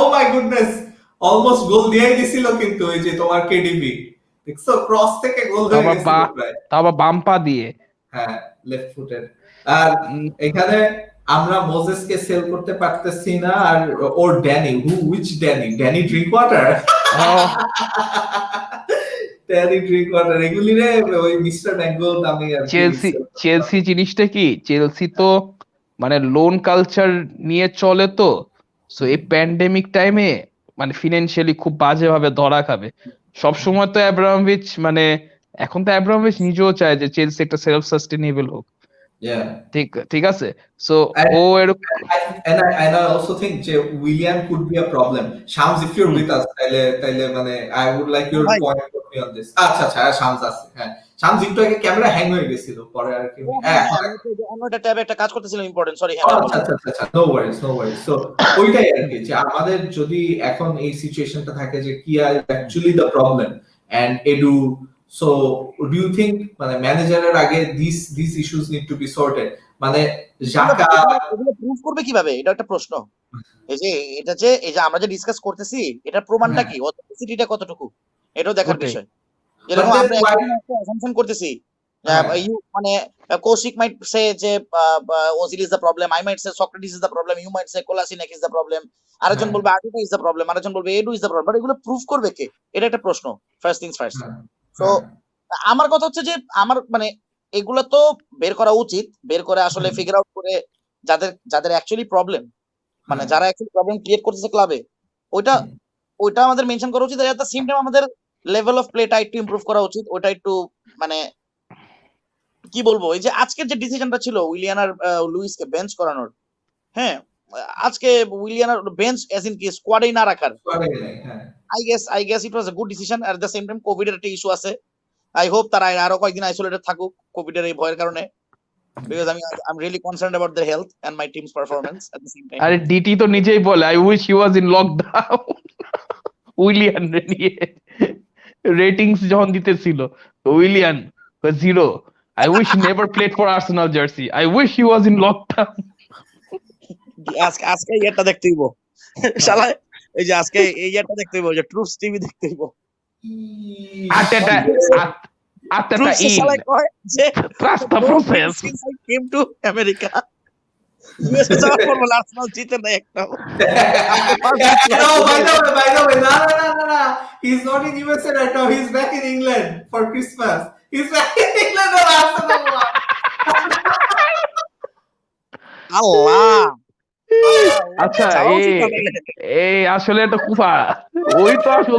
Oh my goodness, অলমোস্ট গোল দিয়েই দিছিল, কিন্তু এই যে তোমার কেডিবি দেখছো ক্রস থেকে গোল হয়ে গেছিল প্রায়, তাও আবার বাম পা দিয়ে, হ্যাঁ লেফট ফুটেড। আর এখানে আমরা মোজেসকে সেল করতে পারতেছি না, আর ওর which Danny drink water, Danny drink water, এগুলি রে ওই মিস্টার ম্যাঙ্গো নামে আর চেলসি জিনিসটা কি, চেলসি তো মানে লোন কালচার নিয়ে চলে, তো সো এই প্যান্ডেমিক টাইমে মানে ফিনান্সিয়ালি খুব বাজেভাবে ধরা খাবে। সবসময় তো অ্যাব্রামোভিচ, মানে এখন তো অ্যাব্রামোভিচ নিজেও চায় যে চেলসি একটা সেলফ সাস্টেনেবল হোক, ঠিক আছে, সো ও এরকম। and I also think যে William could be a problem. Shams, if you're with us, তাইলে মানে I would like your point of view on this. আচ্ছা শামস আছে, হ্যাঁ শামস একটু আগে ক্যামেরা হ্যাং হয়ে গেছিল, পরে আর কি অন্যটা ট্যাবে একটা কাজ করতেছিলাম ইম্পর্টেন্ট, সরি। আচ্ছা, নো ওয়ারিজ। সো ওইটাই আর কি, যে আমাদের যদি এখন এই সিচুয়েশনটা থাকে যে কি আর actually the problem and Edu, so do you think মানে ম্যানেজারের আগে this issues need to be sorted, মানে জাকা এগুলো প্রুফ করবে কিভাবে, এটা একটা প্রশ্ন। এই যে আমরা যে ডিসকাস করতেছি, এটার প্রমাণটা কি, অথেন্টিসিটিটা কতটুকু, এটাও দেখার বিষয়। যেরকম আমরা একটা অ্যাসাম্পশন করতেছি, মানে কৌশিক মাইট সে যে Ozil is the problem, I might say Sokratis is the problem, you might say Kolasinac is the problem, আরেকজন বলবে আর্টেটা ইজ দ্য প্রবলেম, আরেকজন বলবে Edu is the problem, but এগুলো প্রুফ করবে কে, এটা একটা প্রশ্ন। First things first. তো আমার কথা হচ্ছে যে আমার মানে এগুলো তো বের করা উচিত, বের করে আসলে ফিগার আউট করে যাদের অ্যাকচুয়ালি প্রবলেম, মানে যারা অ্যাকচুয়ালি প্রবলেম ক্রিয়েট করতেছে ক্লাবে, ওইটা আমাদের মেনশন করা উচিত। এট দ্য সেম টাইম আমাদের লেভেল অফ প্লেটা একটু ইমপ্রুভ করা উচিত, ওটা একটু মানে কি বলবো, এই যে আজকের যে ডিসিশনটা ছিল উইলিয়ান আর লুইসকে বেঞ্চ করানোর, হ্যাঁ আজকে উইলিয়ান আর বেঞ্চ এজ ইন কি স্কোয়াডেই না রাখার, I guess it was a good decision. At the same time COVID এর একটা ইস্যু আছে, আই হোপ তারা আরো কয়েকদিন আইসোলেটেড থাকুক কোভিড এর এই ভয়ের কারণে, because I'm really concerned about their health and my team's performance at the same time. আরে ডিটি তো নিজেই বলে I wish he was in lockdown, উইলিয়ান নিয়ে রেটিংস যখন দিতেছিল, উইলিয়ান 0, I wish he never played for Arsenal jersey, I wish he was in lockdown. আজকে এটা দেখতে হইব শালা, এই যে আজকে এই এটা দেখতে হইব, যে ট্রুথ টিভি দেখতে হইব, আটেটা in trust the process. Since I came to America, US এ যাওয়ার পর বলে আর্সেনাল জিতে না একটা। No, by the way, no, he's not in USA right now, he's back in England for Christmas, he's back in England for Arsenal. আল্লাহ আচ্ছা যাওয়া উচিত এই তাহলে। এই আসলে একটা কুফা ওই তো আসল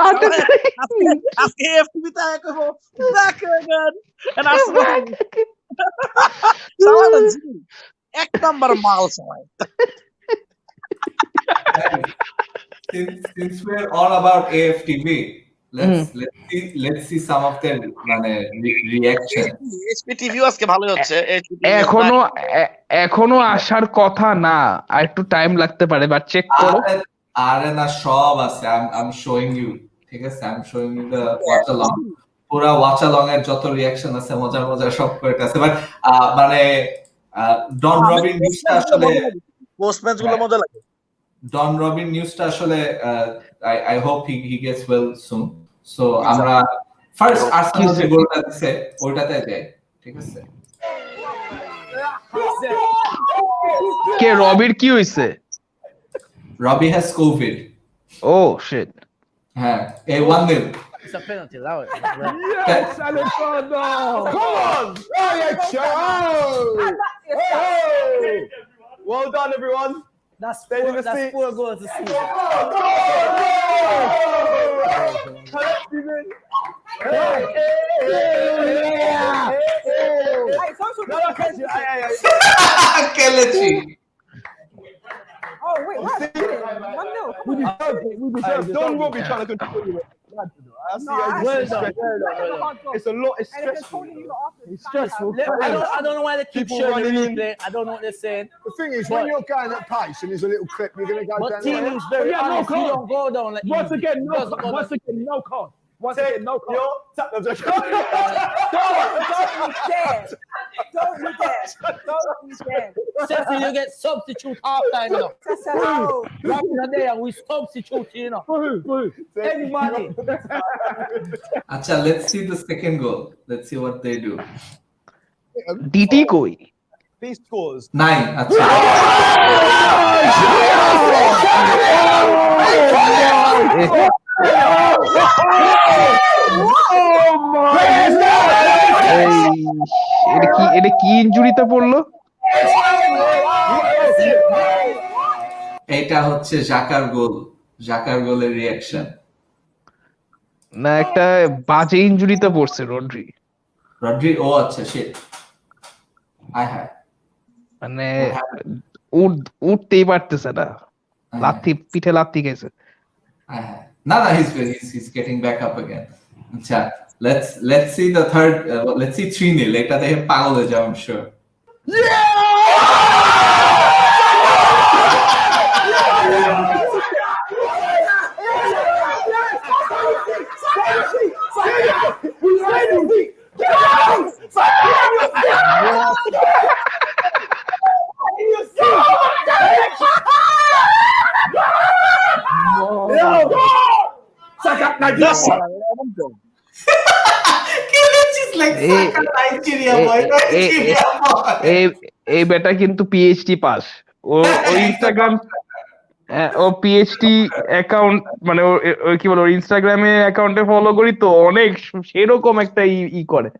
আজকে আজকে এফটিভি তে আয়া কইবো back again and Arsenal সালাটা জি এক নাম্বার মাল সবাই। Since we're all about AFTV, let's see some of their reaction. HP টিভিও আজকে ভালোই হচ্ছে। এখনো এখনো আসার কথা না আর একটু টাইম লাগতে পারে বাট চেক করো আরে না সব আছে, I'm showing you, ঠিক আছে, I'm showing you the watch along, পুরা watch along এর যত রিঅ্যাকশন আছে মজার মজার সব কয়টা আছে, বাট মানে ডন রবিন নিউজটা আসলে পোস্ট ম্যাচ গুলো মজা লাগে। ডন রবিন নিউজটা আসলে I hope he gets well soon. So আমরা ফার্স্ট আর্সেনাল যে গোলটা দিছে ওইটাতে যাই, ঠিক আছে। কে রবির কি হইছে? Robbie has COVID. Oh shit. হ্যাঁ, এই 1-0. It's a penalty, allow it. Yes, Alexander! Come on! Hey! Well done, everyone. That's That's 4 goals this season. Kelechi. Oh wait, what? 1-0. We deserve it. Don't Robbie trying to control you. I see how you Well stress. done. It's a lot. It's And if it's stressful. Tony, It's stressful. I don't know why they keep People showing the running in. replay. I don't know what they're saying. The thing is, when you're going at pace and there's a little clip, you're going to go But down team there. is very Yeah, no honest. You card. don't go down like Once easy. again, He no doesn't card. go Once down. again, no card. Once again, no card. Tap them. Don't be scared. Don't be scared. Don't be scared. Cecil, you get substitute half time, you know. Back in the day, we substitute, you know. Anybody. Acha, let's see the second goal. Let's see what they do. DT কই? These scores. 9. Acha. এটা কি ইনজুরিতে পড়লো? এটা হচ্ছে জাকার গোল, জাকার গোলের reaction. না একটা বাজে ইনজুরিতে পড়ছে রড্রি। ও আচ্ছা, শিট। হায় মানে উঠতেই পারতেছে না, লাথি পিঠে লাথি গেছে। না, he's getting back up again. আচ্ছা, let's see the third, let's see 3-0. এটা দেখে পাগল হয়ে যাও, I'm sure. এই বেটা কিন্তু পিএইচডি পাস। ও ইনস্টাগ্রাম ও পিএইচডি অ্যাকাউন্ট মানে কি বলে ওর ইনস্টাগ্রামে অ্যাকাউন্টে ফলো করি তো অনেক সেরকম একটা ই করে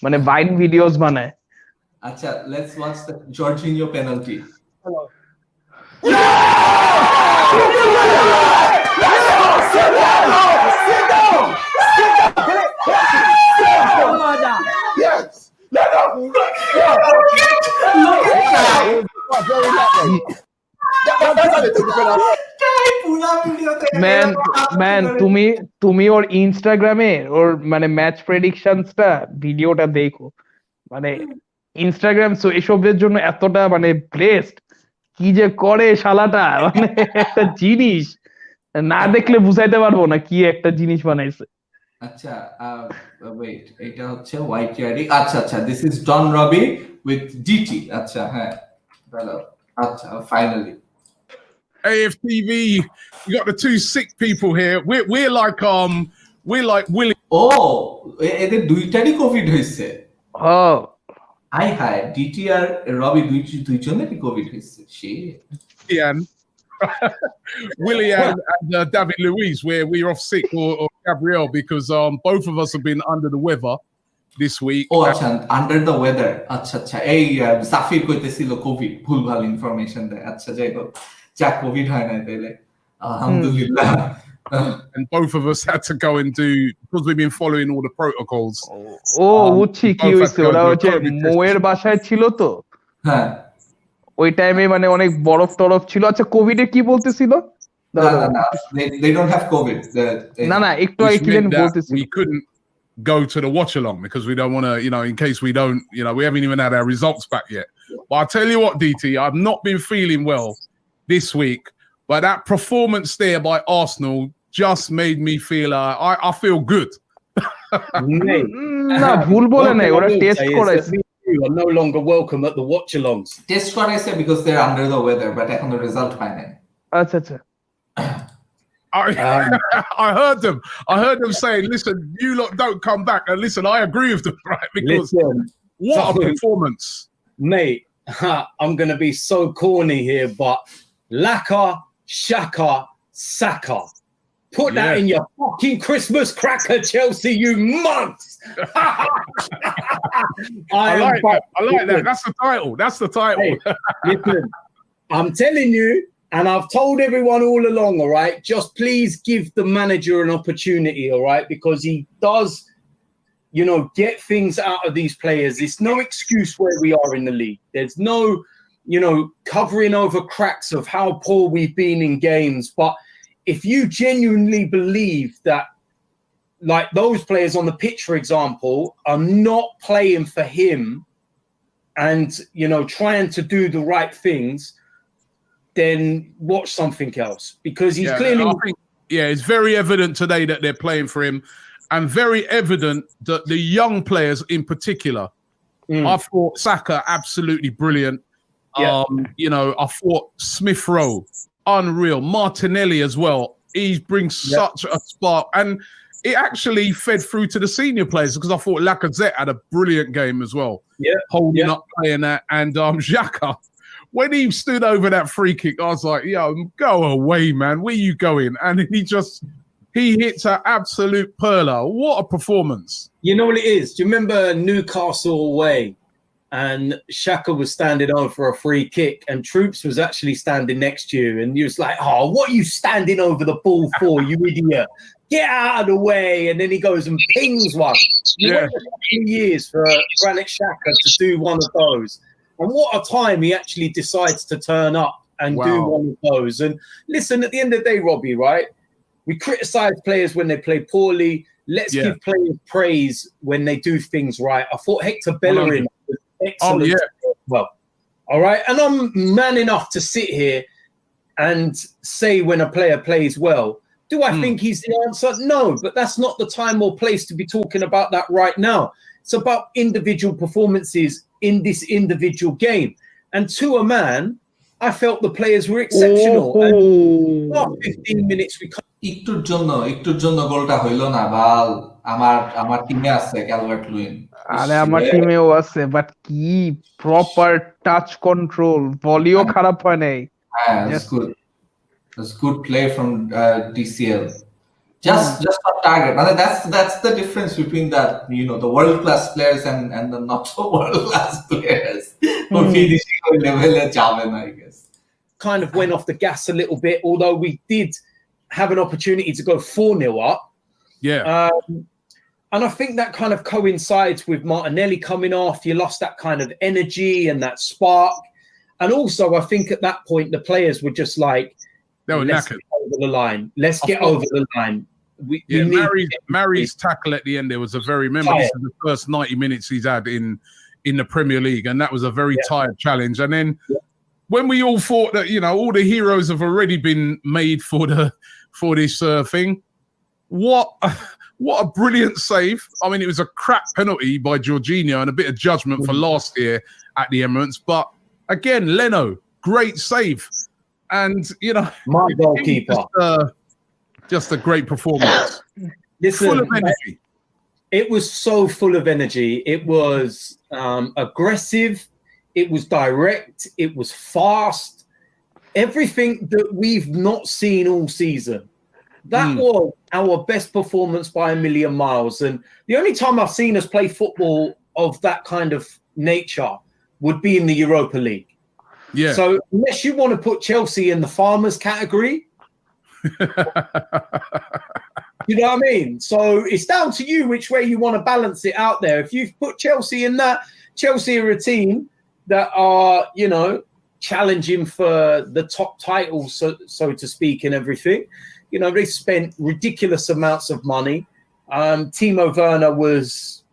মানে ভাইন ভিডিওস বানায়। আচ্ছা, let's watch the Jorginho penalty. Man তুমি ওর ইনস্টাগ্রামে ওর মানে ম্যাচ প্রেডিকশনসটা ভিডিওটা দেখো, মানে ইনস্টাগ্রাম এসবের জন্য এতটা মানে ব্লেসড, কি যে করে শালাটা, মানে একটা জিনিস না দেখলে বুঝাইতে পারবো না কি একটা জিনিস বানাইছে। আচ্ছা, ওয়েট, এটা হচ্ছে YTRD। আচ্ছা, this is Don Robbie with DT. আচ্ছা, হ্যাঁ, ভালো। আচ্ছা, finally AFTV, you got the two sick people here. We're like Willie. এদের দুইটারই কোভিড হয়েছে। হায় ডিটি আর রবি দুইজনেরই কোভিড হয়েছে। Willian and David Luiz, where we're off sick, or Gabriel, because both of us have been under the weather. this week. ও আচ্ছা, under the weather, আচ্ছা আচ্ছা, এই Zafir কইতেছিল Covid, ভুলভাল information দেয়, আচ্ছা যাই হোক, যা কোভিড হয় না তাইলে আলহামদুলিল্লাহ। And both of us had to go and do, because we've been following all the protocols. ও বুঝছি কি both had হয়েছে, to go ওরা do a হচ্ছে COVID test. মোয়ের বাসায় ছিল তো, হ্যাঁ ওই টাইমে মানে অনেক বরফ টরফ ছিল। আচ্ছা কোভিড এ কি বলতেছিল? না না না, they don't have covid, না না একটু Which আগে কি meant জানি that বলতেছিল। we couldn't go to the watch along because we don't want to, in case we don't, we haven't even had our results back yet. But I'll tell you what, DT, I've not been feeling well this week, but that performance there by Arsenal just made me feel, I feel good. না ভুল বলে নাই, ওরা test করাইছে। You are no longer welcome at the watch-alongs. Test করাইছে because they're under the weather, but এখনো result হয় নাই। আচ্ছা আচ্ছা I heard them saying, listen, you lot don't come back. And listen, I agree with them, right? Because Listen, what a performance. mate, I'm going to be so corny here, but Laka, Shaka, Saka. Put that in your fucking Christmas cracker, Chelsea, you monks! I like that. That's the title. Hey, listen, I'm telling you, and I've told everyone all along, all right, just please give the manager an opportunity, all right, because he does, get things out of these players. It's no excuse where we are in the league. There's no, covering over cracks of how poor we've been in games. But if you genuinely believe that, like those players on the pitch, for example, are not playing for him and, trying to do the right things, then watch something else, because he's clearly... I think, it's very evident today that they're playing for him, and very evident that the young players in particular, I thought Saka absolutely brilliant. I thought Smith Rowe, unreal. Martinelli as well. He brings such a spark, and it actually fed through to the senior players, because I thought Lacazette had a brilliant game as well. Holding up, playing that, and Xhaka, when he stood over that free kick, I was like, yo, go away, man. Where you going? And he hits an absolute perler. What a performance. You know what it is? Do you remember Newcastle away? And Xhaka was standing over for a free kick, and Troops was actually standing next to you, and you was like, oh, what are you standing over the ball for, you idiot? Get out of the way. And then he goes and pings one. Years for Granit Xhaka to do one of those. And what a time he actually decides to turn up and do one of those. And listen, at the end of the day, Robbie, right? We criticize players when they play poorly. Let's give players praise when they do things right. I thought Hector Bellerin was excellent. Well, all right. And I'm man enough to sit here and say when a player plays well. Do I think he's the answer? No, but that's not the time or place to be talking about that right now. It's about individual performances in this individual game. And to a man, I felt the players were exceptional. And after 15 minutes, we একটুর জন্য গোলটা হইল না বাল। আমার টিমে আছে culvert লুইন, আরে আমার টিমেও আছে, বাট কি প্রপার টাচ কন্ট্রোল, ভলিও খারাপ হয় নাই। That's good play from DCL. Just on target. That's the difference between that, the world class players and the not so world class players. Finishing level I guess. Kind of went off the gas a little bit, although we did have an opportunity to go 4-0 up. And I think that kind of coincides with Martinelli coming off. You lost that kind of energy and that spark. And also, I think at that point, the players were just like, let's get over the line. Let's get over the line. Mary's tackle at the end there was a very, remember, this is the first 90 minutes he's had in the Premier League, and that was a very tired challenge. And then when we all thought that, all the heroes have already been made for this thing, what a brilliant save. I mean, it was a crap penalty by Jorginho and a bit of judgment for last year at the Emirates. But again, Leno, great save. And, my goalkeeper. Just a great performance. Listen, full of energy. It was so full of energy. It was aggressive. It was direct. It was fast. Everything that we've not seen all season. That was our best performance by a million miles. And the only time I've seen us play football of that kind of nature would be in the Europa League. Yeah. So unless you want to put Chelsea in the farmers category, you know what I mean? So it's down to you which way you want to balance it out there. If you've put Chelsea in that, Chelsea are a team that are, you know, challenging for the top title, so to speak, and everything. You know, they spent ridiculous amounts of money. Timo Werner was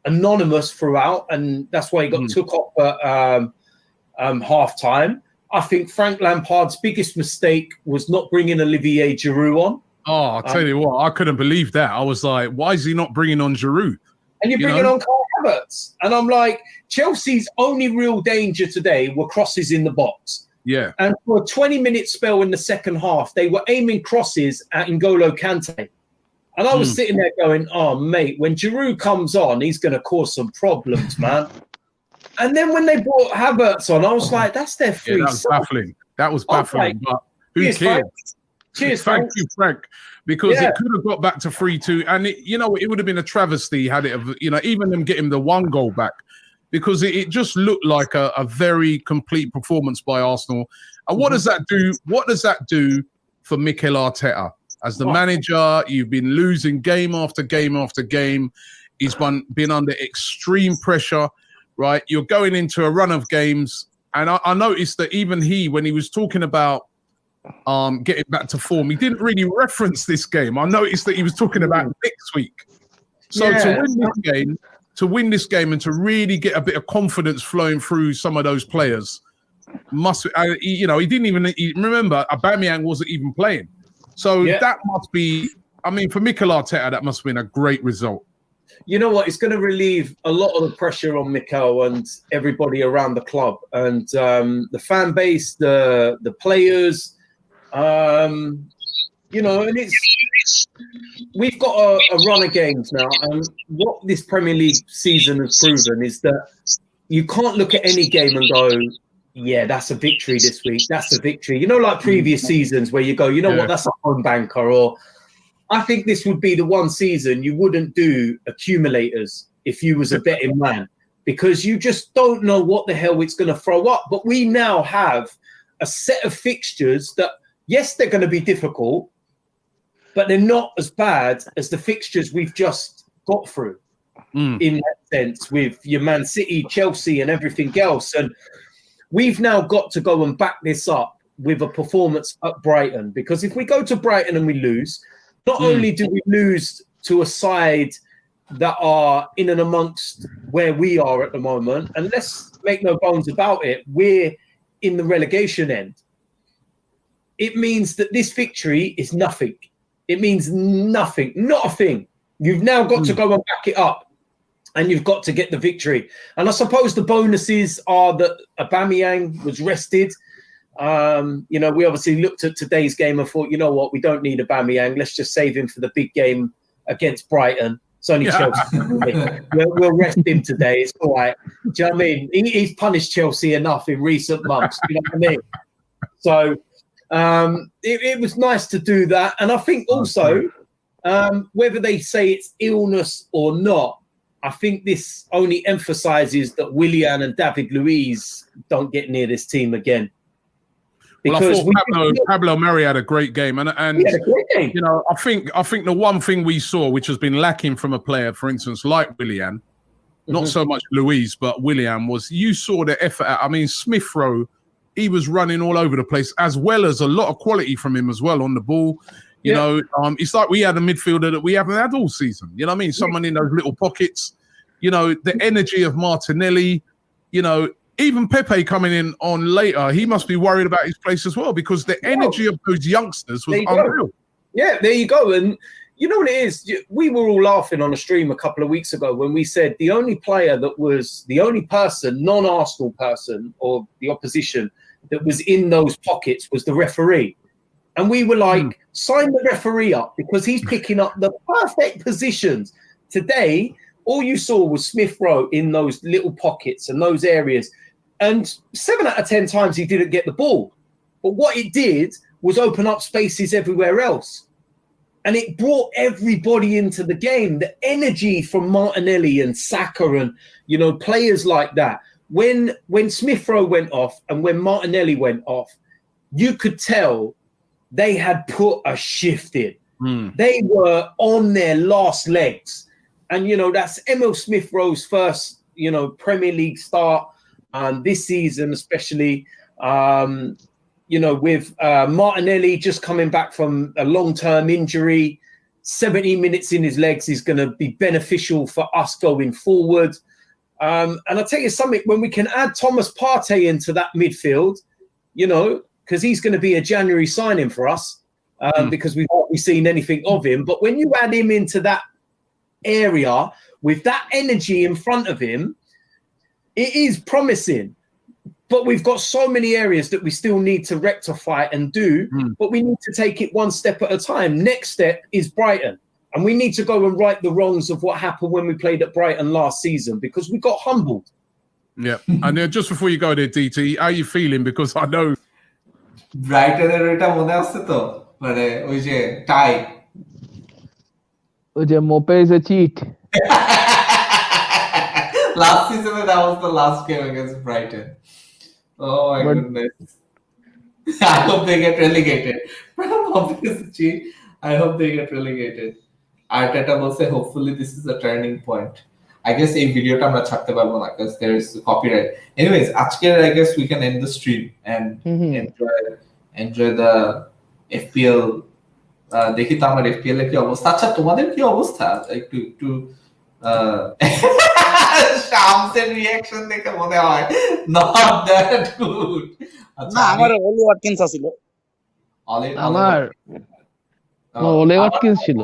anonymous throughout, and that's why he got took off at half-time. I think Frank Lampard's biggest mistake was not bringing Olivier Giroud on. Oh, I'll tell you what, I couldn't believe that. I was like, why is he not bringing on Giroud? And you're bringing on Kai Havertz. And I'm like, Chelsea's only real danger today were crosses in the box. Yeah. And for a 20-minute spell in the second half, they were aiming crosses at N'Golo Kante. And I was sitting there going, oh, mate, when Giroud comes on, he's going to cause some problems, man. And then when they brought Havertz on, I was like, that's their free. Yeah, that was baffling. That was baffling. But who cares? Frank. Cheers, Thank you, Frank. Because it could have got back to 3-2. And, you know, it would have been a travesty had it, you know, even them getting the one goal back. Because it just looked like a very complete performance by Arsenal. And what does that do? What does that do for Mikel Arteta? As the manager, you've been losing game after game after game. He's been under extreme pressure, right? You're going into a run of games. And I noticed that even he, when he was talking about getting back to form, he didn't really reference this game. I noticed that he was talking about next week. So to win this game and to really get a bit of confidence flowing through some of those players, you know, he didn't even remember Aubameyang wasn't even playing. So that must be, I mean, for Mikel Arteta, that must have been a great result. You know what? It's going to relieve a lot of the pressure on Mikel and everybody around the club and the fan base, the players. You know, and we've got a run of games now, and what this Premier League season has proven is that you can't look at any game and go, yeah, that's a victory this week. That's a victory. You know, like previous seasons where you go, you know what, that's a home banker. Or I think this would be the one season you wouldn't do accumulators if you was a betting man, because you just don't know what the hell it's going to throw up. But we now have a set of fixtures that, yes, they're going to be difficult, but they're not as bad as the fixtures we've just got through in that sense with your Man City, Chelsea and everything else. And we've now got to go and back this up with a performance at Brighton, because if we go to Brighton and we lose, not only do we lose to a side that are in and amongst where we are at the moment, and let's make no bones about it, we're in the relegation end. It means that this victory is nothing. It means nothing, not a thing. You've now got to go and back it up, and you've got to get the victory. And I suppose the bonuses are that Aubameyang was rested. You know, we obviously looked at today's game and thought, you know what, we don't need Aubameyang. Let's just save him for the big game against Brighton. It's only Chelsea. We'll rest him today. It's all right. Do you know what I mean? He's punished Chelsea enough in recent months. You know what I mean? So it was nice to do that. And I think also, whether they say it's illness or not, I think this only emphasizes that Willian and David Luiz don't get near this team again. Because Pablo Mari had a great game, and you know, I think the one thing we saw, which has been lacking from a player, for instance, like Willian, not so much Luiz, but Willian, was you saw the effort. I mean, Smith Rowe, he was running all over the place, as well as a lot of quality from him as well on the ball. You know, it's like we had a midfielder that we haven't had all season. You know what I mean? Someone in those little pockets. You know, the energy of Martinelli. You know, even Pepe coming in on later, he must be worried about his place as well, because the energy of those youngsters was unreal. Yeah, there you go. And you know what it is? We were all laughing on a stream a couple of weeks ago when we said the only player that was the only person, non-Arsenal person or the opposition, that was in those pockets was the referee. And we were like, sign the referee up, because he's picking up the perfect positions. Today, all you saw was Smith Rowe in those little pockets and those areas. And 7 out of 10 times he didn't get the ball. But what it did was open up spaces everywhere else. and it brought everybody into the game. The energy from Martinelli and Saka and, you know, players like that. When Smith Rowe went off and when Martinelli went off, you could tell they had put a shift in. They were on their last legs. And, you know, that's Emil Smith Rowe's first, you know, Premier League start this season, especially, you know, with Martinelli just coming back from a long-term injury. 70 minutes in his legs is going to be beneficial for us going forward. And I'll tell you something, when we can add Thomas Partey into that midfield, you know, because he's going to be a January signing for us, because we've not seen anything of him. But when you add him into that area with that energy in front of him, it is promising. But we've got so many areas that we still need to rectify and do, but we need to take it one step at a time. Next step is Brighton. And we need to go and right the wrongs of what happened when we played at Brighton last season, because we got humbled. Yeah. And then just before you go there, DT, how are you feeling? Because I know ব্রাইটনের ওইটা মনে আছে তো, মানে ওই যে tie, ওই যে Maupay is a cheat. last season that was the last game against Brighton. Oh my goodness. I hope they get relegated. Obviously, I hope they get relegated. Arteta বলছে hopefully this is a turning point. I guess এই ভিডিওটা আমরা ছাড়তে পারবো না because there is copyright. Anyways, আজকে I guess we can end the stream and enjoy the FPL. দেখি তো আমার FPL এর কি অবস্থা। আচ্ছা তোমাদের কি অবস্থা? একটু শামসের রিঅ্যাকশন দেখে মনে হয় not that good. না আমার অলি ওয়াটকিন্স ছিল। আমার ওলি ওয়াটকিন্স ছিল।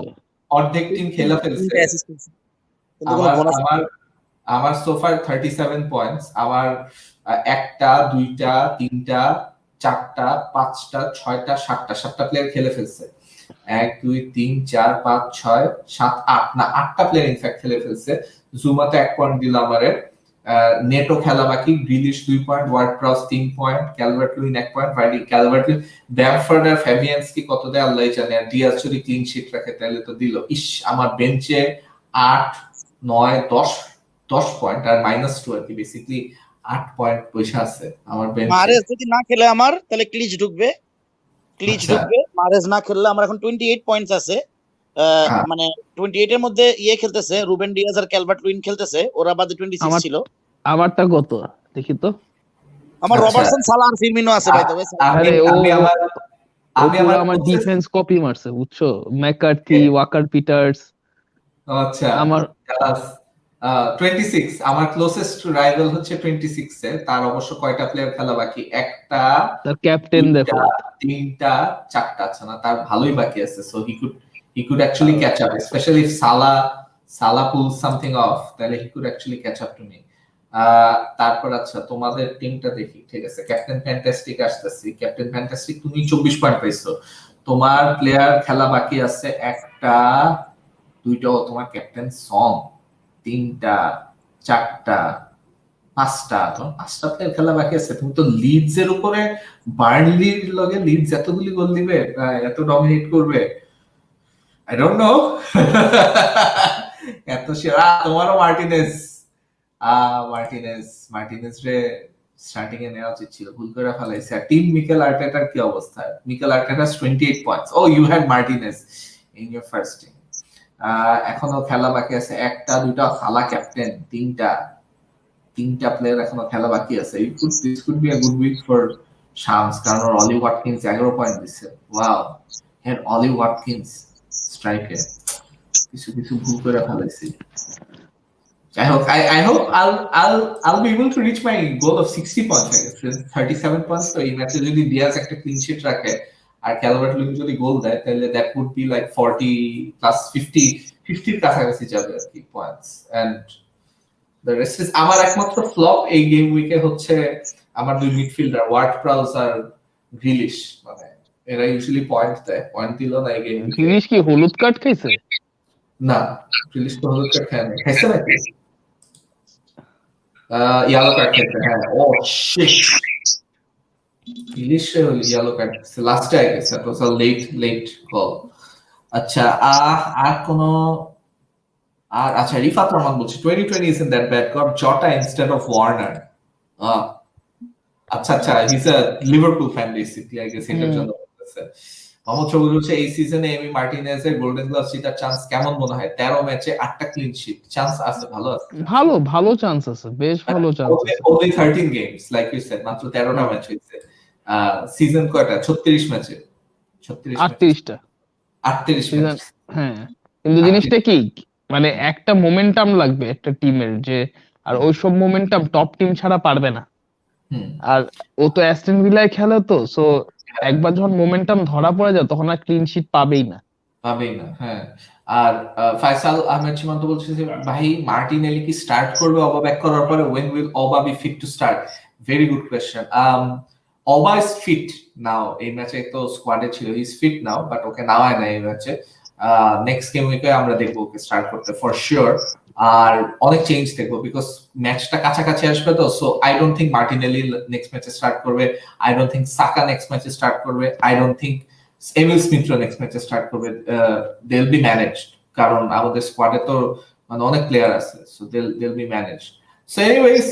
অর্ধেক টিম খেলা ফেলছে। আমার সোফার 37 পয়েন্টস। আমার একটা, দুইটা, তিনটা, চারটা, পাঁচটা, ছয়টা, সাতটা প্লেয়ার খেলে ফেলছে। 1 2 3 4 5 6 7 8 না 8টা প্লেয়ার ইনফ্যাক্ট খেলে ফেলছে। জুমাতে 1 পয়েন্ট দিল আমারে। নেটো খেলা বাকি, Grealish 2 point, Ward Prowse 3 point, Calvert Lewin 1 point, Vardy Calvert Lewin, Bamford আর ফ্যাবিয়ান্সকি কত দেয় আল্লাহই জানে। আর ডিয়াজ যদি ক্লিন শিট রাখে তাহলে তো দিল। ইস, আমার বেঞ্চে 8 9 10 পয়েন্ট আর -2 আর কি, বেসিক্যালি 8 পয়েন্ট পয়সা আছে আমার বেঞ্চে। মারেজ যদি না খেলে আমার তাহলে ক্লিচ ঢুকবে, মারেজ না খেললে আমার এখন 28 পয়েন্টস আছে। মানে 28 এর মধ্যে ইয়ে খেলতেছে, রুবেন ডিয়াজ আর ক্যালভার্ট লুইন খেলতেছে, ওরা বাদে 26 ছিল। আমারটা কত দেখি তো। আমার রবার্টসন, সালাহ আর ফিরমিনো আছে ভাই। তবে আমি আমার ডিফেন্স কপি মারছে বুঝছো, ম্যাকার্থি, ওয়াকার পিটার্স। আচ্ছা আমার 26, আমার ক্লোজেস্ট রাইভাল হচ্ছে 26 এ। তার অবশ্য কয়টা প্লেয়ার খেলা বাকি? একটা, তার ক্যাপ্টেন দেখো, তিনটা, চারটা। আচ্ছা না, তার ভালোই বাকি আছে। So he could actually catch up, especially if Salah pulls something off, তাহলে he could actually catch up to me. তারপর আচ্ছা তোমাদের টিমটা দেখি। ঠিক আছে, ক্যাপ্টেন ফ্যান্টাস্টিক আসতেছি। ক্যাপ্টেন ফ্যান্টাস্টিক তুমি 24 পয়েন্ট পাইছো। তোমার প্লেয়ার খেলা বাকি আছে একটা, দুইটা, তোমার ক্যাপ্টেন সং, তিনটা, চারটা, পাঁচটা প্লেয়ার খেলা বাকি আছে। তুমি তো লিডস এর উপরে, বার্নলির লগে লিডস এতগুলি গোল দিবে, এত ডমিনেট করবে, I don't know. এত সেরা তোমারও মার্টিনেজ রে স্টার্টিং এ নেওয়া উচিত ছিল, ভুল করে ফেলাইছে। আর টিম মিকেল আর্টেটার কি অবস্থা? Mikel Arteta 28 points. Oh you had Martinez in your first team. এখনো খেলা বাকি আছে একটা, দুইটা, সালা ক্যাপ্টেন, তিনটা প্লেয়ার এখনো খেলা বাকি আছে। This could be a good week for Shams, কারণ অলি ওয়াটকিন্স 11 পয়েন্ট দিচ্ছে। ওয়াও, হ্যাঁ অলি ওয়াটকিন্স স্ট্রাইকে কিছু ভুল করে ফেলেছি। I hope I'll be able to reach my goal of 60 points. I guess 37 points. So এই ম্যাচে যদি ডিয়াজ একটা ক্লিন শিট রাখে আর ক্যালভার্ট লুইন যদি গোল দেয়, তাহলে that would be like 40 plus 50 কাছাকাছি যাবে আর কি points. And the rest is আমার একমাত্র ফ্লপ এই গেম উইকে হচ্ছে আমার দুই মিডফিল্ডার ওয়ার্ড-প্রাউস আর গ্রিলিশ। মানে এরা ইউজুয়ালি পয়েন্ট দেয়, পয়েন্ট দিল না এই গেম। গ্রিলিশ কি হলুদ কার্ড খাইছে? না, গ্রিলিশ তো হলুদ কার্ড খায় না। খাইছে নাকি? ইয়েলো কার্ড খেলতে, হ্যাঁ। Oh shit, Grealish yellow card লাস্টে I guess. It was a late call. আচ্ছা আর কোন আর আচ্ছা রিফাত রহমান বলছে 2020 isn't that bad, got Jota instead of Warner. আচ্ছা he's a Liverpool fan basically, I guess এটার জন্য বলতেছে। মোহাম্মদ সবুজ বলছে এই সিজনে এমি মার্টিনেজের গোল্ডেন গ্লাভ জেতার চান্স কেমন মনে হয়? 13 ম্যাচে 8টা ক্লিন শিট, চান্স আছে, ভালো আছে, ভালো চান্স আছে, বেশ ভালো চান্স আছে। only 13 games like you said, মাত্র 13টা ম্যাচ হয়েছে। সিজন কয়টা? 36 ম্যাচে 38টা 38 ম্যাচ। হ্যাঁ, কিন্তু জিনিসটা কি মানে একটা মোমেন্টাম লাগবে একটা টিমের, যে আর ওইসব মোমেন্টাম টপ টিম ছাড়া পারবে না। আর ও তো অ্যাস্টন ভিলায় খেলে, তো সো একবার যখন মোমেন্টাম ধরা পড়ে যায় তখন আর ক্লিন শিট পাবেই না। হ্যাঁ। আর ফয়সাল আহমেদ সীমান্ত বলছে যে ভাই মার্টিনেলি কি স্টার্ট করবে ওবা ব্যাক করার পরে? when will ওবা be fit to start? very good question. ওবা is fit now, এই ম্যাচে তো স্কোয়াডে ছিল, he is fit now, but ওকে নামায় না এই ম্যাচে। নেক্সট গেম উইকে আমরা দেখবো ওকে স্টার্ট করতে ফর শিওর। আর অনেক চেঞ্জ দেখবো বিকজ ম্যাচটা কাছাকাছি আসবে তো, so I don't think Martinelli next ম্যাচে স্টার্ট করবে, I don't think Saka next ম্যাচে স্টার্ট করবে, আই ডোন্ট থিঙ্ক এমিল স্মিথও নেক্সট ম্যাচে স্টার্ট করবে। দে উইল বি ম্যানেজড, কারণ আমাদের স্কোয়াডে তো মানে অনেক প্লেয়ার আছে, so they will be managed. So anyways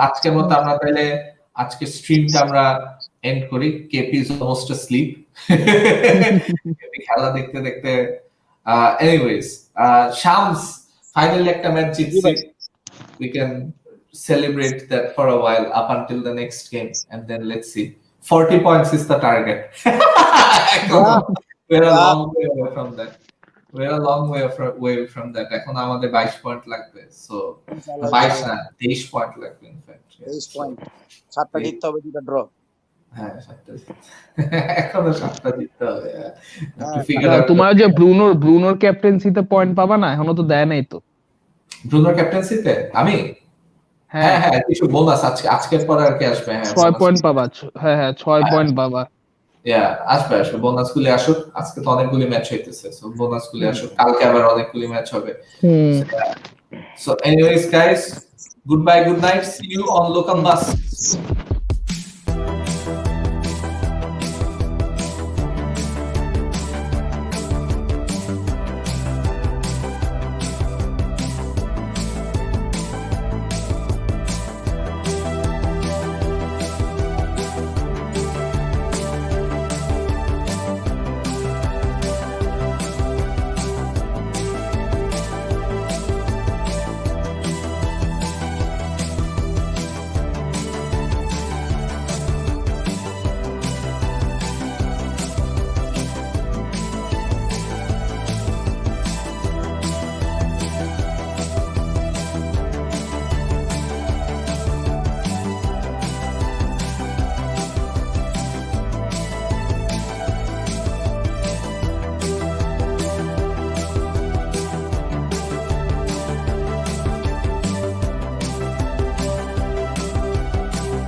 আজকের মতো আমরা তাহলে আজকে স্ট্রিমটা আমরা এন্ড করি। কেপি ইজ অলমোস্ট asleep খেলা দেখতে দেখতে। এনিওয়েজ শামস ফাইনালি একটা match জিতছি, we can celebrate that for a while up until the next game, and then let's see. 40 points is the target. We're a long way away from that. এখন আমাদের 22 point লাগবে, so 22 না 23 point লাগবে in fact. 23 point, 7টা জিততে হবে, 2টা draw. হ্যাঁ 7টা এখনো 7টা জিততে হবে। Figure out. তোমার যে ব্রুনোর ক্যাপ্টেন্সিতে পয়েন্ট পাবা না, এখনো তো দেয় নাই তো। ব্রুনোর ক্যাপ্টেন্সিতে আমি হ্যাঁ কিছু বোনাস আজকের পরে আর কি আসবে। হ্যাঁ 6 পয়েন্ট পাবা। হ্যাঁ 6 পয়েন্ট পাবা। আসবে বোনাস গুলি আসুক। আজকে তো অনেকগুলি ম্যাচ হইতেছে, সো বোনাস গুলি আসুক, কালকে আবার অনেকগুলি ম্যাচ হবে। So anyways guys, good bye, good night, see you on local bus.